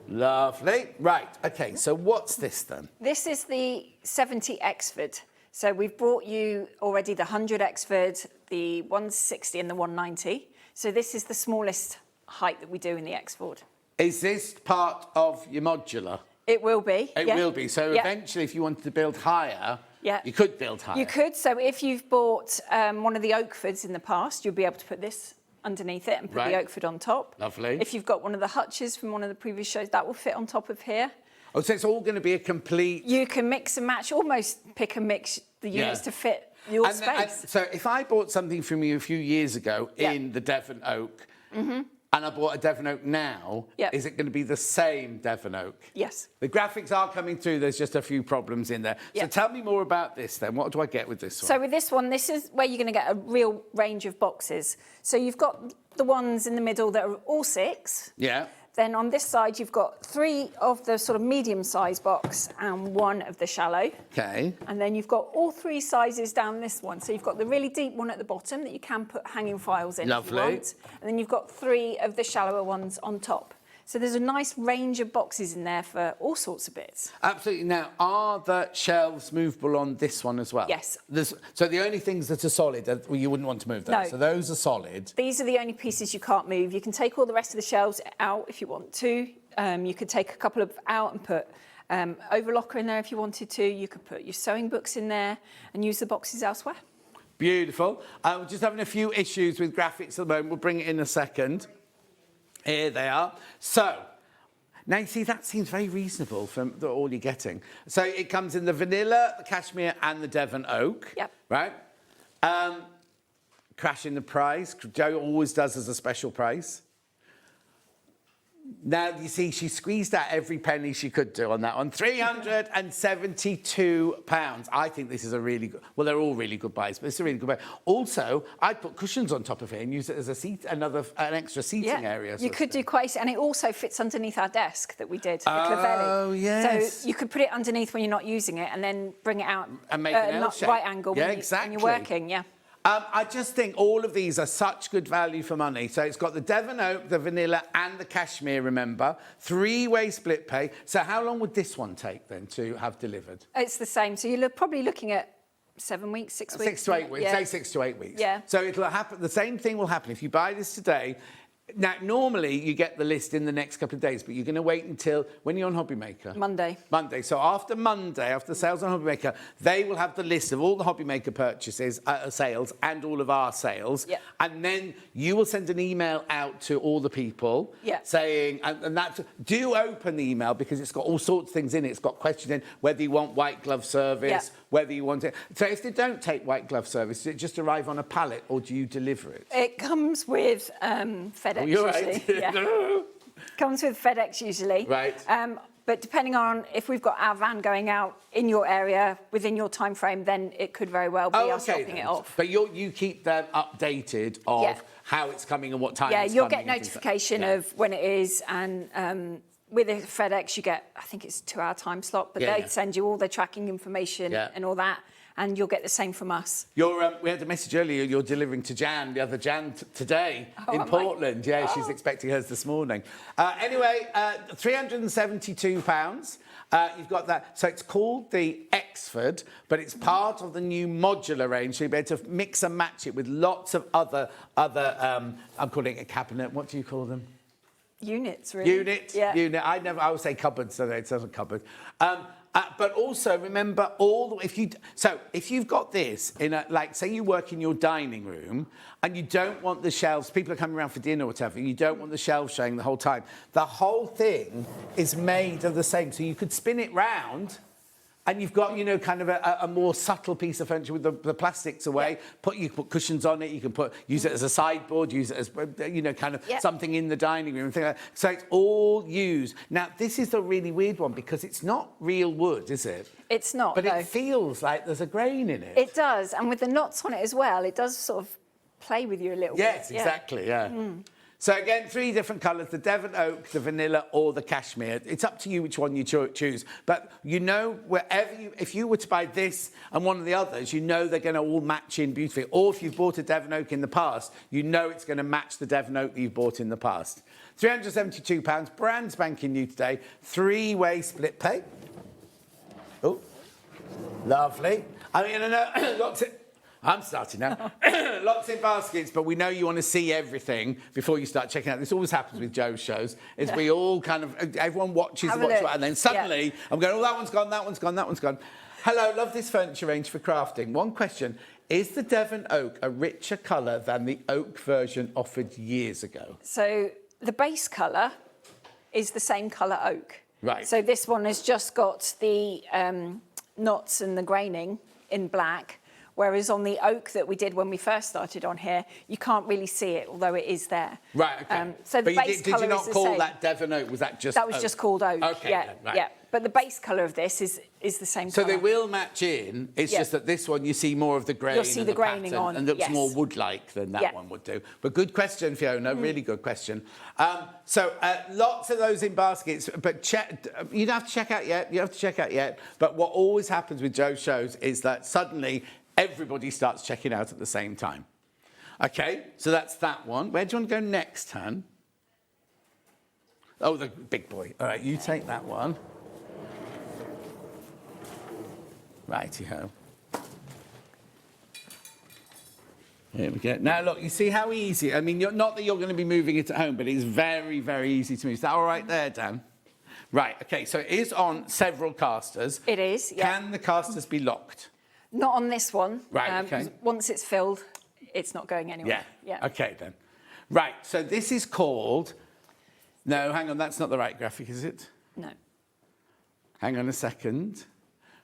Lovely. Right, OK, so what's this, then? This is the 70 Exford. So we've brought you already the 100 Exford, the 160 and the 190. So this is the smallest height that we do in the Exford. Is this part of your modular? It will be. It will be. So eventually, if you wanted to build higher, you could build higher. You could. So if you've bought one of the Oakfords in the past, you'll be able to put this underneath it and put the Oakford on top. Lovely. If you've got one of the hutches from one of the previous shows, that will fit on top of here. Oh, so it's all going to be a complete... You can mix and match, almost pick and mix the units to fit your space. So if I bought something from you a few years ago in the Devon Oak, and I bought a Devon Oak now, is it going to be the same Devon Oak? Yes. The graphics are coming through. There's just a few problems in there. So tell me more about this then. What do I get with this one? So with this one, this is where you're going to get a real range of boxes. So you've got the ones in the middle that are all 6. Yeah. Then on this side, you've got 3 of the sort of medium-sized box and 1 of the shallow. Okay. And then you've got all 3 sizes down this one. So you've got the really deep one at the bottom that you can put hanging files in if you want. And then you've got 3 of the shallower ones on top. So there's a nice range of boxes in there for all sorts of bits. Absolutely. Now, are the shelves movable on this one as well? Yes. So the only things that are solid, you wouldn't want to move those. No. So those are solid. These are the only pieces you can't move. You can take all the rest of the shelves out if you want to. You could take a couple of out and put overlocker in there if you wanted to. You could put your sewing books in there and use the boxes elsewhere. Beautiful. We're just having a few issues with graphics at the moment. We'll bring it in a second. Here they are. So, now you see, that seems very reasonable for all you're getting. So it comes in the vanilla, the cashmere and the Devon Oak. Yep. Right? Crashing the price. Joe always does as a special price. Now, you see, she squeezed out every penny she could do on that one. £372. I think this is a really good... Well, they're all really good buys, but it's a really good buy. Also, I'd put cushions on top of it and use it as a seat, an extra seating area. You could do quite... And it also fits underneath our desk that we did, the Clavelli. Oh, yes. So you could put it underneath when you're not using it and then bring it out and make an L shape. right angle when you're working, I just think all of these are such good value for money. So it's got the Devon Oak, the vanilla and the cashmere, remember. 3-way split pay. So how long would this one take then to have delivered? It's the same. So you're probably looking at 7 weeks, 6 weeks. 6 to 8 weeks. Say 6 to 8 weeks. Yeah. So it'll happen. The same thing will happen if you buy this today. Now, normally you get the list in the next couple of days, but you're going to wait until when you're on Hobbymaker? Monday. Monday. So after Monday, after the sales on Hobbymaker, they will have the list of all the Hobbymaker purchases, sales, and all of our sales. Yeah. And then you will send an email out to all the people saying, and that's, do open the email because it's got all sorts of things in it. It's got questions in whether you want white glove service, whether you want it. So if they don't take white glove service, does it just arrive on a pallet or do you deliver it? It comes with FedEx. Oh, you're usually. right. Comes with FedEx usually. Right. But depending on if we've got our van going out in your area within your time frame, then it could very well be us dropping it off. But you keep them updated of how it's coming and what time it's coming. Yeah, you'll get notification of when it is, and with a FedEx you get, I think it's a 2-hour time slot, but they send you all the tracking information and all that. And you'll get the same from us. We had a message earlier, you're delivering to Jan, the other Jan today in Portland. Yeah, she's expecting hers this morning. Anyway, £372. You've got that. So it's called the Exford, but it's part of the new modular range. So you'll be able to mix and match it with lots of other I'm calling it a cabinet. What do you call them? Units, really. Unit. I would say cupboard, so it's not a cupboard. But also remember if you've got this in a, like, say you work in your dining room and you don't want the shelves, people are coming around for dinner or whatever, you don't want the shelves showing the whole time. The whole thing is made of the same, so you could spin it round. And you've got, you know, kind of a more subtle piece of furniture with the plastics away. You can put cushions on it. You can use it as a sideboard. Use it as, you know, kind of something in the dining room and things like that. So it's all used. Now this is the really weird one because it's not real wood, is it? It's not. But no. it feels like there's a grain in it. It does, and with the knots on it as well, it does sort of play with you a little bit. Yes, exactly. Yeah. So again, 3 different colours, the Devon Oak, the Vanilla or the Cashmere. It's up to you which one you choose. But you know, if you were to buy this and one of the others, you know they're going to all match in beautifully. Or if you've bought a Devon Oak in the past, you know it's going to match the Devon Oak that you've bought in the past. £372, brand spanking new today. 3-way split pay. Oh, lovely. I mean, I know lots of... I'm starting now. Lots in baskets, but we know you want to see everything before you start checking out. This always happens with Joe's shows, is we all kind of, everyone watches, and then suddenly I'm going, oh, that one's gone, that one's gone, that one's gone. Hello, love this furniture range for crafting. One question, is the Devon Oak a richer colour than the oak version offered years ago? So the base colour is the same colour oak. Right. So this one has just got the knots and the graining in black. Whereas on the oak that we did when we first started on here, you can't really see it, although it is there. Right, okay. So the but base did colour you not is the call same. that Devon Oak? Was that just That was oak? just called oak. Okay, yeah, then, right. yeah. But the base colour of this is the same So colour. they will match in. It's just that this one you see more of the grain. You'll see and the graining pattern on, and looks yes. more wood-like than that one would do. But good question, Fiona. Really good question. So lots of those in baskets, but you don't have to check out yet. You don't have to check out yet. But what always happens with Joe's shows is that suddenly everybody starts checking out at the same time. Okay, so that's that one. Where do you want to go next, Han? Oh, the big boy. All right, you take that one. Righty-ho. Here we go. Now, look, you see how easy... I mean, not that you're going to be moving it at home, but it's very, very easy to move. Is that all right there, Dan? Right, OK, so it is on several casters. It is, yeah. Can the casters be locked? Not on this one. Right, OK. Once it's filled, it's not going anywhere. Yeah. OK, then. Right, so this is called... No, hang on, that's not the right graphic, is it? No. Hang on a second.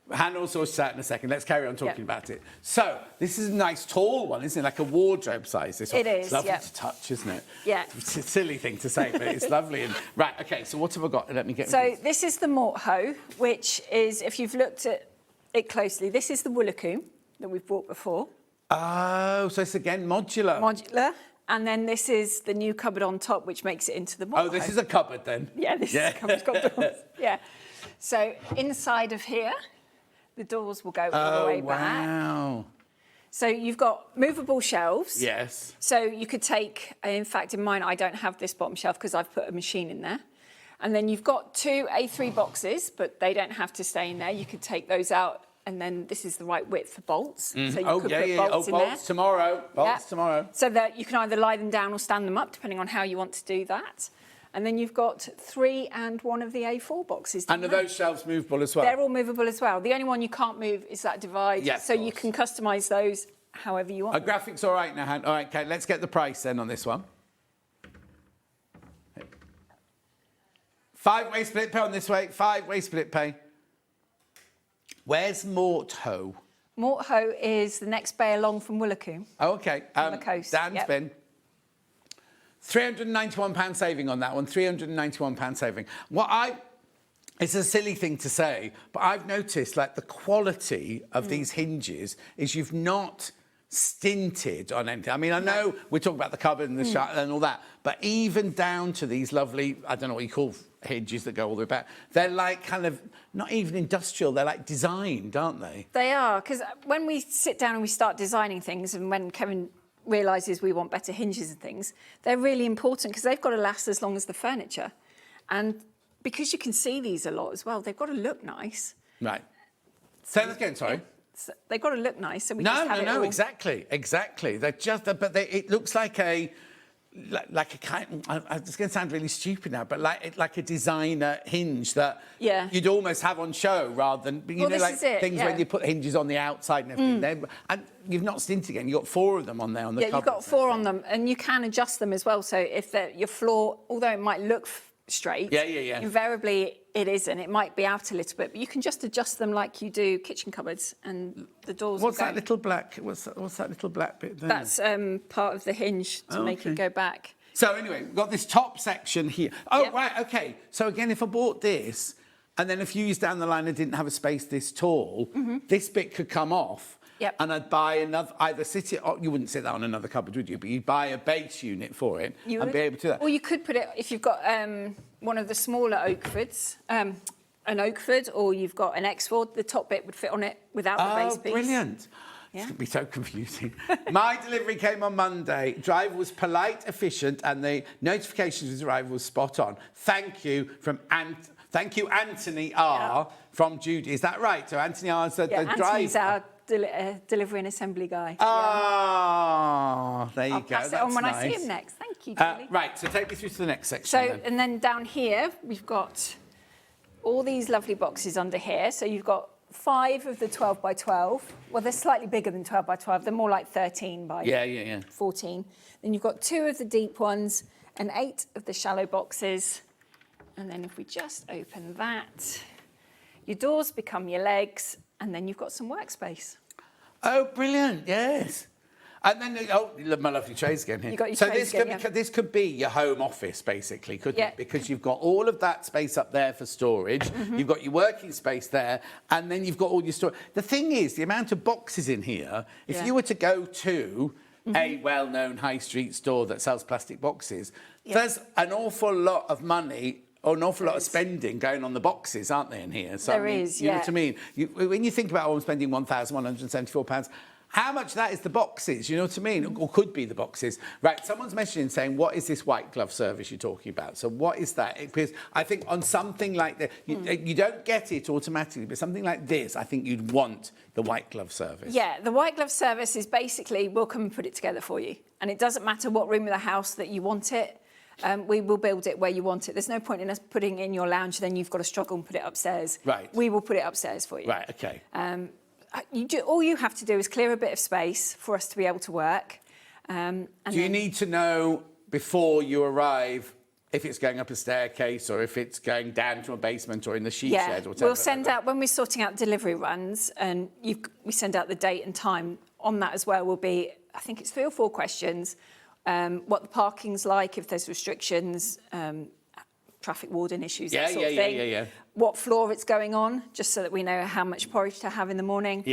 Hannah will sort it out in a second. Let's carry on talking about it. So, this is a nice tall one, isn't it? Like a wardrobe size, this one. It is, It's lovely to touch, isn't it? Yeah. It's a silly thing to say, but it's lovely. Right, OK, so what have I got? Let me get... So this is the mort hoe, which is, if you've looked at it closely, this is the Woolacombe that we've bought before. Oh, so it's again modular. Modular. And then this is the new cupboard on top, which makes it into the mort hoe. Oh, this is a cupboard then? Yeah, this is a cupboard. It's got doors. Yeah. So inside of here, the doors will go all the way back. Wow. So you've got movable shelves. Yes. So you could take, in fact, in mine, I don't have this bottom shelf because I've put a machine in there. And then you've got 2 A3 boxes, but they don't have to stay in there. You could take those out, and then this is the right width for bolts. So you could put bolts in there. Bolts tomorrow. Bolts tomorrow. So that you can either lie them down or stand them up, depending on how you want to do that. And then you've got 3 and 1 of the A4 boxes. And are those shelves movable as well? They're all movable as well. The only one you can't move is that divide. Yes, so you can customise those however you want. Our graphics all right now, Han? All right, okay, let's get the price then on this one. 5-way split pay on this way, 5-way split pay. Where's Mort Hoe? Mort Hoe is the next bay along from Woolacombe. Oh, OK. On the coast. Dan's been. £391 saving on that one, £391 saving. It's a silly thing to say, but I've noticed, like, the quality of these hinges is you've not stinted on anything. I mean, I know we're talking about the cupboard and the shut and all that, but even down to these lovely, I don't know what you call hinges that go all the way back, they're like kind of, not even industrial, they're like designed, aren't they? They are, because when we sit down and we start designing things, and when Kevin realises we want better hinges and things, they're really important because they've got to last as long as the furniture. And because you can see these a lot as well, they've got to look nice. Right. Say that again, sorry. So they've got to look nice. So we just have it No, all... exactly. They're just, but it looks like a like a kind. It's going to sound really stupid now, but like a designer hinge that you'd almost have on show rather than things when you put hinges on the outside and everything. And you've not stinted again. You've got 4 of them on there on the cupboard. You've got 4 on them, and you can adjust them as well. So if your floor, although it might look straight, invariably it isn't. It might be out a little bit, but you can just adjust them like you do kitchen cupboards, and the doors. What's that little black? What's that little black bit there? That's part of the hinge to make it go back. So anyway, we've got this top section here. Oh, right, okay. So again, if I bought this, and then a few years down the line I didn't have a space this tall, this bit could come off. And I'd buy another, either sit it, you wouldn't sit that on another cupboard, would you? But you'd buy a base unit for it and be able to do that. Or you could put it, if you've got one of the smaller Oakfords, an Oakford, or you've got an Exford, the top bit would fit on it without the base piece. Oh, brilliant. It's going to be so confusing. My delivery came on Monday. Driver was polite, efficient, and the notifications of his arrival was spot on. Thank you Thank you, Anthony R. from Judy. Is that right? So Anthony R. is the driver. Anthony's our delivery and assembly guy. Oh, there you I'll go. pass it on when I see him next. Thank you, Julie. Right, so take me through to the next section. So, and then down here, we've got all these lovely boxes under here. So you've got 5 of the 12 by 12. Well, they're slightly bigger than 12 by 12. They're more like 13 by 14. Then you've got 2 of the deep ones and 8 of the shallow boxes. And then if we just open that, your doors become your legs, and then you've got some workspace. Oh, brilliant, yes. And then, my lovely trays again here. You got your trays again, this could be your home office, basically, couldn't it? Because you've got all of that space up there for storage. You've got your working space there, and then you've got all your storage. The thing is, the amount of boxes in here, if you were to go to a well-known high street store that sells plastic boxes, there's an awful lot of money or an awful lot of spending going on the boxes, aren't there, in here? So, there is, You know what I mean? When you think about, I'm spending £1,174, how much of that is the boxes? You know what I mean? Or could be the boxes. Right, someone's messaging saying, what is this white glove service you're talking about? So what is that? Because I think on something like that, you don't get it automatically, but something like this, I think you'd want the white glove service. Yeah, the white glove service is basically, we'll come and put it together for you. And it doesn't matter what room of the house that you want it. We will build it where you want it. There's no point in us putting it in your lounge, then you've got to struggle and put it upstairs. Right. We will put it upstairs for you. Right, OK. All you have to do is clear a bit of space for us to be able to work. Do you need to know before you arrive if it's going up a staircase or if it's going down to a basement or in the she shed or whatever? We'll send out, when we're sorting out delivery runs, and we send out the date and time, on that as well will be, I think it's 3 or 4 questions. What the parking's like, if there's restrictions, traffic warden issues, that sort of thing. What floor it's going on, just so that we know how much porridge to have in the morning.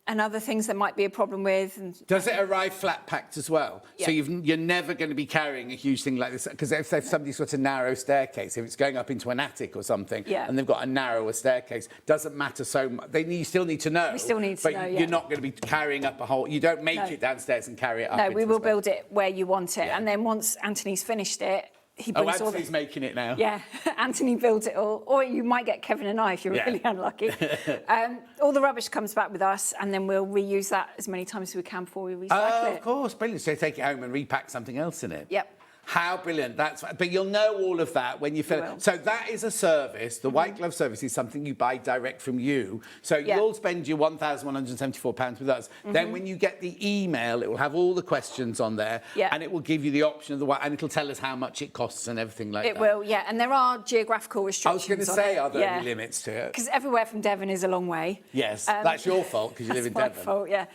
And other things there might be a problem with. Does it arrive flat packed as well? So you're never going to be carrying a huge thing like this, because if somebody's got a narrow staircase, if it's going up into an attic or something, and they've got a narrower staircase, doesn't matter so much. You still need to know. We still need to know, But you're not going to be carrying up a whole. You don't make it downstairs and carry it up. No, we will build it where you want it, and then once Anthony's finished it, he brings all Anthony's making it now. Yeah, Anthony builds it all. Or you might get Kevin and I if you're really unlucky. All the rubbish comes back with us, and then we'll reuse that as many times as we can before we recycle it. Of course, brilliant. So take it home and repack something else in it. Yep. How brilliant. But you'll know all of that when you fill it. So that is a service. The white glove service is something you buy direct from you. So you'll spend your £1,174 with us. Then when you get the email, it will have all the questions on there. And it will give you the option of the white, and it'll tell us how much it costs and everything like that. It will, yeah. And there are geographical restrictions. I was going to say, are there any limits to it? Because everywhere from Devon is a long way. Yes, that's your fault because you live in Devon. That's my fault, yeah.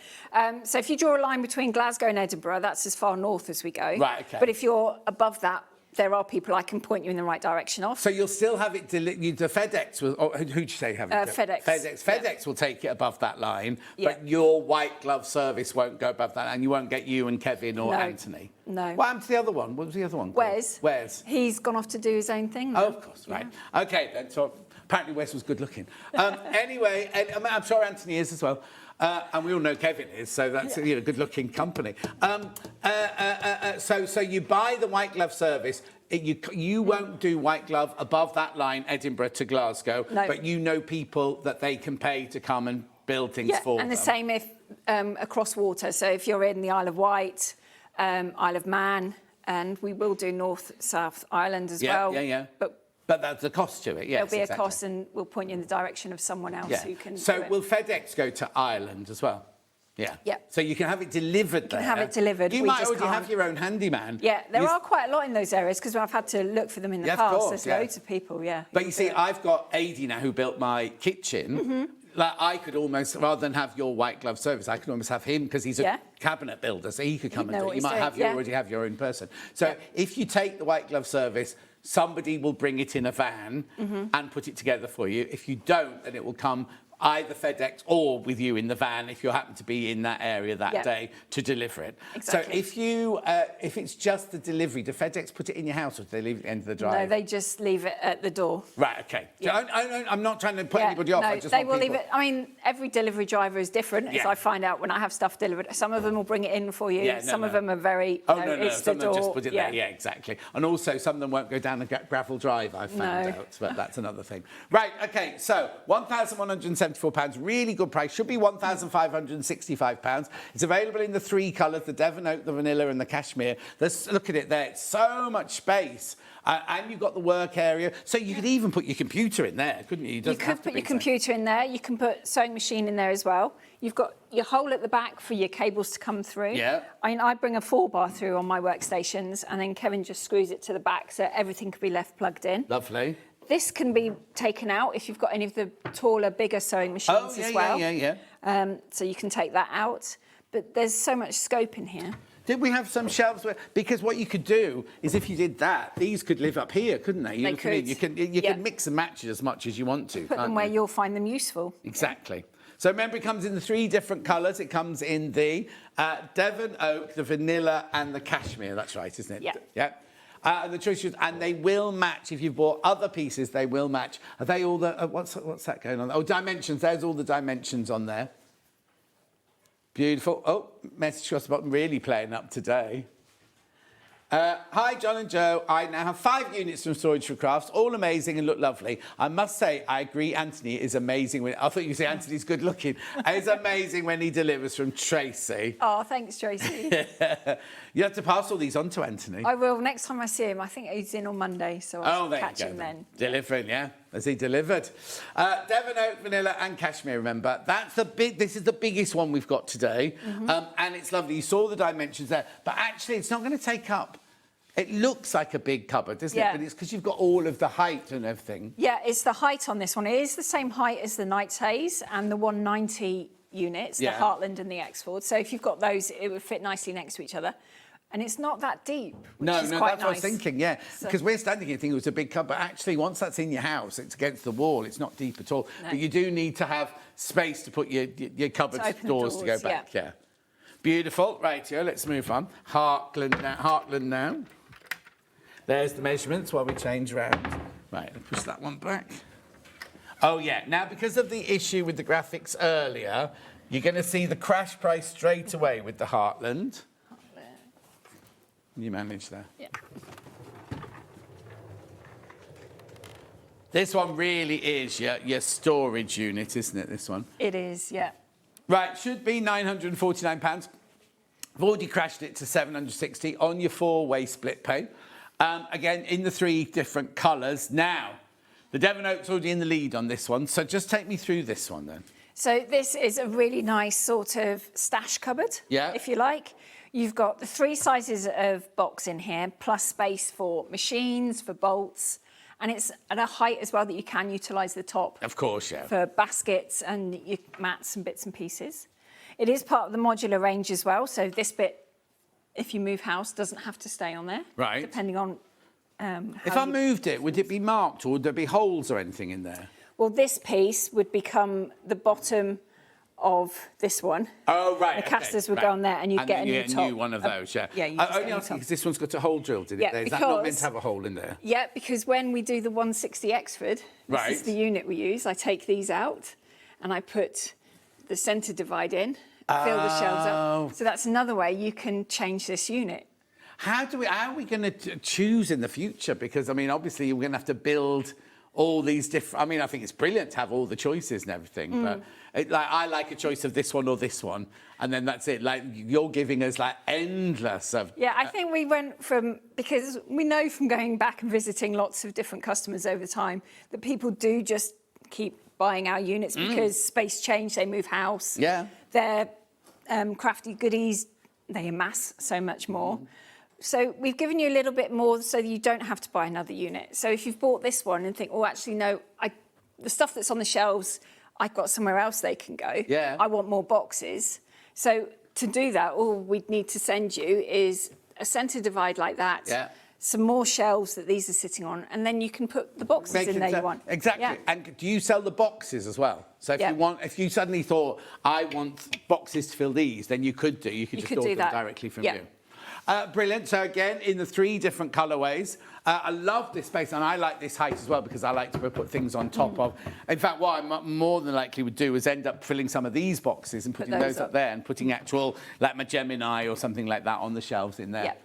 So if you draw a line between Glasgow and Edinburgh, that's as far north as we go. Right, OK. But if you're above that, there are people I can point you in the right direction of. So you'll still have it the FedEx will, or who'd you say have it? FedEx. FedEx will take it above that line, but your white glove service won't go above that, and you won't get you and Kevin or Anthony. No. What happened to the other one? What was the other one called? Wes. He's gone off to do his own thing now. Oh, of course, right. OK, then, so apparently Wes was good looking. Anyway, I'm sure Anthony is as well. And we all know Kevin is, so that's good-looking company. So you buy the white glove service. You won't do white glove above that line, Edinburgh to Glasgow, but you know people that they can pay to come and build things for them. And the same if across water. So if you're in the Isle of Wight, Isle of Man, and we will do North South Ireland as well. Yeah. But that's a cost to it, yes. There'll be exactly. a cost, and we'll point you in the direction of someone else who can. So do it. will FedEx go to Ireland as well? Yeah. Yeah. So you can have it delivered there. You can have it delivered. You we might just already can't. have your own handyman. Yeah, there are quite a lot in those areas because I've had to look for them in the Yeah, of past. course, There's loads of people, yeah. But you see, I've got Adi now who built my kitchen. Mm-hmm. Like I could almost, rather than have your white glove service, I could almost have him because he's a cabinet builder, so he could come He'd and know do what it. You he's might doing, have you already have your own person. So if you take the white glove service, somebody will bring it in a van and put it together for you. If you don't, then it will come either FedEx or with you in the van if you happen to be in that area that day to deliver it. Exactly. So if it's just the delivery, do FedEx put it in your house or do they leave it at the end of the drive? No, they just leave it at the door. Right, okay. Yeah. So I'm not trying to put anybody off. No, I just they want will people... leave it. I mean, every delivery driver is different, as I find out when I have stuff delivered. Some of them will bring it in for you. Some of them are very. It's some the of them door. just put it there. Yeah, exactly. And also, some of them won't go down a gravel drive. I've found out, but that's another thing. Right. Okay. So £1,174, really good price. Should be £1,565. It's available in the 3 colours: the Devon Oak, the Vanilla, and the Cashmere. Look at it there. It's so much space. And you've got the work area, so you could even put your computer in there, couldn't you? You could put your computer in there. You can put sewing machine in there as well. You've got your hole at the back for your cables to come through. Yeah. I mean, I bring a 4-bar through on my workstations, and then Kevin just screws it to the back, so everything can be left plugged in. Lovely. This can be taken out if you've got any of the taller, bigger sewing machines as well. So you can take that out. But there's so much scope in here. Did we have some shelves where, because what you could do is if you did that, these could live up here, couldn't they? They could. You can mix and match it as much as you want to. Put them where you'll find them useful. Exactly. So remember, it comes in the 3 different colours. It comes in the Devon Oak, the Vanilla, and the Cashmere. That's right, isn't it? Yeah. Yeah. And the choice is, and they will match. If you've bought other pieces, they will match. Are they all the? What's that going on? Oh, dimensions. There's all the dimensions on there. Beautiful. Oh, message across the bottom, really playing up today. Hi, John and Joe. I now have 5 units from Storage for Crafts, all amazing and look lovely. I must say, I agree, Anthony is amazing. I thought you say Anthony's good looking. It's amazing when he delivers from Tracy. Oh, thanks, Tracy. You have to pass all these on to Anthony. I will next time I see him. I think he's in on Monday, so I'll catch him then. Delivering, yeah. Has he delivered? Devon Oak, Vanilla and Cashmere, remember. This is the biggest one we've got today. And it's lovely. You saw the dimensions there. But actually, it's not going to take up... It looks like a big cupboard, doesn't it? But it's because you've got all of the height and everything. Yeah, it's the height on this one. It is the same height as the Knight's Haze and the 190 units, the Heartland and the Exford. So if you've got those, it would fit nicely next to each other. And it's not that deep, which is quite that's nice. what I was thinking, yeah. So, because we're standing here thinking it was a big cupboard. Actually, once that's in your house, it's against the wall. It's not deep at all. No. But you do need to have space to put your cupboard doors to go back. Yeah. Beautiful. Right, here, let's move on. Heartland now. There's the measurements while we change around. Right, push that one back. Oh, yeah. Now, because of the issue with the graphics earlier, you're going to see the crash price straight away with the Heartland. You manage that. Yeah. This one really is your storage unit, isn't it, this one? It is, yeah. Right, should be £949. I've already crashed it to £760 on your 4-way split pay. Again, in the 3 different colours. Now, the Devon Oak's already in the lead on this one, so just take me through this one then. So this is a really nice sort of stash cupboard, if you like. You've got the 3 sizes of box in here, plus space for machines, for bolts, and it's at a height as well that you can utilise the top. Of course, yeah. For baskets and your mats and bits and pieces. It is part of the modular range as well, so this bit, if you move house, doesn't have to stay on there. Right. Depending on if I moved it, would it be marked or would there be holes or anything in there? Well, this piece would become the bottom of this one. Oh, right. The casters would go on there and you'd get a new top. A new one of those, yeah. Yeah, you just only asking because this one's got a hole drilled in it. Is that not meant to have a hole in there? Yeah, because when we do the 160 Exford, this is the unit we use. I take these out and I put the centre divide in, fill the shelves up. So that's another way you can change this unit. How are we going to choose in the future? Because, I mean, obviously, we're going to have to build all these different. I mean, I think it's brilliant to have all the choices and everything, but I like a choice of this one or this one, and then that's it. Like, you're giving us like endless of. Yeah, I think we went from, because we know from going back and visiting lots of different customers over time that people do just keep buying our units because space change, they move house. Yeah. Their crafty goodies, they amass so much more. So we've given you a little bit more so that you don't have to buy another unit. So if you've bought this one and think, oh, actually, no, the stuff that's on the shelves, I've got somewhere else they can go. Yeah. I want more boxes. So to do that, all we'd need to send you is a centre divide like that. Yeah. Some more shelves that these are sitting on, and then you can put the boxes in there you want. Exactly. Yeah. And do you sell the boxes as well? So if you suddenly thought, I want boxes to fill these, then you could do. You could just order them directly from you. Brilliant. So again, in the 3 different colourways. I love this space, and I like this height as well because I like to put things on top of. In fact, what I more than likely would do is end up filling some of these boxes and putting those up there and putting actual, like my Gemini or something like that on the shelves in there.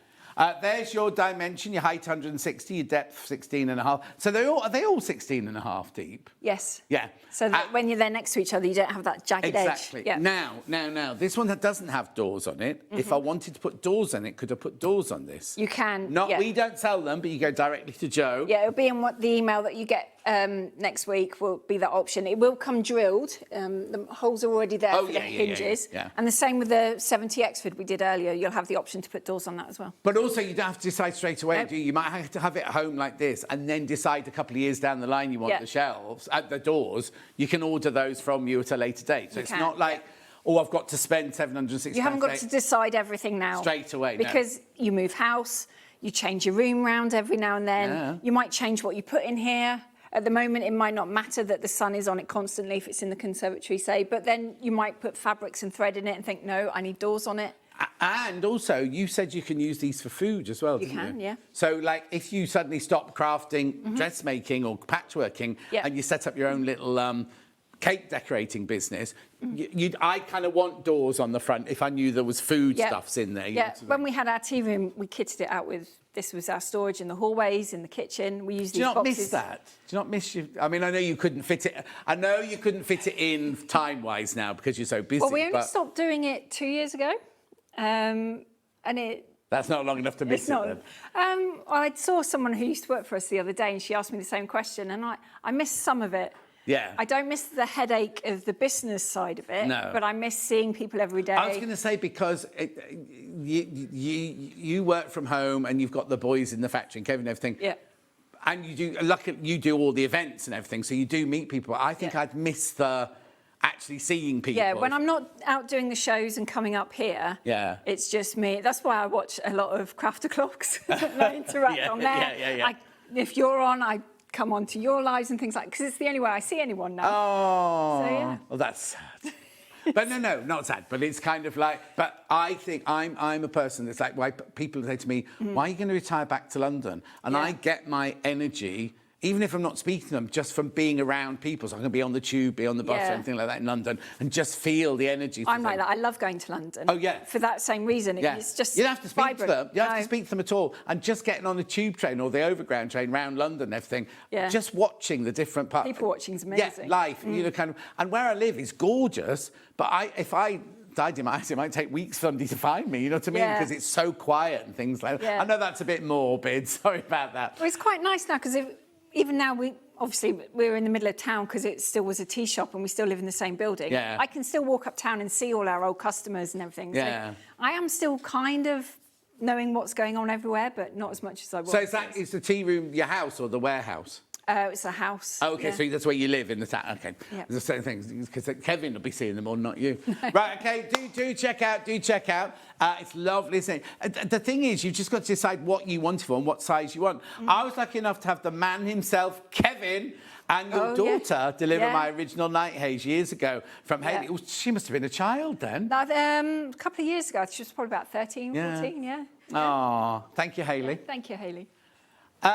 There's your dimension, your height 160, your depth 16.5. So are they all 16.5 deep? Yes. Yeah. So that when you're there next to each other, you don't have that jagged edge. Exactly. Yeah. Now, this one that doesn't have doors on it. If I wanted to put doors on it, could I put doors on this? You can. We don't sell them, but you go directly to Joe. Yeah, it'll be in the email that you get next week will be that option. It will come drilled. The holes are already there for the hinges. Yeah. And the same with the 70 Exford we did earlier. You'll have the option to put doors on that as well. But also, you don't have to decide straight away, do you? You might have to have it at home like this and then decide a couple of years down the line you want the shelves, the doors. You can order those from you at a later date. So it's not like, oh, I've got to spend £760. You haven't got to decide everything now. Straight away, because you move house, you change your room round every now and then. Yeah. You might change what you put in here. At the moment, it might not matter that the sun is on it constantly if it's in the conservatory, say, but then you might put fabrics and thread in it and think, no, I need doors on it. And also, you said you can use these for food as well, didn't you? You can, yeah. So, like, if you suddenly stop crafting, dressmaking or patchworking, and you set up your own little cake decorating business, I kind of want doors on the front if I knew there was food stuffs in there. Yeah, when we had our tea room, we kitted it out with, this was our storage in the hallways, in the kitchen. We used these boxes. Do you not miss that? Do you not miss you? I mean, I know you couldn't fit it. I know you couldn't fit it in time-wise now because you're so busy. Well, we only stopped doing it 2 years ago. And that's not long enough to miss it, then. I saw someone who used to work for us the other day, and she asked me the same question, and I missed some of it. Yeah. I don't miss the headache of the business side of it, but I miss seeing people every day. I was going to say, because you work from home and you've got the boys in the factory and Kevin and everything. Yeah. And you do all the events and everything, so you do meet people. I think I'd miss the actually seeing people. Yeah, when I'm not out doing the shows and coming up here, it's just me. That's why I watch a lot of Crafter Clocks and I interact on there. If you're on, I come on to your lives and things like, because it's the only way I see anyone now. Oh, so, yeah. Well, that's sad. But no, not sad. But it's kind of like. But I think I'm a person that's like, why people say to me, why are you going to retire back to London? And I get my energy, even if I'm not speaking to them, just from being around people. So I can be on the tube, be on the bus, or anything like that in London, and just feel the energy. I'm like that. I love going to London. Oh, yeah. For that same reason. It's just you don't have to speak vibrant. to them. You don't have to speak to them at all. And just getting on the tube train or the overground train round London and everything, just watching the different parts. People watching is amazing. Yeah, life. You know, kind of. And where I live is gorgeous, but if I died in my house, it might take weeks for somebody to find me, you know what I mean? Because it's so quiet and things like that. I know that's a bit morbid. Sorry about that. Well, it's quite nice now, because even now we're in the middle of town because it still was a tea shop and we still live in the same building. Yeah. I can still walk uptown and see all our old customers and everything. Yeah. So I am still kind of knowing what's going on everywhere, but not as much as I was. So is the tea room your house or the warehouse? It's a house. Oh, okay, so that's where you live in the town. Okay, the same things, because Kevin will be seeing them all, not you. Right, okay, do check out. It's lovely, isn't it? The thing is, you've just got to decide what you want it for and what size you want. I was lucky enough to have the man himself, Kevin, and your daughter deliver my original night haze years ago from Hayley. Oh, she must have been a child then. A couple of years ago, she was probably about 13, 14, Oh, thank you, Hayley. Thank you, Hayley.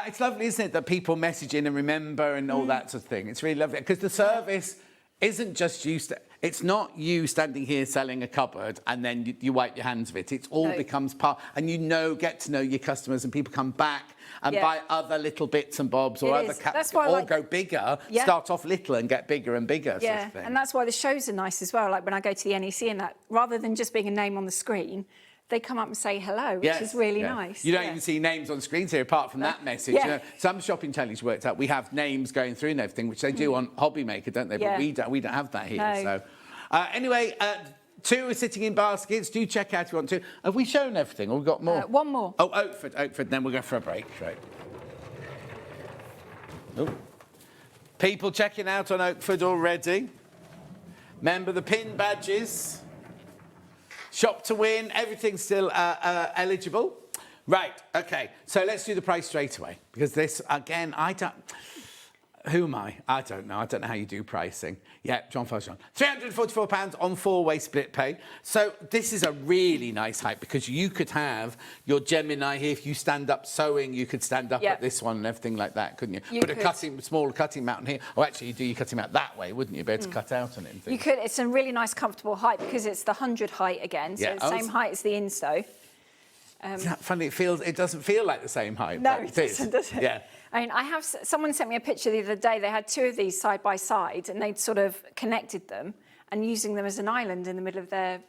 It's lovely, isn't it, that people message in and remember and all that sort of thing. It's really lovely, because the service isn't just you. It's not you standing here selling a cupboard and then you wipe your hands of it. It all becomes part, and get to know your customers, and people come back and buy other little bits and bobs or other or go bigger, start off little and get bigger and bigger. Yeah, sort of thing. and that's why the shows are nice as well. Like when I go to the NEC and that, rather than just being a name on the screen, they come up and say hello, which is really nice. You don't even see names on screens here apart from that message. Yeah. You know, some shopping challenge worked out. We have names going through and everything, which they do on Hobby Maker, don't they? But we don't have that here. No. So anyway, 2 are sitting in baskets. Do check out if you want to. Have we shown everything or we've got more? One more. Oh, Oakford, then we'll go for a break. Right. Oh. People checking out on Oakford already. Remember the pin badges. Shop to win, everything's still eligible. Right, OK, so let's do the price straight away. Because this, again, who am I? I don't know. I don't know how you do pricing. Yeah, John Fajon. £344 on 4-way split pay. So this is a really nice height because you could have your Gemini here. If you stand up sewing, you could stand up at this one and everything like that, couldn't you? Put a small cutting mat on here. Oh, actually, you do your cutting mat that way, wouldn't you? Be able to cut out on it and things. You could. It's a really nice, comfortable height because it's the 100 height again. So it's the same height as the instow. Isn't that funny? It doesn't feel like the same height. No, it doesn't, does it? Yeah. I mean, someone sent me a picture the other day. They had 2 of these side by side, and they'd sort of connected them and using them as an island in the middle of their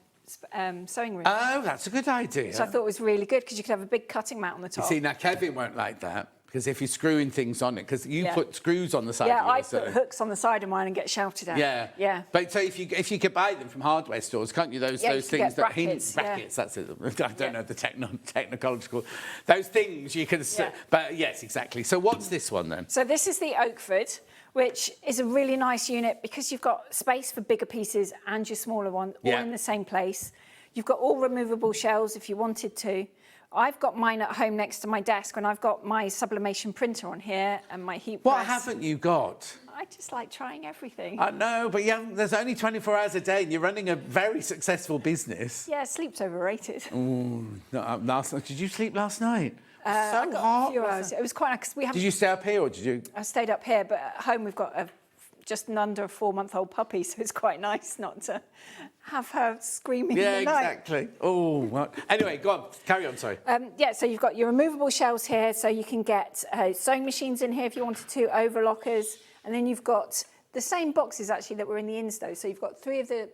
sewing room. Oh, that's a good idea. Which I thought was really good because you could have a big cutting mat on the top. You see, now Kevin won't like that. Because if you're screwing things on it, because you put screws on the side. Yeah, I put hooks on the side of mine and get shouted at. Yeah, yeah. But so if you could buy them from hardware stores, can't you? Those things that brackets. Brackets. That's it. I don't know the technological. Those things you can. But yes, exactly. So what's this one then? So this is the Oakford, which is a really nice unit because you've got space for bigger pieces and your smaller one all in the same place. You've got all removable shelves if you wanted to. I've got mine at home next to my desk, and I've got my sublimation printer on here and my heat press. What haven't you got? I just like trying everything. I know, but there's only 24 hours a day, and you're running a very successful business. Yeah, sleep's overrated. Oh, last night. Did you sleep last night? So I got hot. a few hours. It was quite nice. Did you stay up here, or did you? I stayed up here, but at home we've got just under a 4-month-old puppy, so it's quite nice not to have her screaming in the night. Yeah, exactly. Oh, well. Anyway, go on. Carry on, sorry. So you've got your removable shelves here, so you can get sewing machines in here if you wanted to, overlockers, and then you've got the same boxes, actually, that were in the instow. So you've got 3 of the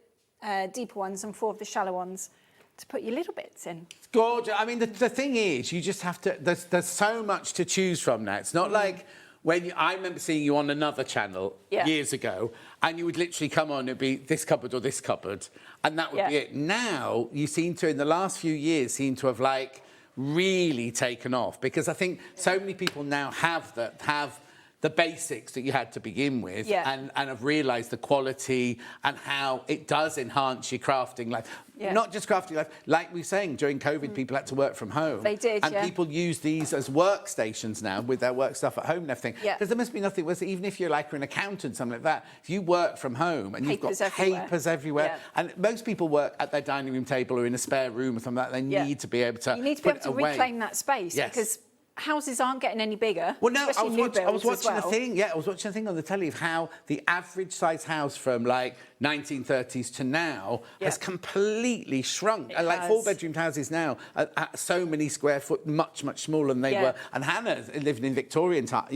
deeper ones and 4 of the shallow ones to put your little bits in. It's gorgeous. I mean, the thing is, you just have to... There's so much to choose from now. It's not like... I remember seeing you on another channel years ago, and you would literally come on, it'd be this cupboard or this cupboard, and that would be it. Now, you seem to, in the last few years, like really taken off, because I think so many people now have the basics that you had to begin with, and have realised the quality and how it does enhance your crafting life. Not just crafting life, like we were saying, during COVID, people had to work from home. They did, and people use these as workstations now with their work stuff at home and everything. Because there must be nothing worse, even if you're like an accountant, something like that, if you work from home and you've got papers everywhere, and most people work at their dining room table or in a spare room or something like that, they need to be able to You need to be able to reclaim that space, because houses aren't getting any bigger. Well, no, I was watching a thing. I was watching a thing on the telly of how the average size house from like 1930s to now has completely shrunk. And like 4-bedroom houses now are so many square foot, much smaller than they were. And Hannah living in Victorian house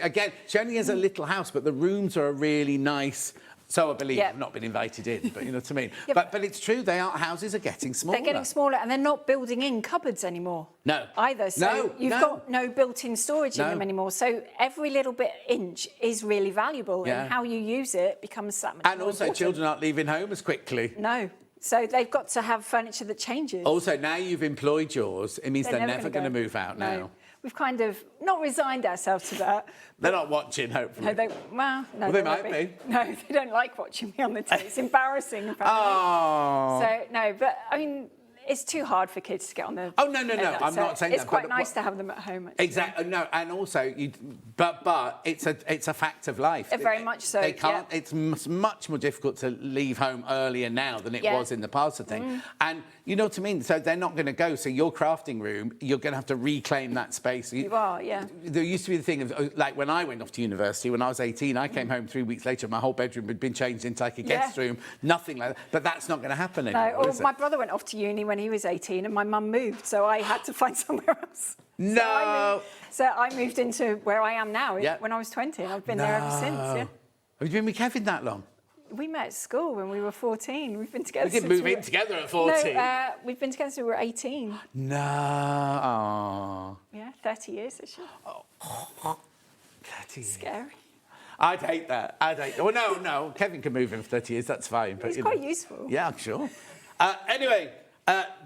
again. She only has a little house, but the rooms are a really nice. So I believe I've not been invited in, but you know what I mean. But it's true. Houses are getting smaller. They're getting smaller, and they're not building in cupboards anymore. No. Either. So you've got no built-in storage in them anymore. So every little inch is really valuable, and how you use it becomes that much. And more also, important. children aren't leaving home as quickly. No. So they've got to have furniture that changes. Also, now you've employed yours, it means they're never going to move out now. We've kind of not resigned ourselves to that. They're not watching, hopefully. No, they might be. No, they don't like watching me on the telly. It's embarrassing. Oh. So, no, but, I mean, It's too hard for kids to get on the... Oh, no, I'm not saying that. It's quite nice to have them at home, actually. Exactly. No, and also, but it's a fact of life. Very much so, They can't. Yeah. It's much more difficult to leave home earlier now than it was in the past, I think. And you know what I mean? So they're not going to go. So your crafting room, you're going to have to reclaim that space. You are, yeah. There used to be the thing of, like, when I went off to university, when I was 18, I came home 3 weeks later, my whole bedroom had been changed into like a guest room, nothing like that. But that's not going to happen anymore, is it? My brother went off to uni when he was 18 and my mum moved, so I had to find somewhere else. No! So I moved into where I am now when I was 20, and I've been there ever since, yeah. Have you been with Kevin that long? We met at school when we were 14. We've been together We didn't move in together at 14? No, we've been together since we were 18. No. Aww. Yeah, 30 years this year. Oh, 30 years. Scary. I'd hate that. Well, no. Kevin can move in for 30 years. That's fine. But, it's quite useful. Yeah, I'm sure. Anyway,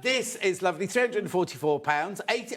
this is lovely. £344. 80.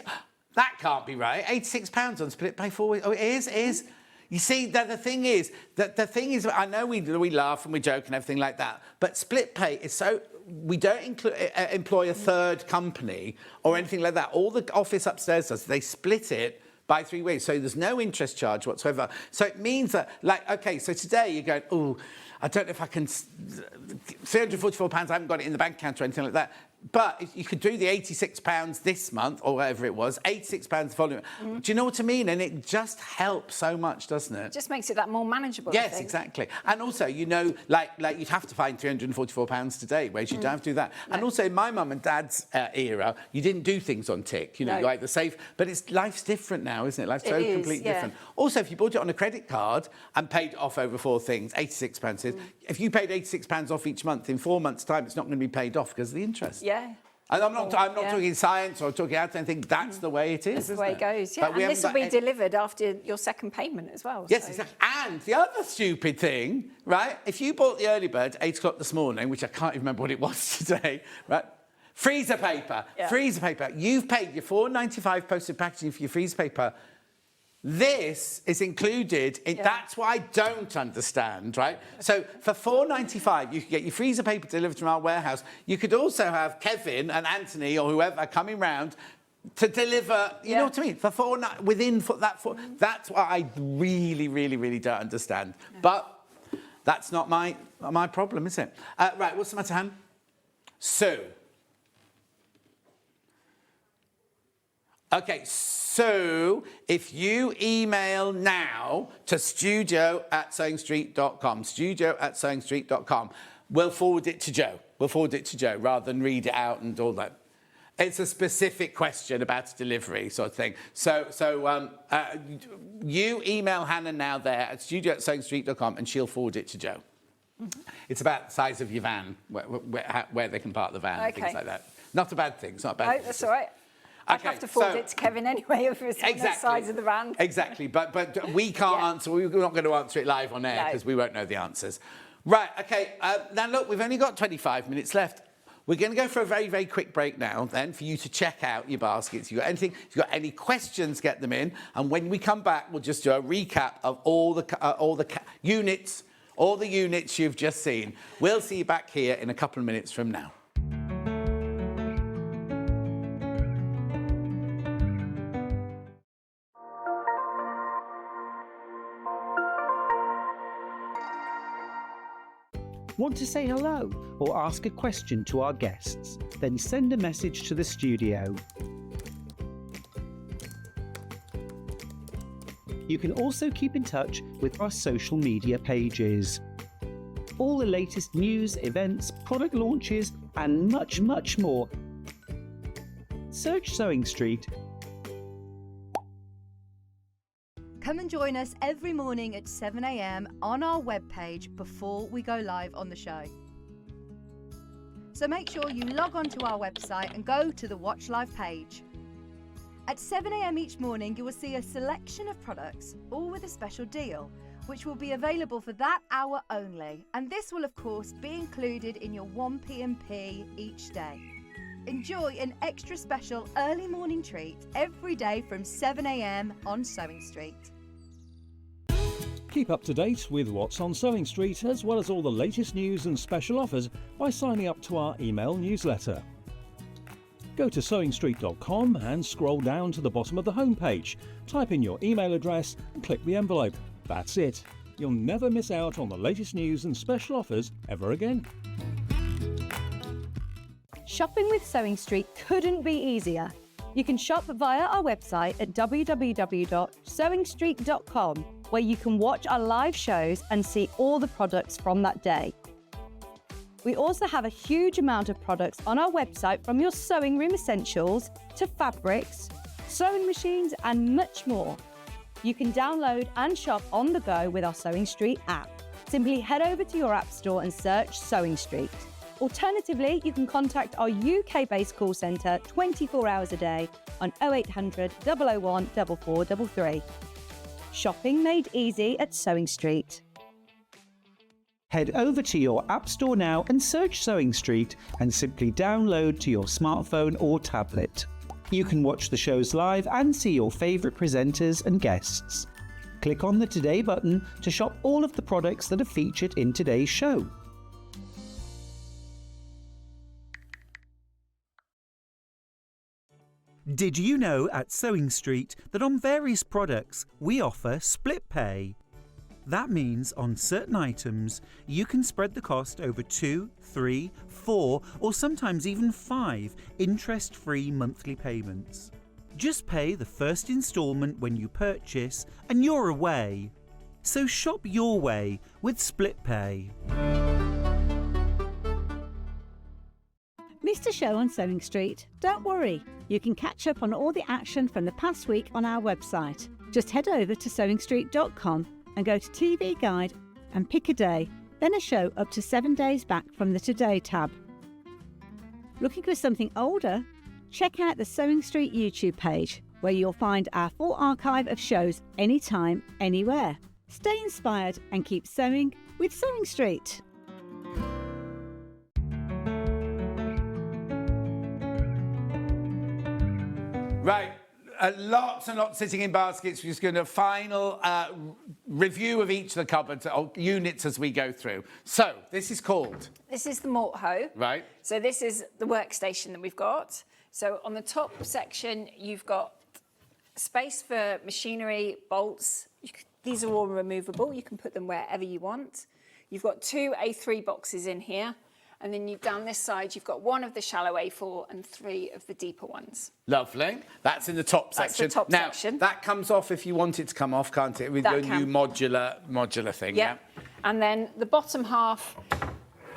That can't be right. £86 on split pay 4 weeks. Oh, it is. You see, the thing is, I know we laugh and we joke and everything like that, but split pay is so... We don't employ a third company or anything like that. All the office upstairs does, they split it by 3 weeks. So there's no interest charge whatsoever. So it means that, like, OK, so today you're going, oh, I don't know if I can... £344, I haven't got it in the bank account or anything like that. But if you could do the £86 this month, or whatever it was, £86 the following. Do you know what I mean? And it just helps so much, doesn't it? It just makes it that more manageable. Yes, exactly. And also, you know, like you'd have to find £344 today, whereas you don't have to do that. No. And also, in my mum and dad's era, you didn't do things on tick, you know, like the safe. But life's different now, isn't it? Life's so completely different. Also, if you bought it on a credit card and paid off over 4 things, £86 if you paid £86 off each month, in 4 months' time, it's not going to be paid off because of the interest. Yeah. And I'm not talking science or talking out anything. That's the way it is. That's the way it goes, yeah. And this will be delivered after your second payment as well. Yes, exactly. And the other stupid thing, right? If you bought the early bird at 8 o'clock this morning, which I can't even remember what it was today, right? Freezer paper. Yeah. Freezer paper. You've paid your £4.95 postage packaging for your freezer paper. This is included in... That's what I don't understand, right? So for £4.95, you could get your freezer paper delivered from our warehouse. You could also have Kevin and Anthony or whoever coming round to deliver, you know what I mean? For that's what I really, really, really don't understand. No. But that's not my problem, is it? Right, what's the matter, Han? Sue. OK, so if you email now to studio@SewingStreet.com, we'll forward it to Joe. Rather than read it out and all that. It's a specific question about a delivery sort of thing. So you email Hannah now there at studio@SewingStreet.com and she'll forward it to Joe. It's about the size of your van, where they can park the van and things like that. Not a bad thing. It's not a bad thing. That's all right. I'd have to forward it to Kevin anyway if it was on the size of the van. Exactly, but we can't answer. We're not going to answer it live on air because we won't know the answers. Right, OK, now look, we've only got 25 minutes left. We're going to go for a very, very quick break now, then, for you to check out your baskets. If you've got any questions, get them in. And when we come back, we'll just do a recap of all the units you've just seen. We'll see you back here in a couple of minutes from now. Want to say hello or ask a question to our guests? Then send a message to the studio. You can also keep in touch with our social media pages. All the latest news, events, product launches, and much, much more. Search Sewing Street. Come and join us every morning at 7 a.m. on our webpage before we go live on the show. So make sure you log on to our website and go to the Watch Live page. At 7 a.m. each morning, you will see a selection of products, all with a special deal, which will be available for that hour only. And this will, of course, be included in your 1p&p each day. Enjoy an extra special early morning treat every day from 7 a.m. on Sewing Street. Keep up to date with what's on Sewing Street, as well as all the latest news and special offers by signing up to our email newsletter. Go to SewingStreet.com and scroll down to the bottom of the homepage. Type in your email address and click the envelope. That's it. You'll never miss out on the latest news and special offers ever again. Shopping with Sewing Street couldn't be easier. You can shop via our website at www.SewingStreet.com, where you can watch our live shows and see all the products from that day. We also have a huge amount of products on our website, from your sewing room essentials to fabrics, sewing machines and much more. You can download and shop on the go with our Sewing Street app. Simply head over to your app store and search Sewing Street. Alternatively, you can contact our UK-based call centre 24 hours a day on 0800 001 4433. Shopping made easy at Sewing Street. Head over to your App Store now and search Sewing Street and simply download to your smartphone or tablet. You can watch the shows live and see your favourite presenters and guests. Click on the Today button to shop all of the products that are featured in today's show. Did you know at Sewing Street that on various products we offer split pay? That means on certain items you can spread the cost over 2, 3, 4 or sometimes even 5 interest-free monthly payments. Just pay the first instalment when you purchase and you're away. So shop your way with split pay. Missed a show on Sewing Street? Don't worry, you can catch up on all the action from the past week on our website. Just head over to SewingStreet.com and go to TV Guide and pick a day, then a show up to 7 days back from the Today tab. Looking for something older? Check out the Sewing Street YouTube page, where you'll find our full archive of shows anytime, anywhere. Stay inspired and keep sewing with Sewing Street. Right, lots and lots sitting in baskets. We're just going to final review of each of the cupboards or units as we go through. So, this is called? This is the malt hoe. Right. So this is the workstation that we've got. So on the top section, you've got space for machinery, bolts. These are all removable. You can put them wherever you want. You've got 2 A3 boxes in here. And then down this side, you've got 1 of the shallow A4 and 3 of the deeper ones. Lovely. That's in the top section. That's the top section. That comes off if you want it to come off, can't it? With the new modular thing, yeah? And then the bottom half,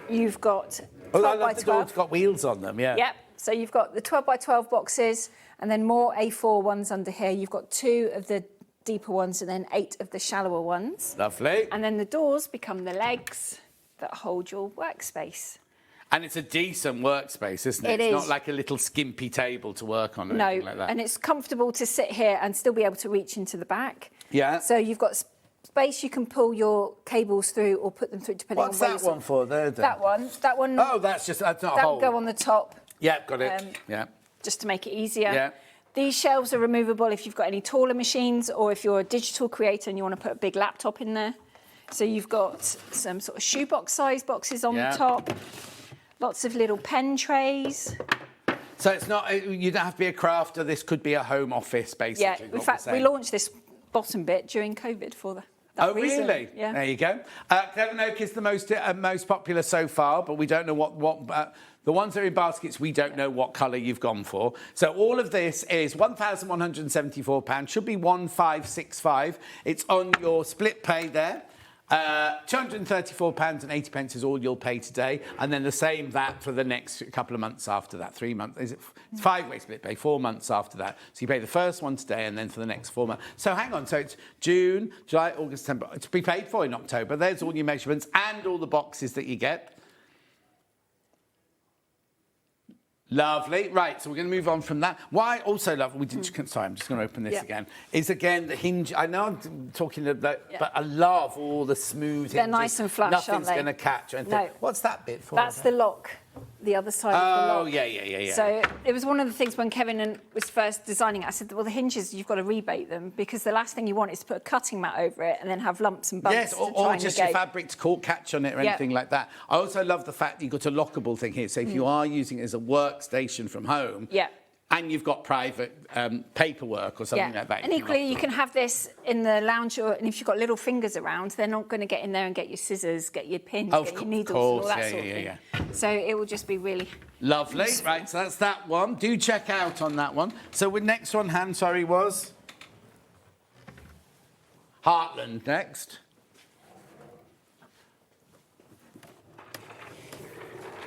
you've got 12 by 12. The door's got wheels on them, yeah. Yep. So you've got the 12 by 12 boxes and then more A4 ones under here. You've got 2 of the deeper ones and then 8 of the shallower ones. Lovely. And then the doors become the legs that hold your workspace. And it's a decent workspace, isn't it? It is. It's not like a little skimpy table to work on or anything like that. And it's comfortable to sit here and still be able to reach into the back. Yeah. So you've got space you can pull your cables through or put them through depending on where What's that one for there then? That one. Oh, that's not a that hole. will go on the top. Yeah, got it. Yeah. Just to make it easier. Yeah. These shelves are removable if you've got any taller machines or if you're a digital creator and you want to put a big laptop in there. So you've got some sort of shoebox size boxes on the top. Lots of little pen trays. So it's not, you don't have to be a crafter, this could be a home office, basically. Yeah, in fact, we launched this bottom bit during COVID for that reason. Really? Yeah. There you go. Clever Oak is the most popular so far, but we don't know what the ones that are in baskets, we don't know what colour you've gone for. So all of this is £1,174, should be 1,565. It's on your split pay there. £234.80 is all you'll pay today, and then the same that for the next couple of months after that. 3 months. It's 5-way split pay, 4 months after that. So you pay the first one today, and then for the next 4 months. So hang on. So it's June, July, August, September. It's to be paid for in October. There's all your measurements and all the boxes that you get. Lovely. Right, so we're going to move on from that. Why also lovely, we didn't, sorry, I'm just going to open this again, is again the hinge. I know I'm talking about, but I love all the smooth hinges. They're nice and flush, Nothing's aren't they? going to catch or anything. No. What's that bit for? That's the lock the other side of the lock. Oh, yeah. So it was one of the things when Kevin was first designing it, I said, well, the hinges, you've got to rebate them because the last thing you want is to put a cutting mat over it and then have lumps and bumps Yes, to or try and just negate. your fabric to caught catch on it or anything like that. I also love the fact that you've got a lockable thing here. So if you are using it as a workstation from home, and you've got private paperwork or something like that. And equally, you can have this in the lounge, and if you've got little fingers around, they're not going to get in there and get your scissors, get your pins, get your needles, and all that sort of thing. So it will just be really lovely. useful. Right, so that's that one. Do check out on that one. So the next one, was Heartland next.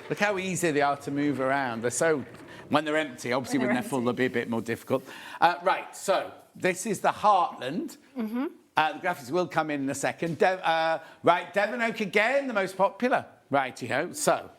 Look how easy they are to move around. They're so... When they're empty, obviously when they're full, they'll be a bit more difficult. Right, so this is the Heartland. The graphics will come in a second. Right, Devon Oak again, the most popular. Righty-ho, so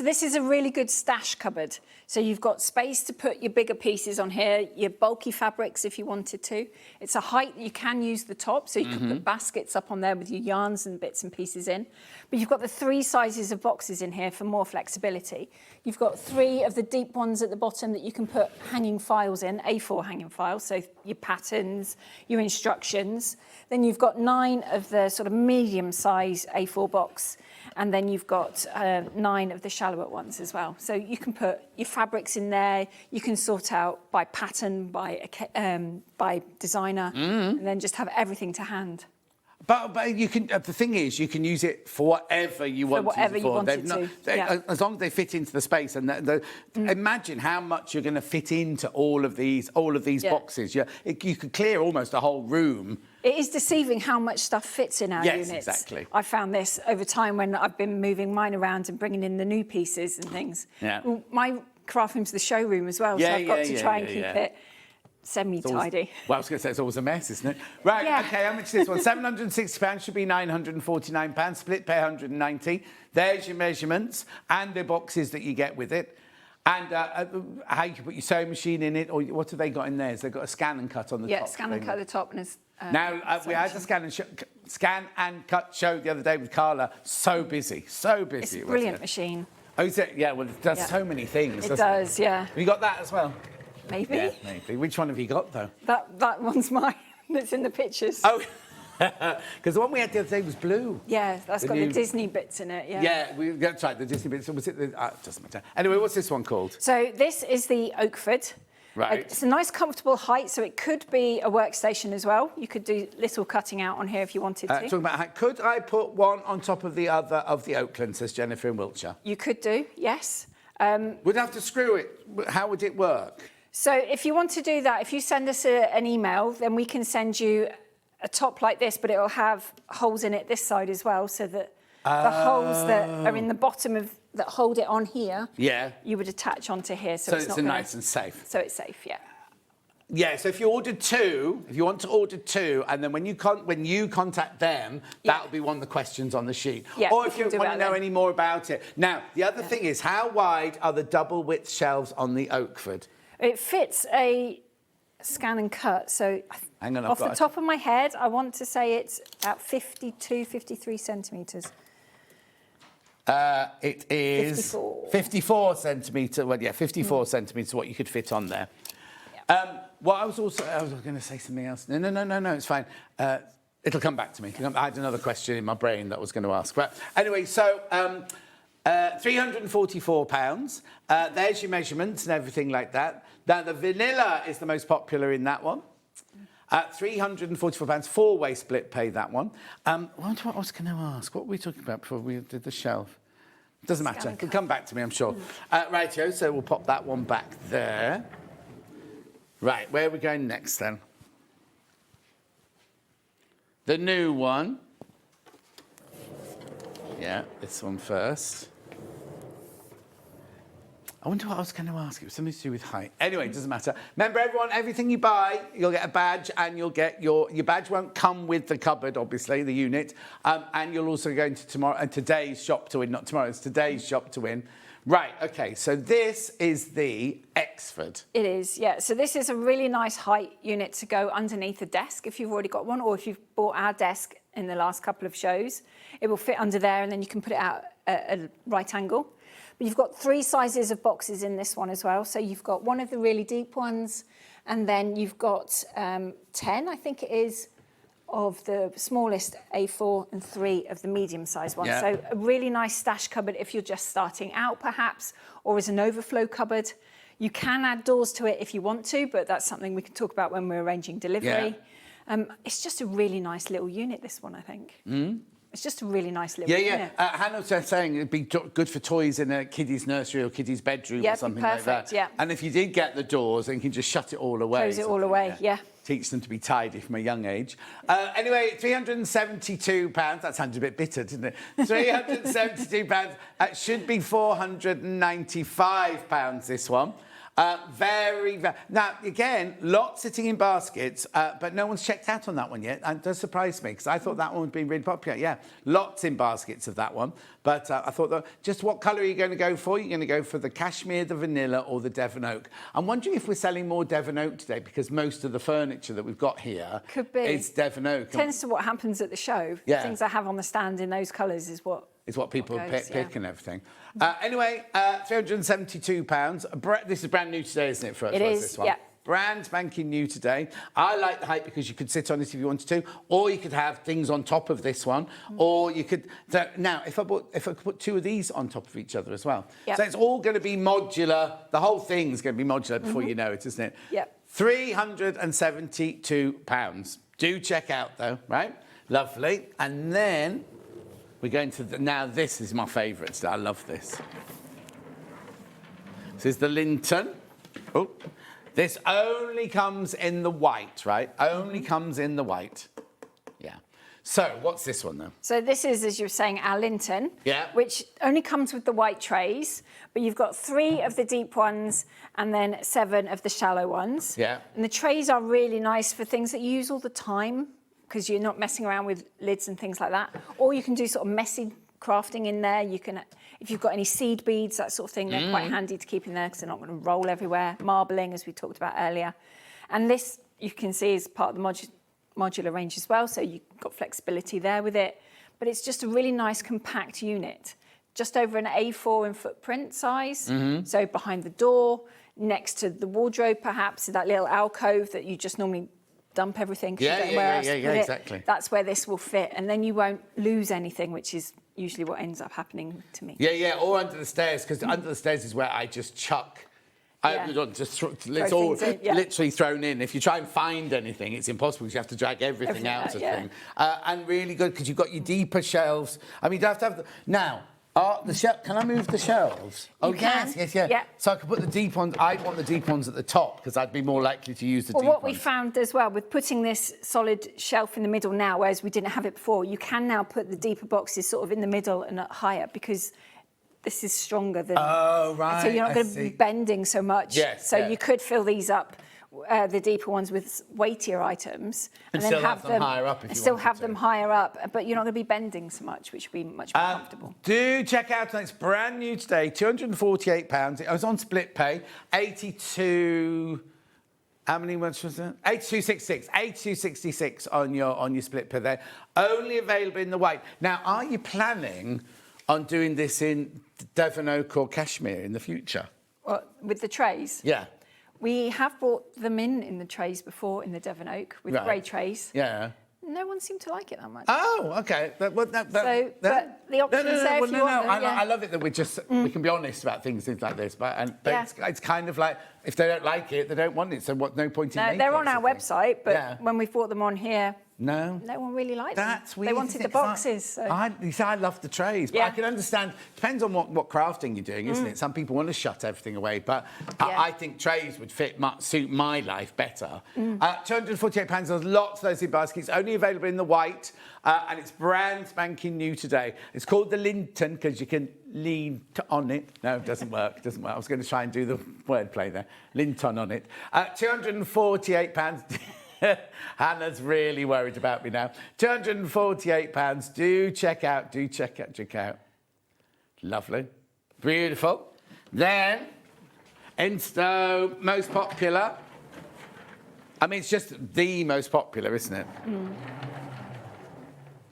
this is a really good stash cupboard. So you've got space to put your bigger pieces on here, your bulky fabrics if you wanted to. It's a height that you can use the top, so you can put baskets up on there with your yarns and bits and pieces in. But you've got the 3 sizes of boxes in here for more flexibility. You've got 3 of the deep ones at the bottom that you can put hanging files in, A4 hanging files, so your patterns, your instructions. Then you've got 9 of the sort of medium size A4 box. And then you've got 9 of the shallower ones as well. So you can put your fabrics in there. You can sort out by pattern, by designer, and then just have everything to hand. But you can. The thing is, you can use it for whatever you want. Whatever you want it to. As long as they fit into the space, and imagine how much you're going to fit into all of these boxes. You could clear almost a whole room. It is deceiving how much stuff fits in our units. Yes, exactly. I found this over time when I've been moving mine around and bringing in the new pieces and things. Yeah. Well, my craft room's the showroom as well, so I've got to try and keep it semi-tidy. Well, I was going to say it's always a mess, isn't it? Right, okay, how much is this one? £760 should be £949, split pay £190. There's your measurements and the boxes that you get with it. And how you can put your sewing machine in it, or what have they got in there? They've got a scan and cut on the top. Yeah, scan and cut at the top. And we had a scan and cut show the other day with Carla. So busy, so busy. It's a brilliant machine. Oh, is it? Yeah, well, it does so many things. It does, yeah. Have you got that as well? Maybe. Yeah, maybe. Which one have you got, though? That one's mine. That's in the pictures. Oh, because the one we had the other day was blue. Yeah, that's got the Disney bits in it, Yeah, that's right, the Disney bits. Was it the... it doesn't matter. Anyway, what's this one called? So this is the Oakford. Right. It's a nice, comfortable height, so it could be a workstation as well. You could do little cutting out on here if you wanted to. Talking about height, could I put one on top of the other of the Oakland, says Jennifer in Wiltshire? You could do, yes. Would I have to screw it? How would it work? So if you want to do that, if you send us an email, then we can send you a top like this, but it'll have holes in it this side as well, so that the holes that are in the bottom of that hold it on here, you would attach onto here, so it's not nice and safe. So it's safe, yeah. Yeah, so if you want to order 2, and then when you contact them, that'll be one of the questions on the sheet. Yeah, or if you want to know any more about it. Now, the other thing is, how wide are the double width shelves on the Oakford? It fits a scan and cut, so hang on, off the top of my head, I want to say it's about 52, 53 centimetres. It is 54 centimetre. Well, 54 centimetres. What you could fit on there. Yeah. I was going to say something else. No, it's fine. It'll come back to me. I had another question in my brain that I was going to ask. But anyway, so £344. There's your measurements and everything like that. Now the vanilla is the most popular in that one. £344, 4-way split pay, that one. What I was going to ask, what were we talking about before we did the shelf? Doesn't matter, it'll come back to me, I'm sure. Rightio, so we'll pop that one back there. Right, where are we going next then? The new one. Yeah, this one first. I wonder what I was going to ask. It was something to do with height. Anyway, it doesn't matter. Remember, everyone, everything you buy, you'll get a badge, and you'll get your badge won't come with the cupboard, obviously, the unit. And you'll also go into today's shop to win, not tomorrow's, today's shop to win. Right, okay, so this is the Exford. It is, yeah. So this is a really nice height unit to go underneath a desk if you've already got one, or if you've bought our desk in the last couple of shows. It will fit under there, and then you can put it out at a right angle. But you've got 3 sizes of boxes in this one as well. So you've got one of the really deep ones, and then you've got 10, I think it is, of the smallest A4 and 3 of the medium-sized ones. Yeah. So a really nice stash cupboard if you're just starting out, perhaps, or as an overflow cupboard. You can add doors to it if you want to, but that's something we can talk about when we're arranging delivery. Yeah. It's just a really nice little unit, this one, I think. It's just a really nice little Yeah, unit. yeah. Hannah was saying it'd be good for toys in a kiddie's nursery or kiddie's bedroom or something like that. Yeah. And if you did get the doors, then you can just shut it all away. Close it all away, yeah. Teach them to be tidy from a young age. Anyway, £372. That sounded a bit bitter, didn't it? £372. Should be £495, this one. Very. Now, again, lots sitting in baskets, but no one's checked out on that one yet. And it does surprise me, because I thought that one would be really popular. Yeah, lots in baskets of that one. But I thought, that, just what colour are you going to go for? You're going to go for the cashmere, the vanilla, or the Devon oak. I'm wondering if we're selling more Devon oak today, because most of the furniture that we've got here Could be. is Devon oak. Tends to what happens at the show. Yeah. Things I have on the stand in those colours is what people goes, pick and everything. Anyway, £372. This is brand new today, isn't it, for us? It is, this one? yeah. Brand spanking new today. I like the height because you could sit on it if you wanted to, or you could have things on top of this one, or you could... Now, if I could put 2 of these on top of each other as well. Yep. So it's all going to be modular. The whole thing's going to be modular before you know it, isn't it? Yep. £372. Do check out, though, right? Lovely. And then... we're going to... now, this is my favourite. I love this. This is the Linton. Oh, this only comes in the white, right? Only comes in the white. Yeah. So, what's this one, though? So this is, as you were saying, our Linton, Yeah. which only comes with the white trays, but you've got 3 of the deep ones and then 7 of the shallow ones. Yeah. And the trays are really nice for things that you use all the time, because you're not messing around with lids and things like that. Or you can do sort of messy crafting in there. You can, if you've got any seed beads, that sort of thing, they're quite handy to keep in there because they're not going to roll everywhere. Marbling, as we talked about earlier. And this, you can see, is part of the modular range as well, so you've got flexibility there with it. But it's just a really nice compact unit, just over an A4 in footprint size. So behind the door, next to the wardrobe perhaps, that little alcove that you just normally dump everything. Yeah, exactly. That's where this will fit, and then you won't lose anything, which is usually what ends up happening to me. Yeah, or under the stairs, because under the stairs is where I just chuck. It's all literally thrown in. If you try and find anything, it's impossible because you have to drag everything out of thing. And really good because you've got your deeper shelves. I mean, you don't have to have now. Can I move the shelves? Yes. Yeah. So I could put the deep ones. I'd want the deep ones at the top because I'd be more likely to use the deep ones. Well, what we found as well with putting this solid shelf in the middle now, whereas we didn't have it before, you can now put the deeper boxes sort of in the middle and higher because this is stronger than... Oh, right. So you're not going to be bending so much. Yes. So you could fill these up, the deeper ones, with weightier items. And then still have them higher up if you still wanted have to. them higher up, but you're not going to be bending so much, which would be much more comfortable. Do check out, it's brand new today, £248. It was on split pay, 82... How many months was it? 8266. 8266 on your split pay there. Only available in the white. Now, are you planning on doing this in Devon oak or cashmere in the future? Well, with the trays? Yeah. We have brought them in the trays before, in the Devon oak, with grey trays. Yeah. No one seemed to like it that much. Oh, okay. But the option's there if you want them, I love it that we can be honest about things like this. But it's kind of like, if they don't like it, they don't want it. So what? No point in making it. They're on our website, but when we brought them on here, no one really liked them. That's weird. They wanted the boxes. So. I love the trays, but I can understand. Depends on what crafting you're doing, isn't it? Some people want to shut everything away, but I think trays would suit my life better. £248. There's lots of those in baskets. Only available in the white, and it's brand spanking new today. It's called the Linton because you can lean on it. No, it doesn't work. It doesn't work. I was going to try and do the wordplay there. Linton on it. £248. Hannah's really worried about me now. £248. Do check out. Lovely. Beautiful. Then, Insto, most popular. I mean, it's just the most popular, isn't it?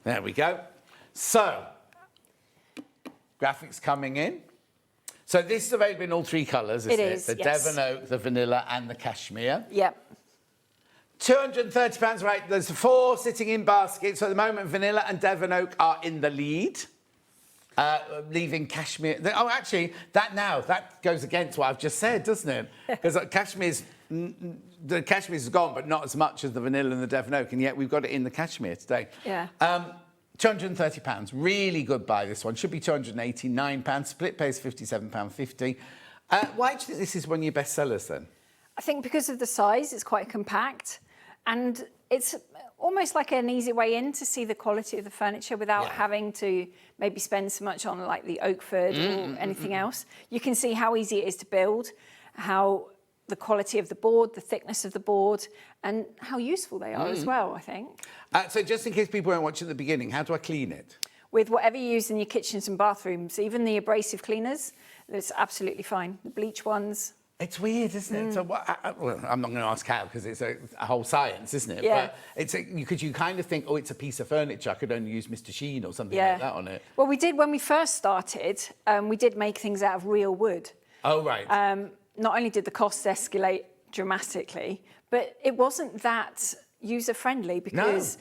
There we go. So, graphics coming in. So this is available in all 3 colours, isn't it? It is, The yes. Devon Oak, the vanilla and the cashmere. Yep. £230, right? There's 4 sitting in baskets. So at the moment, vanilla and Devon Oak are in the lead. Leaving cashmere. Oh, actually, that goes against what I've just said, doesn't it? Because the cashmere's gone, but not as much as the vanilla and the Devon Oak, and yet we've got it in the cashmere today. Yeah. £230. Really good buy, this one. Should be £289. Split pays £57.50. Why do you think this is one of your best sellers then? I think because of the size, it's quite compact, and it's almost like an easy way in to see the quality of the furniture without having to maybe spend so much on like the Oakford or anything else. You can see how easy it is to build, how the quality of the board, the thickness of the board, and how useful they are as well, I think. So just in case people weren't watching at the beginning, how do I clean it? With whatever you use in your kitchens and bathrooms, even the abrasive cleaners, it's absolutely fine. The bleach ones. It's weird, isn't it? So well, I'm not going to ask how, because it's a whole science, isn't it? Yeah. But because you kind of think, oh, it's a piece of furniture. I could only use Mr. Sheen or something like that on it. Well, we did when we first started. We did make things out of real wood. Oh, right. Not only did the costs escalate dramatically, but it wasn't that user-friendly because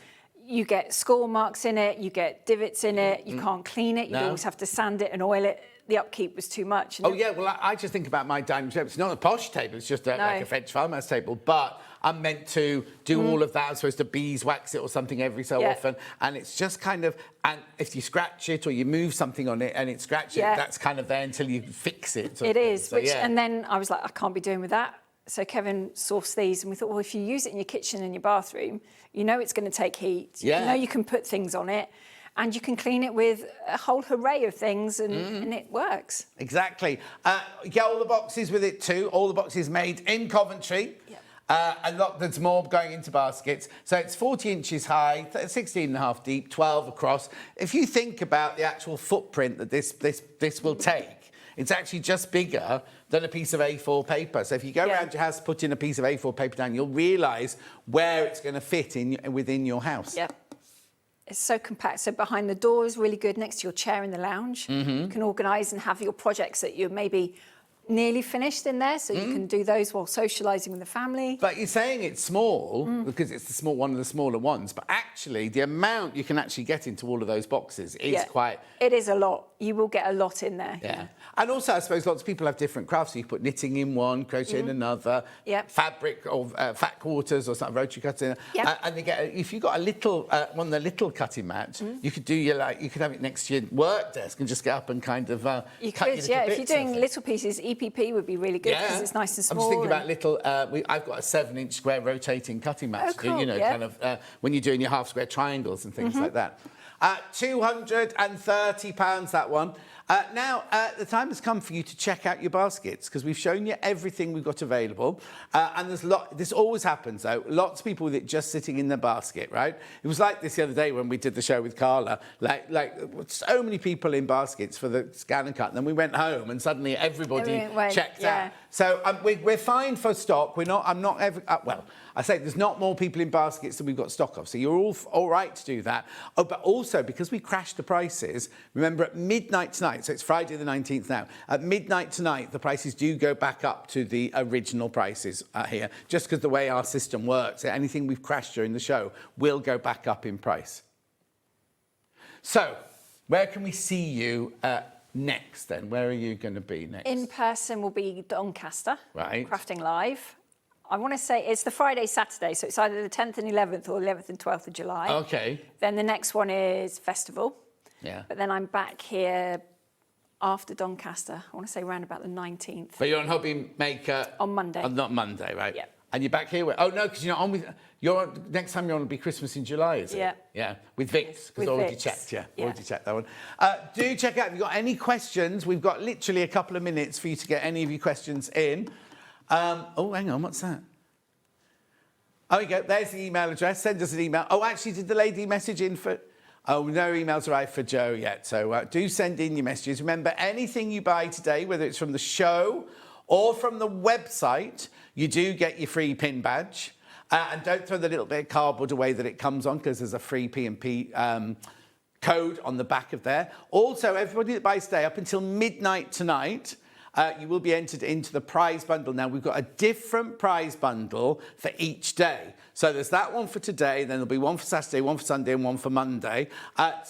you get score marks in it, you get divots in it, you can't clean it, you'd always have to sand it and oil it. The upkeep was too much. Oh, yeah, well, I just think about my dining table. It's not a posh table, it's just like a French farmhouse table, but I'm meant to do all of that. I'm supposed to beeswax it or something every so often, and it's just kind of, and if you scratch it or you move something on it and it scratches it, that's kind of there until you fix it. It is, so, and then I was like, I can't be doing with that. So Kevin sourced these, and we thought, well, if you use it in your kitchen and your bathroom, you know it's going to take heat. You know you can put things on it, and you can clean it with a whole array of things, and it works. Exactly. You get all the boxes with it too. All the boxes made in Coventry. There's more going into baskets. So it's 40 inches high, 16 and a half deep, 12 across. If you think about the actual footprint that this will take, it's actually just bigger than a piece of A4 paper. So if you go around your house, put in a piece of A4 paper down, you'll realise where it's going to fit within your house. Yep. It's so compact. So behind the door is really good next to your chair in the lounge. You can organise and have your projects that you're maybe nearly finished in there, so you can do those while socialising with the family. But you're saying it's small because it's one of the smaller ones, but actually the amount you can actually get into all of those boxes is quite... It is a lot. You will get a lot in there. Yeah. And also, I suppose lots of people have different crafts. So you put knitting in one, crochet in another, fabric or fat quarters or something, rotary cutting. And they get, if you've got a little, one of the little cutting mats, you could do you could have it next to your work desk and just get up and kind of you cut could, your if you're doing little pieces, EPP would be really good because it's nice and small. I'm just thinking about little, I've got a 7-inch square rotating cutting mat to do, kind of, when you're doing your half square triangles and things like that. £230, that one. Now, the time has come for you to check out your baskets because we've shown you everything we've got available. And this always happens, though. Lots of people with it just sitting in their basket, right? It was like this the other day when we did the show with Carla. Like so many people in baskets for the scan and cut. And then we went home and suddenly everybody checked out. So we're fine for stock. I'm not ever... well, I say there's not more people in baskets than we've got stock of. So you're all right to do that. Oh, but also, because we crashed the prices, remember at midnight tonight, so it's Friday the 19th now, at midnight tonight, the prices do go back up to the original prices here, just because the way our system works. Anything we've crashed during the show will go back up in price. So, where can we see you next then? Where are you going to be next? In person will be Doncaster, right? Crafting Live. I want to say it's the Friday, Saturday, so it's either the 10th and 11th or 11th and 12th of July. Okay. Then the next one is Festival. Yeah. But then I'm back here after Doncaster. I want to say around about the 19th. But you're on Hobby Maker... On Monday. Not Monday, right? Yeah. And you're back here... Oh, no, because you're not on with... next time you're on will be Christmas in July, is it? Yeah. Yeah, with Vix, because already checked, already checked that one. Do check out, if you've got any questions, we've got literally a couple of minutes for you to get any of your questions in. Oh, hang on, what's that? Oh, you go, there's the email address, send us an email. Oh, actually, did the lady message in for... Oh, no emails arrived for Joe yet, so do send in your messages. Remember, anything you buy today, whether it's from the show or from the website, you do get your free pin badge. And don't throw the little bit of cardboard away that it comes on, because there's a free P&P code on the back of there. Also, everybody that buys today, up until midnight tonight, you will be entered into the prize bundle. Now, we've got a different prize bundle for each day. So there's that one for today, then there'll be one for Saturday, one for Sunday, and one for Monday.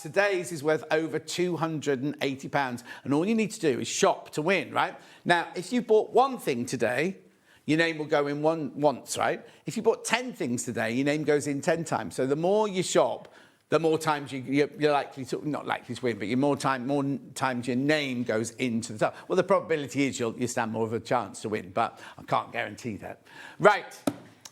Today's is worth over £280, and all you need to do is shop to win, right? Now, if you bought one thing today, your name will go in once, right? If you bought 10 things today, your name goes in 10 times. So the more you shop, the more times you're likely to, not likely to win, but more times your name goes into the top. Well, the probability is you stand more of a chance to win, but I can't guarantee that. Right,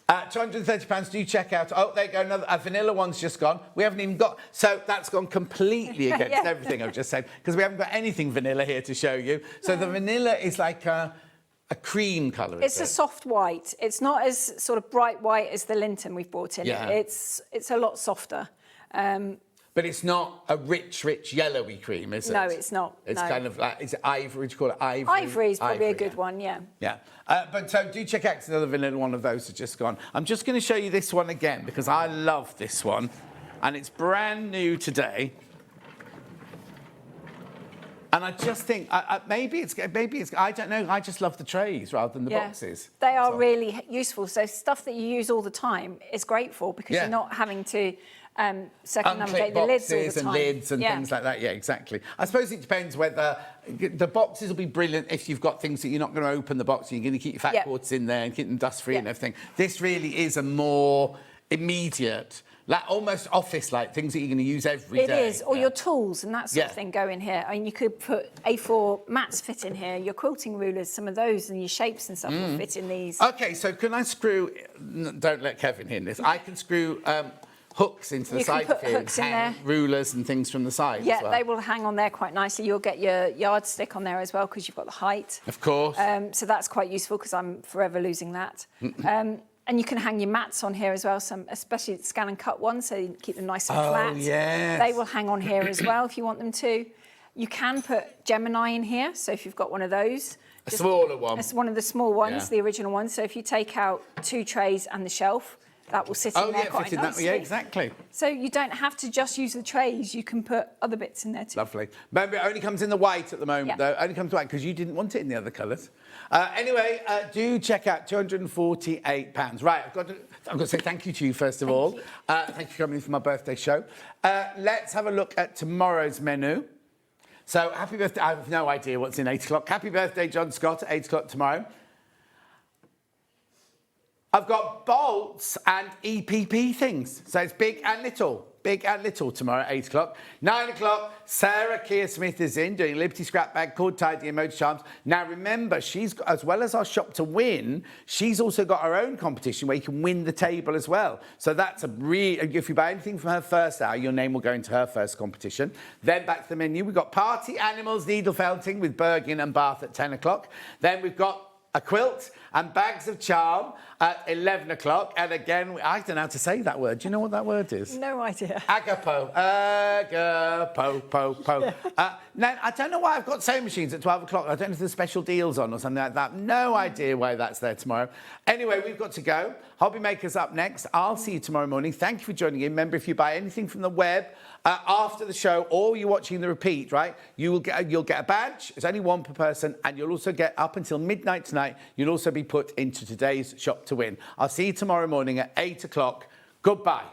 £230, do check out. Oh, there you go, another vanilla one's just gone. We haven't even got, so that's gone completely against everything I've just said, because we haven't got anything vanilla here to show you. So the vanilla is like a cream colour, It's a soft white. It's not as sort of bright white as the Linton we've brought in. Yeah. It's a lot softer. But it's not a rich yellowy cream, is it? No, it's not. It's no. kind of like, is it ivory? Would you call it ivory? Ivory is probably a good one, yeah. Yeah. But so do check out another vanilla one of those has just gone. I'm just going to show you this one again because I love this one. And it's brand new today. And I just think, maybe it's, I don't know, I just love the trays rather than the boxes. They are really useful. So stuff that you use all the time is great for because you're not having to circumnavigate the lids all the time. And lids and things like that. Yeah, exactly. I suppose it depends whether the boxes will be brilliant if you've got things that you're not going to open the box. You're going to keep your fat quarters in there and keep them dust-free and everything. This really is a more immediate, like almost office-like things that you're going to use every day. It is, or your tools and that sort of thing go in here. I mean, you could put A4 mats fit in here, your quilting rulers, some of those, and your shapes and stuff will fit in these. Okay, so can I screw? Don't let Kevin hear this. I can screw hooks into the side of here, hang rulers and things from the side. Yeah, as well. they will hang on there quite nicely. You'll get your yardstick on there as well because you've got the height. Of course. So that's quite useful because I'm forever losing that. And you can hang your mats on here as well, some especially the scan and cut ones, so you keep them nice and flat. Yes. They will hang on here as well if you want them to. You can put Gemini in here, so if you've got one of those. A smaller one. It's one of the small ones, the original one. So if you take out 2 trays and the shelf, that will sit in there quite nicely. Yeah, exactly. So you don't have to just use the trays, you can put other bits in there too. Lovely. Remember, it only comes in the white at the moment, though. It only comes white because you didn't want it in the other colours. Anyway, do check out £248. Right, I've got to say thank you to you, first of all. Thank you for coming in for my birthday show. Let's have a look at tomorrow's menu. So, happy birthday. I have no idea what's in 8 o'clock. Happy birthday, John Scott, at 8 o'clock tomorrow. I've got bolts and EPP things. So it's big and little tomorrow at 8 o'clock. 9 o'clock, Sarah Keir Smith is in doing Liberty Scrap Bag, Cord Tidy and Motor Charms. Now remember, she's got, as well as our shop to win, she's also got her own competition where you can win the table as well. So that's a if you buy anything from her first hour, your name will go into her first competition. Then back to the menu, we've got Party Animals Needle Felting with Bergen and Bath at 10 o'clock. Then we've got a quilt and bags of charm at 11 o'clock. And again, I don't know how to say that word. Do you know what that word is? No idea. Agapo. Now, I don't know why I've got sewing machines at 12 o'clock. I don't know if there's special deals on or something like that. No idea why that's there tomorrow. Anyway, we've got to go. Hobby Maker's up next. I'll see you tomorrow morning. Thank you for joining in. Remember, if you buy anything from the web after the show or you're watching the repeat, right, you'll get a badge. It's only one per person. And you'll also get, up until midnight tonight, you'll also be put into today's Shop to Win. I'll see you tomorrow morning at 8 o'clock. Goodbye.